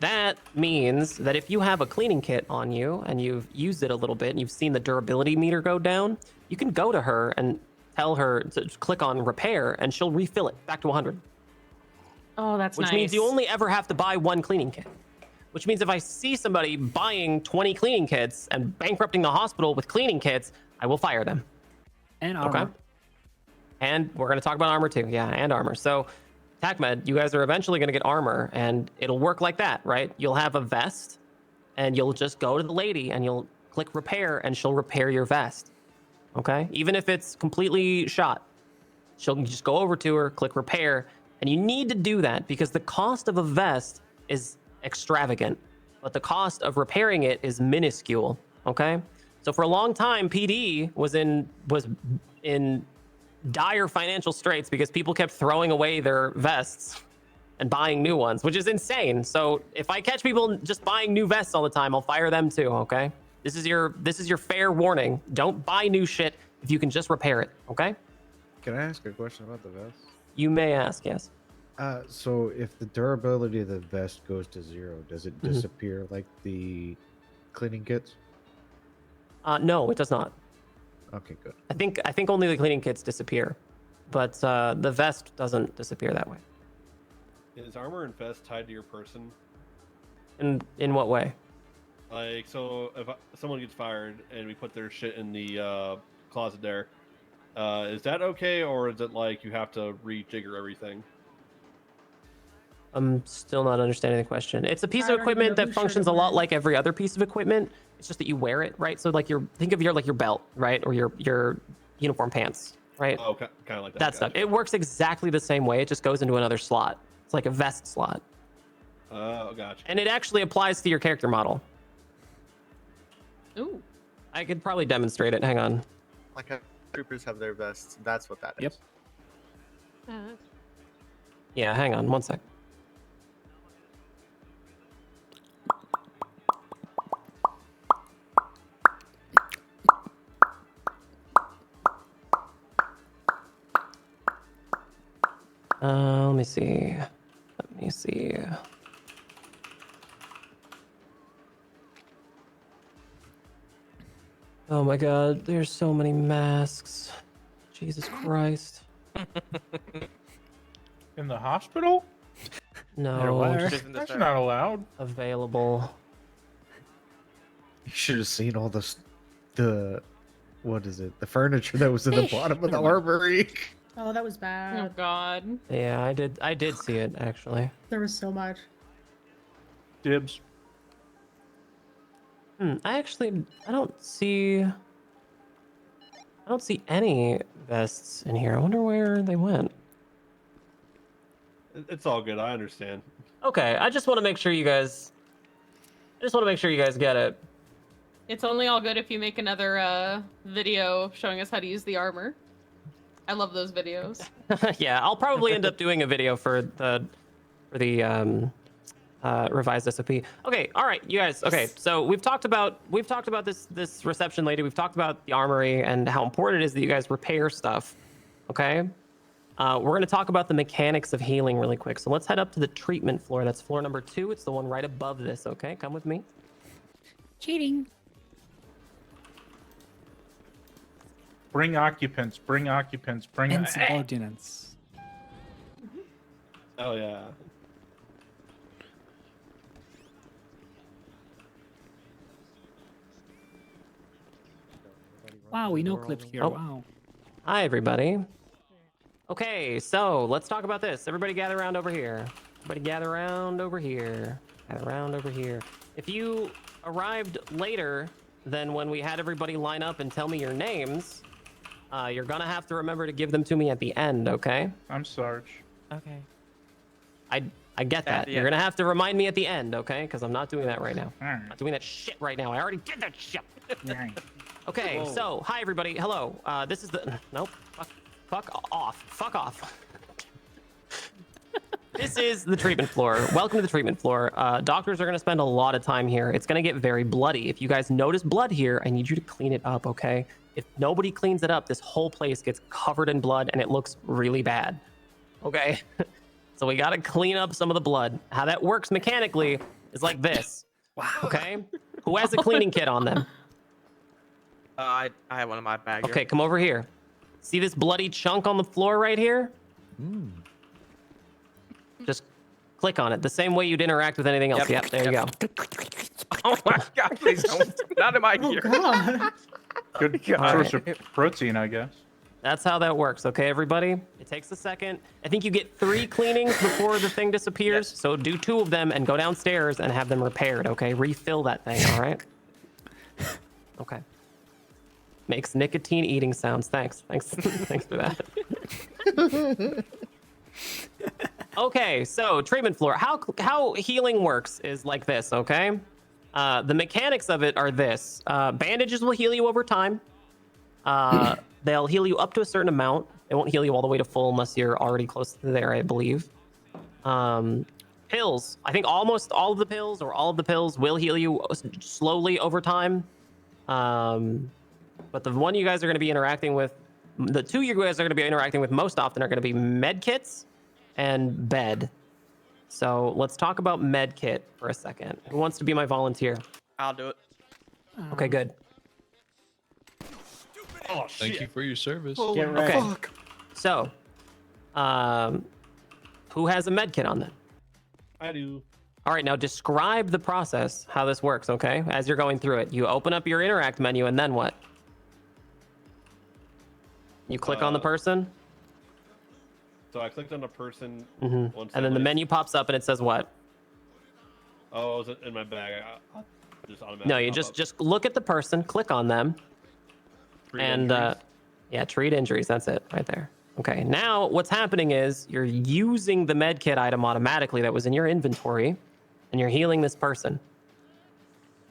That means that if you have a cleaning kit on you and you've used it a little bit and you've seen the durability meter go down, you can go to her and tell her to click on repair and she'll refill it back to 100. Oh, that's nice. Which means you only ever have to buy 1 cleaning kit. Which means if I see somebody buying 20 cleaning kits and bankrupting the hospital with cleaning kits, I will fire them. And armor. Okay? And we're going to talk about armor too. Yeah, and armor. So, TACMED, you guys are eventually going to get armor, and it'll work like that, right? You'll have a vest, and you'll just go to the lady, and you'll click repair, and she'll repair your vest. Okay? Even if it's completely shot, she'll just go over to her, click repair, and you need to do that because the cost of a vest is extravagant, but the cost of repairing it is minuscule. Okay, so for a long time, PD was in dire financial straits because people kept throwing away their vests and buying new ones, which is insane. So if I catch people just buying new vests all the time, I'll fire them too. Okay, this is your fair warning. Don't buy new shit if you can just repair it. Okay. Can I ask a question about the vest? You may ask. Yes. So if the durability of the vest goes to 0, does it disappear like the cleaning kits? No, it does not. Okay, good. I think only the cleaning kits disappear, but the vest doesn't disappear that way. Is armor and vest tied to your person? In what way? Like, so if someone gets fired and we put their shit in the closet there, is that okay, or is it like you have to rejigger everything? I'm still not understanding the question. It's a piece of equipment that functions a lot like every other piece of equipment. It's just that you wear it, right? So like think of your belt, right? Or your uniform pants, right? Oh, kind of like that. That stuff. It works exactly the same way. It just goes into another slot. It's like a vest slot. Oh, gotcha. And it actually applies to your character model. Ooh. I could probably demonstrate it. Hang on. Like how troopers have their vests. That's what that is. Yep. Yeah, hang on 1 sec. Let me see. Oh my god, there's so many masks. Jesus Christ. In the hospital? No, That's not allowed. Available. You should have seen all the what is it? The furniture that was in the bottom of the armory. Oh, that was Oh bad. God. Yeah, I did see it actually. There was so much. Dibs. I don't see any vests in here. I wonder where they went. It's all good. I understand. Okay, I just want to make sure you guys get it. It's only all good if you make another video showing us how to use the armor. I love those videos. Yeah, I'll probably end up doing a video for the revised SOP. Okay, all right, you guys. Okay, so we've talked about this reception lady. We've talked about the armory and how important it is that you guys repair stuff. Okay, we're gonna talk about the mechanics of healing really quick. So let's head up to the treatment floor. That's floor number 2. It's the one right above this. Okay, come with me. Cheating. Bring occupants. Bring occupants. Bring Insubordinates. Oh yeah. Wow, we know clipped here. Oh. Wow. Hi, everybody. Okay, so let's talk about this. Everybody gather around over here. Everybody gather around over here. Gather around over here. If you arrived later than when we had everybody line up and tell me your names, you're gonna have to remember to give them to me at the end, okay? I'm Sarge. Okay. I get that. You're gonna have to remind me at the end, okay? Because I'm not doing that right now. I'm not doing that shit right now. I already did that shit. Okay, Whoa. so hi everybody. Hello. This is the nope. Fuck off. Fuck off. This is the treatment floor. Welcome to the treatment floor. Doctors are going to spend a lot of time here. It's going to get very bloody. If you guys notice blood here, I need you to clean it up, okay? If nobody cleans it up, this whole place gets covered in blood and it looks really bad. Okay? So we got to clean up some of the blood. How that works mechanically is like this. Wow. Okay? Who has a cleaning kit on them? I have one in my bag. Okay, come over here. See this bloody chunk on the floor right here? Just click on it the same way you'd interact with anything else. Yep, there you go. Oh my God! Please don't. Not in my ear. Good source of protein, I guess. That's how that works, okay, everybody? It takes a second. I think you get 3 cleanings before the thing disappears. So do 2 of them and go downstairs and have them repaired, okay? Refill that thing, all right? Okay. Makes nicotine eating sounds. Thanks. Thanks for that. Okay, so treatment floor. How healing works is like this, okay? The mechanics of it are this. Bandages will heal you over time. They'll heal you up to a certain amount. They won't heal you all the way to full unless you're already close to there, I believe. Pills. I think almost all of the pills or all of the pills will heal you slowly over time. But the one you guys are going to be interacting with, the 2 you guys are going to be interacting with most often are going to be med kits and bed. So let's talk about med kit for a second. Who wants to be my volunteer? I'll do it. Okay, good. Oh, Thank you for your service. Get ready. Okay. So, who has a med kit on them? I do. All right, now describe the process, how this works, okay? As you're going through it, you open up your interact menu and then what? You click on the person? So I clicked on the person. And then the menu pops up and it says what? Oh, is it in my bag? I'll just automatically No, you pop up. just look at the person, click on them. Treat and injuries. yeah, treat injuries. That's it right there. Okay, now what's happening is you're using the med kit item automatically that was in your inventory and you're healing this person.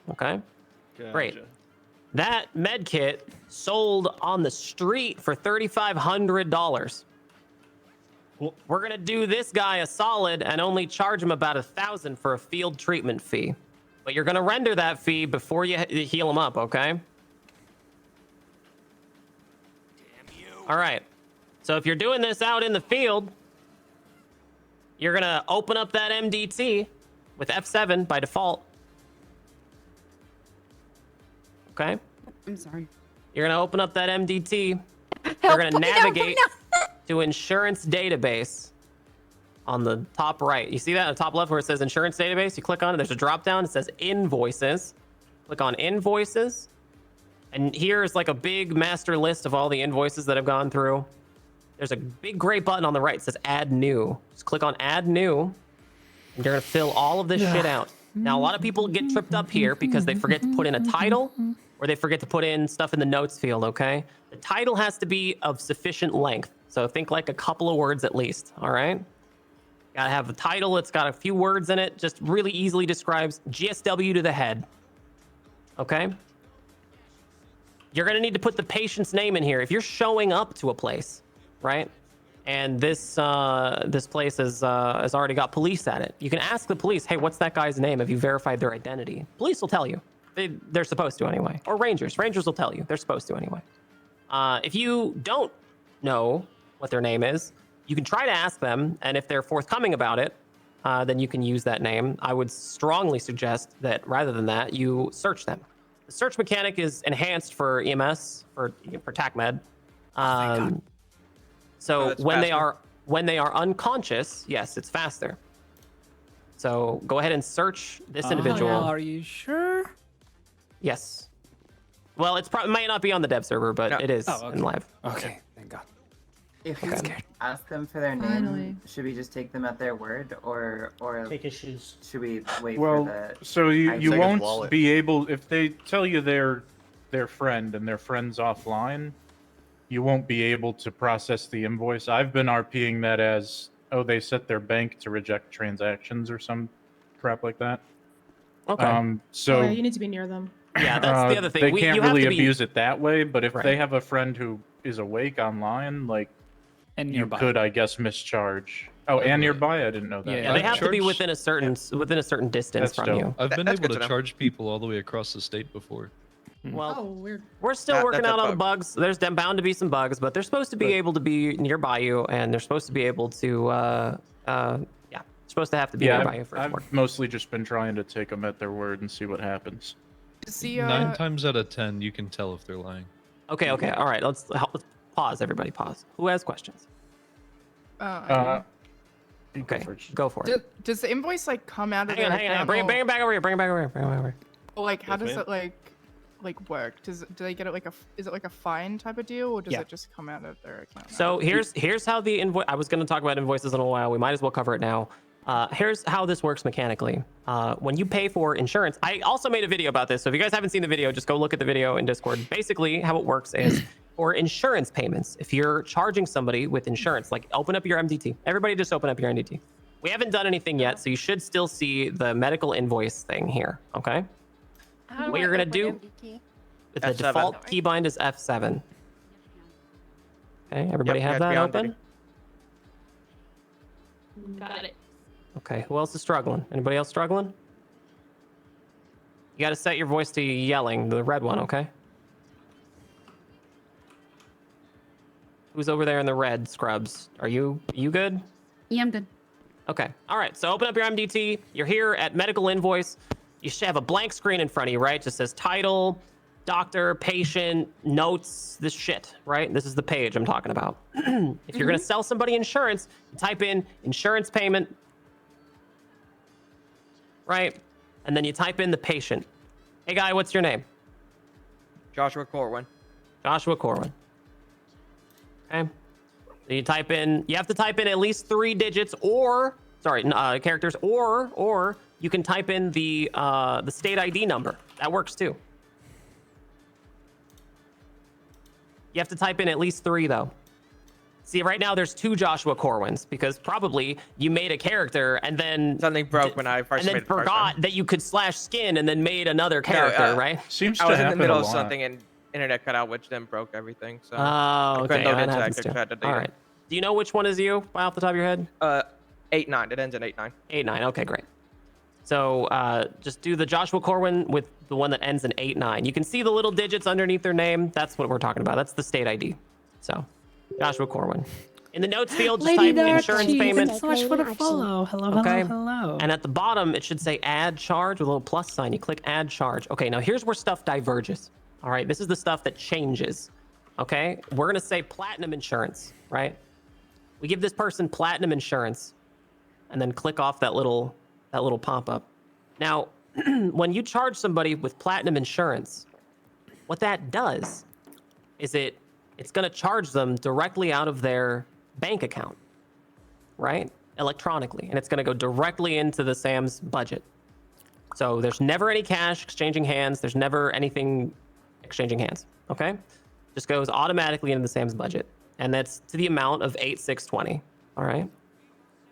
Okay? Great. Gotcha. That med kit sold on the street for $3,500. We're gonna do this guy a solid and only charge him about $1,000 for a field treatment fee. But you're gonna render that fee before you heal him up, okay? All right. So if you're doing this out in the field, you're gonna open up that MDT with F7 by default. Okay. I'm sorry. You're gonna open up that MDT. You're gonna navigate to insurance database on the top right. You see that on the top left where it says insurance database? You click on it, there's a drop down, it says invoices. Click on invoices. And here's like a big master list of all the invoices that have gone through. There's a big gray button on the right that says add new. Just click on add new. And you're gonna fill all of this shit out. Now, a lot of people get tripped up here because they forget to put in a title or they forget to put in stuff in the notes field, okay? The title has to be of sufficient length. So think like a couple of words at least, all right? Gotta have the title. It's got a few words in it. Just really easily describes GSW to the head, okay? You're gonna need to put the patient's name in here. If you're showing up to a place, right? And this place has already got police at it. You can ask the police, hey, what's that guy's name? Have you verified their identity? Police will tell you. They're supposed to anyway. Or rangers. Rangers will tell you. They're supposed to anyway. If you don't know what their name is, you can try to ask them. And if they're forthcoming about it, then you can use that name. I would strongly suggest that rather than that, you search them. The search mechanic is enhanced for EMS, for TACMED. So when they are unconscious, yes, it's faster. So go ahead and search this individual. Are you sure? Yes. Well, it's probably might not be on the dev server, but it is in live. Okay, thank God. If you ask them for their name, should we just take them at their word, or take his shoes? Should we wait Well, for the? so you ID? won't be able if they tell you they're their friend and their friend's offline. You won't be able to process the invoice. I've been RPing that as, oh, they set their bank to reject transactions or some crap like that. Okay. So you need to be near them. Yeah, that's the other thing. They can't you have really to be- abuse it that way, but if Right. they have a friend who is awake online, like, and you nearby. could, I guess, mischarge. Oh, and nearby? I didn't know that. Yeah, they have to be within a certain distance That's from dope. you. I've been That's able good to to know. charge people all the way across the state before. Well, weird. we're still working out on the bugs. There's bound to be some bugs, but they're supposed to be able to be nearby you, and they're supposed to be able to, supposed to have to be nearby you for it to I've work. mostly just been trying to take them at their word and see what happens. See, 9 times out of 10, you can tell if they're lying. Okay, all right. Let's pause. Everybody, pause. Who has questions? Okay, go for it. Does the invoice like come out of Hang on. Bring it back over here. Like, how Yes, does ma'am. it like work? Do they get it like is it like a fine type of deal, or does Yeah. it just come out of their account? So here's how the invoice. I was going to talk about invoices in a while. We might as well cover it now. Here's how this works mechanically. When you pay for insurance, I also made a video about this. So if you guys haven't seen the video, just go look at the video in Discord. Basically, how it works is for insurance payments. If you're charging somebody with insurance, like open up your MDT. Everybody, just open up your MDT. We haven't done anything yet, so you should still see the medical invoice thing here. Okay. What you're gonna do? The F7. default keybind is F7. Okay, everybody Yep, have you have to that be on open? duty. Got it. Okay, who else is struggling? Anybody else struggling? You gotta set your voice to yelling, the red one, okay? Who's over there in the red, Scrubs? Are you good? Yeah, I'm good. Okay, all right, so open up your MDT. You're here at medical invoice. You should have a blank screen in front of you, right? Just says title, doctor, patient, notes, this shit, right? This is the page I'm talking about. If you're gonna sell somebody insurance, type in insurance payment, right? And then you type in the patient. Hey guy, what's your name? Joshua Corwin. Joshua Corwin. Okay. So you type in, you have to type in at least 3 digits or, characters, or you can type in the state ID number. That works too. You have to type in at least 3 though. See, right now there's 2 Joshua Corwins because probably you made a character and then something broke when I first and then made it the first forgot that you could slash skin and then made another character, right? I was in the middle of something and internet cut out, which then broke everything. So I Oh, couldn't okay. load That into happens that. too. I had to delete All it. right. Do you know which one is you off the top of your head? 8-9. It ends in 8-9. 8-9. Okay, great. So just do the Joshua Corwin with the one that ends in 8-9. You can see the little digits underneath their name. That's what we're talking about. That's the state ID. So Joshua Corwin. In the notes field, just type insurance payment. Thanks so much for the follow. Hello. And at the bottom, it should say add charge with a little plus sign. You click add charge. Okay, now here's where stuff diverges. All right, this is the stuff that changes. Okay, we're gonna say platinum insurance, right? We give this person platinum insurance, and then click off that little pop-up. Now, when you charge somebody with platinum insurance, what that does is it's gonna charge them directly out of their bank account, right? Electronically, and it's gonna go directly into the Sam's budget. So there's never any cash exchanging hands. There's never anything exchanging hands, okay? Just goes automatically into the Sam's budget. And that's to the amount of 8,620, all right?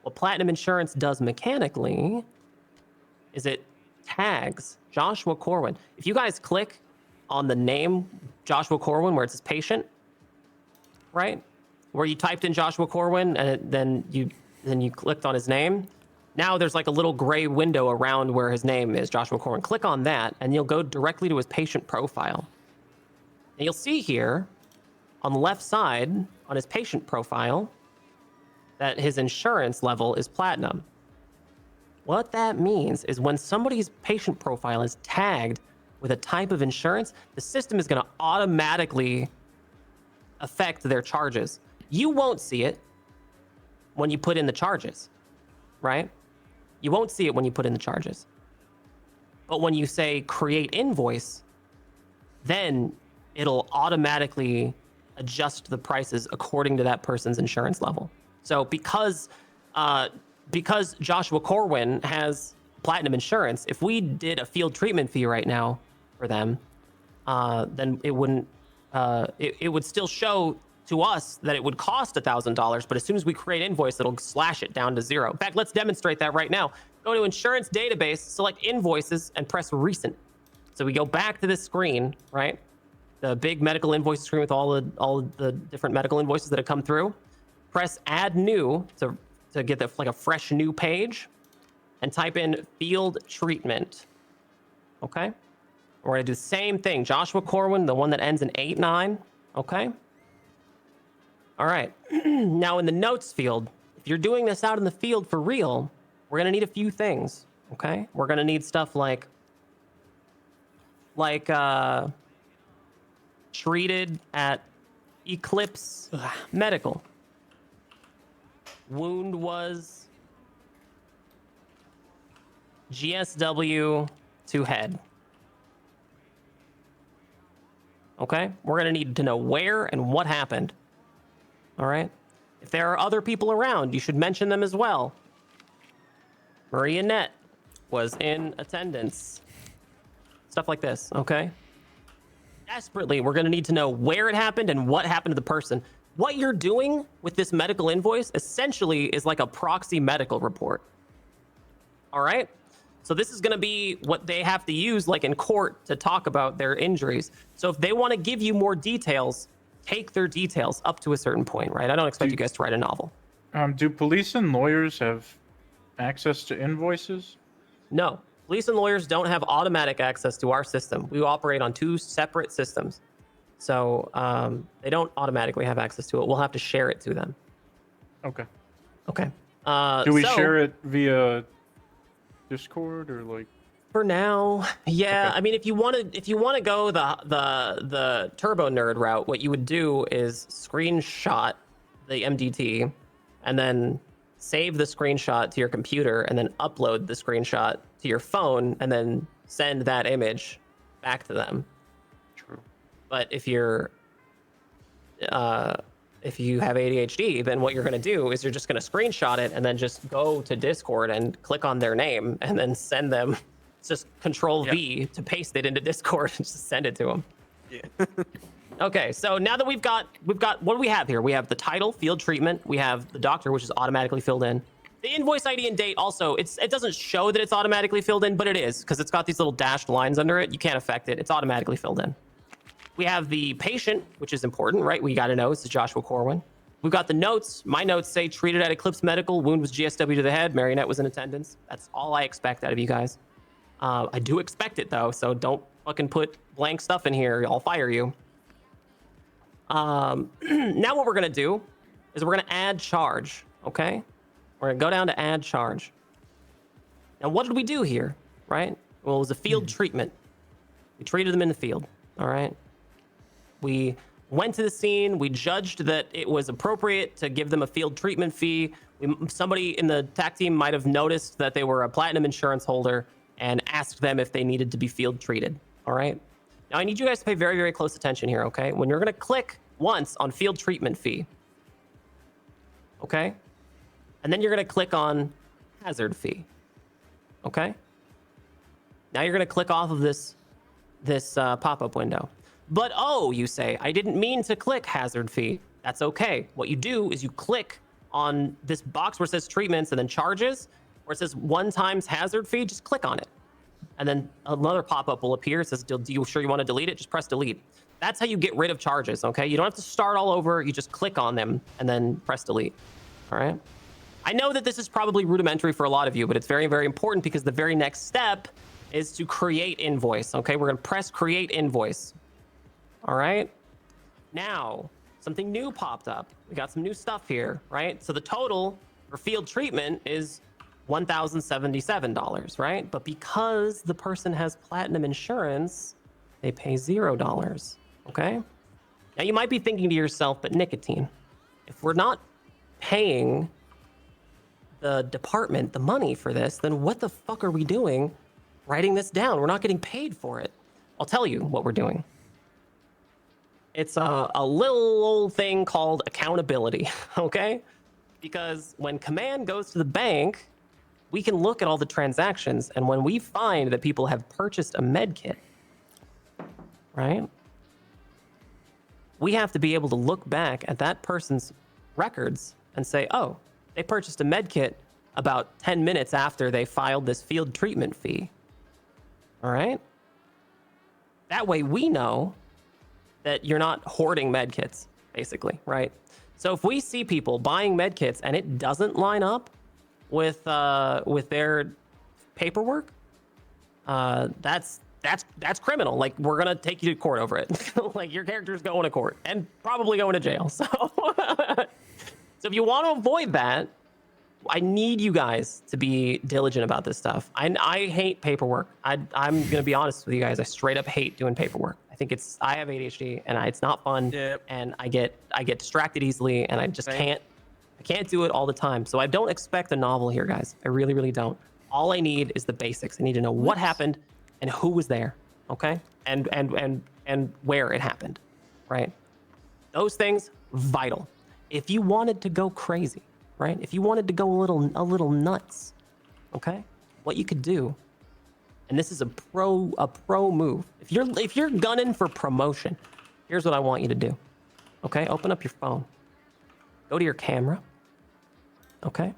What Platinum Insurance does mechanically is it tags Joshua Corwin. If you guys click on the name Joshua Corwin where it says patient, right? Where you typed in Joshua Corwin and then you clicked on his name. Now there's like a little gray window around where his name is, Joshua Corwin. Click on that and you'll go directly to his patient profile. And you'll see here on the left side on his patient profile that his insurance level is platinum. What that means is when somebody's patient profile is tagged with a type of insurance, the system is going to automatically affect their charges. You won't see it when you put in the charges, right? You won't see it when you put in the charges. But when you say create invoice, then it'll automatically adjust the prices according to that person's insurance level. So because Joshua Corwin has platinum insurance, if we did a field treatment fee right now for them, then it wouldn't. It would still show to us that it would cost $1,000, but as soon as we create invoice, it'll slash it down to zero. In fact, let's demonstrate that right now. Go to insurance database, select invoices, and press recent. So we go back to this screen, right? The big medical invoice screen with all the different medical invoices that have come through. Press add new to get like a fresh new page, and type in field treatment. Okay. We're gonna do the same thing. Joshua Corwin, the one that ends in 89. Okay. All right. Now in the notes field, if you're doing this out in the field for real, we're gonna need a few things. Okay. We're gonna need stuff like treated at Eclipse Medical. Wound was GSW to head. Okay? We're going to need to know where and what happened. All right? If there are other people around, you should mention them as well. Maria Nette was in attendance. Stuff like this, okay? Desperately, we're going to need to know where it happened and what happened to the person. What you're doing with this medical invoice essentially is like a proxy medical report. All right? So this is going to be what they have to use like in court to talk about their injuries. So if they want to give you more details, take their details up to a certain point, right? I don't expect you guys to write a novel. Do police and lawyers have access to invoices? No. Police and lawyers don't have automatic access to our system. We operate on two separate systems. So they don't automatically have access to it. We'll have to share it to them. Okay. Okay. Do we share it via Discord or like? For now, yeah. Okay. I mean, if you want to go the Turbo Nerd route, what you would do is screenshot the MDT, and then save the screenshot to your computer, and then upload the screenshot to your phone, and then send that image back to them. True. But if you have ADHD, then what you're going to do is you're just going to screenshot it and then just go to Discord and click on their name and then send them. Just Control V to paste it into Discord and just send it to them. Yeah. Okay, so now that we've got what do we have here? We have the title, field treatment. We have the doctor, which is automatically filled in. The invoice ID and date also, it doesn't show that it's automatically filled in, but it is because it's got these little dashed lines under it. You can't affect it. It's automatically filled in. We have the patient, which is important, right? We got to know. This is Joshua Corwin. We've got the notes. My notes say treated at Eclipse Medical. Wound was GSW to the head. Marionette was in attendance. That's all I expect out of you guys. I do expect it, though, so don't fucking put blank stuff in here. I'll fire you. Now what we're going to do is we're going to add charge, okay? We're going to go down to add charge. Now, what did we do here, right? Well, it was a field treatment. We treated them in the field. All right. We went to the scene. We judged that it was appropriate to give them a field treatment fee. Somebody in the TAC team might have noticed that they were a platinum insurance holder and asked them if they needed to be field treated. All right. Now I need you guys to pay very, very close attention here. Okay. When you're going to click once on field treatment fee. Okay. And then you're going to click on hazard fee. Okay. Now you're going to click off of this pop-up window. But oh, you say, I didn't mean to click hazard fee. That's okay. What you do is you click on this box where it says treatments and then charges, where it says 1 times hazard fee, just click on it. And then another pop-up will appear. It says, do you sure you want to delete it? Just press delete. That's how you get rid of charges, okay? You don't have to start all over. You just click on them and then press delete, all right? I know that this is probably rudimentary for a lot of you, but it's very, very important because the very next step is to create invoice, okay? We're gonna press create invoice. All right. Now, something new popped up. We got some new stuff here, right? So the total for field treatment is $1,077, right? But because the person has platinum insurance, they pay $0, okay? Now you might be thinking to yourself, but nicotine, if we're not paying the department the money for this, then what the fuck are we doing writing this down? We're not getting paid for it. I'll tell you what we're doing. It's a little old thing called accountability, okay? Because when command goes to the bank, we can look at all the transactions, and when we find that people have purchased a med kit, right? We have to be able to look back at that person's records and say, oh, they purchased a med kit about 10 minutes after they filed this field treatment fee, all right? That way we know that you're not hoarding med kits, basically, right? So if we see people buying med kits and it doesn't line up with their paperwork, that's criminal. Like, we're gonna take you to court over it. Like, your character's going to court and probably going to jail. So, so if you want to avoid that, I need you guys to be diligent about this stuff. I hate paperwork. I'm gonna be honest with you guys. I straight up hate doing paperwork. I have ADHD and it's not fun. Yep. And I get distracted easily and I just can't do it all the time. So I don't expect a novel here, guys. I really, really don't. All I need is the basics. I need to know what happened and who was there, okay? And where it happened, right? Those things, vital. If you wanted to go crazy, right? If you wanted to go a little nuts, okay? What you could do, and this is a pro move. If you're gunning for promotion, here's what I want you to do. Okay, open up your phone. Go to your camera. Okay.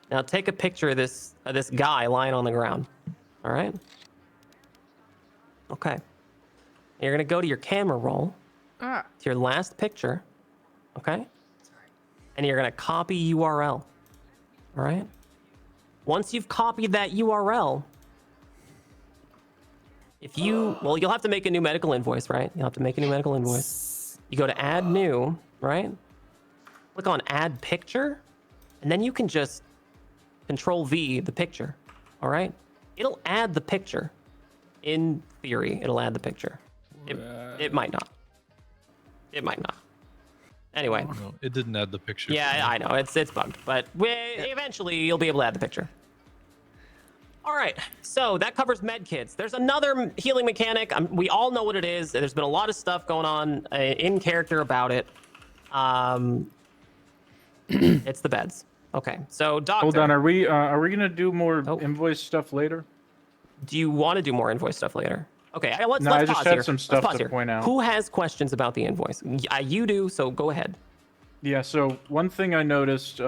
Now take a picture of this guy lying on the ground. All right. Okay. You're gonna go to your camera roll. To your last picture. Okay. And you're gonna copy URL. All right. Once you've copied that URL, you'll have to make a new medical invoice, right? You'll have to make a new medical invoice. You go to add new, right? Click on add picture, and then you can just Control V the picture, all right? It'll add the picture. In theory, it'll add the picture. It might not. It might not. Anyway. No, it didn't add the picture. Yeah, I know, it's bugged, but eventually you'll be able to add the picture. All right, so that covers med kits. There's another healing mechanic. We all know what it is. There's been a lot of stuff going on in character about it. It's the beds. Okay, so doctor. Hold on, are we gonna do more invoice stuff later? Do you want to do more invoice stuff later? Okay, let's I pause just here. had some stuff to point out. Who has questions about the invoice? You do, so go ahead. Yeah, so one thing I noticed,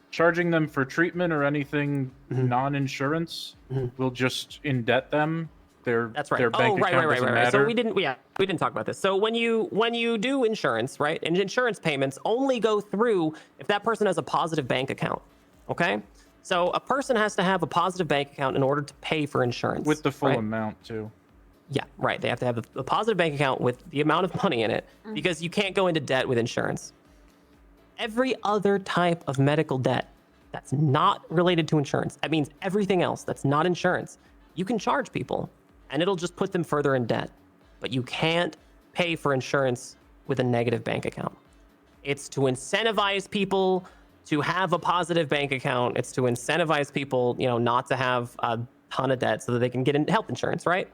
charging them for treatment or anything non-insurance will just indebt them. That's right. Their bank account doesn't matter. So we didn't talk about this. So when you do insurance, right? And insurance payments only go through if that person has a positive bank account. Okay? So a person has to have a positive bank account in order to pay for insurance. With the full amount too. Yeah, right. They have to have a positive bank account with the amount of money in it because you can't go into debt with insurance. Every other type of medical debt that's not related to insurance, that means everything else that's not insurance, you can charge people and it'll just put them further in debt. But you can't pay for insurance with a negative bank account. It's to incentivize people to have a positive bank account. It's to incentivize people, not to have a ton of debt so that they can get in health insurance, right?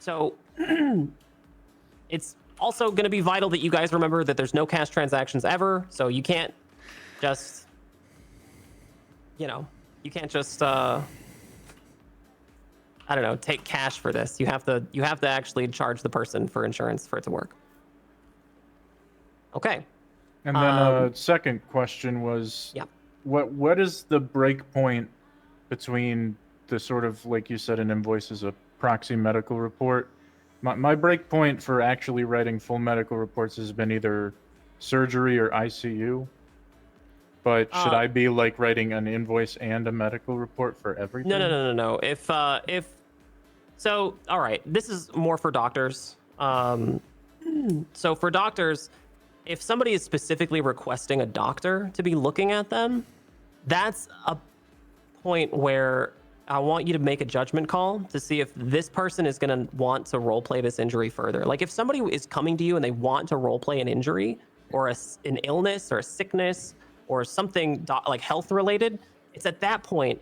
So it's also going to be vital that you guys remember that there's no cash transactions ever. So you can't just, I don't know, take cash for this. You have to actually charge the person for insurance for it to work. Okay. And then second question was, what is the break point between the sort of, like you said, an invoice is a proxy medical report? My break point for actually writing full medical reports has been either surgery or ICU. But should I be like writing an invoice and a medical report for everything? No. So, all right, this is more for doctors. So for doctors, if somebody is specifically requesting a doctor to be looking at them, that's a point where I want you to make a judgment call to see if this person is going to want to role play this injury further. Like if somebody is coming to you and they want to role play an injury or an illness or a sickness or something like health related, it's at that point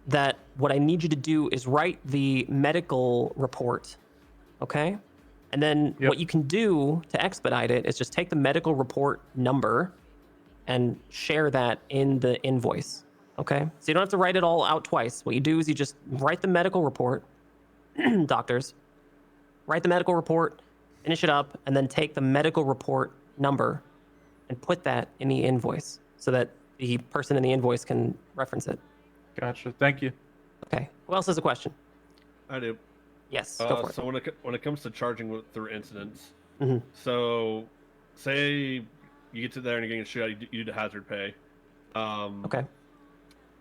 that what I need you to do is write the medical report, okay? And then what you can do to expedite it is just take the medical report number and share that in the invoice, okay? So you don't have to write it all out twice. What you do is you just write the medical report, doctors, write the medical report, finish it up, and then take the medical report number and put that in the invoice so that the person in the invoice can reference it. Gotcha. Thank you. Okay. Who else has a question? I do. Yes, go for it. So when it comes to charging through incidents, Mhm. so say you get to there and you're getting a shootout, you do the hazard pay. Okay.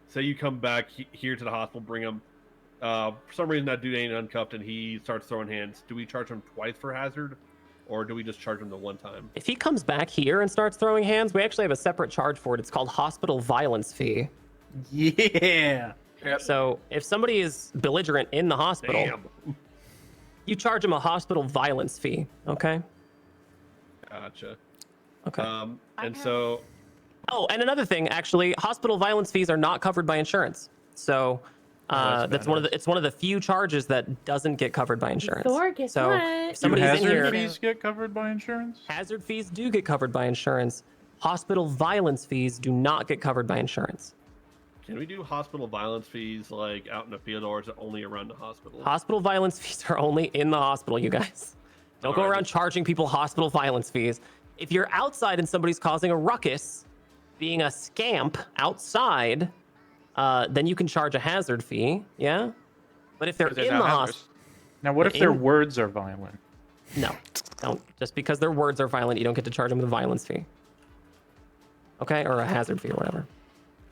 Say you come back here to the hospital, bring him. For some reason that dude ain't uncuffed and he starts throwing hands. Do we charge him twice for hazard, or do we just charge him the one time? If he comes back here and starts throwing hands, we actually have a separate charge for it. It's called hospital violence fee. Yeah. So if somebody is belligerent in the hospital, you charge them a hospital violence fee. Okay. Gotcha. Okay. And so. Oh, and another thing, actually, hospital violence fees are not covered by insurance. So that's one of the few charges that doesn't get covered by insurance. Thor, guess so what? if somebody's in here, hazard fees get covered by insurance? Hazard fees do get covered by insurance. Hospital violence fees do not get covered by insurance. Can we do hospital violence fees like out in the field, or is it only around the hospital? Hospital violence fees are only in the hospital, you guys. Don't go around charging people hospital violence fees. If you're outside and somebody's causing a ruckus, being a scamp outside, then you can charge a hazard fee, yeah? But if they're in the hospital... Now, what if their words are violent? No, don't. Just because their words are violent, you don't get to charge them with a violence fee. Okay, or a hazard fee or whatever.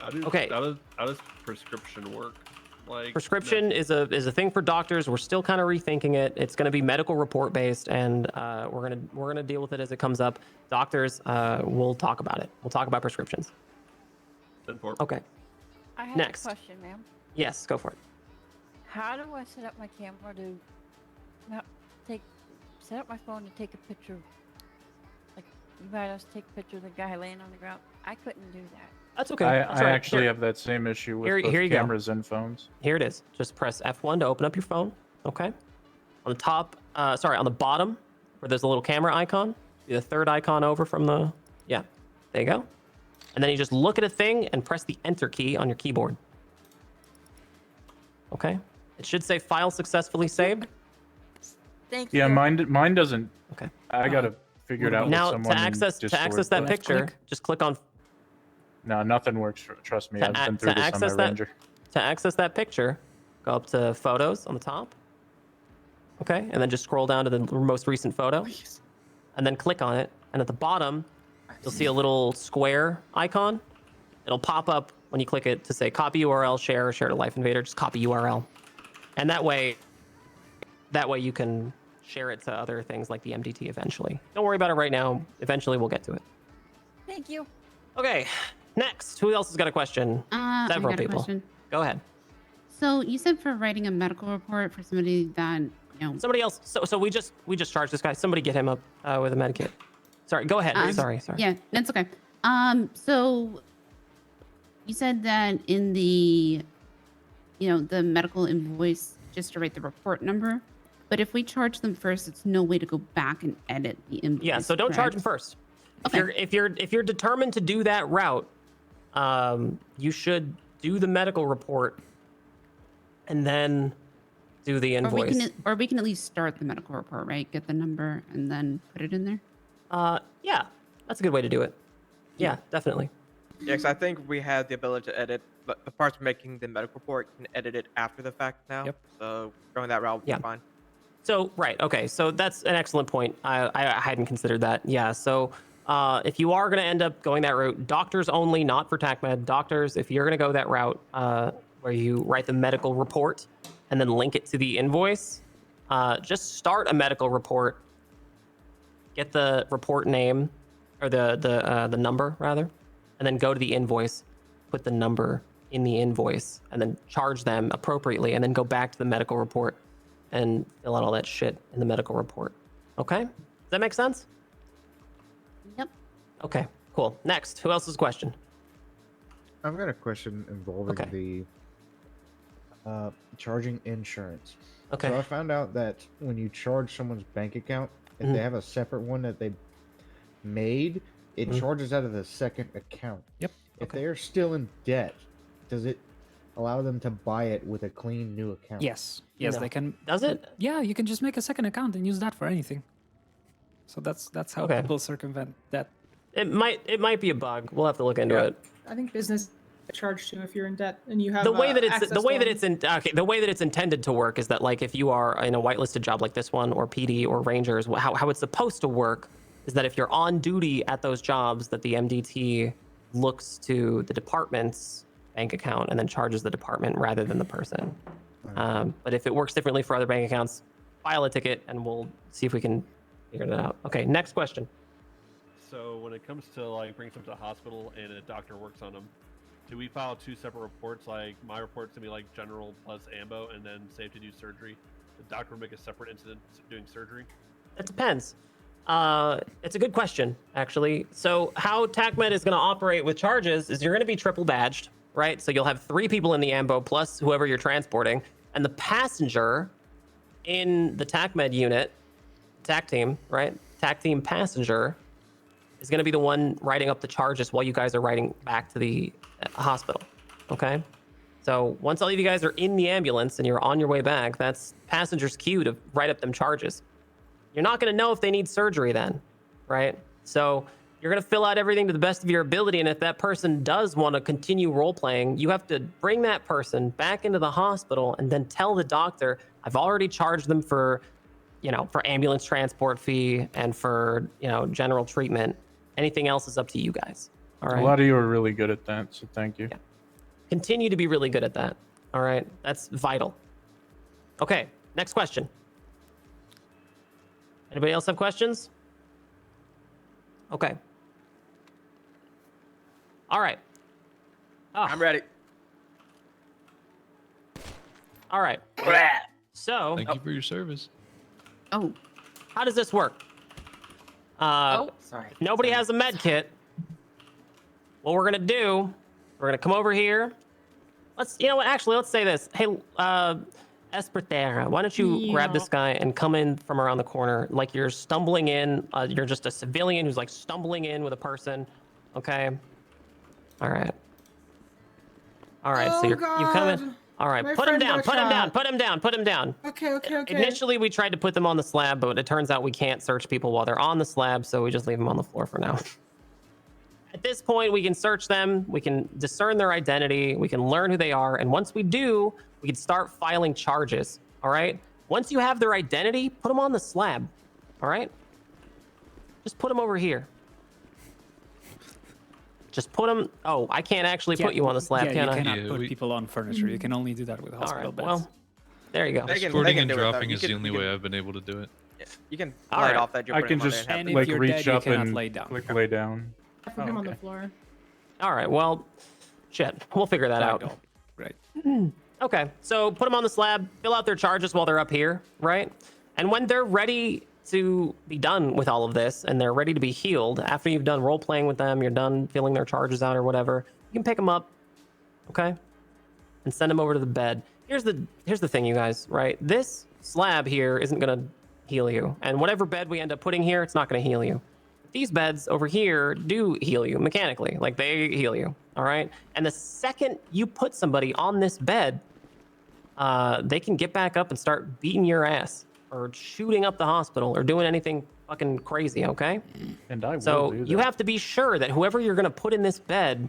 Okay. How does prescription work? Like prescription is a thing for doctors. We're still kind of rethinking it. It's going to be medical report based, and we're gonna deal with it as it comes up. Doctors, we'll talk about it. We'll talk about prescriptions. Okay. I have Next. a question, ma'am. Yes, go for it. How do I set up my camera to set up my phone to take a picture? Like, you might just take a picture of the guy laying on the ground. I couldn't do that. That's okay. I actually have that same issue with both cameras and phones. Here it is. Just press F1 to open up your phone. Okay. On the top, on the bottom, where there's a little camera icon, the third icon over from the, there you go. And then you just look at a thing and press the Enter key on your keyboard. Okay. It should say file successfully saved. Thank you. Yeah, mine doesn't. Okay. I gotta figure it out with now someone. to access that picture, just click on. No, nothing works. Trust me, I've been through this on my Ranger. To access that picture, go up to Photos on the top. Okay, and then just scroll down to the most recent photo, and then click on it. And at the bottom, you'll see a little square icon. It'll pop up when you click it to say copy URL, share, or share to Life Invader. Just copy URL, and that way you can share it to other things like the MDT eventually. Don't worry about it right now. Eventually, we'll get to it. Thank you. Okay. Next, who else has got a question? I Several got a people. question. Go ahead. So you said for writing a medical report for somebody that Somebody else. So we just charged this guy. Somebody get him up with a med kit. Sorry, go ahead. Sorry. Yeah, that's okay. So you said that in the the medical invoice just to write the report number, but if we charge them first, it's no way to go back and edit the invoice. Yeah, so don't charge them first. Okay. If you're determined to do that route, you should do the medical report and then do the invoice. Or we can at least start the medical report, right? Get the number and then put it in there. Yeah, that's a good way to do it. Yeah, definitely. Yeah, 'cause I think we have the ability to edit, but the parts making the medical report can edit it after the fact now. Yep. So going that route will be fine. So, right, okay, so that's an excellent point. I hadn't considered that. Yeah, so if you are going to end up going that route, doctors only, not for TACMED. Doctors, if you're going to go that route where you write the medical report and then link it to the invoice, just start a medical report, get the report name, or the number, rather, and then go to the invoice, put the number in the invoice, and then charge them appropriately, and then go back to the medical report and fill out all that shit in the medical report. Okay? Does that make sense? Yep. Okay, cool. Next, who else's question? I've got a question involving the charging insurance. Okay. So I found out that when you charge someone's bank account, if Mhm. they have a separate one that they made, it Mhm. charges out of the second account. Yep. If they are still in debt, does it allow them to buy it with a clean new account? Yes, No. they can. Does it? Yeah, you can just make a second account and use that for anything. So that's how Okay. people circumvent that. It might be a bug. We'll have to look into it. I think business charged too if you're in debt and you have The way that it's access the way that loans. it's the way that it's intended to work is that, like, if you are in a whitelisted job like this one, or PD or Rangers, how it's supposed to work is that if you're on duty at those jobs, that the MDT looks to the department's bank account and then charges the department rather than the person. But if it works differently for other bank accounts, file a ticket and we'll see if we can figure that out. Okay, next question. So when it comes to like bringing someone to the hospital and a doctor works on them, do we file two separate reports? Like my report's gonna be like general plus ambo, and then say to do surgery, the doctor will make a separate incident doing surgery. It depends. It's a good question, actually. So how TACMED is going to operate with charges is you're going to be triple badged, right? So you'll have 3 people in the ambo plus whoever you're transporting, and the passenger in the TACMED unit, TAC team, right? TAC team passenger is going to be the one writing up the charges while you guys are riding back to the hospital, okay? So once all of you guys are in the ambulance and you're on your way back, that's passenger's cue to write up them charges. You're not going to know if they need surgery then, right? So you're going to fill out everything to the best of your ability, and if that person does want to continue role-playing, you have to bring that person back into the hospital and then tell the doctor, I've already charged them for, for ambulance transport fee and for, general treatment. Anything else is up to you guys, all right? A lot of you are really good at that, so thank you. Yeah. Continue to be really good at that, all right? That's vital. Okay, next question. Anybody else have questions? Okay. All right. I'm ready. All right. So. Thank you for your service. Oh. How does this work? Sorry. If nobody has a med kit, what we're gonna do, we're gonna come over here. Let's say this. Hey, Espertera, why don't you grab this guy and come in from around the corner like you're stumbling in. You're just a civilian who's like stumbling in with a person. Okay. All right. So you come in. All right. My Put him friend down. got Put him down. shot. Put him down. Put him down. Okay. Initially, we tried to put them on the slab, but it turns out we can't search people while they're on the slab, so we just leave them on the floor for now. At this point, we can search them, we can discern their identity, we can learn who they are, and once we do, we can start filing charges, all right? Once you have their identity, put them on the slab, all right? Just put them over here. Just put them... Oh, I can't actually put you on the slab, can I? You cannot put people on furniture. You can only do that with hospital beds. Well, there you go. Escorting and dropping is the only way I've been able to do it. You can All light right. off that. I can just like reach up and click lay down. I put him on the floor. All right, well, shit. We'll figure that out. Right. Okay, so put them on the slab, fill out their charges while they're up here, right? And when they're ready to be done with all of this and they're ready to be healed, after you've done role playing with them, you're done filling their charges out or whatever, you can pick them up, okay? And send them over to the bed. Here's the thing, you guys, right? This slab here isn't gonna heal you. And whatever bed we end up putting here, it's not gonna heal you. These beds over here do heal you mechanically, like they heal you, all right? And the second you put somebody on this bed, they can get back up and start beating your ass or shooting up the hospital or doing anything fucking crazy, okay? And I will So do that. you have to be sure that whoever you're gonna put in this bed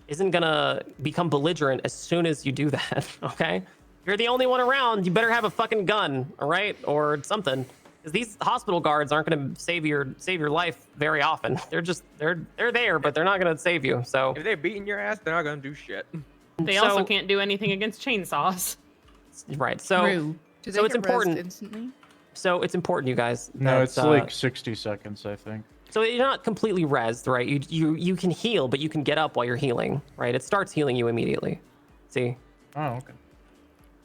isn't gonna become belligerent as soon as you do that, okay? If you're the only one around, you better have a fucking gun, all right? Or something. Because these hospital guards aren't gonna save your life very often. They're just, they're there, but they're not gonna save you, so. If they're beating your ass, they're not gonna do shit. They also can't do anything against chainsaws. Right, so. Do they So it's get rezzed important. instantly? So it's important, you guys. No, that, it's like 60 seconds, I think. So you're not completely rezzed, right? You can heal, but you can get up while you're healing, right? It starts healing you immediately. See? Oh, okay.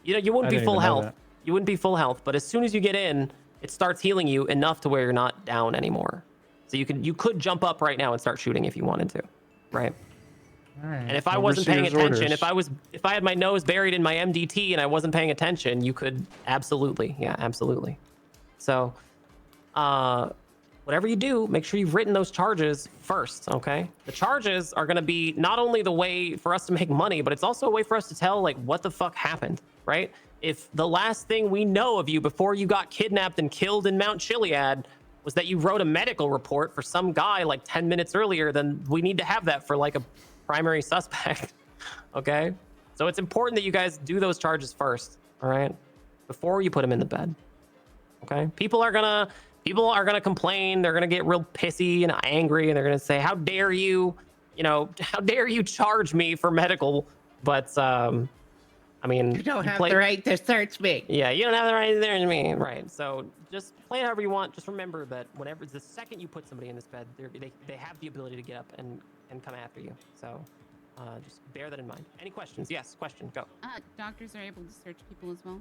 You know, you wouldn't I be didn't full even know health. that. You wouldn't be full health, but as soon as you get in, it starts healing you enough to where you're not down anymore. So you could jump up right now and start shooting if you wanted to, right? All right. And if I wasn't paying Overseer's attention, orders. if I had my nose buried in my MDT and I wasn't paying attention, you could absolutely, yeah, absolutely. So, whatever you do, make sure you've written those charges first, okay? The charges are gonna be not only the way for us to make money, but it's also a way for us to tell like what the fuck happened, right? If the last thing we know of you before you got kidnapped and killed in Mount Chiliad was that you wrote a medical report for some guy like 10 minutes earlier, then we need to have that for like a primary suspect, okay? So it's important that you guys do those charges first, all right? Before you put them in the bed, okay? People are gonna complain. They're gonna get real pissy and angry, and they're gonna say, "How dare you? You know, how dare you charge me for medical?" But I mean, You don't have the right to search me. Yeah, you don't have the right to search me, right? So just play it however you want. Just remember that whenever the second you put somebody in this bed, they have the ability to get up and come after you. So just bear that in mind. Any questions? Yes, question. Go. Doctors are able to search people as well?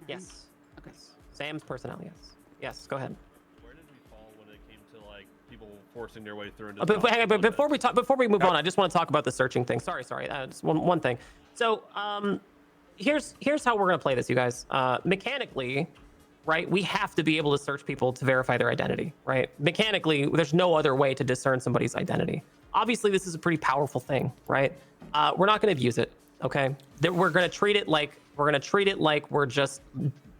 Yes. Okay. Sam's personnel. Yes. Yes. Go ahead. Where did we fall when it came to like people forcing their way through into But hang on, but before we move on, I just want to talk about the searching thing. Sorry. Just one thing. So here's how we're gonna play this, you guys. Mechanically, right? We have to be able to search people to verify their identity, right? Mechanically, there's no other way to discern somebody's identity. Obviously, this is a pretty powerful thing, right? We're not gonna abuse it, okay? We're gonna treat it like we're just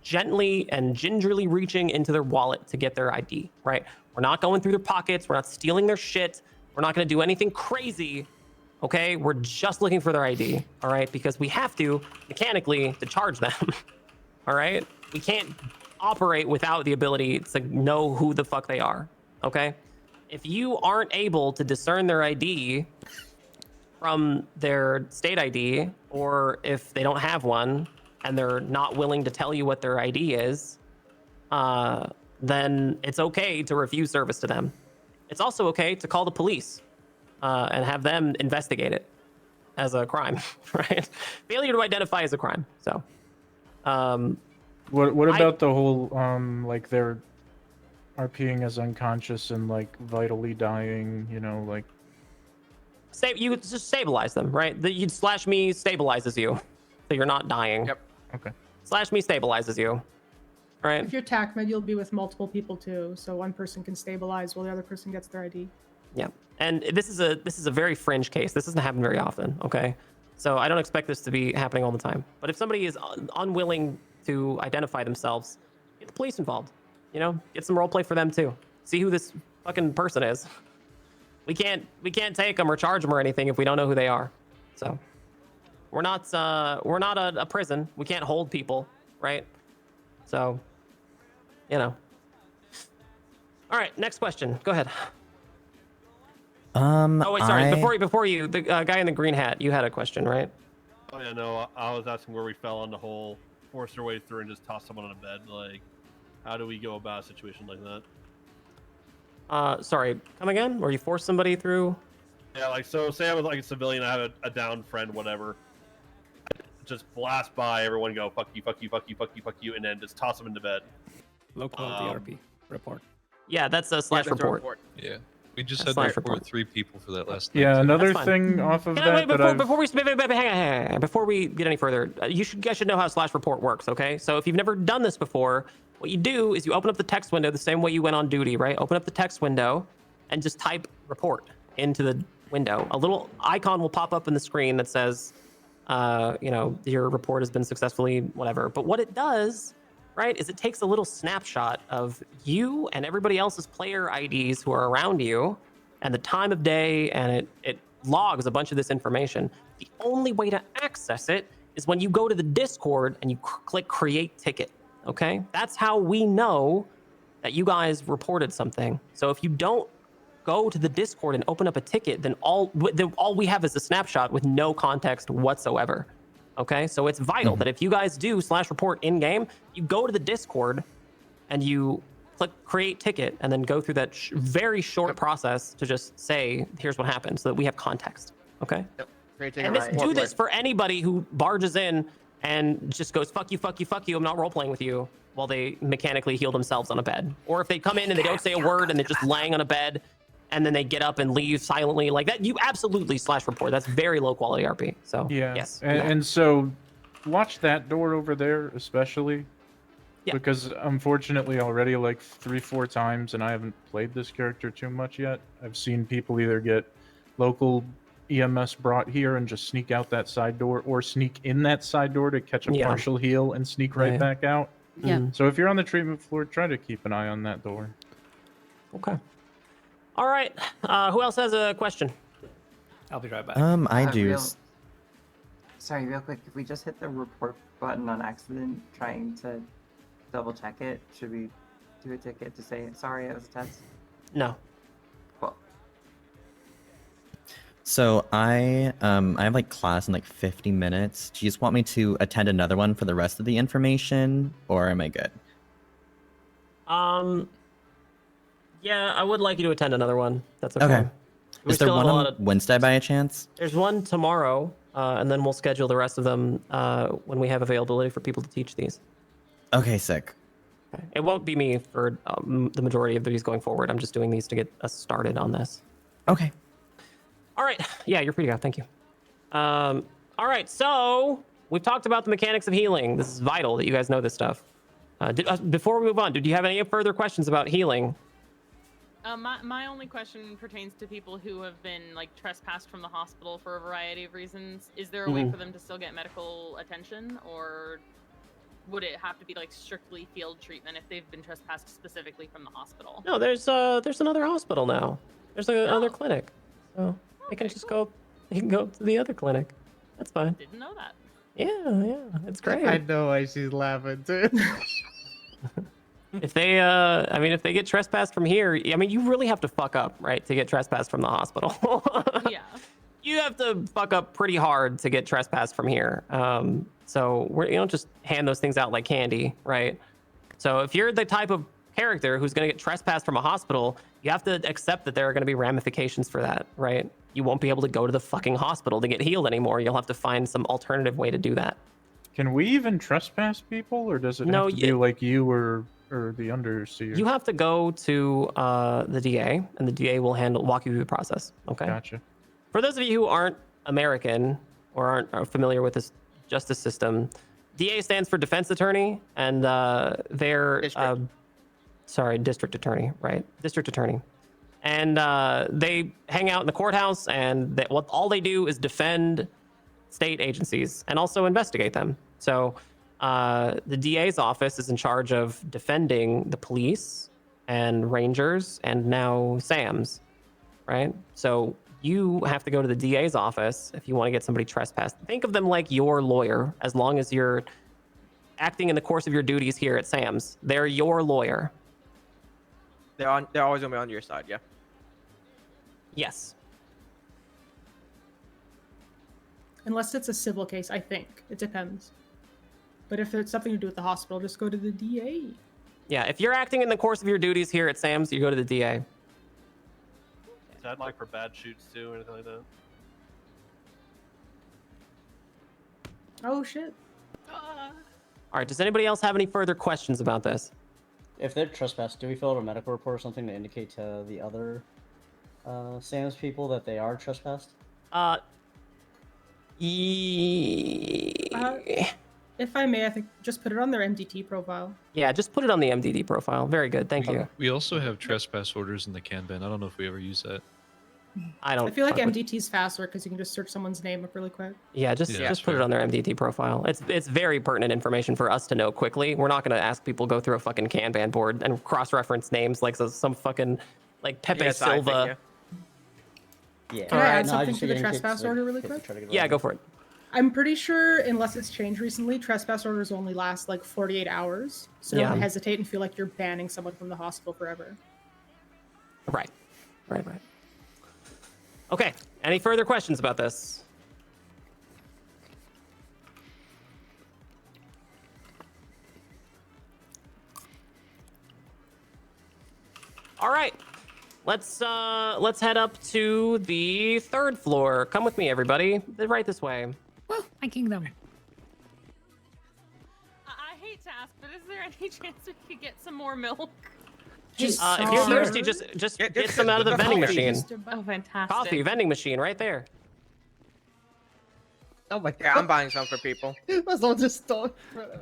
gently and gingerly reaching into their wallet to get their ID, right? We're not going through their pockets. We're not stealing their shit. We're not going to do anything crazy, okay? We're just looking for their ID, all right? Because we have to, mechanically, to charge them, all right? We can't operate without the ability to know who the fuck they are, okay? If you aren't able to discern their ID from their state ID, or if they don't have one, and they're not willing to tell you what their ID is, then it's okay to refuse service to them. It's also okay to call the police and have them investigate it as a crime, right? Failure to identify is a crime. So, what about the whole like they're RPing as unconscious and like vitally dying? You know, like you just stabilize them, right? You'd slash me stabilizes you, so you're not dying. Yep. Okay. Slash me stabilizes you, right? If you're TACMED, you'll be with multiple people too, so one person can stabilize while the other person gets their ID. Yeah, and this is a very fringe case. This doesn't happen very often, okay? So I don't expect this to be happening all the time. But if somebody is unwilling to identify themselves, get the police involved. You know, get some role play for them too. See who this fucking person is. We can't take them or charge them or anything if we don't know who they are. So we're not a prison. We can't hold people, right? So, you know. All right, next question. Go ahead. Oh wait, sorry. Before you, the guy in the green hat, you had a question, right? Oh yeah, no. I was asking where we fell on the whole force their way through and just toss someone on a bed. Like, how do we go about a situation like that? Sorry. Come again? Where you force somebody through? Yeah, like so. Say I was like a civilian. I have a downed friend, whatever. just blast by everyone, go fuck you, fuck you, fuck you, fuck you, fuck you, and then just toss them into bed. Local DRP report. Yeah, that's a slash report. Yeah. We just That's had to slash report report. 3 people for that last night. Yeah, too. another That's fine. thing off of Can I- that wait, that before, I've... before we hang on, before we get any further, you guys should know how slash report works, okay? So if you've never done this before, what you do is you open up the text window the same way you went on duty, right? Open up the text window and just type report into the window. A little icon will pop up in the screen that says, you know, your report has been successfully whatever. But what it does, right, is it takes a little snapshot of you and everybody else's player IDs who are around you and the time of day, and it logs a bunch of this information. The only way to access it is when you go to the Discord and you click create ticket, okay? That's how we know that you guys reported something. So if you don't go to the Discord and open up a ticket, then all we have is a snapshot with no context whatsoever, okay? So it's vital that if you guys do slash report in game, you go to the Discord and you click create ticket and then go through that very short process to just say, here's what happened, so that we have context, okay? And do this for anybody who barges in and just goes, fuck you, fuck you, fuck you, I'm not role-playing with you, while they mechanically heal themselves on a bed. Or if they come in and they don't say a word and they're just laying on a bed and then they get up and leave silently like that, you absolutely slash report. That's very low quality RP. So Yeah. yes. And so watch that door over there, especially. Yeah. Because unfortunately already like 3-4 times, and I haven't played this character too much yet, I've seen people either get local EMS brought here and just sneak out that side door, or sneak in that side door to catch a partial heal and sneak right back out. Yeah. So if you're on the treatment floor, try to keep an eye on that door. Okay. All right. Who else has a question? I'll be right back. I do. Sorry, real quick. If we just hit the report button on accident, trying to double check it, should we do a ticket to say sorry it was a test? No. Cool. So I have like class in like 50 minutes. Do you just want me to attend another one for the rest of the information, or am I good? Yeah, I would like you to attend another one. That's okay. Okay. We Is there still have one a on lot of- Wednesday by a chance? There's one tomorrow, and then we'll schedule the rest of them when we have availability for people to teach these. Okay, sick. Okay. It won't be me for the majority of these going forward. I'm just doing these to get us started on this. Okay. All right. Yeah, you're free to go. Thank you. All right. So we've talked about the mechanics of healing. This is vital that you guys know this stuff. Before we move on, did you have any further questions about healing? My only question pertains to people who have been like trespassed from the hospital for a variety of reasons. Is there a way for them to still get medical attention, or would it have to be like strictly field treatment if they've been trespassed specifically from the hospital? No, there's another hospital now. There's another clinic, so they can just go. They can go to the other clinic. That's fine. Didn't know that. Yeah, it's great. I know why she's laughing too. If they, I mean, if they get trespassed from here, I mean, you really have to fuck up, right, to get trespassed from the hospital. Yeah. You have to fuck up pretty hard to get trespassed from here. So you don't just hand those things out like candy, right? So if you're the type of character who's going to get trespassed from a hospital, you have to accept that there are going to be ramifications for that, right? You won't be able to go to the fucking hospital to get healed anymore. You'll have to find some alternative way to do that. Can we even trespass people, or does it have to be like you or the underseer? You have to go to the DA, and the DA will walk you through the process. Okay. Gotcha. For those of you who aren't American or aren't familiar with this justice system, DA stands for Defense Attorney, and they're District Attorney, right? District Attorney, and they hang out in the courthouse, and all they do is defend state agencies and also investigate them. So the DA's office is in charge of defending the police and rangers and now SAMs, right? So you have to go to the DA's office if you want to get somebody trespassed. Think of them like your lawyer, as long as you're acting in the course of your duties here at SAM's. They're your lawyer. They're always gonna be on your side, yeah. Yes. Unless it's a civil case, I think. It depends. But if it's something to do with the hospital, just go to the DA. Yeah, if you're acting in the course of your duties here at SAM's, you go to the DA. Is that like for bad shoots too, or anything like that? Oh shit. All right. Does anybody else have any further questions about this? If they're trespassed, do we fill out a medical report or something to indicate to the other Sam's people that they are trespassed? If I may, I think just put it on their MDT profile. Yeah, just put it on the MDD profile. Very good. Thank you. We also have trespass orders in the Kanban. I don't know if we ever use that. I don't. I feel like fuck with- MDT's faster because you can just search someone's name up really quick. Yeah, just put it on their MDT profile. It's very pertinent information for us to know quickly. We're not going to ask people go through a fucking Kanban board and cross-reference names like some fucking like Pepe Yes, I think, Silva. Yeah. Can I add something to the trespass order really quick? Yeah, go for it. I'm pretty sure, unless it's changed recently, trespass orders only last like 48 hours. So Yeah. don't hesitate and feel like you're banning someone from the hospital forever. Right. Okay. Any further questions about this? All right. Let's head up to the 3rd floor. Come with me, everybody. They're right this way. My kingdom. I hate to ask, but is there any chance we could get some more milk? If you're thirsty, just get some out of the vending machine. Oh, fantastic. Coffee vending machine right there. Oh my god. Yeah, I'm buying some for people. Let's all just stop.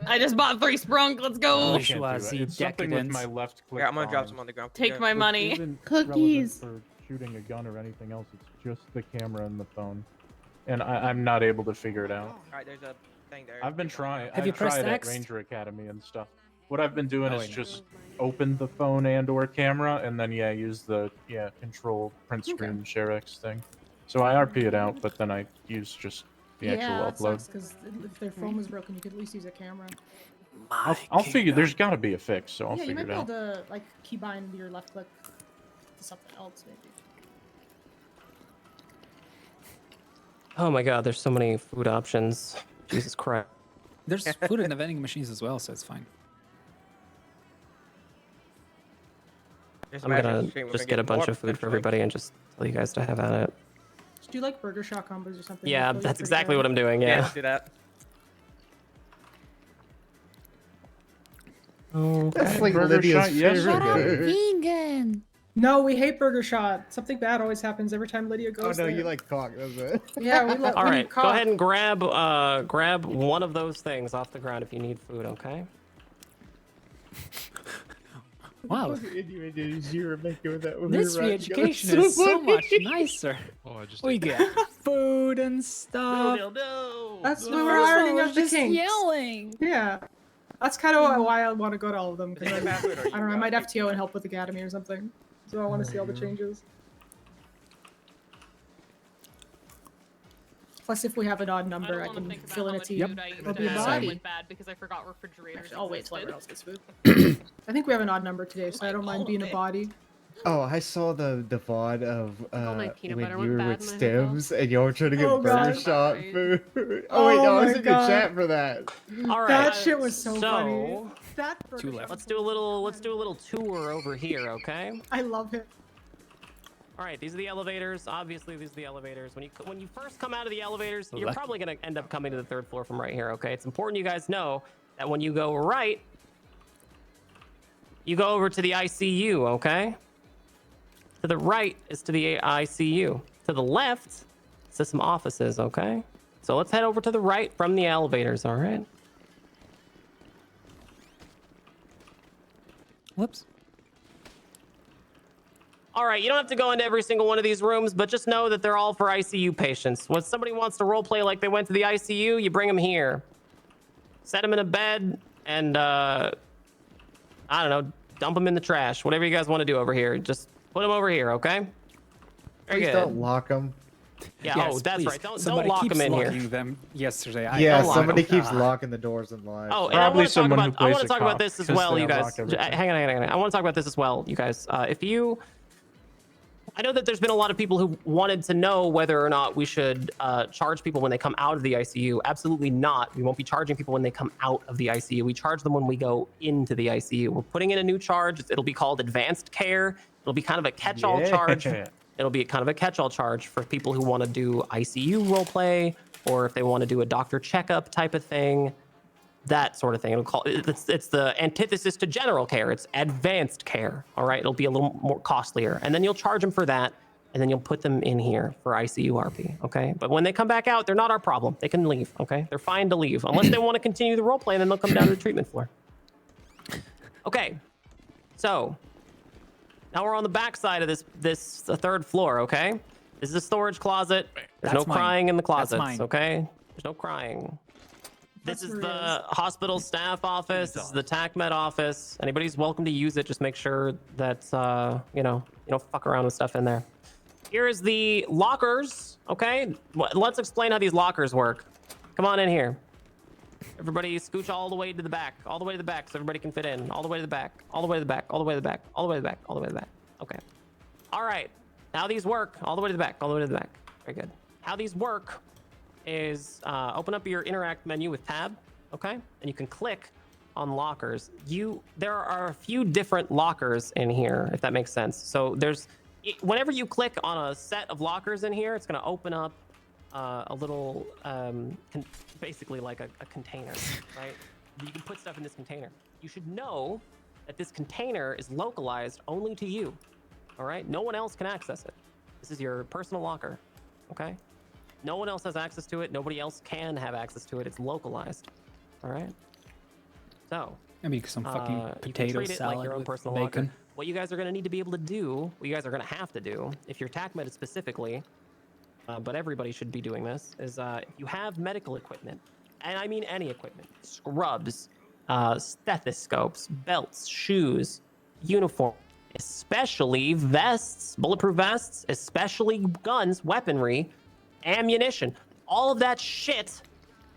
I just bought 3 sprunk. Let's go. It's something with my left click. Yeah, I'm gonna drop some on the ground. Take my money. Isn't Cookies. relevant for shooting a gun or anything else. It's just the camera and the phone, and I'm not able to figure it out. All right, there's a thing there. I've been trying. Have you I've tried pressed at X? Ranger Academy and stuff. What I've been doing is wait, no. just open the phone and/or camera, and then use the control print screen share X thing. So I RP it out, but then I use just the actual upload. because if their phone was broken, you could at least use a camera. I'll figure. There's got to be a fix, so I'll yeah, you figure might it be able out. to like keybind your left click to something else, maybe. Oh my god, there's so many food options. Jesus Christ. There's food in the vending machines as well, so it's fine. Just I'm imagine gonna the stream, we're just gonna get a bunch more of food for potentially. everybody and just tell you guys to have at it. Just do like burger shot combos or something. Yeah, They'll feel that's pretty exactly good. what I'm doing. Yeah, Yeah. let's do that. That's like Burger Lydia's shot, yes. favorite Shut up, game. vegan. No, we hate burger shot. Something bad always happens every time Lydia Oh goes no, there. you like cock, that's it. Yeah, we love. All we right, need go cock. ahead and grab one of those things off the ground if you need food. Okay. Wow. This This re-education is so much nicer. Oh, I just We get food and stuff. That's The when we're first one ironing was out the just kinks. yelling. Yeah, that's kind of why I want to go to all of them. 'Cause I don't know. I might FTO and help with Academy or something. So I want to see all the changes. Plus, if we have an odd number, I don't wanna can think about fill in how a much team. food I used It'll to be a have body. went bad because I forgot refrigerators. Actually, I'll wait till everyone existed. else gets food. I think we have an odd number today, so I don't mind being a body. Oh, I saw the VOD of my peanut when butter you went were bad with and I had Stims and y'all were trying to get Oh, burger God. shot food. Oh wait, no, I Oh was my in your God. chat for that. All right. That shit was so funny. So That burger Two shot left. let's do a little tour over here. Okay. I love it. All right, these are the elevators. Obviously, these are the elevators. When you first come out of the elevators, you're Lucky. probably going to end up coming to the 3rd floor from right here, okay? It's important you guys know that when you go right, you go over to the ICU, okay? To the right is to the ICU. To the left is to some offices, okay? So let's head over to the right from the elevators, all right? Whoops. All right, you don't have to go into every single one of these rooms, but just know that they're all for ICU patients. When somebody wants to roleplay like they went to the ICU, you bring them here. Set them in a bed and, I don't know, dump them in the trash. Whatever you guys want to do over here. Just put them over here, okay? Very Please good. don't lock them. Yeah, Yes, oh, that's please. right. Don't Somebody lock keeps them in here. locking them yesterday. Yeah, don't lock somebody 'em. keeps locking the doors and live. Oh, and Probably I want to talk someone who about. I plays want to a talk about cop, this as 'cause well, they you unlock guys. everything. Hang on. I want to talk about this as well, you guys. If you, I know that there's been a lot of people who wanted to know whether or not we should charge people when they come out of the ICU. Absolutely not. We won't be charging people when they come out of the ICU. We charge them when we go into the ICU. We're putting in a new charge. It'll be called advanced care. It'll be kind of a catch-all charge. It'll be kind of a catch-all charge for people who want to do ICU roleplay or if they want to do a doctor checkup type of thing, that sort of thing. It's the antithesis to general care. It's advanced care. All right, it'll be a little more costlier, and then you'll charge them for that, and then you'll put them in here for ICU RP. Okay, but when they come back out, they're not our problem. They can leave. Okay, they're fine to leave unless they want to continue the role play, and then they'll come down to the treatment floor. Okay, so now we're on the back side of this third floor. Okay, this is a storage closet. There's no crying in the closets. Okay, there's no crying. This is the hospital staff office. This is the TACMED office. Anybody's welcome to use it. Just make sure that you know, you don't fuck around with stuff in there. Here is the lockers. Okay, let's explain how these lockers work. Come on in here. Everybody scooch all the way to the back. All the way to the back so everybody can fit in. All the way to the back. All the way to the back. All the way to the back. All the way to the back. All the way to the back. Okay. All right. How these work. All the way to the back. All the way to the back. Very good. How these work is open up your interact menu with tab, okay? And you can click on lockers. There are a few different lockers in here, if that makes sense. So whenever you click on a set of lockers in here, it's going to open up a little, basically like a container, right? You can put stuff in this container. You should know that this container is localized only to you, all right? No one else can access it. This is your personal locker, okay? No one else has access to it. Nobody else can have access to it. It's localized. All right. So I mean, some fucking you can potato treat it salad like your own with personal bacon. locker. What you guys are going to need to be able to do, what you guys are going to have to do, if you're TACMED specifically, but everybody should be doing this, is if you have medical equipment, and I mean any equipment, scrubs, stethoscopes, belts, shoes, uniform, especially vests, bulletproof vests, especially guns, weaponry, ammunition, all of that shit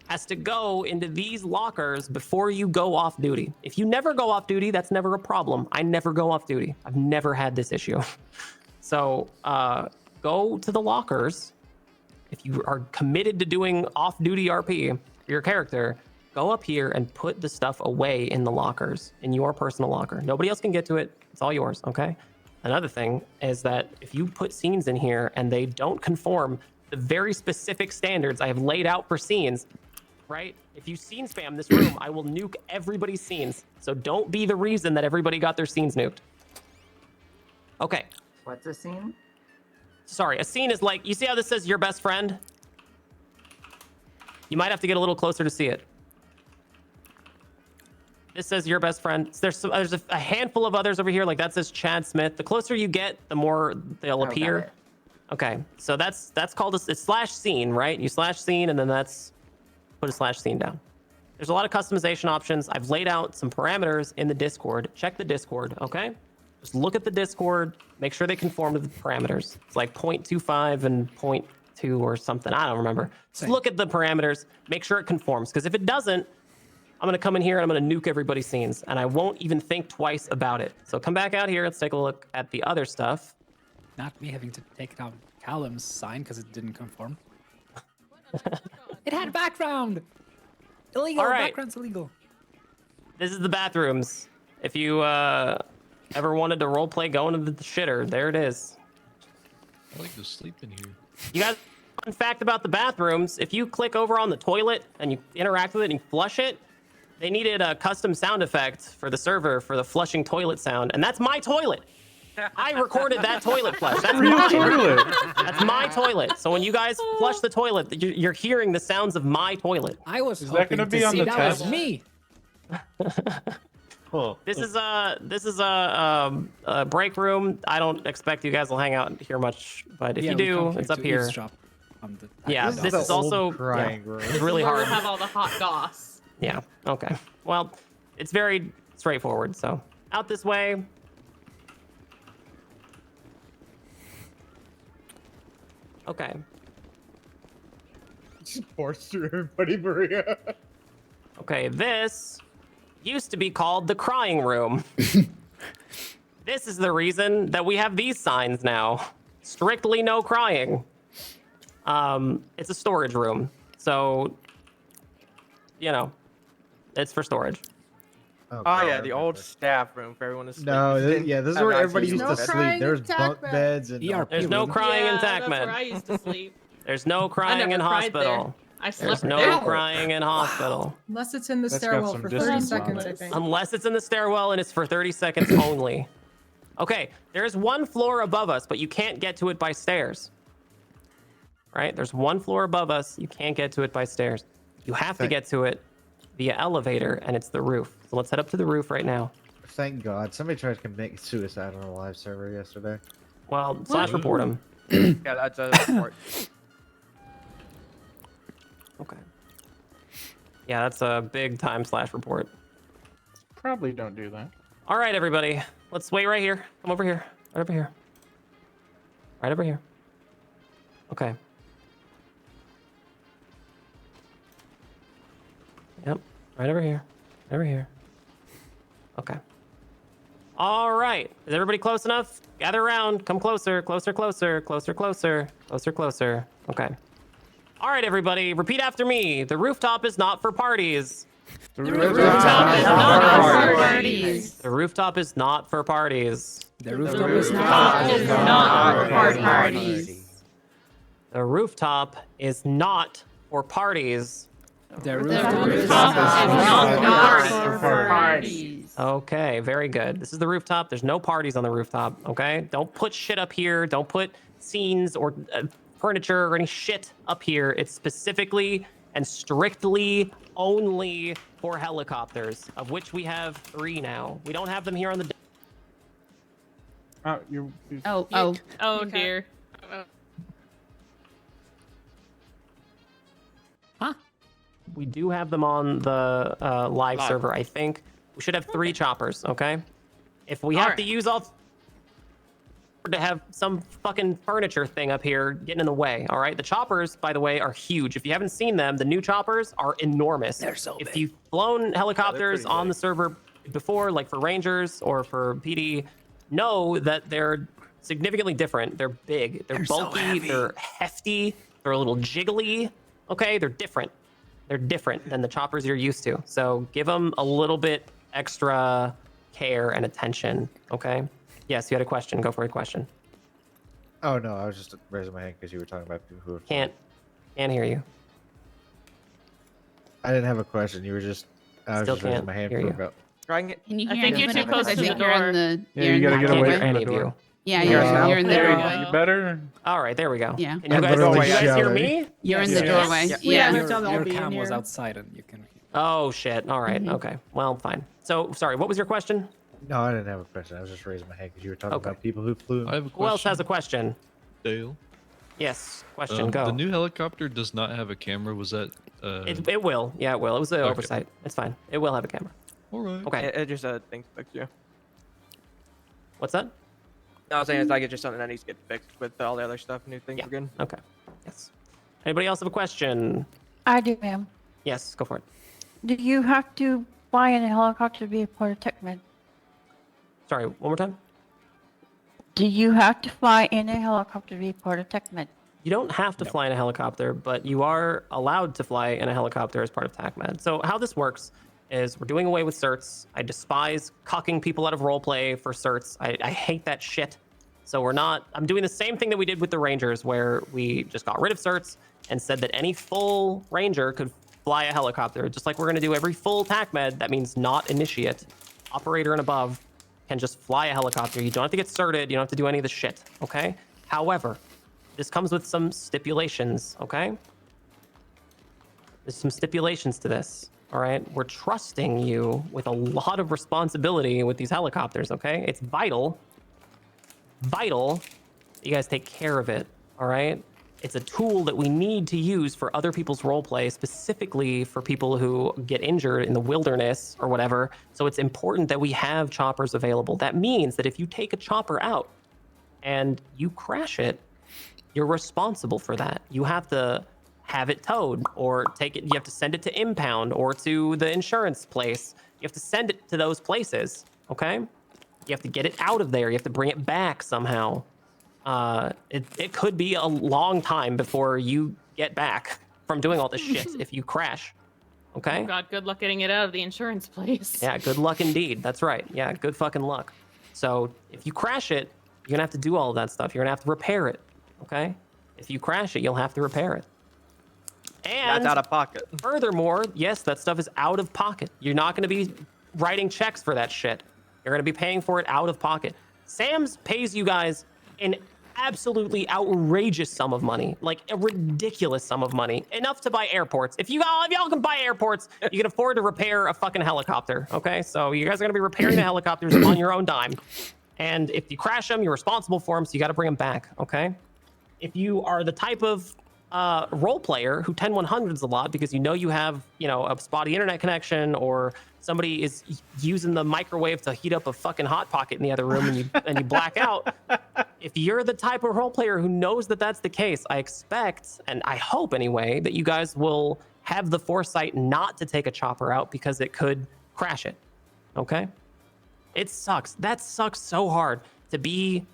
has to go into these lockers before you go off duty. If you never go off duty, that's never a problem. I never go off duty. I've never had this issue. So go to the lockers. If you are committed to doing off-duty RP for your character, go up here and put the stuff away in the lockers, in your personal locker. Nobody else can get to it. It's all yours, okay? Another thing is that if you put scenes in here and they don't conform the very specific standards I have laid out for scenes, right? If you scene spam this room, I will nuke everybody's scenes. So don't be the reason that everybody got their scenes nuked. Okay. What's a scene? Sorry, a scene is like, you see how this says your best friend? You might have to get a little closer to see it. This says your best friend. There's a handful of others over here, like that says Chad Smith. The closer you get, the more they'll appear. Okay, so that's called it's slash scene, right? You slash scene and then put a slash scene down. There's a lot of customization options. I've laid out some parameters in the Discord. Check the Discord, okay? Just look at the Discord, make sure they conform to the parameters. It's like 0.25 and 0.2 or something. I don't remember. Just look at the parameters, make sure it conforms. Because if it doesn't, I'm gonna come in here and I'm gonna nuke everybody's scenes and I won't even think twice about it. So come back out here, let's take a look at the other stuff. Not me having to take down Callum's sign because it didn't conform. It had background. Illegal. All right. Background's illegal. This is the bathrooms. If you ever wanted to roleplay going to the shitter, there it is. I like to sleep in here. You guys, fun fact about the bathrooms, if you click over on the toilet and you interact with it and you flush it, they needed a custom sound effect for the server for the flushing toilet sound, and that's my toilet. I recorded that toilet flush. That's mine. Toilet. That's my toilet. So when you guys flush the toilet, you're hearing the sounds of my toilet. I was Is that gonna be on the that test? was me. Cool. This is a break room. I don't expect you guys will hang out here much, but if you do, it's up here. Yeah, this is also it's really Where hard. we'll have all the hot goss. Yeah. Okay. Well, it's very straightforward. So out this way. Okay. Just force through everybody, Maria. Okay, this used to be called the crying room. This is the reason that we have these signs now. Strictly no crying. It's a storage room. So, you know, it's for storage. Oh yeah, the old staff room for everyone to sleep. No, yeah, this is where everybody used to sleep. There's bunk beds and There's no crying in That's where TACMED. I used to sleep. There's no I crying never in cried hospital. I There's slept no there. crying in hospital. Unless it's in the That's got stairwell some for 30 distance on seconds, it. I think. Unless it's in the stairwell and it's for 30 seconds only. Okay, there's one floor above us, but you can't get to it by stairs. Right? There's one floor above us. You can't get to it by stairs. You have to get to it via elevator, and it's the roof. So let's head up to the roof right now. Thank God. Somebody tried to commit suicide on a live server yesterday. Well, slash report him. Yeah, that's a report. Okay. Yeah, that's a big time slash report. Probably don't do that. All right, everybody. Let's wait right here. Come over here. Right over here. Right over here. Okay. Yep. Right over here. Right over here. Okay. All right. Is everybody close enough? Gather around. Come closer. Closer, closer. Closer, closer. Closer, closer. Okay. All right, everybody. Repeat after me. The rooftop is not for parties. The rooftop is not for parties. The rooftop is not for parties. The rooftop is not for parties. The rooftop is not for parties. The rooftop is not for parties. Okay, very good. This is the rooftop. There's no parties on the rooftop, okay? Don't put shit up here. Don't put scenes or furniture or any shit up here. It's specifically and strictly only for helicopters, of which we have 3 now. We don't have them here on the... Oh dear. We do have them on the live server, I think. We should have 3 choppers, okay? If we have to use all... to have some fucking furniture thing up here getting in the way, all right? The choppers, by the way, are huge. If you haven't seen them, the new choppers are enormous. They're so big. If you've flown helicopters on the server before, like for Rangers or for PD, know that they're significantly different. They're big, they're bulky, they're hefty, they're a little jiggly, okay? They're different. They're different than the choppers you're used to. So give them a little bit extra care and attention, okay? Yes, you had a question. Go for a question. Oh no, I was just raising my hand because you were talking about people who Can't hear you. I didn't have a question. You were just. I was Still just raising can't my hand hear for you. about. Trying it. Can you I hear think me? you're too close I to the think you're in door. the. Yeah, you're you in gotta the get away doorway. from Any the of door. you. Yeah, Yeah, you're in the there we doorway. go. You better. All right, there we go. Yeah. Can you I'm guys, literally you guys hear shouting. me? You're in the Yes. doorway. Yeah. Yeah. We have to all Your be in cam was here. outside and you can. Oh shit. All right, okay. Well, fine. So, sorry, what was your question? No, I didn't have a question. I was just raising my hand because you were talking Okay. about people who flew. I have a question. Who else has a question? Dale. Yes, question, go. The new helicopter does not have a camera. Was that? It will. Yeah, it will. It was an Okay. oversight. It's fine. It will have a camera. All right. Okay. It just things fixed, yeah. What's that? No, I was saying it's like it's just something that needs to get fixed with all the other stuff. New things are good. Okay. Yes. Anybody else have a question? I do, ma'am. Yes, go for it. Do you have to fly in a helicopter to be a part of TACMED? Sorry, one more time. Do you have to fly in a helicopter to be part of TACMED? You don't have to fly in a helicopter, but you are allowed to fly in a helicopter as part of TACMED. So how this works is we're doing away with certs. I despise cucking people out of roleplay for certs. I hate that shit. So I'm doing the same thing that we did with the Rangers, where we just got rid of certs and said that any full Ranger could fly a helicopter, just like we're going to do every full TACMED. That means not initiate, operator and above can just fly a helicopter. You don't have to get certed. You don't have to do any of the shit, okay? However, this comes with some stipulations, okay? There's some stipulations to this, all right? We're trusting you with a lot of responsibility with these helicopters, okay? It's vital that you guys take care of it, all right? It's a tool that we need to use for other people's roleplay, specifically for people who get injured in the wilderness or whatever. So it's important that we have choppers available. That means that if you take a chopper out and you crash it, you're responsible for that. You have to have it towed or take it. You have to send it to impound or to the insurance place. You have to send it to those places, okay? You have to get it out of there. You have to bring it back somehow. It could be a long time before you get back from doing all this shit if you crash, okay? Oh God, good luck getting it out of the insurance place. Yeah, good luck indeed. That's right. Yeah, good fucking luck. So if you crash it, you're gonna have to do all of that stuff. You're gonna have to repair it, okay? If you crash it, you'll have to repair it. And That's out of pocket. Furthermore, yes, that stuff is out of pocket. You're not going to be writing checks for that shit. You're going to be paying for it out of pocket. Sam's pays you guys an absolutely outrageous sum of money, like a ridiculous sum of money, enough to buy airports. If y'all can buy airports, you can afford to repair a fucking helicopter. Okay, so you guys are going to be repairing the helicopters on your own dime. And if you crash them, you're responsible for them, so you got to bring them back. Okay. If you are the type of role player who 10-100s a lot because you have a spotty internet connection, or somebody is using the microwave to heat up a fucking hot pocket in the other room, and you black out. If you're the type of role player who knows that that's the case, I expect, and I hope anyway, that you guys will have the foresight not to take a chopper out because it could crash it. Okay? It sucks. That sucks so hard to be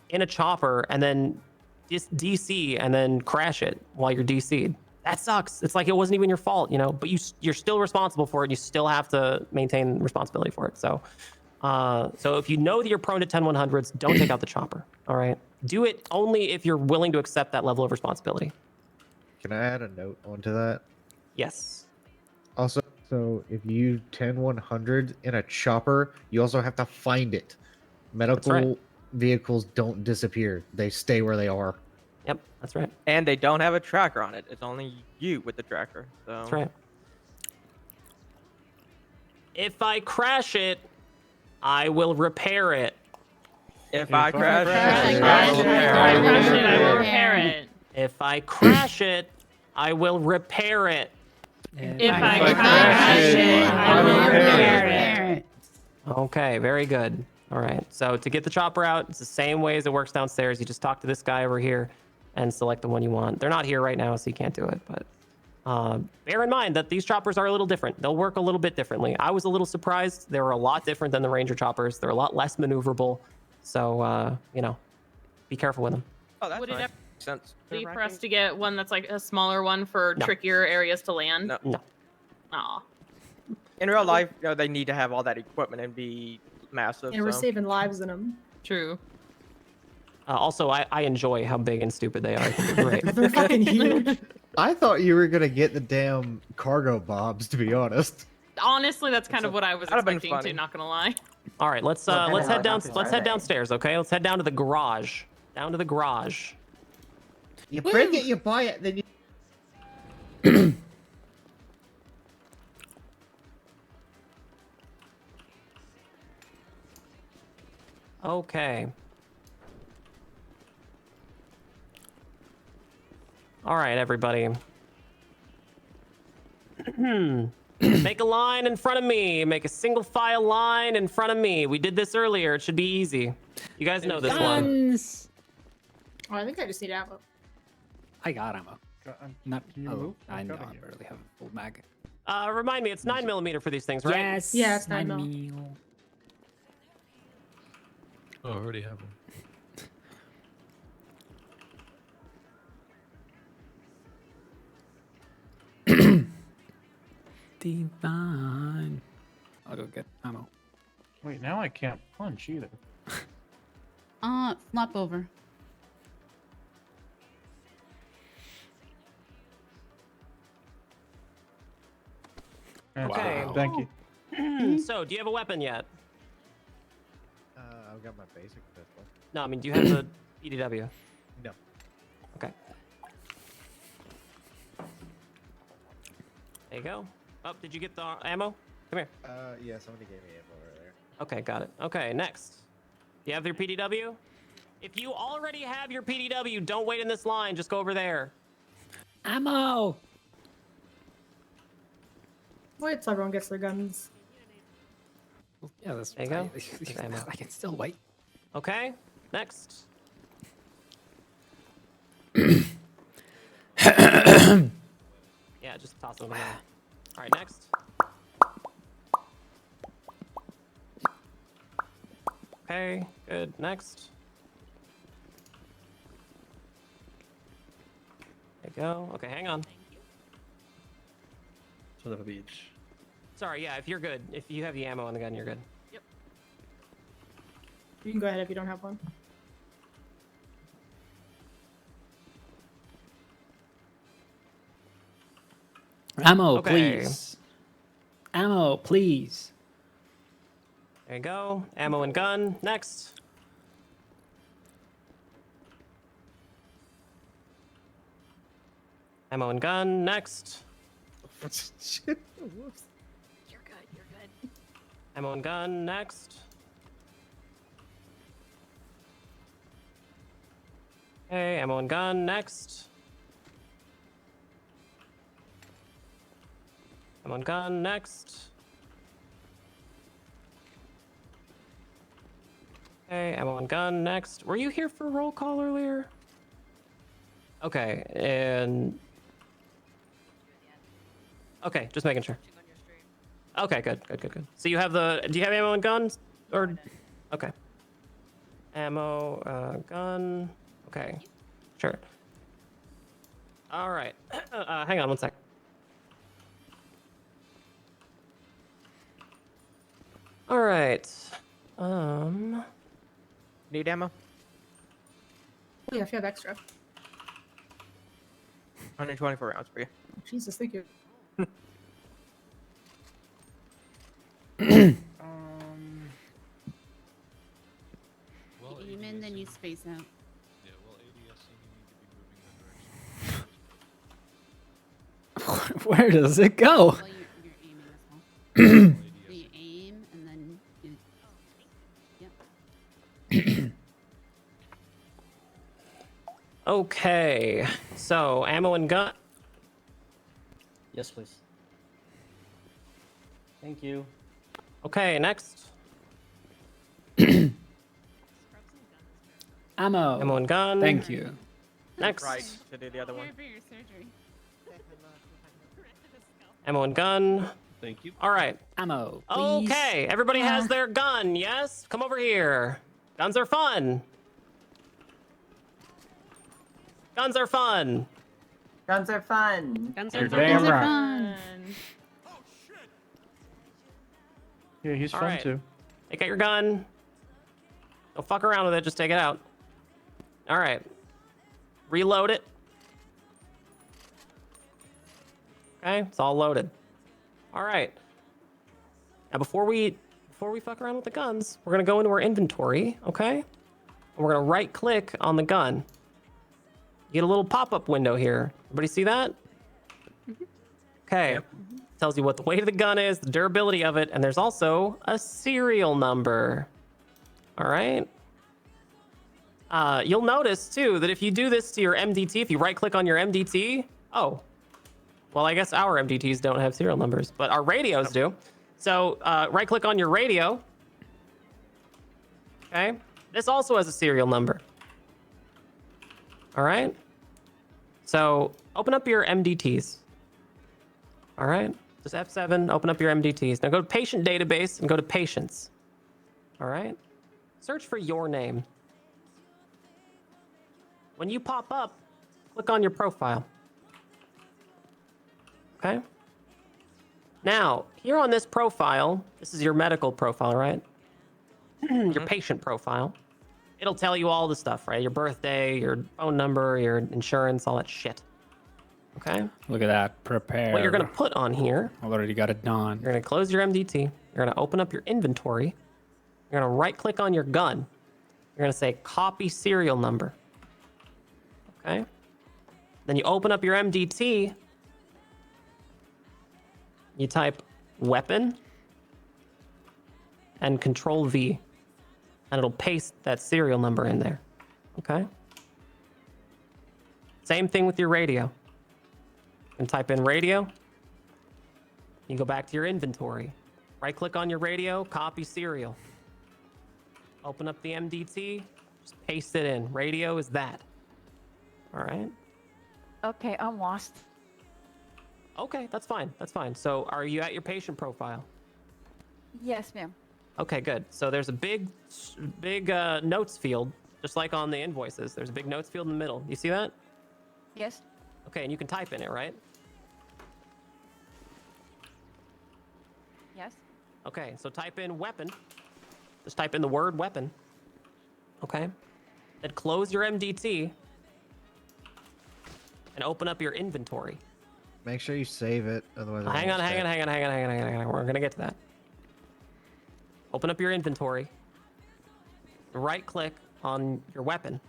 in a chopper and then just DC and then crash it while you're DC'd. That sucks. It's like it wasn't even your fault, but you're still responsible for it. And you still have to maintain responsibility for it. So if you know that you're prone to 10-100s, don't take out the chopper. All right. Do it only if you're willing to accept that level of responsibility. Can I add a note onto that? Yes. Also, so if you 10-100 in a chopper, you also have to find it. Medical vehicles don't disappear. They stay where they are. Yep, that's right. And they don't have a tracker on it. It's only you with the tracker. So. That's right. If I crash it, I will repair it. If I crash it, I will repair it. If I crash it, I will repair it. If I crash it, I will repair it. Okay, very good. All right, so to get the chopper out, it's the same way as it works downstairs. You just talk to this guy over here and select the one you want. They're not here right now, so you can't do it, but bear in mind that these choppers are a little different. They'll work a little bit differently. I was a little surprised. They were a lot different than the Ranger choppers. They're a lot less maneuverable, so, be careful with them. Oh, that's Would it nice. ever Sense. be for us to get one that's like a smaller one for trickier areas to land? No. Aw. In real life, they need to have all that equipment and be massive. And we're so. saving lives in them. True. Also, I enjoy how big and stupid they are. I think they're great. They're fucking huge. I thought you were gonna get the damn cargo bobs, to be honest. Honestly, that's kind of what I was that'd have been expecting funny. to, not gonna lie. All right, let's head down. Let's head downstairs, okay? Let's head down to the garage. Down to the garage. You break it, you buy it, then you. Okay. All right, everybody. Make a line in front of me. Make a single file line in front of me. We did this earlier. It should be easy. You guys know this one. Oh, I think I just need ammo. I got ammo. Not. you Oh, move? I know. Gotta I get- barely have a full mag. Remind me, it's 9mm for these things, right? Yes. Yeah, it's 9 mil. Oh, I already have one. Divine. I'll go get ammo. Wait, now I can't punch either. Flop over. Okay. Thank you. So, do you have a weapon yet? I've got my basic pistol. No, I mean, do you have the PDW? No. Okay. There you go. Oh, did you get the ammo? Come here. Yeah, somebody gave me ammo earlier. Okay, got it. Okay, next. Do you have your PDW? If you already have your PDW, don't wait in this line. Just go over there. Ammo! Wait till everyone gets their guns. Yeah, that's There you go. There's ammo. I can still wait. Okay, next. Yeah, just toss them in. All right, next. Okay, good. Next. There you go. Okay, hang on. Son of a beach. Sorry, yeah, if you're good. If you have the ammo on the gun, you're good. You can go ahead if you don't have one. Ammo, Okay. please. Ammo, please. There you go. Ammo and gun. Next. Ammo and gun. Next. Whoops. You're good. You're good. Ammo and gun. Next. Okay, ammo and gun. Next. Ammo and gun. Next. Okay, ammo and gun. Next. Were you here for roll call earlier? Okay, and okay, just making sure. Okay, good. So you have do you have ammo and guns? Or okay. Ammo, gun. Okay, sure. All right. Hang on one sec. All right. Need ammo? Oh, yeah, if you have extra. 124 rounds for you. Jesus, thank you. Well, You aim in, then you space out. Yeah, well, ADS you need to be moving that direction. Where does it go? Well, you're aiming as well. So you aim, and then you... Yep. Okay, so ammo and gun. Yes, please. Thank you. Okay, next. Ammo. Ammo and gun. Thank you. Next. Right to do the other one. Ammo and gun. Thank you. All right. Ammo, please. Okay, everybody has their gun, yes? Come over here. Guns are fun. Guns are fun. Guns are fun. You're damn right. fun. Yeah, he's All fun right. too. Take out your gun. Don't fuck around with it, just take it out. All right. Reload it. Okay, it's all loaded. All right. Now before we fuck around with the guns, we're gonna go into our inventory, okay? And we're gonna right click on the gun. You get a little pop-up window here. Everybody see that? Okay. Tells you what the weight of the gun is, the durability of it, and there's also a serial number. All right. You'll notice too that if you do this to your MDT, if you right click on your MDT, oh, well, I guess our MDTs don't have serial numbers, but our radios do. So right click on your radio. Okay. This also has a serial number. All right. So open up your MDTs. All right. Just F7, open up your MDTs. Now go to patient database and go to patients. All right. Search for your name. When you pop up, click on your profile. Okay. Now, here on this profile, this is your medical profile, right? Your patient profile. It'll tell you all the stuff, right? Your birthday, your phone number, your insurance, all that shit. Okay? Look at that. Prepare. What you're going to put on here. I've already got it done. You're going to close your MDT. You're going to open up your inventory. You're going to right click on your gun. You're going to say copy serial number. Okay? Then you open up your MDT. You type weapon and Control V, and it'll paste that serial number in there. Okay? Same thing with your radio. You can type in radio. You go back to your inventory. Right click on your radio, copy serial. Open up the MDT, just paste it in. Radio is that. All right? Okay, I'm lost. Okay, that's fine. That's fine. So are you at your patient profile? Yes, ma'am. Okay, good. So there's a big notes field, just like on the invoices. There's a big notes field in the middle. You see that? Yes. Okay, and you can type in it, right? Yes. Okay, so type in weapon. Just type in the word weapon. Okay. Then close your MDT and open up your inventory. Make sure you save it, otherwise. Hang on. We're gonna get to that. Open up your inventory. Right click on your weapon.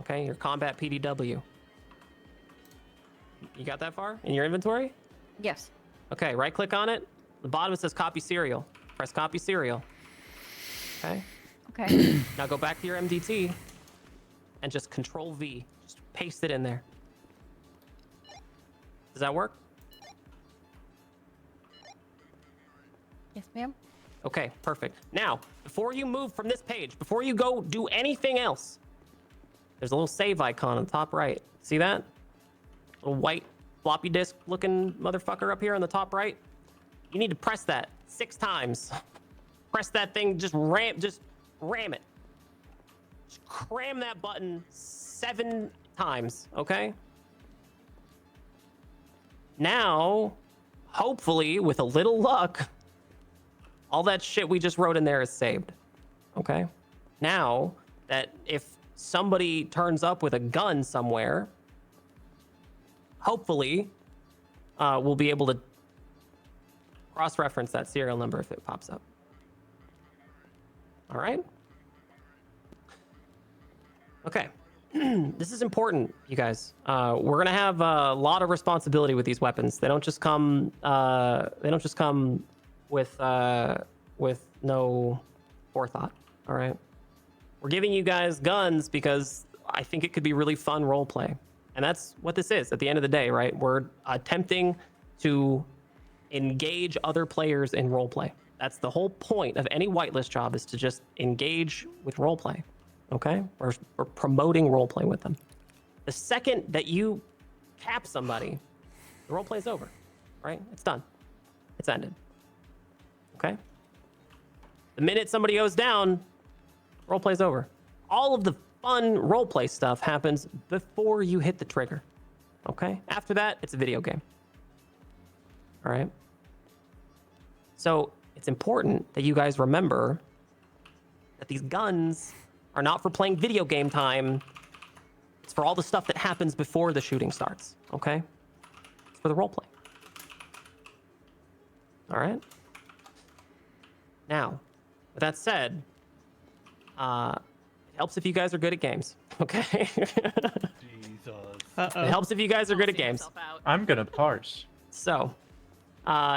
Okay, your combat PDW. You got that far in your inventory? Yes. Okay, right click on it. The bottom it says copy serial. Press copy serial. Okay. Okay. Now go back to your MDT and just Control V. Just paste it in there. Does that work? Yes, ma'am. Okay, perfect. Now, before you move from this page, before you go do anything else, there's a little save icon on the top right. See that? Little white floppy disk looking motherfucker up here on the top right. You need to press that 6 times. Press that thing, just ram it. Just cram that button 7 times, okay? Now, hopefully, with a little luck, all that shit we just wrote in there is saved, okay? Now, that if somebody turns up with a gun somewhere, hopefully, we'll be able to cross-reference that serial number if it pops up. All right? Okay. This is important, you guys. We're gonna have a lot of responsibility with these weapons. They don't just come. With no forethought. All right. We're giving you guys guns because I think it could be really fun role play, and that's what this is. At the end of the day, right? We're attempting to engage other players in role play. That's the whole point of any whitelist job, is to just engage with role play. Okay? We're promoting role play with them. The second that you cap somebody, the role play is over, right? It's done. It's ended. Okay? The minute somebody goes down, role play's over. All of the fun role play stuff happens before you hit the trigger. Okay? After that, it's a video game. All right? So it's important that you guys remember that these guns are not for playing video game time. It's for all the stuff that happens before the shooting starts. Okay? It's for the role play. All right? Now, with that said, it helps if you guys are good at games. Okay? It helps if you guys are good at games. I'm gonna parse. So,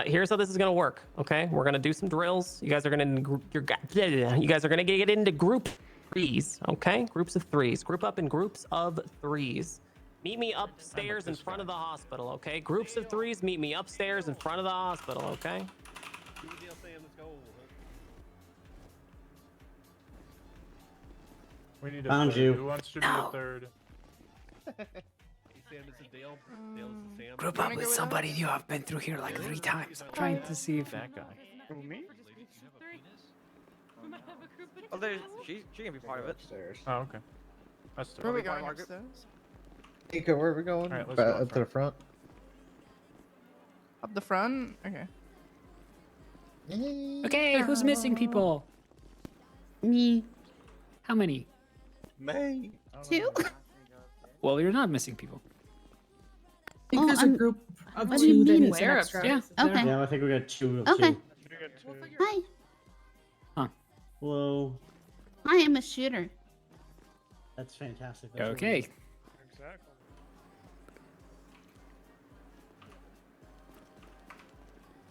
here's how this is gonna work. Okay, we're gonna do some drills. You guys are gonna get into group 3s. Okay, groups of 3s. Group up in groups of 3s. Meet me upstairs in front of the hospital. Okay, groups of 3s. Meet me upstairs in front of the hospital. Okay. We need a Found third. you. Who wants to be a third? Group up with somebody you have been through here like 3 times. I'm trying to see if that guy. Me? Oh, she can be part of it. Oh, okay. That's Where are we going upstairs? Nico, where are we going? All right, let's go Up to the front. Up the front? Okay. Okay, who's missing people? Me. How many? Me. 2? Well, you're not missing people. I think Oh, there's a I'm- group of what do you 2 that mean? needs an Where extra. Yeah. Okay. Yeah, I think we got 2. Okay. 2. Hi. Hello. I am a shooter. That's fantastic. That's really Okay. good. Exactly.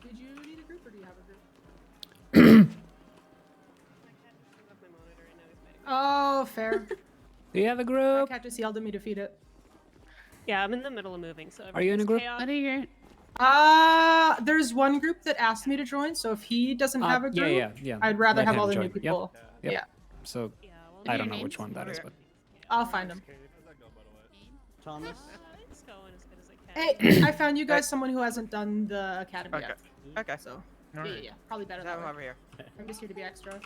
Did you need a group or do you have a group? Oh, fair. Do you have a My group? cat just yelled at me to feed it. Yeah, I'm in the middle of moving, so Are you in a group? chaos. What are your... There's one group that asked me to join, so if he doesn't have a group, yeah. I'd rather Let have him all the join. new people. Yep. Yeah, So, What I are don't your know which names? one that is, but I'll find him. Thomas. It's going as good as it can. Hey, I found you guys someone who hasn't done the academy Okay. yet. Okay. So, Alright. yeah, probably better Have that him way. over here. I'm just here to be extra.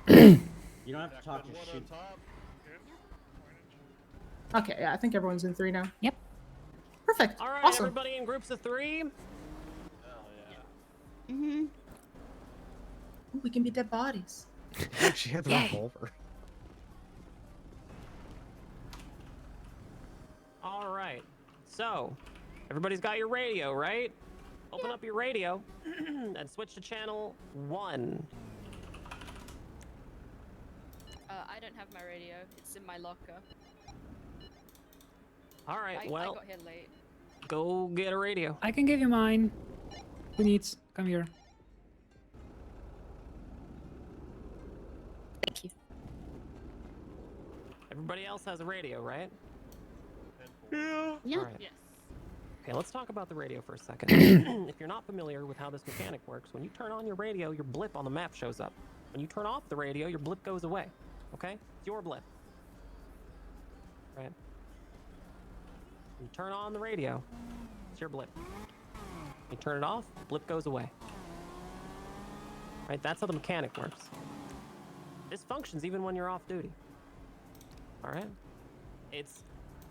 You don't have to talk your shit. Okay, yeah, I think everyone's in 3 now. Yep. Perfect. All right, Awesome. everybody in groups of 3. Mm-hmm. Ooh, we can be dead bodies. She had the Yay. revolver. All right. So, So, everybody's got your radio, right? Open up your radio and switch to channel 1. I don't have my radio. It's in my locker. All right, I well, got here late. go get a radio. I can give you mine. Who needs? Come here. Thank you. Everybody else has a radio, right? Yeah. All right. Yes. Okay, let's talk about the radio for a second. If you're not familiar with how this mechanic works, when you turn on your radio, your blip on the map shows up. When you turn off the radio, your blip goes away. Okay? It's your blip. Right? When you turn on the radio, it's your blip. You turn it off, blip goes away. Right? That's how the mechanic works. This functions even when you're off duty. All right? It's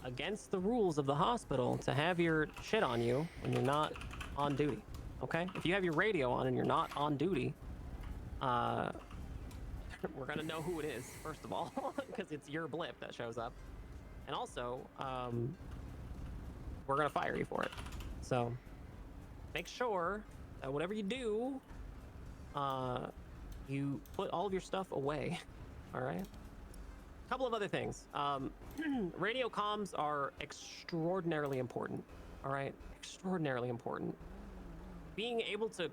against the rules of the hospital to have your shit on you when you're not on duty. Okay? If you have your radio on and you're not on duty, we're gonna know who it is, first of all, because it's your blip that shows up. And also, we're gonna fire you for it. So, make sure that whatever you do, you put all of your stuff away. All right? A couple of other things. Radio comms are extraordinarily important. All right? Extraordinarily important. Being able to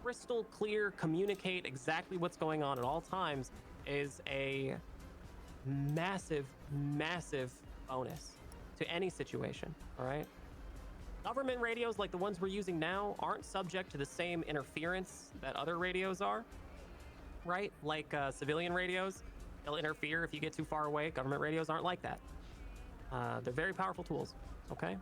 crystal clear communicate exactly what's going on at all times is a massive, massive bonus to any situation. All right? Government radios like the ones we're using now aren't subject to the same interference that other radios are, right? Like civilian radios, they'll interfere if you get too far away. Government radios aren't like that. They're very powerful tools, okay?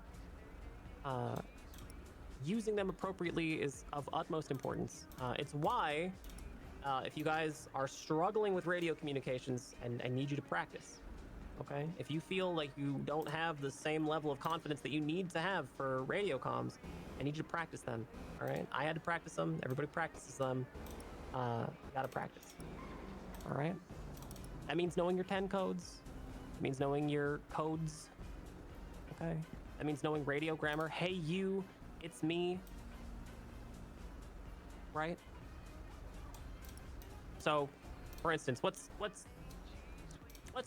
Using them appropriately is of utmost importance. It's why, if you guys are struggling with radio communications, and I need you to practice, okay? If you feel like you don't have the same level of confidence that you need to have for radio comms, I need you to practice them, all right? I had to practice them. Everybody practices them. You gotta practice, all right? That means knowing your 10 codes. It means knowing your codes, okay? That means knowing radio grammar. Hey, you, it's me, right? So, for instance, what's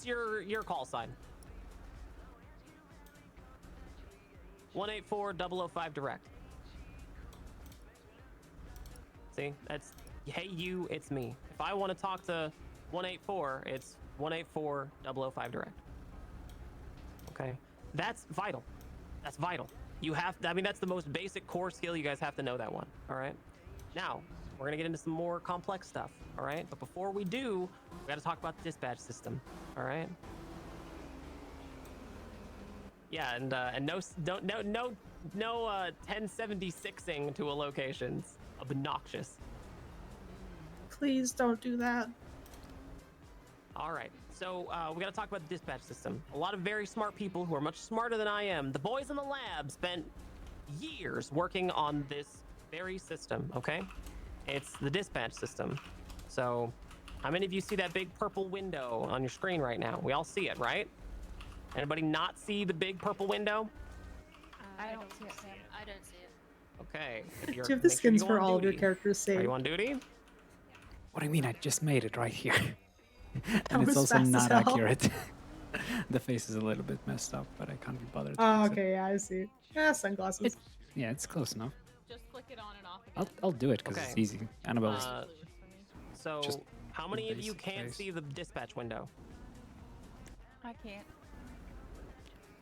your call sign? 184-005 direct. See, that's hey you, it's me. If I want to talk to 184, it's 184-005 direct. Okay, that's vital. That's vital. You have, I mean, that's the most basic core skill. You guys have to know that one. All right. Now we're gonna get into some more complex stuff. All right. But before we do, we got to talk about the dispatch system. All right. Yeah, and no 1076ing to a location's obnoxious. Please don't do that. All right, so we got to talk about the dispatch system. A lot of very smart people who are much smarter than I am. The boys in the lab spent years working on this very system, okay? It's the dispatch system. So how many of you see that big purple window on your screen right now? We all see it, right? Anybody not see the big purple window? I don't see it, Sam. I don't see it. Okay. Do you have the skins for all of your characters Are saved? you on duty? What do you mean? I just made it right here. That And it's was also fast as not hell. accurate. The face is a little bit messed up, but I can't be bothered. to Oh, fix it. okay, yeah, I see. Yeah, sunglasses. Yeah, it's close enough. Just flick it on and off again. I'll do it because Okay. it's easy. Annabelle's So Just how the many of you basic can't face. see the dispatch window? I can't.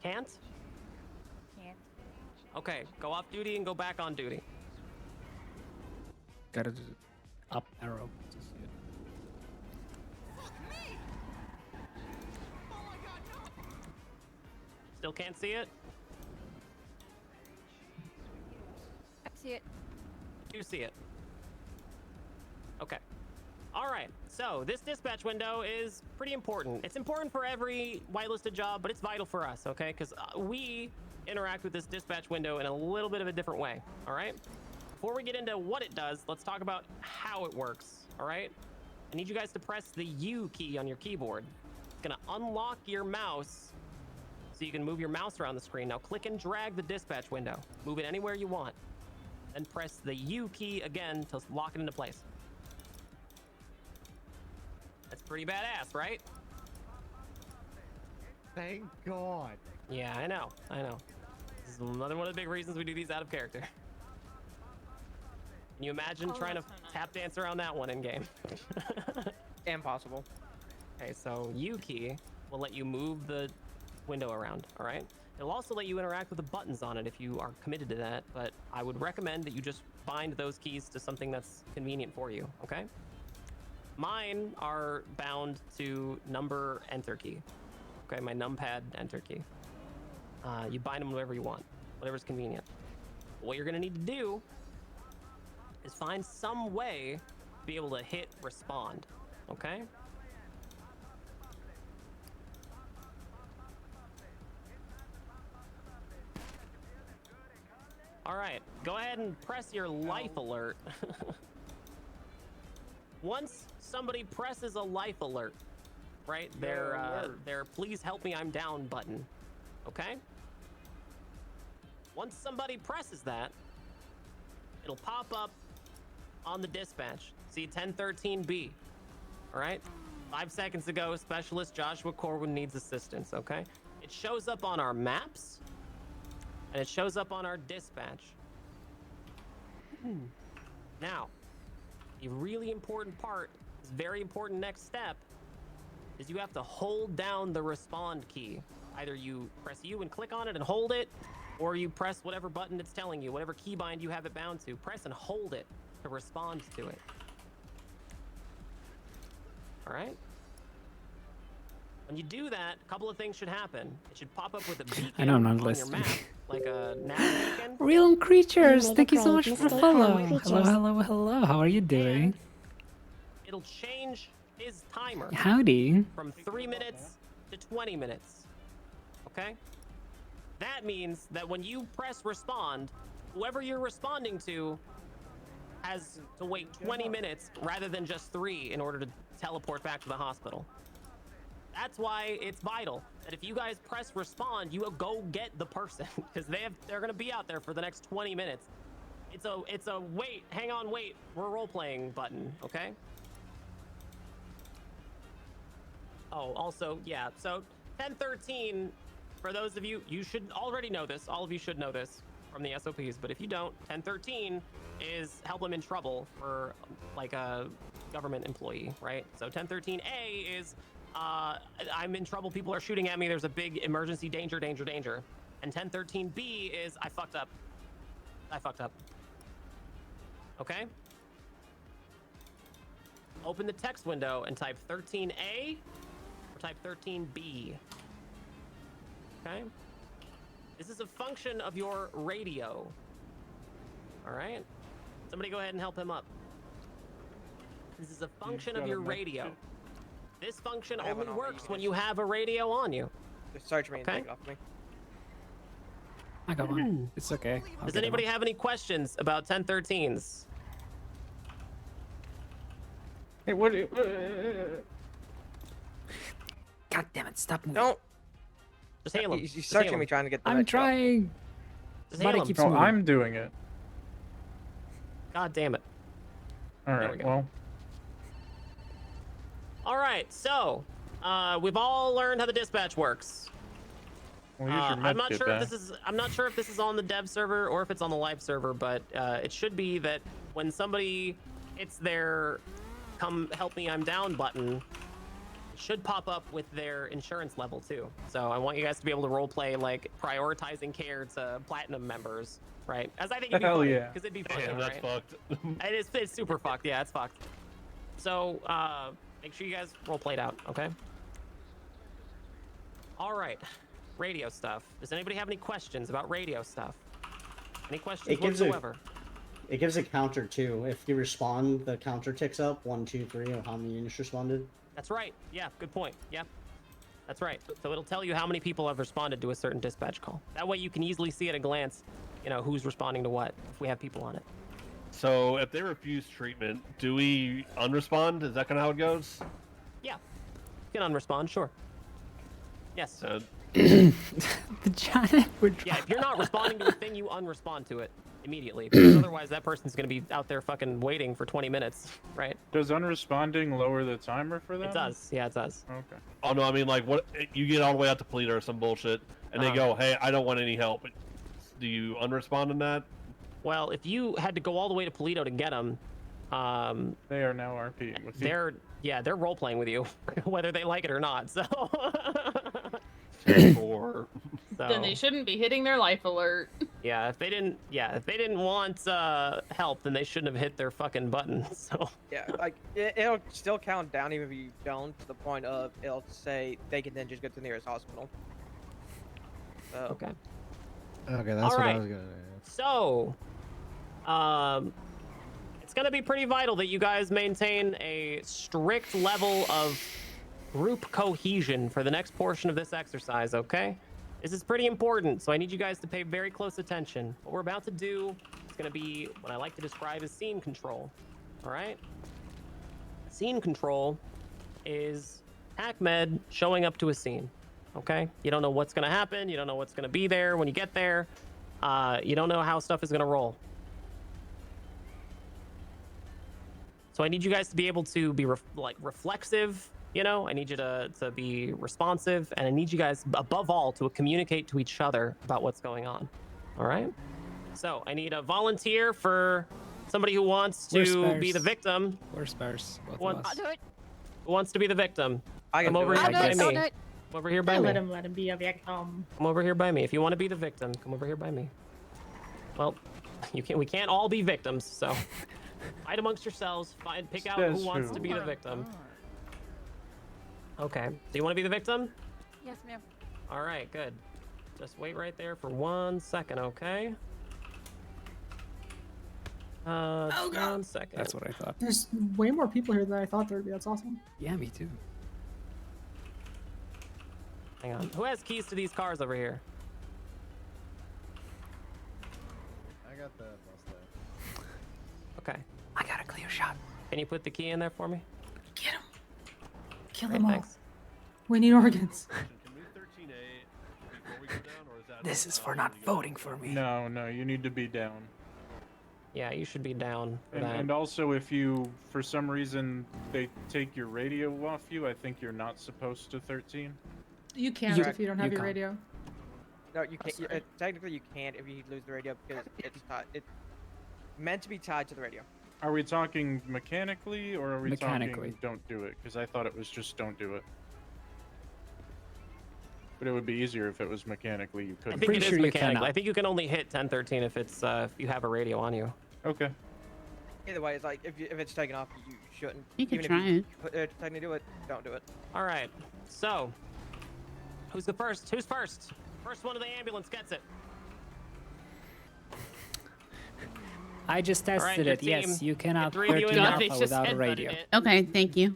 Can't? Can't. Okay, go off duty and go back on duty. gotta do up arrow to see it. Still can't see it? I see it. You see it. Okay. All right. So this dispatch window is pretty important. It's important for every whitelisted job, but it's vital for us, okay? Because we interact with this dispatch window in a little bit of a different way, all right? Before we get into what it does, let's talk about how it works, all right? I need you guys to press the U key on your keyboard. It's gonna unlock your mouse So you can move your mouse around the screen. Now click and drag the dispatch window. Move it anywhere you want. Then press the U key again to lock it into place. That's pretty badass, right? Thank God. Yeah, I know. This is another one of the big reasons we do these out of character. Can you imagine trying to tap dance around that one in game? Impossible. Okay, so U key will let you move the window around, all right? It'll also let you interact with the buttons on it if you are committed to that, but I would recommend that you just bind those keys to something that's convenient for you, okay? Mine are bound to number enter key. Okay, my numpad enter key. You bind them whatever you want, whatever's convenient. What you're gonna need to do is find some way to be able to hit respond, okay? All right, go ahead and press your life alert. Once somebody presses a life alert, right, their please help me, I'm down button, okay? Once somebody presses that, it'll pop up on the dispatch. See 1013B, all right? 5 seconds ago, Specialist Joshua Corwin needs assistance, okay? It shows up on our maps, and it shows up on our dispatch. Now, a really important part, this very important next step, is you have to hold down the respond key. Either you press U and click on it and hold it, or you press whatever button it's telling you, whatever keybind you have it bound to, press and hold it to respond to it. All right? When you do that, a couple of things should happen. It should pop up with a beacon I know I'm not on your listening. map, like a nav beacon. Real creatures, thank you so much for the follow. Hello. How are you doing? It'll change his timer. Howdy. From 3 minutes to 20 minutes. Okay? That means that when you press respond, whoever you're responding to has to wait 20 minutes rather than just 3 in order to teleport back to the hospital. That's why it's vital that if you guys press respond, you go get the person because they're gonna be out there for the next 20 minutes. It's a wait, hang on, wait, we're role playing button, okay? Oh, also, yeah, so 1013, for those of you, you should already know this, all of you should know this from the SOPs, but if you don't, 1013 is help them in trouble for like a government employee, right? So 1013A is I'm in trouble, people are shooting at me, there's a big emergency, danger. And 1013B is I fucked up. Okay? Open the text window and type 13A or type 13B. Okay? This is a function of your radio. All right? Somebody go ahead and help him up. This is a function of your radio. This function only works when you have a radio on you. Just search me and Okay? take off me. I got one. It's okay. Does anybody have any questions about 1013s? Hey, what? God damn it! Stop moving. Don't. Just hail him. You're Just searching hail me him. trying to get the I'm red shell. trying. Just hail Buddy him. keeps No, moving. I'm doing it. God damn it. All There we right. go. Well, All right, so we've all learned how the dispatch works. we'll use your I'm med not kit sure back. if this is on the dev server or if it's on the live server, but it should be that when somebody hits their "Come help me, I'm down" button, it should pop up with their insurance level too. So I want you guys to be able to role play like prioritizing care to platinum members, right? As I think it'd be Hell funny, yeah. because it'd be funny, Damn, that's right? fucked. It's super fucked. Yeah, it's fucked. So make sure you guys role play it out, okay? All right, radio stuff. Does anybody have any questions about radio stuff? Any questions whatsoever? It gives a counter too. If you respond, the counter ticks up 1, 2, 3 of how many units responded. That's right. Yeah, good point. Yeah, that's right. So it'll tell you how many people have responded to a certain dispatch call. That way you can easily see at a glance, you know, who's responding to what if we have people on it. So if they refuse treatment, do we unrespond? Is that kind of how it goes? Yeah, you can unrespond, sure. Yes. The giant would. Yeah, if you're not responding to a thing, you unrespond to it immediately. Because otherwise, that person's gonna be out there fucking waiting for 20 minutes, right? Does unresponding lower the timer for them? It does. Yeah, it does. Okay. Oh no, I mean like what you get all the way out to Polito or some bullshit, and they go, "Hey, I don't want any help." Do you unrespond in that? Well, if you had to go all the way to Polito to get them, they are now RPing with you. They're role playing with you, whether they like it or not. So. Then they shouldn't be hitting their life alert. Yeah, if they didn't want help, then they shouldn't have hit their fucking button. So. Yeah, like it'll still count down even if you don't. To the point of it'll say they can then just go to the nearest hospital. So. Okay. Okay, that's what I Alright. was gonna. So, it's gonna be pretty vital that you guys maintain a strict level of group cohesion for the next portion of this exercise, okay? This is pretty important, so I need you guys to pay very close attention. What we're about to do is gonna be what I like to describe as scene control, all right? Scene control is TACMED showing up to a scene, okay? You don't know what's gonna happen, you don't know what's gonna be there when you get there, you don't know how stuff is gonna roll. So I need you guys to be able to be reflexive, you know? I need you to be responsive, and I need you guys, above all, to communicate to each other about what's going on, all right? So I need a volunteer for somebody who wants to be the victim. We're sparse. Both One- of us. Who wants to be the victim? I can Come do over it. here by me. I'll do it. Come over here by me. Let him be a victim. Come over here by me. If you want to be the victim, come over here by me. Well, we can't all be victims, so fight amongst yourselves. Pick out who Says wants who. to be the victim. Okay. Do you want to be the victim? Yes, ma'am. All right, good. Just wait right there for 1 second, okay? Just 1 second. That's what I thought. There's way more people here than I thought there'd be. That's awesome. Yeah, me too. Hang on. Who has keys to these cars over here? I got the bus there. Okay. I got a clear shot. Can you put the key in there for me? Get him. Kill Great, them all. thanks. We need organs. Can we 13A before we go down, or is that? This is for not voting for me. No, you need to be down. Yeah, you should be down for And, that. and also, if you, for some reason, they take your radio off you, I think you're not supposed to 13. You can't You- if you don't have you your can't. radio. No, you can't. Technically, you can't if you lose the radio because it's meant to be tied to the radio. Are we talking mechanically, or are we Mechanically. talking don't do it? Because I thought it was just don't do it. But it would be easier if it was mechanically. You I couldn't. think Pretty it is sure you mechanical. cannot. I think you can only hit 1013 if it's if you have a radio on you. Okay. Either way, it's like if it's taken off, you shouldn't. You can Even try if you technically do it, don't do it. All right. So, who's the first? Who's first? First one to the ambulance gets it. I just right, tested your it. Yes, team. you cannot Three of you 13 in alpha the office without a just radio. headbutted it. Okay, thank you.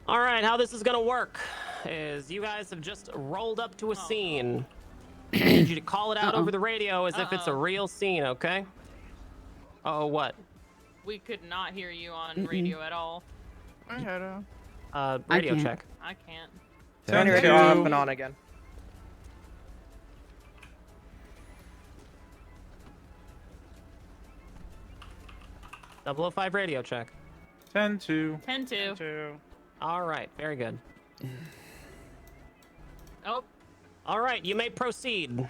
All right, how this is gonna work is you guys have just rolled up to a scene. I need you to call it out over the radio as if it's a real scene, okay? Oh, what? We could not hear you on radio at all. I had a. Radio can't. check. I can't. Turn your radio off and on again. Double 005 radio check. 10-2. 10-2. All right, very good. Oh, All right, you may proceed.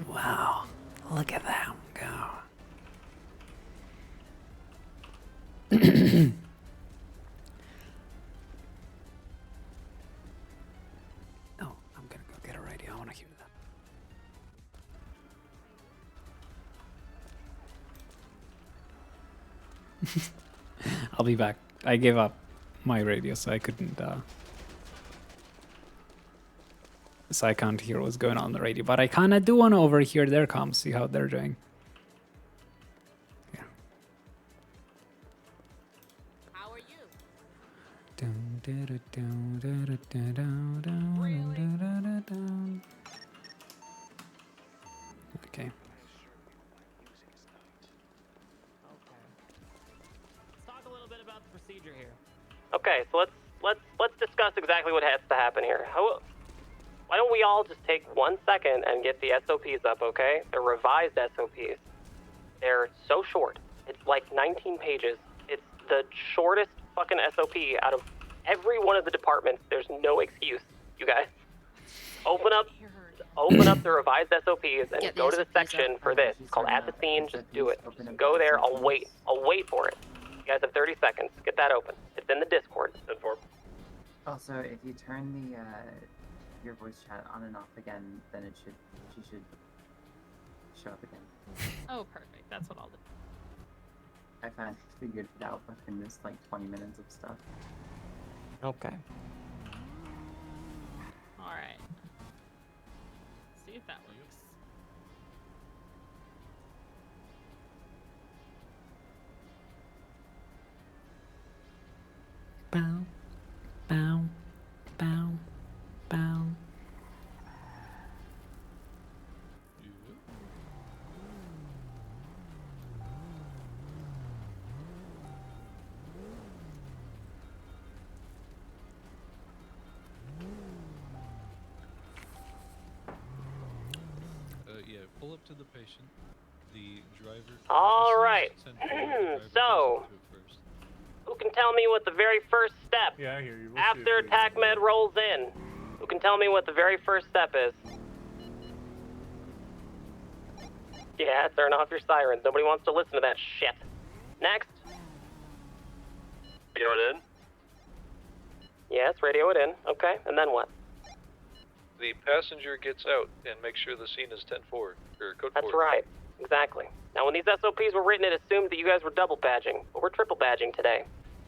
Wow, look at them go. Oh, I'm gonna go get a radio. I wanna hear that. I'll be back. I gave up my radio, so I couldn't. So I can't hear what's going on the radio, but I kind of do want to overhear their comms, see how they're doing. Yeah. How are you? so let's discuss exactly what has to happen here. Why don't we all just take 1 second and get the SOPs up, okay? They're revised SOPs. They're so short. It's like 19 pages. It's the shortest fucking SOP out of every one of the departments. There's no excuse, you guys. Open up the revised SOPs and Get the go to the SOPs section for this. It's called At the Scene. Just do it. Just go there. I'll wait for it. You guys have 30 seconds. Get that open. It's in the Discord. Also, if you turn the your voice chat on and off again, then she should show up again. Oh, perfect. That's what I'll do. I figured it out within this like 20 minutes of stuff. Okay. All right. See if that works. Bow, bow, bow, bow. Yeah, pull up to the patient. The driver. All right. Send the driver So, to it first. who can tell me what the very first step Yeah, I hear you. after TACMED rolls in? Who can tell me what the very first step is? Yeah, turn off your sirens. Nobody wants to listen to that shit. Next. Radio it in. Yes, radio it in. Okay, and then what? The passenger gets out and make sure the scene is 10-4 or code 4. That's right. Exactly. Now, when these SOPs were written, it assumed that you guys were double badging, but we're triple badging today.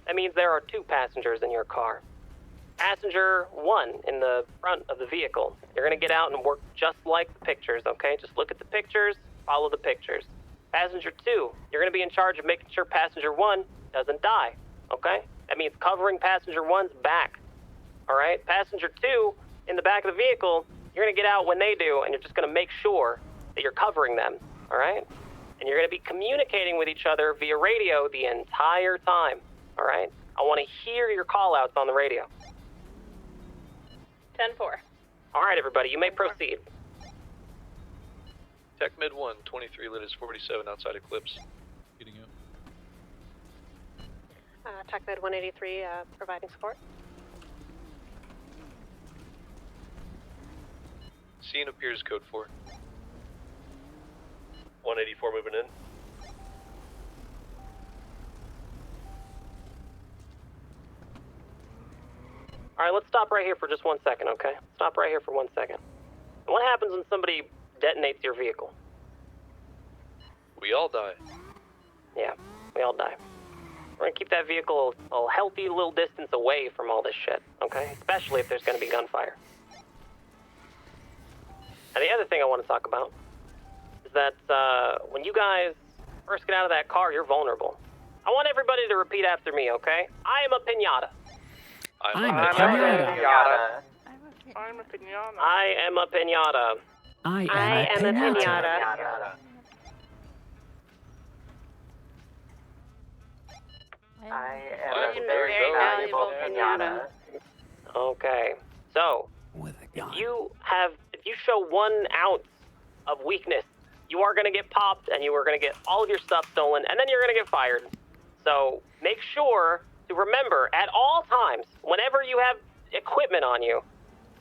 That means there are 2 passengers in your car. Passenger 1 in the front of the vehicle. You're gonna get out and work just like the pictures, okay? Just look at the pictures, follow the pictures. Passenger 2, you're gonna be in charge of making sure passenger 1 doesn't die, okay? That means covering passenger 1's back, all right? Passenger 2 in the back of the vehicle, you're gonna get out when they do, and you're just gonna make sure that you're covering them, all right? And you're gonna be communicating with each other via radio the entire time, all right? I wanna hear your call-outs on the radio. 10-4. All right, everybody, you may proceed. TACMED 1, 23 lit is 47 outside Eclipse. Getting out. TACMED 183 providing support. Scene appears code 4. 184 moving in. All right, let's stop right here for just 1 second, okay? Stop right here for 1 second. And what happens when somebody detonates your vehicle? We all die. Yeah, we all die. We're gonna keep that vehicle a healthy little distance away from all this shit, okay? Especially if there's gonna be gunfire. And the other thing I want to talk about is that when you guys first get out of that car, you're vulnerable. I want everybody to repeat after me, okay? I am a piñata. I'm a piñata. I'm a piñata. I am a piñata. I am a piñata. I am a very valuable piñata. Okay, so if you show 1 ounce of weakness, you are gonna get popped and you are gonna get all of your stuff stolen and then you're gonna get fired. So make sure to remember at all times, whenever you have equipment on you,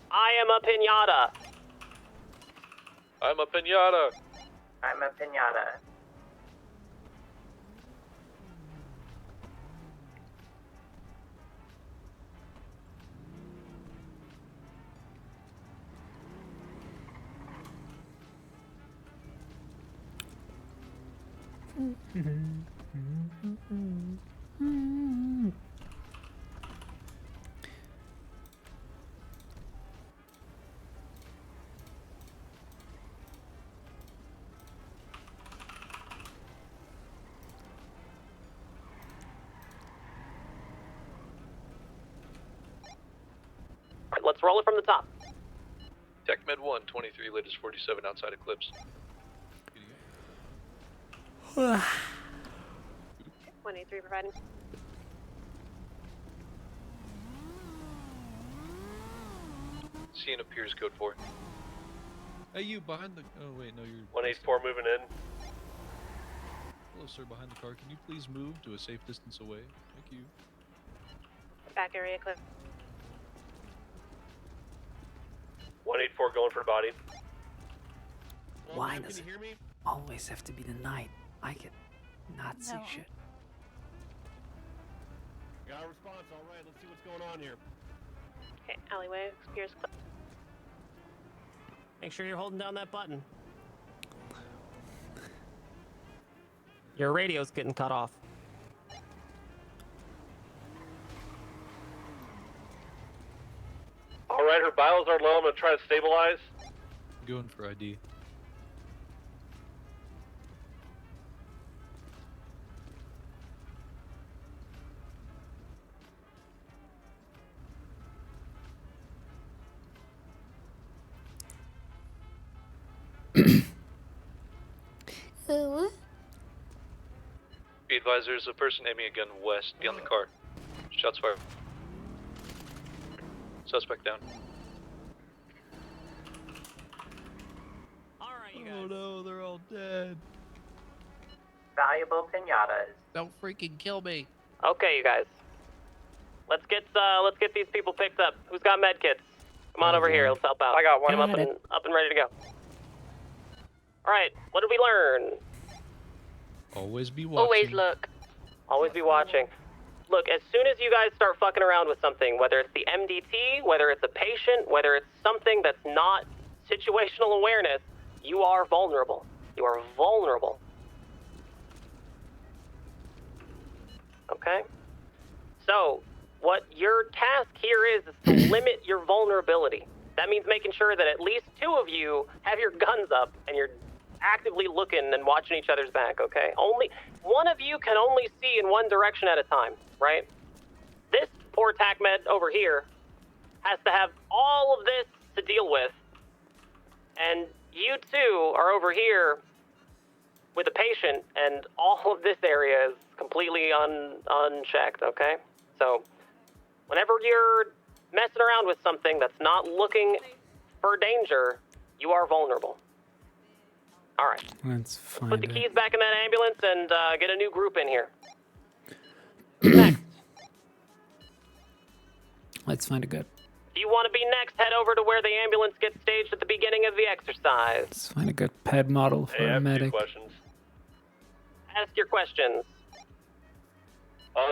I am a piñata. I'm a piñata. I'm a piñata. Let's roll it from the top. TACMED 1, 23 lit is 47 outside Eclipse. 183 providing. Scene appears code 4. Hey, you behind the. Oh wait, no, you're. 184 moving in. Hello, sir, behind the car. Can you please move to a safe distance away? Thank you. Back area clear. 184 going for body. Why Can does you it hear me? always have to be the night? I can not see No. shit. Got a response. All right, let's see what's going on here. Okay, alleyway appears clear. Make sure you're holding down that button. Your radio's getting cut off. All right, her vitals are low. I'm gonna try to stabilize. Going for ID. Be advised, there's a person aiming a gun west beyond the car. Shots fired. Suspect down. Oh no, they're all dead. Valuable pinatas. Don't freaking kill me. Okay, you guys. Let's get these people picked up. Who's got med kits? Come on over here. Let's help out. I got one. Get 'em up and ready to go. All right. What did we learn? Always be watching. Always look. Always be watching. Look, as soon as you guys start fucking around with something, whether it's the MDT, whether it's a patient, whether it's something that's not situational awareness, you are vulnerable. You are vulnerable. Okay? So, what your task here is to limit your vulnerability. That means making sure that at least two of you have your guns up and you're actively looking and watching each other's back, okay? Only one of you can only see in one direction at a time, right? This poor TACMED over here has to have all of this to deal with, and you two are over here with a patient, and all of this area is completely unchecked, okay? So, whenever you're messing around with something that's not looking for danger, you are vulnerable. All right. Let's find Put the it. keys back in that ambulance and get a new group in here. Let's find a good. If you want to be next, head over to where the ambulance gets staged at the beginning of the exercise. Let's find a good ped model for Hey, I a have two medic. questions. Ask your questions.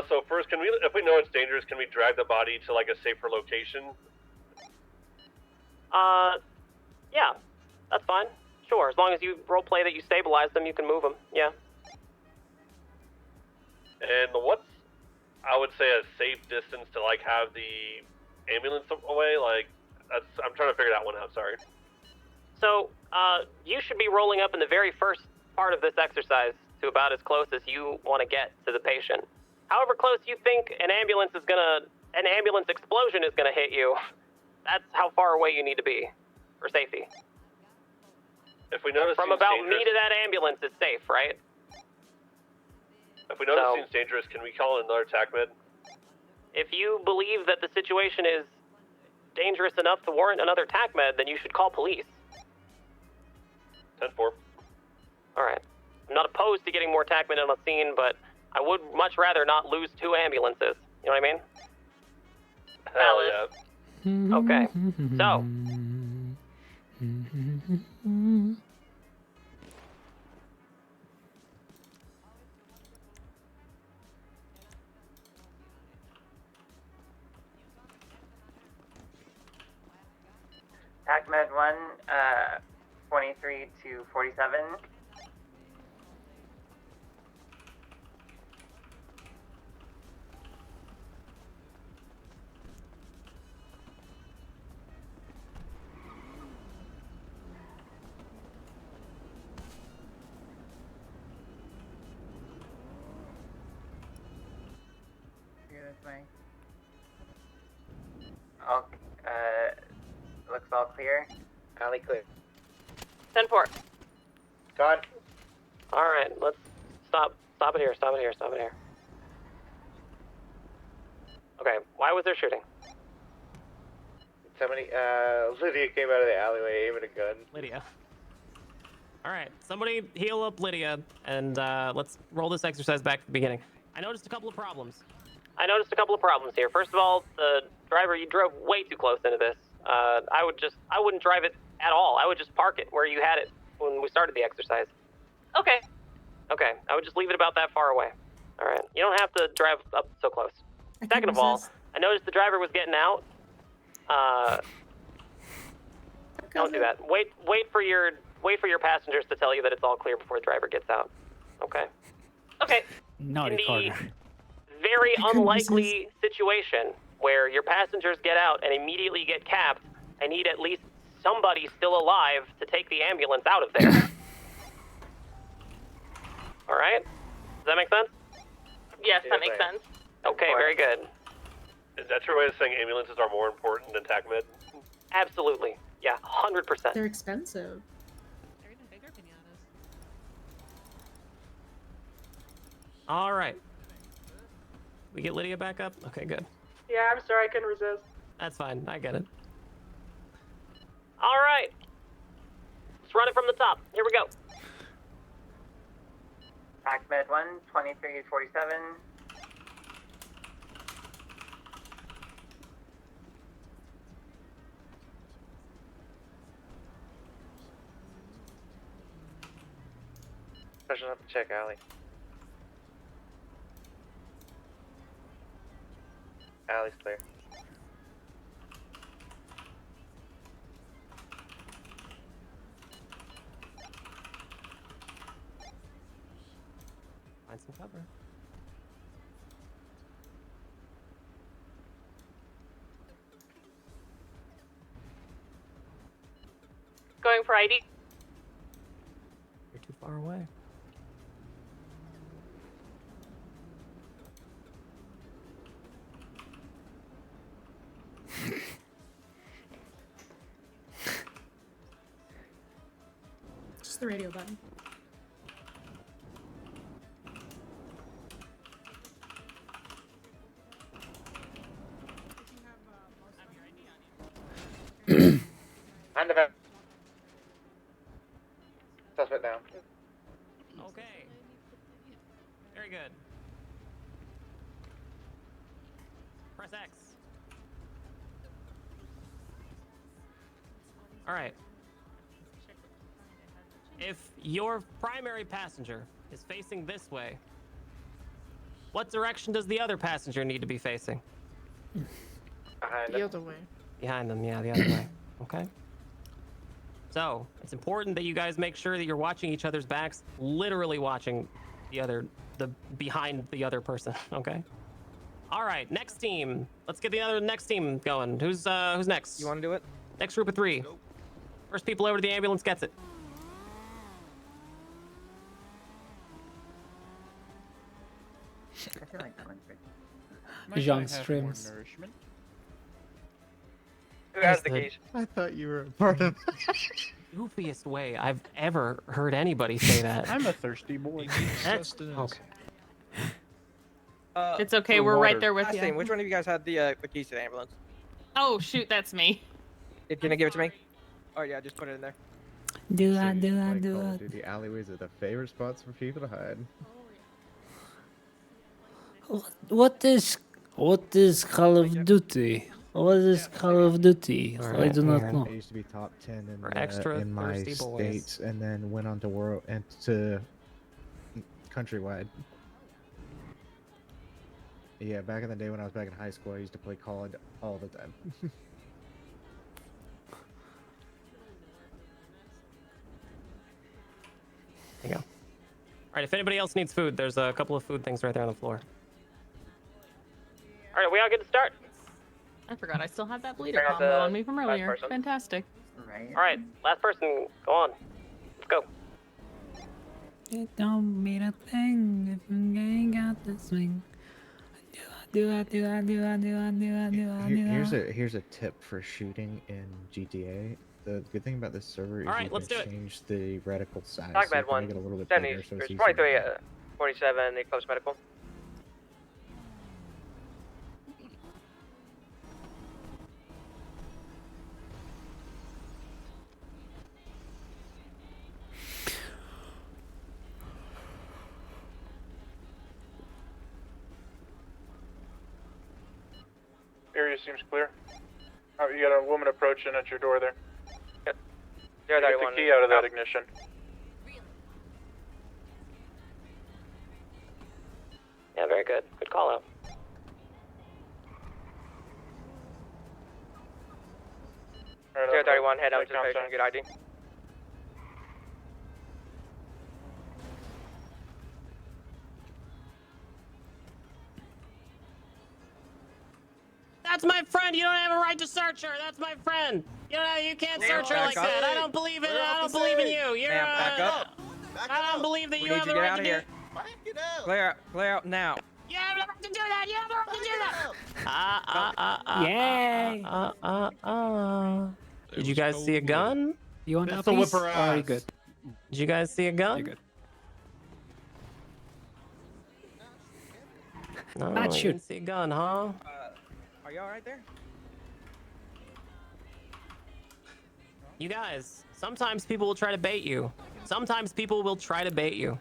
So first, if we know it's dangerous, can we drag the body to like a safer location? Yeah, that's fine. Sure, as long as you roleplay that you stabilize them, you can move them. Yeah. And what's, I would say, a safe distance to like have the ambulance away? Like, I'm trying to figure that one out. Sorry. So, you should be rolling up in the very first part of this exercise to about as close as you want to get to the patient. However close you think an ambulance explosion is gonna hit you, that's how far away you need to be for safety. If we notice From it's about dangerous, me to that ambulance is safe, right? if we notice So- it seems dangerous, can we call in another TACMED? If you believe that the situation is dangerous enough to warrant another TACMED, then you should call police. 10-4. All right. I'm not opposed to getting more TACMED on the scene, but I would much rather not lose two ambulances. You know what I mean? Hell yeah. Okay. So, TACMED 1, 23 to 47. Here this way. Oh, looks all clear. Alley clear. 10-4. God. All right, let's stop it here, stop it here. Okay, why was there shooting? Somebody, Lydia came out of the alleyway aiming a gun. Lydia. All right, somebody heal up Lydia, and let's roll this exercise back to the beginning. I noticed a couple of problems. Here. First of all, the driver, you drove way too close into this. I wouldn't drive it at all. I would just park it where you had it when we started the exercise. Okay, I would just leave it about that far away. All right, you don't have to drive up so close. Second of all, I noticed the driver was getting out. Don't do that. Wait for your passengers to tell you that it's all clear before the driver gets out. Okay. Naughty Carter. Very unlikely situation where your passengers get out and immediately get capped, I need at least somebody still alive to take the ambulance out of there. All right? Does that make sense? Yes, that makes sense. Okay, very good. Is that your way of saying ambulances are more important than TACMED? Absolutely. Yeah, 100%. They're expensive. They're even bigger pinatas. All right. We get Lydia back up? Okay, good. Yeah, I'm sorry, I couldn't resist. That's fine. I get it. All right. Let's run it from the top. Here we go. TACMED 1, 2347. Pushing up to check alley. Alley's clear. Find some cover. Going for ID. You're too far away. Just the radio button. On the vent. Suspect down. Okay. Very good. Press X. All right. If your primary passenger is facing this way, what direction does the other passenger need to be facing? Behind The him. other way. Behind them, yeah, the other way. Okay. So it's important that you guys make sure that you're watching each other's backs, literally watching the behind the other person. Okay. All right, next team. Let's get the next team going. Who's next? You want to do it? Next group of 3. First people over to the ambulance gets it. I feel like that one's good. Jean streams. Who has the keys? I thought you were a part of. Goofiest way I've ever heard anybody say that. I'm a thirsty boy. That's okay. It's okay, for we're right water. there with Aston, you. which one of you guys had the keys to the ambulance? Oh shoot, that's me. Can you give it to me? Oh yeah, just put it in there. Do So I, you do play I, Call do of I? Duty alleyways are the favorite spots for people to hide. What is Call of Duty? What is Call of Duty? I Alright, do not here. know. I used to be top 10 For extra in my thirsty boys. states, and then went on to world and to countrywide. Yeah, back in the day when I was back in high school, I used to play COD all the time. There you go. All right, if anybody else needs food, there's a couple of food things right there on the floor. All right, we all good to start? I forgot I still had that bleeder Bring out combo the on me from last earlier. person. Fantastic. Right. All right, last person, go on. Let's go. It don't mean a thing if you ain't got the swing. Here's a tip for shooting in GTA. The good thing about this server is All right, you let's can do it. change the reticle size. TACMED so you can 1, make it a little bit 70, bigger, so it's there's easier. 23, 47, the close medical. Area seems clear. Oh, you got a woman approaching at your door there. Yep. Get the key out of that ignition. Yeah, very good. Good call out. Alright, 031, head out make to the patient, contact. get ID. That's my friend. You don't have a right to search her. That's my friend. You can't search her back like up. that. I don't believe in. I don't believe in you. You're. Ma'am, back up. I don't believe that We you need have you the to get right out to of do. here. Clear out now. You have the right to do that. You have the right to do that. Yay! Did you guys see a gun? You want that Pistol piece? whip her Or are you ass. good? Did you guys see a gun? You're good. No, Not you shoot. didn't see a gun, huh? Are you alright there? You guys, sometimes people will try to bait you. Sometimes people will try to bait you.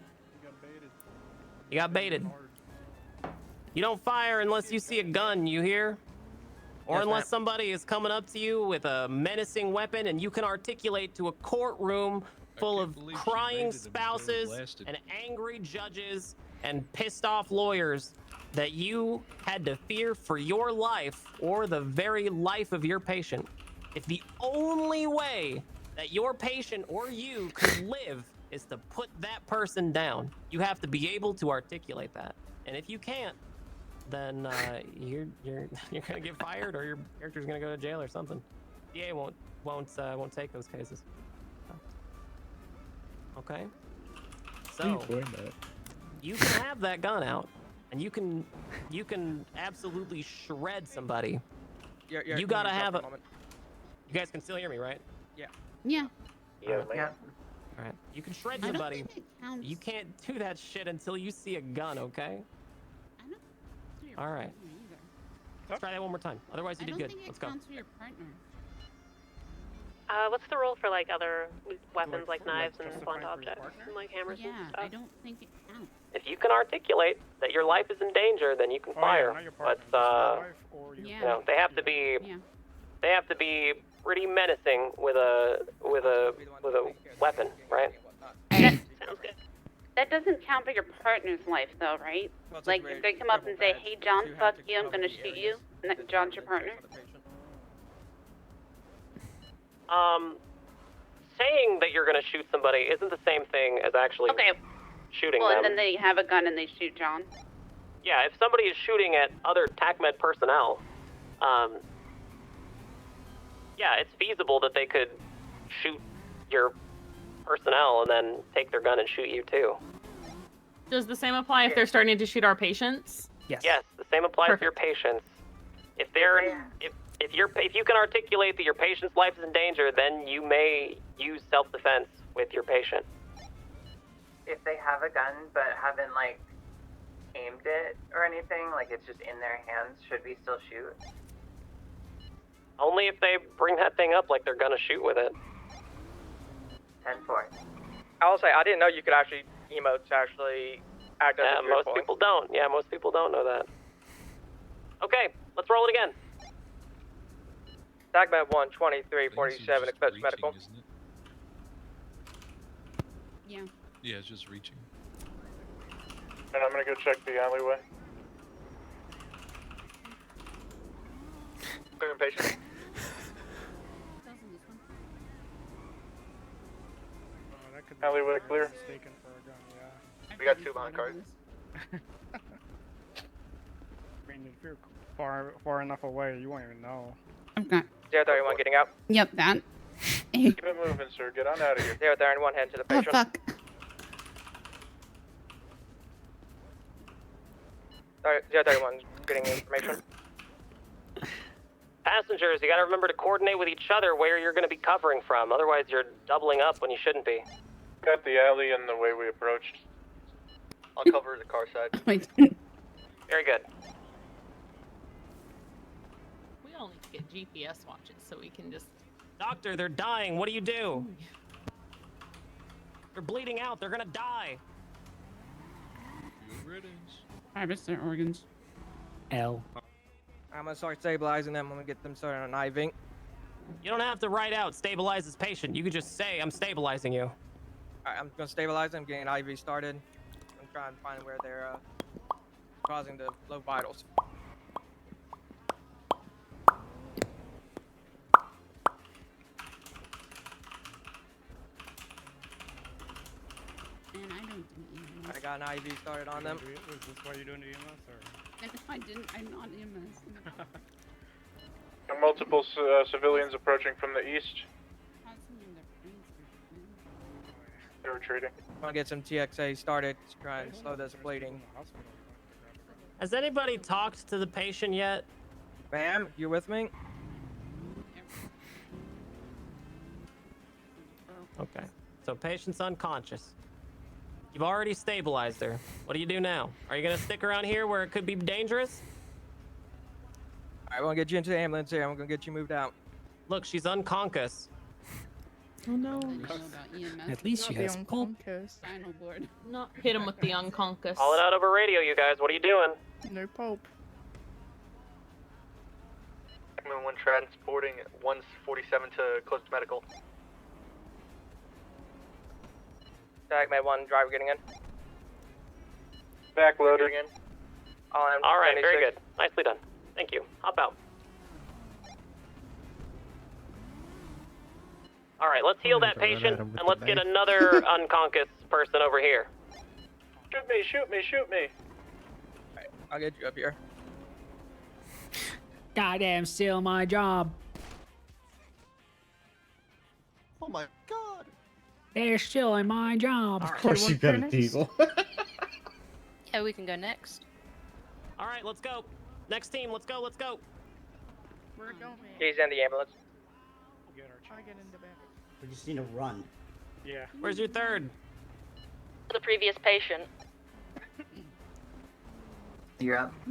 You got baited. You don't fire unless you see a gun, you hear? Or Yes, unless ma'am. somebody is coming up to you with a menacing weapon and you can articulate to a courtroom full of crying spouses and angry judges and pissed off lawyers that you had to fear for your life or the very life of your patient. If the only way that your patient or you could live is to put that person down, you have to be able to articulate that. And if you can't, then you're gonna get fired, or your character's gonna go to jail or something. DA won't take those cases. Okay. So you can have that gun out, and you can absolutely shred somebody. You gotta have a. You guys can still hear me, right? Yeah. Yeah. Yeah. All right. You can shred I don't somebody. think it counts. You can't do that shit until you see a gun, okay? I don't do your All right. partner either. Let's try that one more time. Otherwise, you I did don't good. think it Let's go. counts for your partner. What's the rule for like other weapons like knives and blunt objects and like hammers Yeah, and stuff? I don't think it counts. If you can articulate that your life is in danger, then you can fire. But Yeah. you know, they have to be Yeah. they have to be pretty menacing with a weapon, right? Sounds good. That doesn't count for your partner's life, though, right? Like, if they come up and say, "Hey, John, fuck you, I'm gonna shoot you," and that John's your partner. Saying that you're gonna shoot somebody isn't the same thing as actually Okay. shooting Well, them. and then they have a gun and they shoot John. Yeah, if somebody is shooting at other TACMED personnel, yeah, it's feasible that they could shoot your personnel and then take their gun and shoot you too. Does the same apply if they're starting to shoot our patients? Yes. Yes, the same applies to your patients. If they're if you can articulate that your patient's life is in danger, then you may use self-defense with your patient. If they have a gun but haven't like aimed it or anything, like it's just in their hands, should we still shoot? Only if they bring that thing up like they're gonna shoot with it. 10-4. I will say, I didn't know you could actually emotes actually act as a fear Most point. people don't. Yeah, most people don't know that. Okay, let's roll it again. TACMED 12347, expects medical. Yeah. Yeah, it's just reaching. And I'm gonna go check the alleyway. Clearing patient. Alleyway clear. We got two behind cars. I mean, if you're far enough away, you won't even know. Okay. 031 getting out. Yep, that. Keep it moving, sir. Get on out of here. 031 head to the Oh, patient. fuck. 031 getting information. Passengers, you gotta remember to coordinate with each other where you're gonna be covering from. Otherwise, you're doubling up when you shouldn't be. Got the alley and the way we approached. I'll cover the car side. Very good. We all need to get GPS watches so we can just. Doctor, they're dying. What do you do? They're bleeding out. They're gonna die. Good riddance. Harvest their organs. L. I'm gonna start stabilizing them. I'm gonna get them started on IV. You don't have to write out stabilize this patient. You could just say I'm stabilizing you. Alright, I'm gonna stabilize them, getting IV started. I'm trying to find where they're causing the low vitals. And I don't do EMS. I got an IV started on them. Is this why you're doing the EMS or? And if I didn't, I'm not EMS. Multiple civilians approaching from the east. They're retreating. I'm gonna get some TXA started to try and slow this bleeding. Has anybody talked to the patient yet? Ma'am, you with me? Okay. So patient's unconscious. You've already stabilized her. What do you do now? Are you gonna stick around here where it could be dangerous? Alright, I'm gonna get you into the ambulance here. I'm gonna get you moved out. Look, she's unconscious. Oh no. At least she Not the has pulp. unconscious. Spinal board. Not hit him with the unconscious. Call it out over radio, you guys. What are you doing? No pope. One transporting 147 to close to medical. TACMED 1, driver getting in. Backloaded. All right, very good. Nicely done. Thank you. Hop out. All right, let's heal that patient, and let's get another unconscious person over here. Shoot me, shoot me, shoot me. Alright, I'll get you up here. Goddamn, still my job. Oh my god. They're still in my job. Of course you got a diesel. Yeah, we can go next. All right, let's go. Next team, let's go, let's go. We're going. He's in the ambulance. I get in the back. We just need to run. Yeah. Where's your third? The previous patient. You're up. I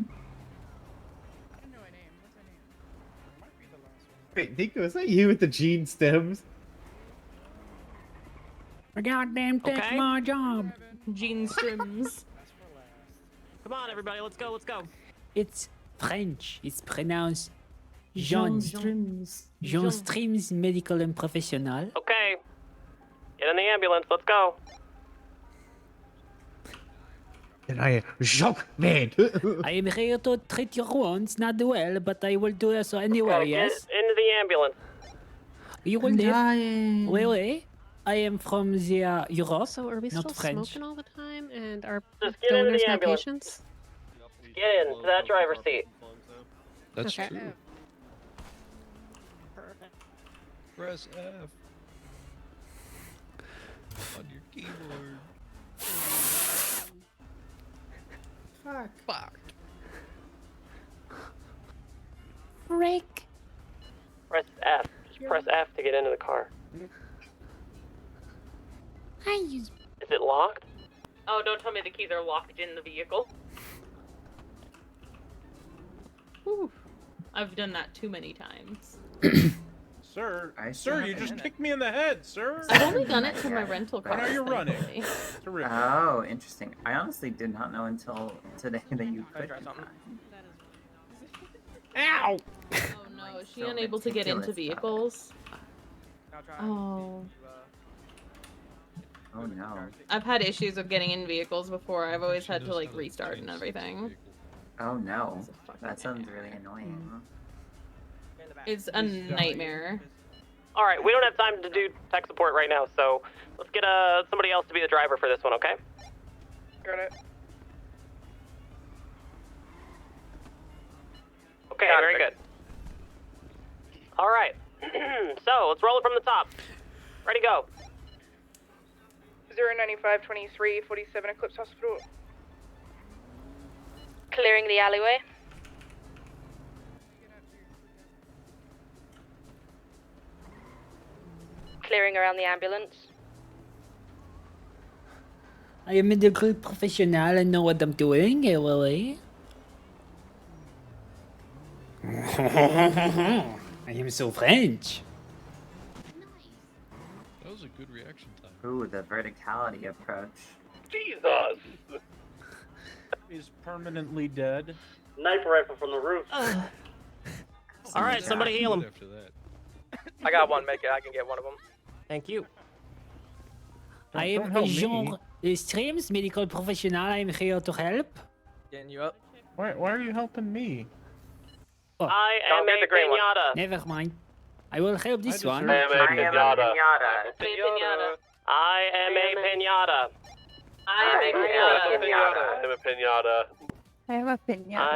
don't know her name. What's her name? Might be the last one. Wait, Nico, is that you with the gene stems? I goddamn take Okay. my job. Gene Strims. Come on, everybody, let's go, let's go. It's French. It's pronounced Jean Strims. Jean Streams, medical and professional. Okay. Get in the ambulance, let's go. And I am Jacques Man. I am here to treat your wounds, not well, but I will do so anyway, yes? Get into the ambulance. You will live. Really? I am from the Europe, So are we not still French. smoking all the time? And are Just get into donors the now ambulance. patients? Get into that driver's seat. That's Okay. true. Press F on your keyboard. Fuck. Fuck. Frick. Press F. Just press F to get into the car. I use. Is it locked? Oh, don't tell me the keys are locked in the vehicle. Whew. I've done that too many times. Sir, I sir, still you have just it. kicked me in the head, sir. I've only done it to my Yeah. rental But car. now you're running. thankfully. Terrific. Oh, interesting. I honestly did not know until today that you Can I could try do something? that. Ow! Oh no, is she so unable to get into meticulous about it. vehicles? I'll try Oh. Oh no. I've had issues with getting in vehicles before. I've always had to like restart and everything. Oh no. That sounds really annoying. It's a nightmare. All right, we don't have time to do tech support right now, so let's get somebody else to be the driver for this one, okay? Got it. Okay, very good. All right, so let's roll it from the top. Ready, go. 09523 47 Eclipse Hospital. Clearing the alleyway. Clearing around the ambulance. I am a medical professional. I know what I'm doing, really. I am so French. That was a good reaction time. Ooh, the verticality approach. Jesus! Is permanently dead. Sniper rifle from the roof. All right, somebody heal him. After that. I got one. Make it. I can get one of them. Thank you. I am Agent Streams, medical professional. I'm here to help. Getting you up. Why are you helping me? Oh. I am a pinata. Never mind. I will help this one. I am a pinata. I am a pinata. I am a pinata. I am a pinata. I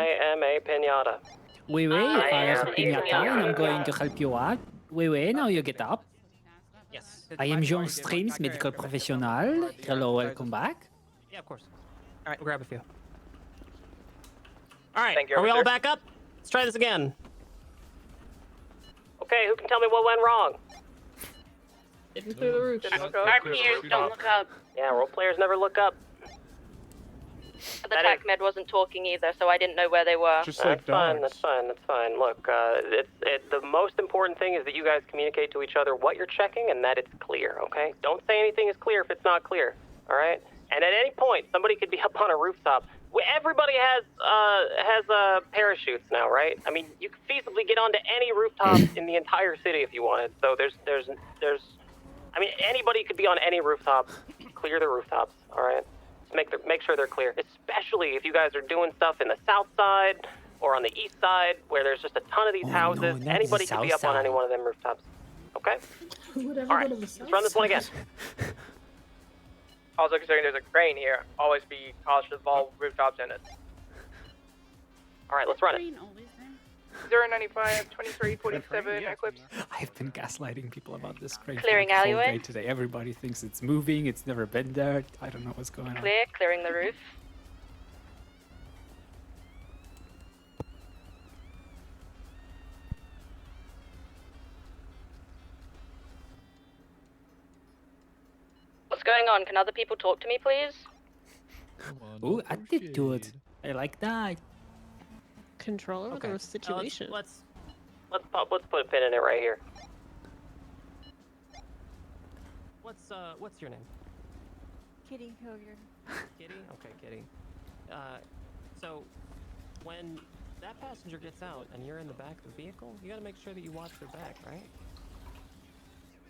am a pinata. Wait, I have a pinata and I'm going to help you out. Wait, now you get up. Yes. I am Jean Streams, medical professional. Hello, welcome back. Yeah, of course. All right, we'll grab a few. All right, are we all back up? Let's try this again. Okay, who can tell me what went wrong? Didn't clear the roof. Don't look up. Yeah, role players never look up. The TACMED wasn't talking either, so I didn't know where they were. Just like Fine, that's fine, that's fine. Look, the most important thing is that you guys communicate to each other what you're checking and that it's clear, okay? Don't say anything is clear if it's not clear, all right? And at any point, somebody could be up on a rooftop. Everybody has parachutes now, right? I mean, you could feasibly get onto any rooftop in the entire city if you wanted. So there's I mean, anybody could be on any rooftop. Clear the rooftops, all right? Make sure they're clear, especially if you guys are doing stuff in the south side or on the east side where there's just a ton of these houses. Anybody can be up on any one of them rooftops. Okay? All right, let's run this one again. Also considering there's a crane here, always be cautious of all rooftops in it. All right, let's run it. 095, 2347, Eclipse. I've been gaslighting people about this crane Clearing for the whole alleyway? day today. Everybody thinks it's moving. It's never been there. I don't know what's going on. Clear, clearing the roof. What's going on? Can other people talk to me, please? Ooh, attitude. I like that. Control over the situation. Let's put a pin in it right here. What's your name? Kitty Hilliard. Kitty? Okay, Kitty. So when that passenger gets out and you're in the back of the vehicle, you gotta make sure that you watch their back, right?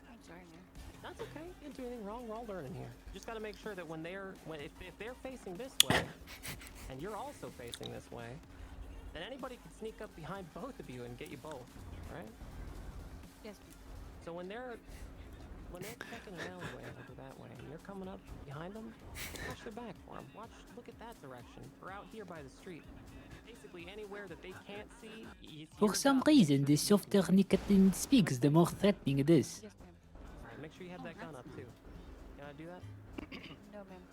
I'm sorry, man. That's okay. You didn't do anything wrong. We're all learning here. You just gotta make sure that if they're facing this way and you're also facing this way, then anybody can sneak up behind both of you and get you both, right? Yes, So when they're checking an alleyway over that way and you're coming up behind them, watch their back for them. Look at that direction. We're out here by the street. Basically anywhere that they can't see. For some reason, the softer nicotine speaks, the more threatening it is. Yes, ma'am. Alright, make sure you have that gun up too. Can I do that? No, ma'am.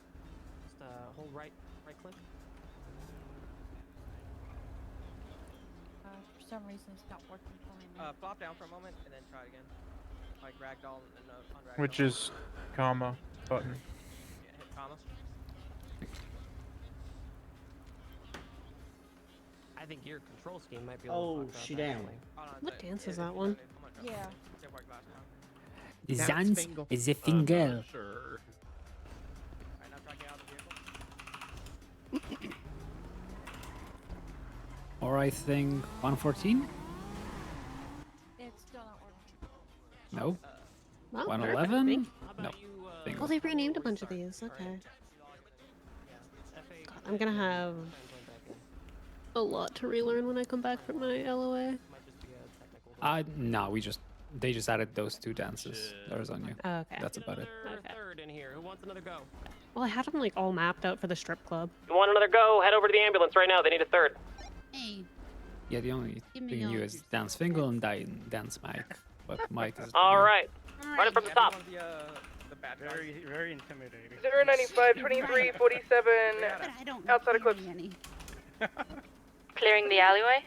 Just hold right click. For some reason, it's not working for me, ma'am. Flop down for a moment and then try it again. Like ragdoll and unragdoll. Which is comma button. Yeah, hit comma. I think your control scheme might be a Oh, little fucked up, she down. actually. What dance is that one? Yeah. The Zans is a finger. Sure. Alright, now try to get out of the vehicle. Or I think 114? It's still not working. No. Well, 111? No. Oh, they renamed a bunch of these. Okay. God, I'm gonna have a lot to relearn when I come back from my LOA. No, they just added those two dances. That was on you. Oh, okay. That's about it. Okay. Third in here. Who wants another go? Well, I had them like all mapped out for the strip club. You want another go? Head over to the ambulance right now. They need a third. Hey, Yeah, the only Give me thing those. new is Dance Fingal and Dance Mike. But Mike is. All right. Run it from the top. Very intimidating. 095, 2347, I don't outside Eclipse. any. Clearing the alleyway.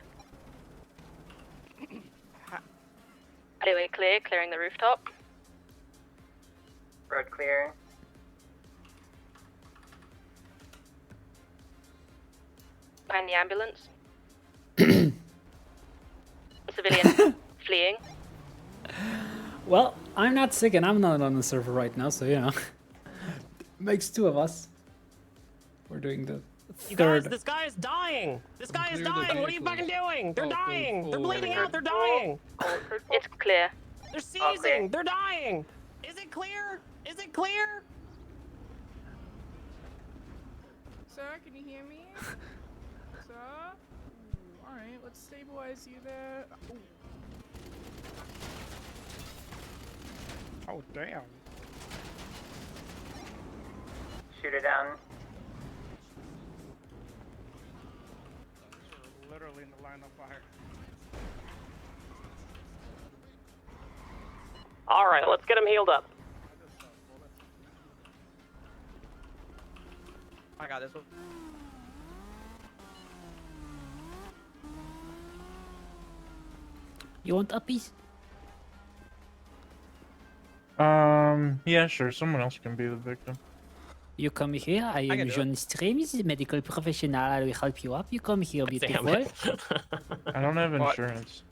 Alleyway clear, clearing the rooftop. Road clear. Behind the ambulance. Civilian fleeing. Well, I'm not sick and I'm not on the server right now, so you know. Makes two of us. We're doing the You guys, third. this guy is dying. This guy is Clear the dying. What are you fucking doing? They're Call code dying. They're 4. bleeding out. They're dying. It's clear. They're seizing. They're dying. Is it clear? Is it clear? Sir, can you hear me? Sir? Alright, let's stabilize you there. Ooh. Oh, damn. Shoot it down. Literally in the line of fire. All right, let's get him healed up. I got this one. You want uppies? Yeah, sure. Someone else can be the victim. You come here. I am John Streams, medical professional. I will help you up. You come here, beautiful. Damn it. I don't have insurance.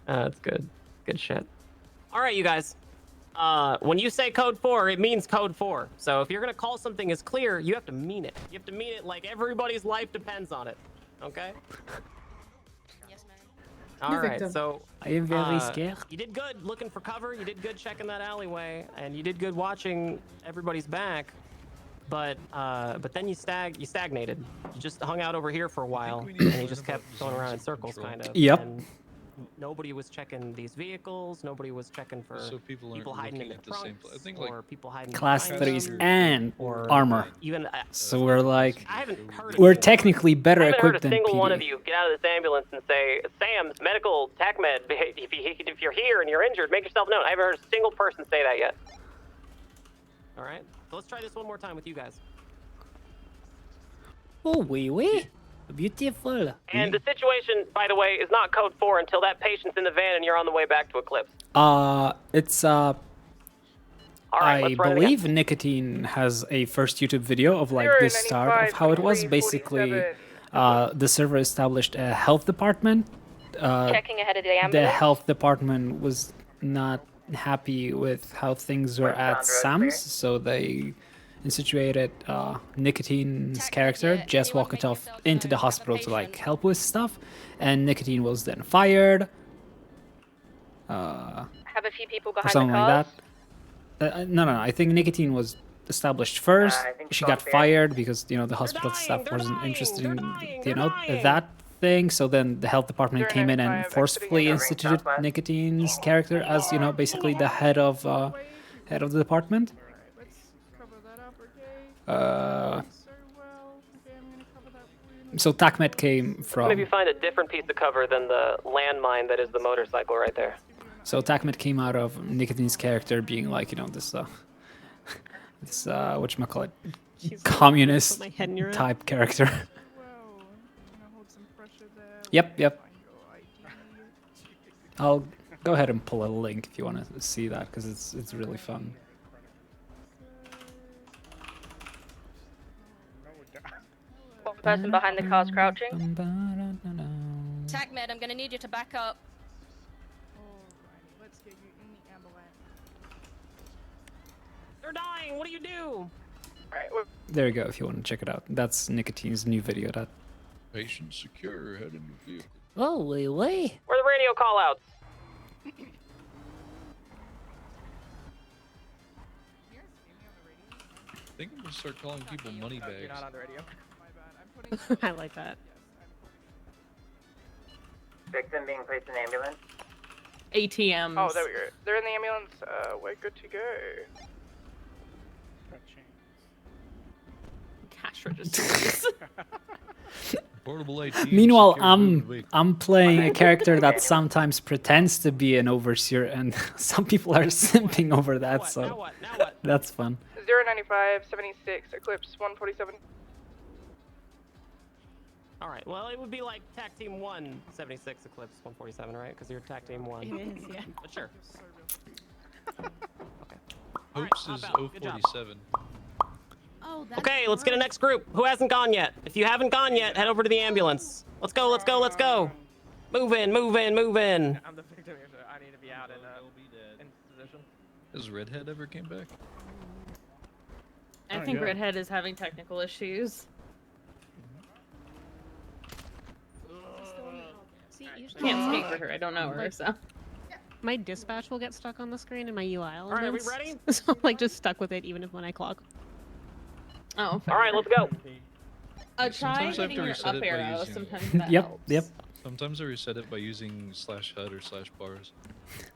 That's good. Good shit. All right, you guys. When you say code 4, it means code 4. So if you're gonna call something as clear, you have to mean it. You have to mean it like everybody's life depends on it. Okay? Yes, ma'am. All right. So I am very scared. You did good looking for cover. You did good checking that alleyway, and you did good watching everybody's back. But then you stagnated. You just hung out over here for a while, and you just kept going around in circles, kind of. Yep. And nobody was checking these vehicles. Nobody was checking for So people aren't hiding in looking the at the same trunks, I think or like people hiding Class behind 3s them, and or armor. even So we're like, I haven't heard. we're technically better I haven't heard equipped a than single one of PD. you get out of this ambulance and say, "Sam's medical TACMED. If you're here and you're injured, make yourself known." I haven't heard a single person say that yet. All right, so let's try this one more time with you guys. Oh, oui. Beautiful. And the situation, by the way, is not code 4 until that patient's in the van and you're on the way back to Eclipse. It's All right, I let's run it believe Nicotine has a first YouTube video of like the start of how it was. Basically, the server established a health department. Checking ahead of the The ambulance. health department was not happy with how things were at Sam's, so they situated Nicotine's character, Jess Walkatoff, into the hospital to like help with stuff, and Nicotine was then fired. Have a few people Or behind the something cars. like that. No. I think Nicotine was established first. I think She so, got fair. fired because the hospital staff wasn't interested in that thing. So then the health department came in and forcefully instituted Nicotine's character as basically the head of the department. So TACMED came from. Maybe find a different piece of cover than the landmine that is the motorcycle right there. So TACMED came out of Nicotine's character being like, this whatchamacallit, communist Put my head in your type character. Yep. I'll go ahead and pull a link if you want to see that, because it's really fun. One person behind the car's crouching. TACMED, I'm gonna need you to back up. Let's get you in the ambulance. They're dying. What do you do? There you go if you want to check it out. That's Nicotine's new video. That patient secure, head in your vehicle. Oh, wait. Where are the radio call outs? I think I'm gonna start calling people money bags. You're not on the radio. I like that. Victim being placed in ambulance. ATMs. Oh, there we go. They're in the ambulance. We're good to go. Cash registers. Portable ATM. Meanwhile, secure I'm playing a character that sometimes pretends to be an overseer, and some people are simping over that. So that's fun. 095, 76, Eclipse 147. All right. Well, it would be like TAC Team 1, 76 Eclipse 147, right? Because you're TAC Team 1. It is, yeah. But sure. Hopes is 047. Oh, that's Okay, let's get a next group. Who hasn't gone yet? If you haven't gone yet, head over to the ambulance. Let's go. Move in. I'm the victim here, so I need to be out in position. Has Redhead ever came back? I think Redhead is having technical issues. See, usually Can't speak for her. I don't know her, so. My dispatch will get stuck on the screen and my UI elements. All right, are we ready? So I'm like just stuck with it even if when I clock. Oh. All right, let's go. Try Sometimes I have hitting to your reset up it by arrow. using- Sometimes that Yep, helps. yep. Sometimes I reset it by using /HUD or /bars.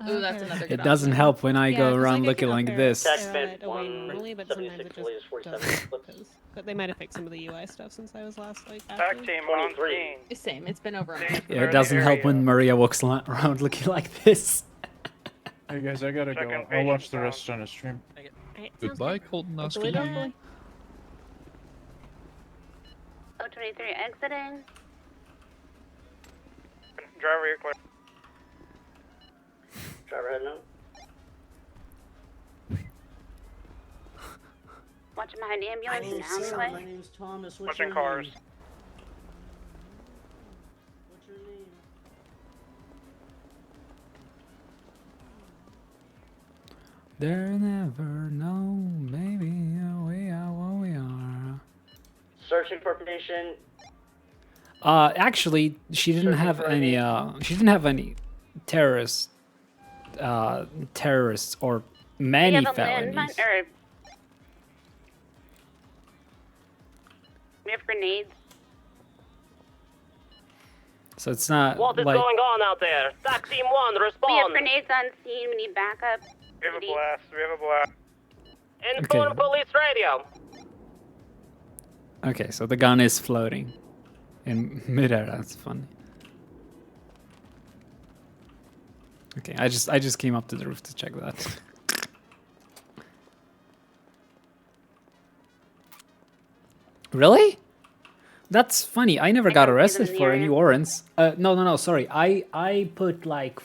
Ooh, that's another good It doesn't option. help when I Yeah, go 'cause, around I looking can like up arrow this. it away normally, but sometimes it just doesn't. But they might have fixed some of the UI stuff since I was last like active. Team on scene. Same. It's been over a month. Yeah, it doesn't help when Maria walks around looking like this. Hey guys, I gotta go. I'll watch the rest on a stream. Goodbye, Colton Hopefully, hopefully. 023 exiting. Driver, you're clear. Driver heading out. Watching behind the My ambulance and name's Sam. alleyway. My name's Thomas. What's Watching your cars. name? What's your name? There never know, maybe we are what we are. Searching for patient. Actually, she didn't have any. She didn't have any terrorists or many We have a felonies. landmine, or we have grenades. So it's not What is like going on out there? SAC Team 1, We have respond. grenades on scene. We need backup. We have a blast. We have a blast. Inform police radio. okay. So the gun is floating in midair. That's funny. Okay, I just came up to the roof to check that. Really? That's funny. I never got arrested for any warrants. No. Sorry. I put like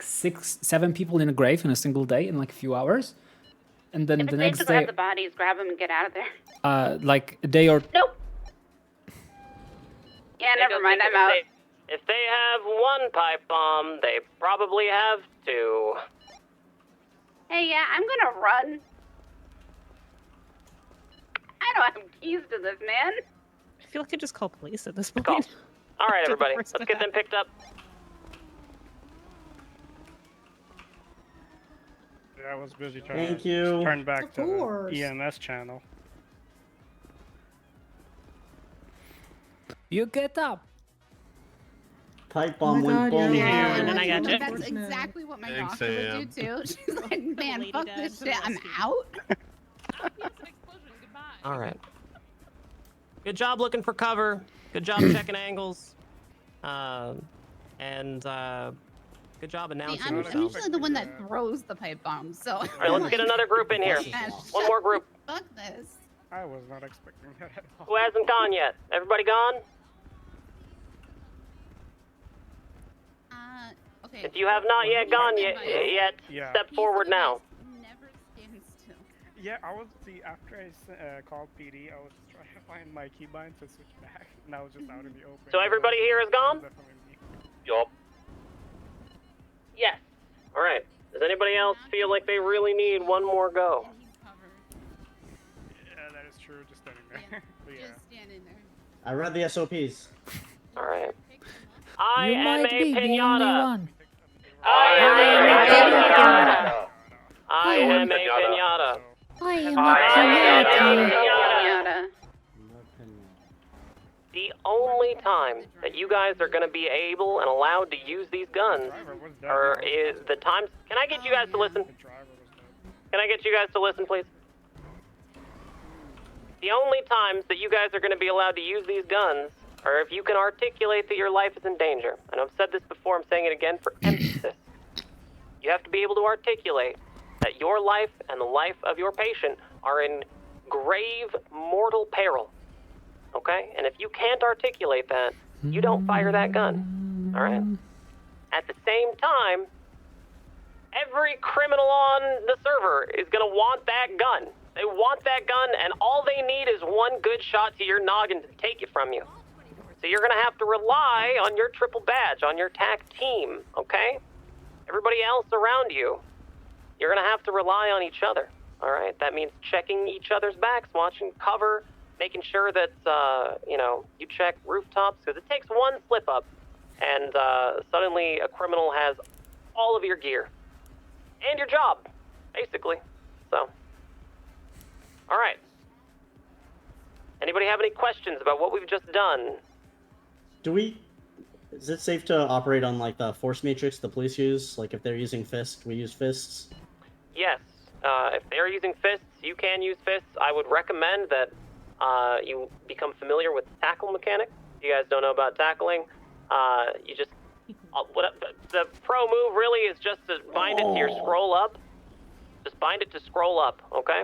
6, 7 people in a grave in a single day in like a few hours, and then If the it's safe next to day, grab the bodies, grab them and get out of there. like a day or Nope. Yeah, never mind. I'm out. If they have one pipe bomb, they probably have 2. Hey, yeah, I'm gonna run. I don't have keys to this, man. I feel like I just call police at this point. Call. All right, After the everybody, first let's get them picked up. Yeah, I was busy trying Thank to you. turn back Of to course. the EMS channel. you get up. Pipe Oh bomb my went God, boom. yeah. And then I got you. That's exactly what my Thanks, doctor would do too. She's like, man, Lady fuck Dad this to the shit. I'm rescue. out. All right. Good job looking for cover. Good job checking angles. And good job See, announcing I'm yourselves. usually the one that throws the pipe bomb, so. All right, let's get another group in here. One more group. Fuck this. I was not expecting that at all. Who hasn't gone yet? Everybody gone? Okay. If you have not yet gone yet, Yeah. step forward now. Never stand still. Yeah, I was after I called PD, I was trying to find my keybind to switch back, and I was just out in the open. So everybody here is gone? Yup. Yes. All right. Does anybody else feel like they really need one more go? Yeah, that is true. Just standing there. But yeah. Just stand in there. I read the SOPs. All right. I You am might a be the only pinata. one. I am a pinata. I am a So, pinata. I am a pinata. The only time that you guys are going to be able and allowed to use these guns is the times. Can I get you guys to listen? Can I get you guys to listen, please? The only times that you guys are going to be allowed to use these guns are if you can articulate that your life is in danger. And I've said this before, I'm saying it again for emphasis. You have to be able to articulate that your life and the life of your patient are in grave mortal peril. Okay? And if you can't articulate that, you don't fire that gun. All right? At the same time, every criminal on the server is going to want that gun. They want that gun, and all they need is one good shot to your noggin to take it from you. So you're going to have to rely on your triple badge, on your TAC team, okay? Everybody else around you, you're going to have to rely on each other, all right? That means checking each other's backs, watching cover, making sure that, you check rooftops, because it takes one slip-up and suddenly a criminal has all of your gear and your job, basically. So, all right. Anybody have any questions about what we've just done? Is it safe to operate on like the force matrix the police use? Like if they're using fists, we use fists? Yes. If they're using fists, you can use fists. I would recommend that you become familiar with the tackle mechanic. If you guys don't know about tackling, you just... the pro move really is just to bind it to your scroll up. Just bind it to scroll up, okay?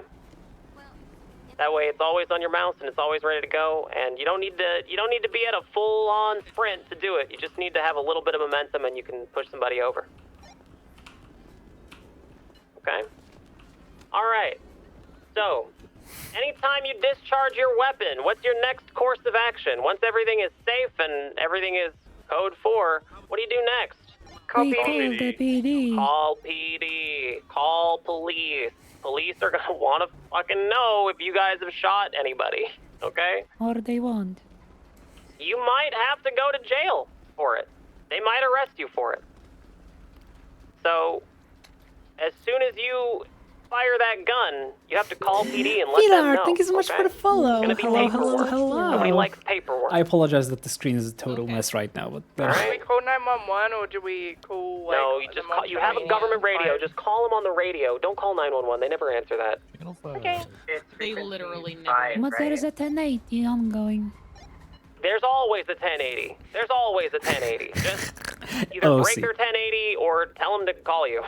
That way it's always on your mouse and it's always ready to go, and you don't need to be at a full-on sprint to do it. You just need to have a little bit of momentum and you can push somebody over. Okay? Alright. So, anytime you discharge your weapon, what's your next course of action? Once everything is safe and everything is code 4, what do you do next? Call PD. Call PD. Call police. Police are gonna want to fucking know if you guys have shot anybody, okay? Or they won't. You might have to go to jail for it. They might arrest you for it. So, as soon as you fire that gun, you have to call PD and let them know. Thank you so much for the follow. It's gonna be Hello, paperwork. hello. Nobody likes paperwork. I apologize that the screen is a total mess right now, but Do we call 911 or do we call like? No, you just call. You have a government radio. Just call them on the radio. Don't call 911. They never answer that. Okay. They literally never. But there is a 1080 ongoing. There's always a 1080. There's always a 1080. Just either Oh, break see. their 1080 or tell them to call you.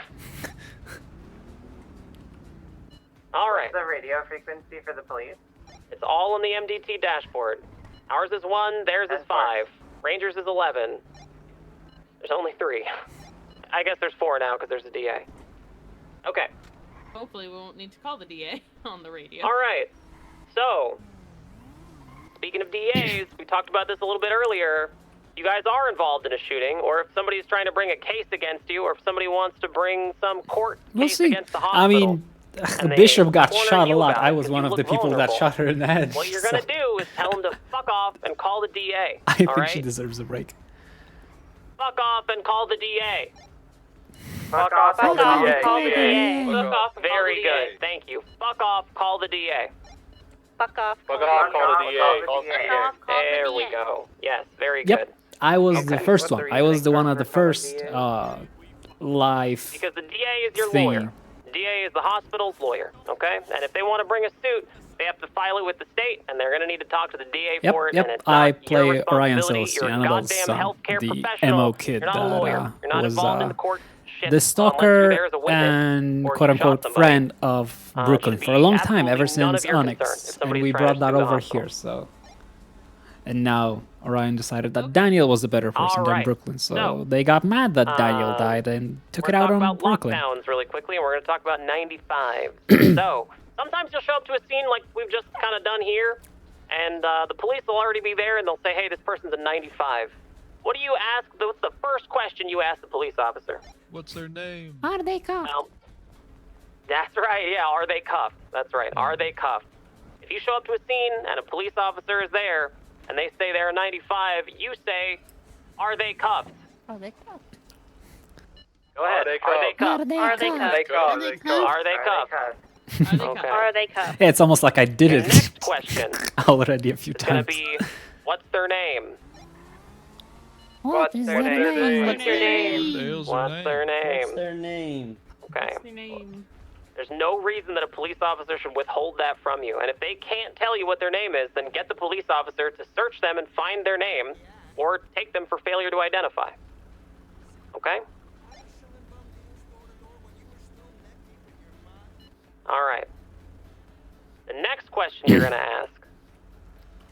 All right. What's the radio frequency for the police? It's all on the MDT dashboard. Ours is 1, theirs is 5. Rangers is 11. There's only 3. I guess there's 4 now because there's a DA. Okay. Hopefully we won't need to call the DA on the radio. All right. So, speaking of DAs, we talked about this a little bit earlier. You guys are involved in a shooting, or if somebody's trying to bring a case against you, or if somebody wants to bring some court we'll case see. against the hospital. I mean, and they Bishop got corner shot a you lot. about I it was 'cause one you of the look people that vulnerable. shot her in the head. What you're so gonna do is tell them to fuck off and call the DA. I all think right? she deserves a break. Fuck off and call the DA. Fuck off, call call the Call DA. the DA. Fuck off, Very call the good. DA. Thank you. Fuck off. Call the DA. Fuck off. Fuck off, call the DA. Call the DA. There we go. Yes, very Yep. good. I was the Okay. first one. I was the one of the call the first live Because the DA is your thing. lawyer. The DA is the hospital's lawyer, okay? And if they want to bring a suit, they have to file it with the state, and they're going to need to talk to the DA Yep, for it. yep. And it's I not your play Orion responsibility. Celestia, You're a Annabelle's goddamn son, healthcare the professional. MO kid You're not a that lawyer. You're not was involved in the court shit the unless stalker you're there as a witness and or you quote unquote shot somebody. friend of Brooklyn should for a be long time, ever absolutely none of since your concern if Onyx, and somebody's we trying brought to that sue the over hospital. here. So, and now Orion decided that Daniel was the better person than Alright, Brooklyn, so so, they got mad that Daniel died and took it out on We're going to talk about Brooklyn. lockdowns really quickly, and we're going to talk about 95. So, sometimes you'll show up to a scene like we've just kind of done here, and the police will already be there, and they'll say, hey, this person's a 95. What do you ask? What's the first question you ask the police officer? What's their name? Are they cuffed? That's right, yeah, are they cuffed? That's right, are they cuffed? If you show up to a scene and a police officer is there, and they say they're a 95, you say, are they cuffed? Are they cuffed? Go ahead. Are they cuffed? Are they Are they cuffed? cuffed? Are they cuffed? Okay. Are they cuffed? Yeah, it's almost like I did it Next question already a few is going to times. be, what's their name? What is their name? What's your name? What's their name? What's their name? Okay. What's their name? There's no reason that a police officer should withhold that from you. And if they can't tell you what their name is, then get the police officer to search them and find their name, or take them for failure to identify. Okay? All right. The next question you're going to ask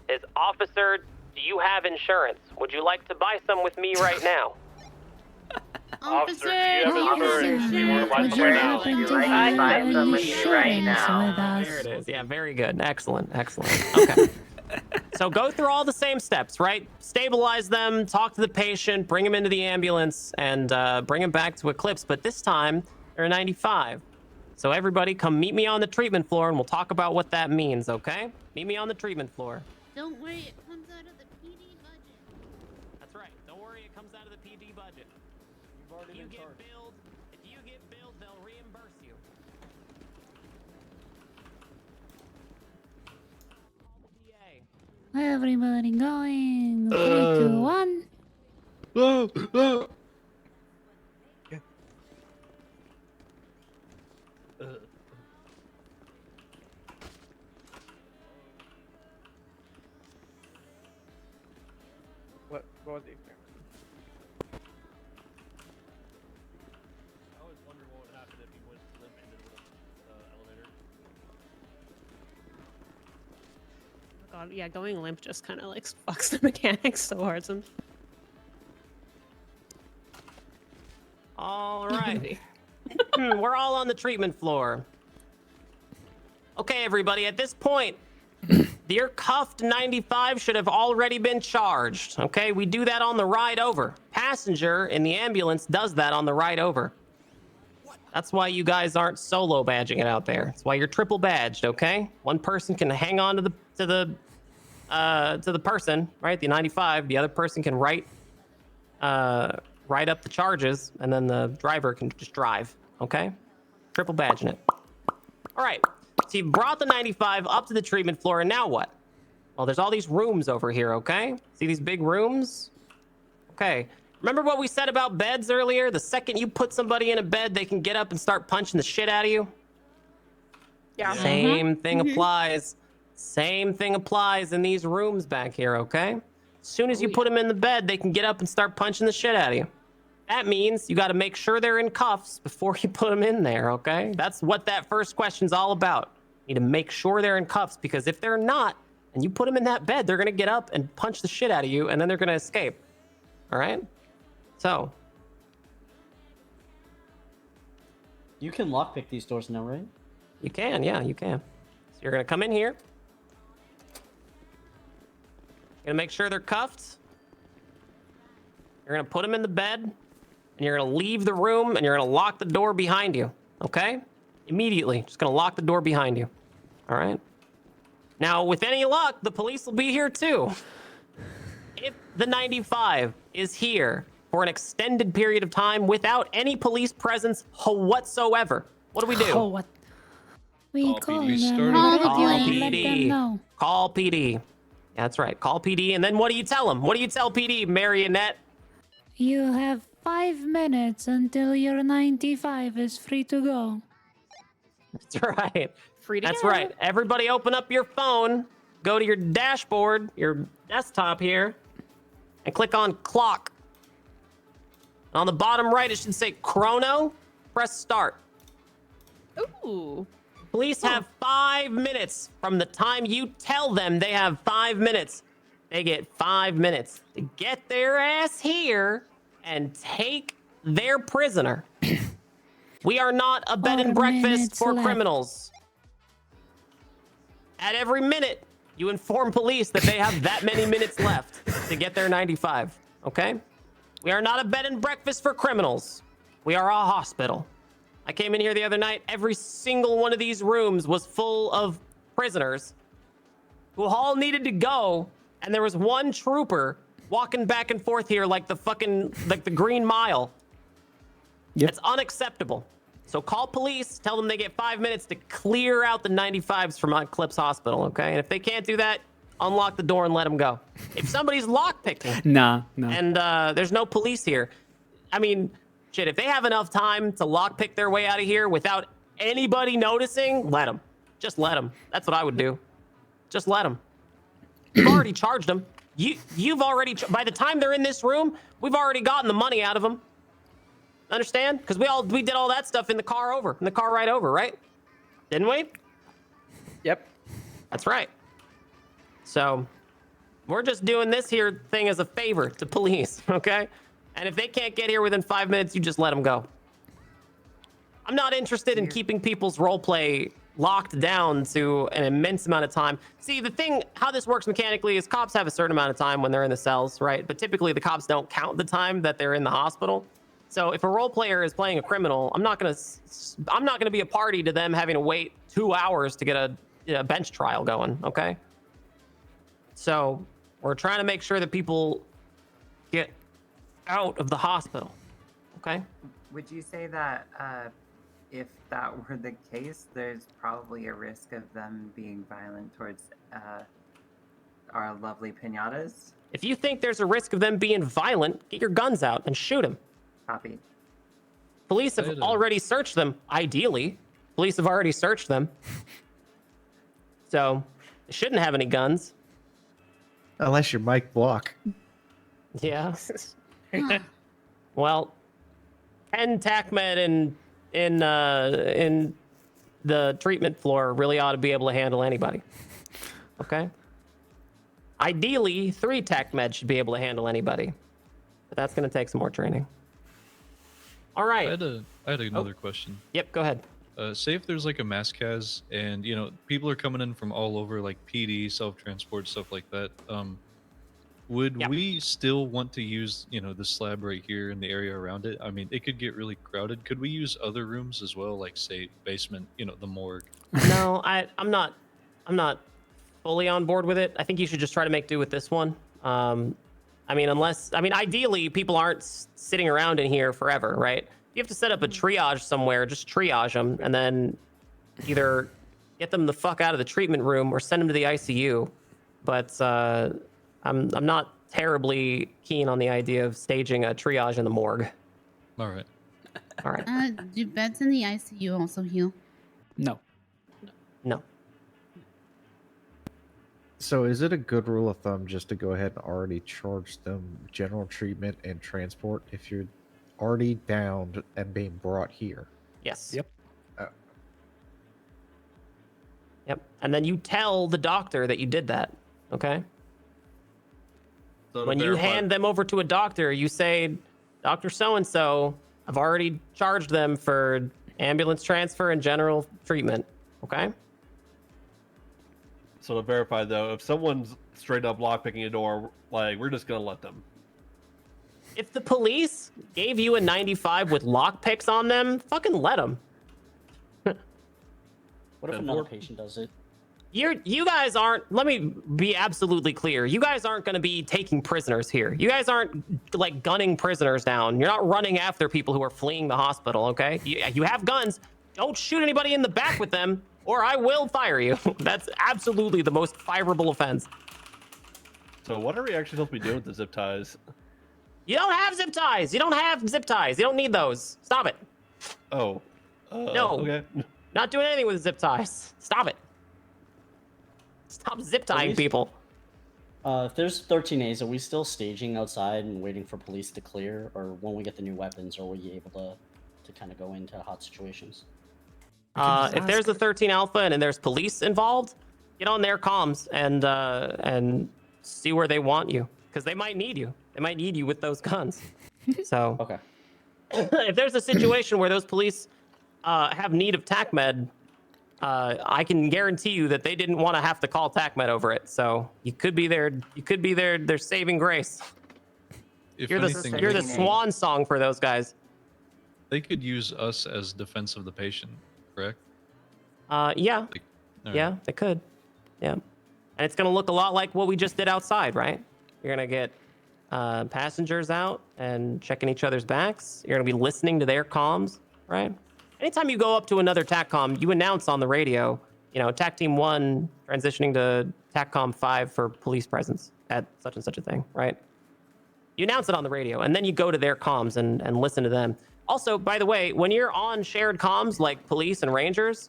is, officer, do you have insurance? Would you like to buy some with me right now? Officer, do you have insurance? You want to buy would some you right now? happen to like have to buy any some with me right insurance now? with us? There it is. Yeah, very good. Excellent. Excellent. Okay. So go through all the same steps, right? Stabilize them, talk to the patient, bring him into the ambulance, and bring him back to Eclipse. But this time, they're a 95. So everybody come meet me on the treatment floor, and we'll talk about what that means, okay? Meet me on the treatment floor. Don't worry, it comes out of the PD budget. That's right. Don't worry, it comes out of already been charged. If you get billed, they'll reimburse you. Everybody going. 3, 2, 1. What was the experiment? I always wondered what would happen if he went limp into the elevator. Oh God, yeah, going limp just kind of like fucks the mechanics so hard. All right. We're all on the treatment floor. Okay, everybody, at this point, your cuffed 95 should have already been charged. Okay, we do that on the ride over. Passenger in the ambulance does that on the ride over. That's why you guys aren't solo badging it out there. That's why you're triple badged, okay? One person can hang on to the person, right? The 95. The other person can write up the charges, and then the driver can just drive, okay? Triple badging it. All right. So you brought the 95 up to the treatment floor, and now what? Well, there's all these rooms over here, okay? See these big rooms? Okay. Remember what we said about beds earlier? The second you put somebody in a bed, they can get up and start punching the shit out of you? Yeah. Same thing applies. Same thing applies in these rooms back here, okay? As soon as you put them in the bed, they can get up and start punching the shit out of you. That means you got to make sure they're in cuffs before you put them in there, okay? That's what that first question's all about. You need to make sure they're in cuffs, because if they're not, and you put them in that bed, they're going to get up and punch the shit out of you, and then they're going to escape. All right? So. You can lockpick these doors now, right? You can, yeah, you can. So you're going to come in here. You're going to make sure they're cuffed. You're going to put them in the bed, and you're going to leave the room, and you're going to lock the door behind you, okay? Immediately. Just going to lock the door behind you. All right? Now, with any luck, the police will be here too. If the 95 is here for an extended period of time without any police presence whatsoever, what do we do? Oh, what? We call PD them started. all Call the way, let them PD. know. Call PD. That's right. Call PD. And then what do you tell them? What do you tell PD, Marionette? You have 5 minutes until your 95 is free to go. That's right. Free to That's go. right. Everybody open up your phone, go to your dashboard, your desktop here, and click on clock. And on the bottom right, it should say chrono. Press start. Ooh. Police have 5 minutes from the time you tell them they have 5 minutes. They get 5 minutes to get their ass here and take their prisoner. We are not a bed and 4 breakfast minutes for left. criminals. At every minute, you inform police that they have that many minutes left to get their 95, okay? We are not a bed and breakfast for criminals. We are a hospital. I came in here the other night. Every single one of these rooms was full of prisoners who all needed to go, and there was one trooper walking back and forth here like the Green Mile. Yep. It's unacceptable. So call police, tell them they get 5 minutes to clear out the 95s from Eclipse Hospital, okay? And if they can't do that, unlock the door and let them go. If somebody's lockpicking Nah. and there's no police here, I mean, shit, if they have enough time to lockpick their way out of here without anybody noticing, let them. Just let them. That's what I would do. Just let them. You've already charged them. You've already, by the time they're in this room, we've already gotten the money out of them. Understand? Because we did all that stuff in the car ride over, right? Didn't we? Yep. That's right. So we're just doing this here thing as a favor to police, okay? And if they can't get here within 5 minutes, you just let them go. I'm not interested in keeping people's roleplay locked down to an immense amount of time. See, the thing, how this works mechanically is cops have a certain amount of time when they're in the cells, right? But typically the cops don't count the time that they're in the hospital. So if a role player is playing a criminal, I'm not gonna be a party to them having to wait 2 hours to get a bench trial going, okay? So we're trying to make sure that people get out of the hospital, Okay. Would you say that if that were the case, there's probably a risk of them being violent towards our lovely pinatas? If you think there's a risk of them being violent, get your guns out and shoot them. Copy. Police have already searched them, ideally. Police have already searched them. So, they shouldn't have any guns. Unless you're Mike Block. Yeah. Well, 10 TACMED in the treatment floor really ought to be able to handle anybody. Okay? Ideally, 3 TACMED should be able to handle anybody. But that's going to take some more training. All right. I had another question. Yep, go ahead. Say if there's like a mass cas and, you know, people are coming in from all over, like PD, self-transport, stuff like that. Would we still want to use, you know, the slab right here in the area around it? I mean, it could get really crowded. Could we use other rooms as well, like say basement, you know, the morgue? No, I'm not fully on board with it. I think you should just try to make do with this one. I mean, ideally, people aren't sitting around in here forever, right? You have to set up a triage somewhere, just triage them, and then either get them the fuck out of the treatment room or send them to the ICU. But I'm not terribly keen on the idea of staging a triage in the morgue. All right. All right. Do beds in the ICU also heal? No. No. So is it a good rule of thumb just to go ahead and already charge them general treatment and transport if you're already downed and being brought here? Yes. Yep. Yep. And then you tell the doctor that you did that, okay? So when you hand them over to a doctor, you say, Dr. So-and-so, I've already charged them for ambulance transfer and general treatment, okay? So to verify though, if someone's straight up lockpicking a door, like we're just gonna let them. If the police gave you a 95 with lockpicks on them, fucking let them. What if another patient does it? You guys aren't, let me be absolutely clear. You guys aren't going to be taking prisoners here. You guys aren't like gunning prisoners down. You're not running after people who are fleeing the hospital, okay? You have guns. Don't shoot anybody in the back with them or I will fire you. That's absolutely the most fireable offense. So what are we actually supposed to be doing with the zip ties? You don't have zip ties. You don't have zip ties. You don't need those. Stop it. Oh. No. Okay. Not doing anything with zip ties. Stop it. Stop zip tying people. If there's 13As, are we still staging outside and waiting for police to clear? Or when we get the new weapons, are we able to kind of go into hot situations? If there's a 13 Alpha and there's police involved, get on their comms and see where they want you. Because they might need you. They might need you with those guns. So okay. If there's a situation where those police have need of TACMED, I can guarantee you that they didn't want to have to call TACMED over it. So you could be their saving grace. You're the swan song for those guys. They could use us as defense of the patient, correct? Yeah. Yeah, right. they could. Yeah. And it's going to look a lot like what we just did outside, right? You're going to get passengers out and checking each other's backs. You're going to be listening to their comms, right? Anytime you go up to another TACCOM, you announce on the radio, you know, TAC Team 1 transitioning to TACCOM 5 for police presence at such and such a thing, right? You announce it on the radio, and then you go to their comms and listen to them. Also, by the way, when you're on shared comms like police and rangers,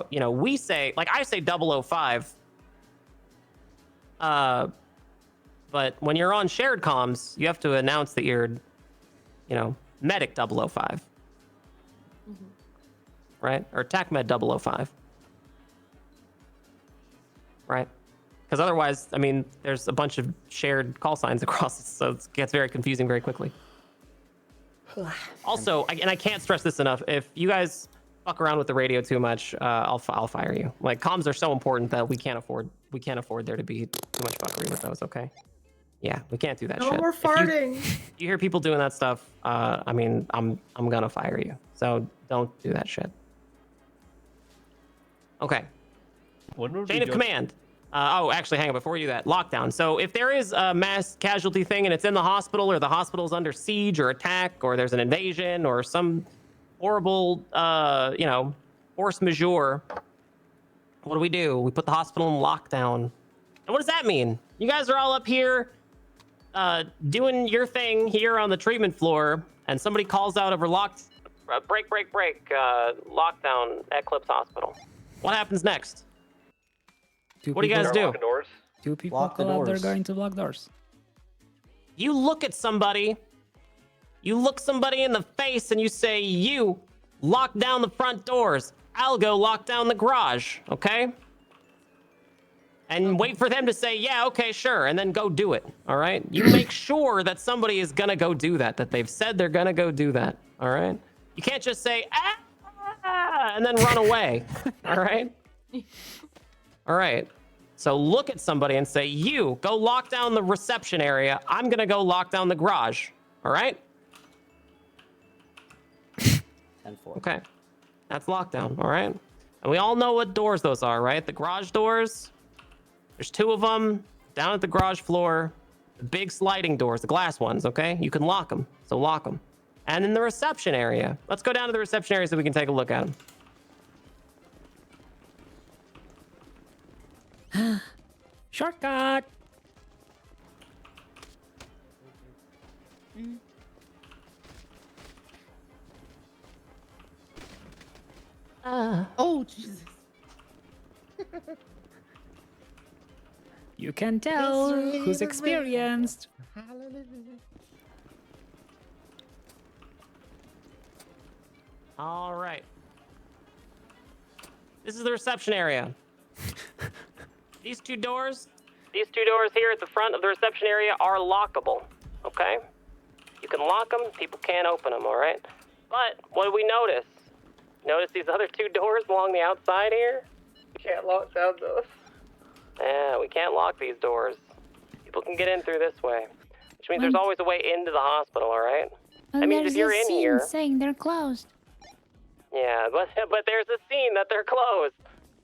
you know, we say, like I say 005, but when you're on shared comms, you have to announce that you're, you know, medic 005. Right? Or TACMED 005. Right? Because otherwise, I mean, there's a bunch of shared call signs across it, so it gets very confusing very quickly. Also, and I can't stress this enough, if you guys fuck around with the radio too much, I'll fire you. Like, comms are so important that we can't afford there to be too much fuckery with those, okay? Yeah, we can't do that shit. No more farting. If you hear people doing that stuff, I mean, I'm gonna fire you. So don't do that shit. Okay. Chain of command. Oh, actually, hang on. Before you do that, lockdown. So if there is a mass casualty thing and it's in the hospital, or the hospital's under siege or attack, or there's an invasion or some horrible, force majeure, what do? We put the hospital in lockdown. And what does that mean? You guys are all up here doing your thing here on the treatment floor, and somebody calls out over break, lockdown, Eclipse Hospital. What happens next? What do you guys do? Two people call out they're going to block doors. You look at somebody, you look somebody in the face and you say, you lock down the front doors. I'll go lock down the garage, okay? And wait for them to say, yeah, okay, sure, and then go do it, all right? You make sure that somebody is gonna go do that they've said they're gonna go do that, all right? You can't just say, and then run away, all right? All right. So look at somebody and say, you go lock down the reception area. I'm gonna go lock down the garage. All right? 10-4. Okay. That's lockdown, all right? And we all know what doors those are, right? The garage doors. There's 2 of them down at the garage floor. The big sliding doors, the glass ones, okay? You can lock them, so lock them. And in the reception area. Let's go down to the reception area so we can take a look at them. Shortcut. Oh, Jesus. You can tell who's experienced. All right. This is the reception area. These two doors here at the front of the reception area are lockable, okay? You can lock them, people can't open them, all right? But what do we notice? Notice these other 2 doors along the outside here? Can't lock down those. Yeah, we can't lock these doors. People can get in through this way, which means there's always a way into the hospital, all right? Well, That means if you're in here, saying they're closed. yeah, but there's a scene that they're closed.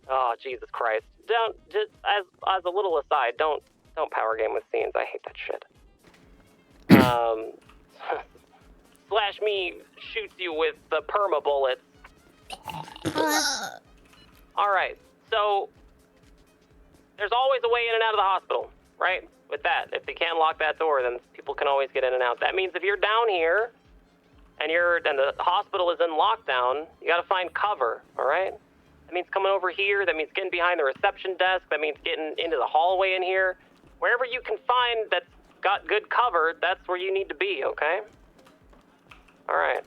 Oh, Jesus Christ! Don't just as a little aside, don't power game with scenes. I hate that shit. Slash me shoots you with the perma bullets. All right, so there's always a way in and out of the hospital, right? With that, if they can't lock that door, then people can always get in and out. That means if you're down here and the hospital is in lockdown, you got to find cover, all right? That means coming over here. That means getting behind the reception desk. That means getting into the hallway in here. Wherever you can find that's got good cover, that's where you need to be, okay? All right.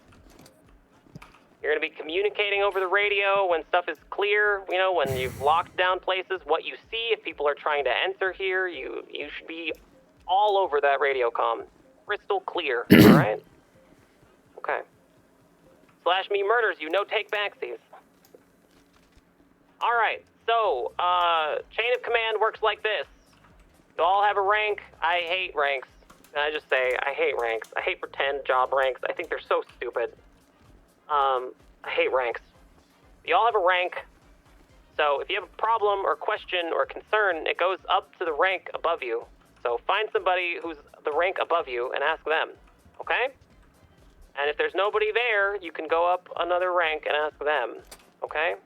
You're going to be communicating over the radio when stuff is clear, when you've locked down places, what you see. If people are trying to enter here, you should be all over that radio comm. Crystal clear, all right? Okay. Slash me murders you, no take backsies. All right, so chain of command works like this. You all have a rank. I hate ranks. Can I just say, I hate ranks. I hate pretend job ranks. I think they're so stupid. I hate ranks. You all have a rank. So if you have a problem or question or concern, it goes up to the rank above you. So find somebody who's the rank above you and ask them, okay? And if there's nobody there, you can go up another rank and ask them, okay?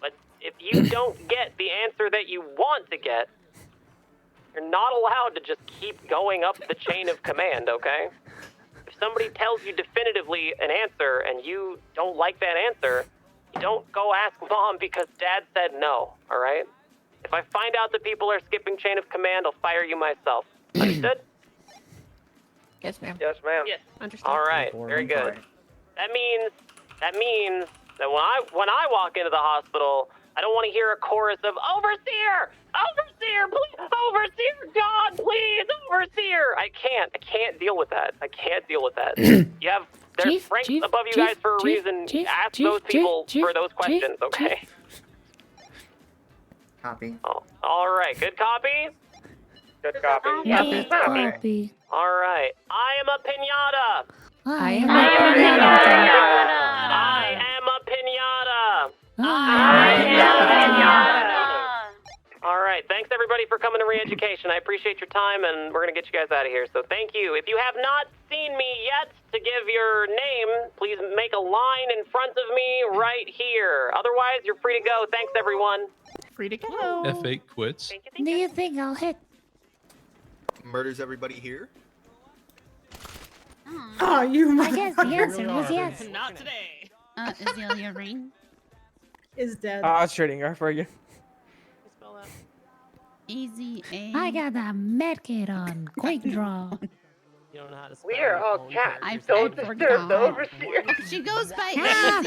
But if you don't get the answer that you want to get, you're not allowed to just keep going up the chain of command, okay? If somebody tells you definitively an answer and you don't like that answer, you don't go ask mom because dad said no, all right? If I find out that people are skipping chain of command, I'll fire you myself. Understood? Yes, ma'am. Yes, ma'am. Yes. Understood. All right, very good. That means that when I walk into the hospital, I don't want to hear a chorus of overseer, overseer, please, overseer, God, please, overseer. I can't deal with that. There's ranks above you guys for a reason. Ask those people for those questions, okay? Copy. Oh, all right, good copy? Good copy. Copy. All right, I am a piñata. I am I am a piñata. All right, thanks everybody everybody for coming to Re-Education. I appreciate your time, and we're going to get you guys out of here. So thank you. If you have not seen me yet to give your name, please make a line in front of me right here. Otherwise, you're free to go. Thanks, everyone. Free to go. F8 quits. Do you think I'll hit? Murders everybody here? Oh, you I guess the answer was yes. Not today. Azalea Rain is dead. Ah, it's trading her for you. AZA. I got a medkit on. Quick draw. You don't know how to spell We are your all own cats. character's Don't name. disturb the overseer. She goes by Ah. AZ.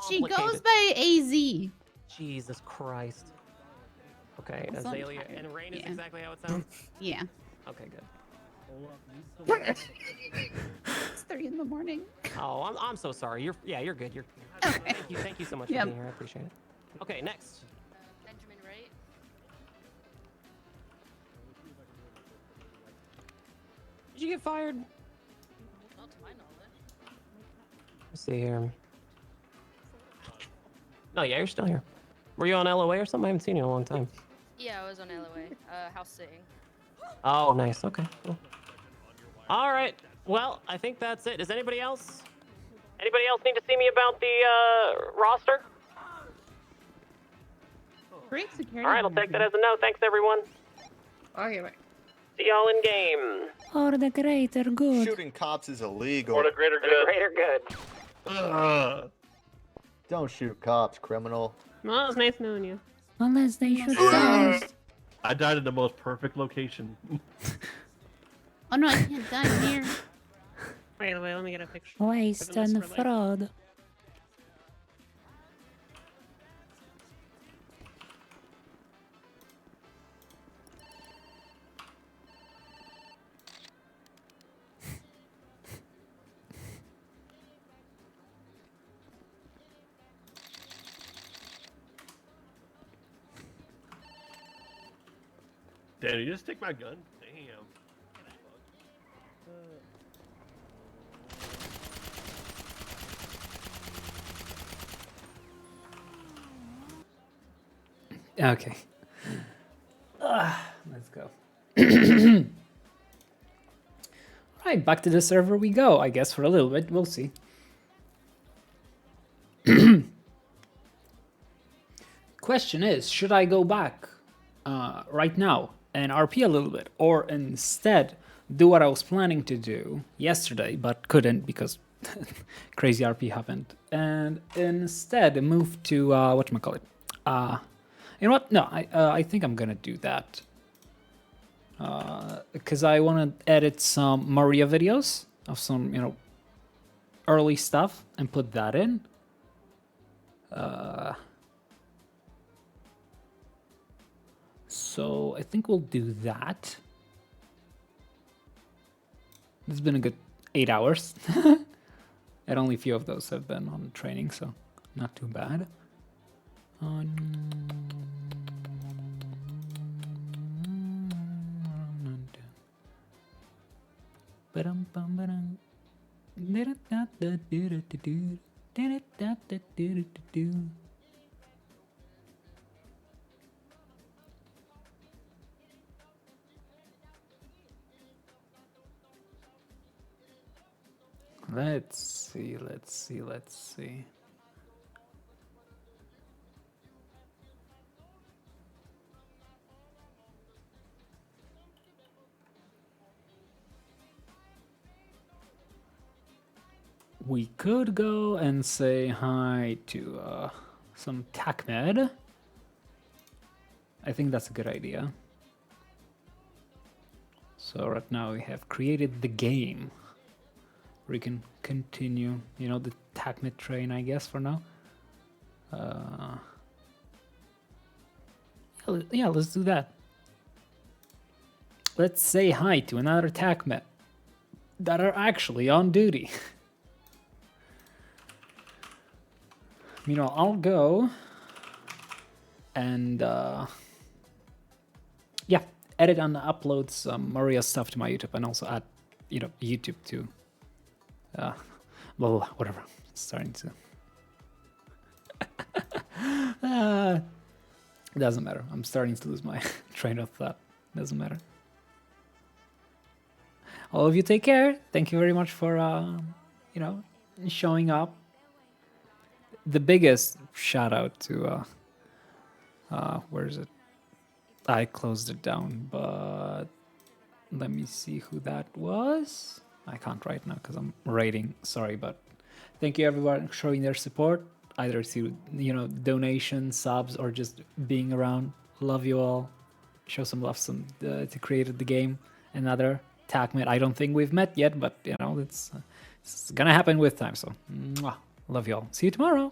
She goes by AZ. Jesus Christ. Okay, I'm so Azalea. tired. And Rain is Yeah. exactly how it sounds? Yeah. Okay, good. It's 3 in the morning. Oh, I'm so sorry. You're good. You're Okay. thank you so much for Yep. being here. I appreciate it. Okay, next. Benjamin Wright. Did you get fired? Not to my knowledge. Let's see here. No, yeah, you're still here. Were you on LOA or something? I haven't seen you in a long time. Yeah, I was on LOA. House sitting. Oh, nice. Okay, cool. All right. Well, I think that's it. Does anybody else? Anybody else need to see me about the roster? Great security. All right, I'll take that as a no. Thanks, everyone. Okay, wait. See y'all in game. For the greater good. Shooting cops is illegal. For the greater For the good. greater good. Don't shoot cops, criminal. Well, it was nice knowing you. Unless they shoot first. I died in the most perfect location. Oh no, I can't die here. Wait, let me get a picture. Waste and fraud. Damn, you just take my gun? Damn. Okay. Let's go. Right, back to the server we go, I guess, for a little bit. We'll see. Question is, should I go back right now and RP a little bit, or instead do what I was planning to do yesterday, but couldn't because crazy RP happened, and instead move to whatchamacallit? You know what? No, I think I'm gonna do that. Because I want to edit some Maria videos of some, you know, early stuff and put that in. So I think we'll do that. It's been a good 8 hours. And only a few of those have been on training, so not too bad. Let's see. We could go and say hi to some TACMED. I think that's a good idea. So right now we have created the game. We can continue, you know, the TACMED train, I guess, for now. Yeah, let's do that. Let's say hi to another TACMED that are actually on duty. You know, I'll go and yeah, edit and upload some Maria stuff to my YouTube, and also add, you know, YouTube to well, whatever. Starting to doesn't matter. I'm starting to lose my train of thought. Doesn't matter. All of you take care. Thank you very much for, you know, showing up. The biggest shout out to, where is it? I closed it down, but let me see who that was. I can't right now because I'm rating. Sorry, but thank you everyone for showing their support, either through, you know, donations, subs, or just being around. Love you all. Show some love to create the game. Another TACMED. I don't think we've met yet, but you know, it's gonna happen with time. So, mwah. Love you all. See you tomorrow.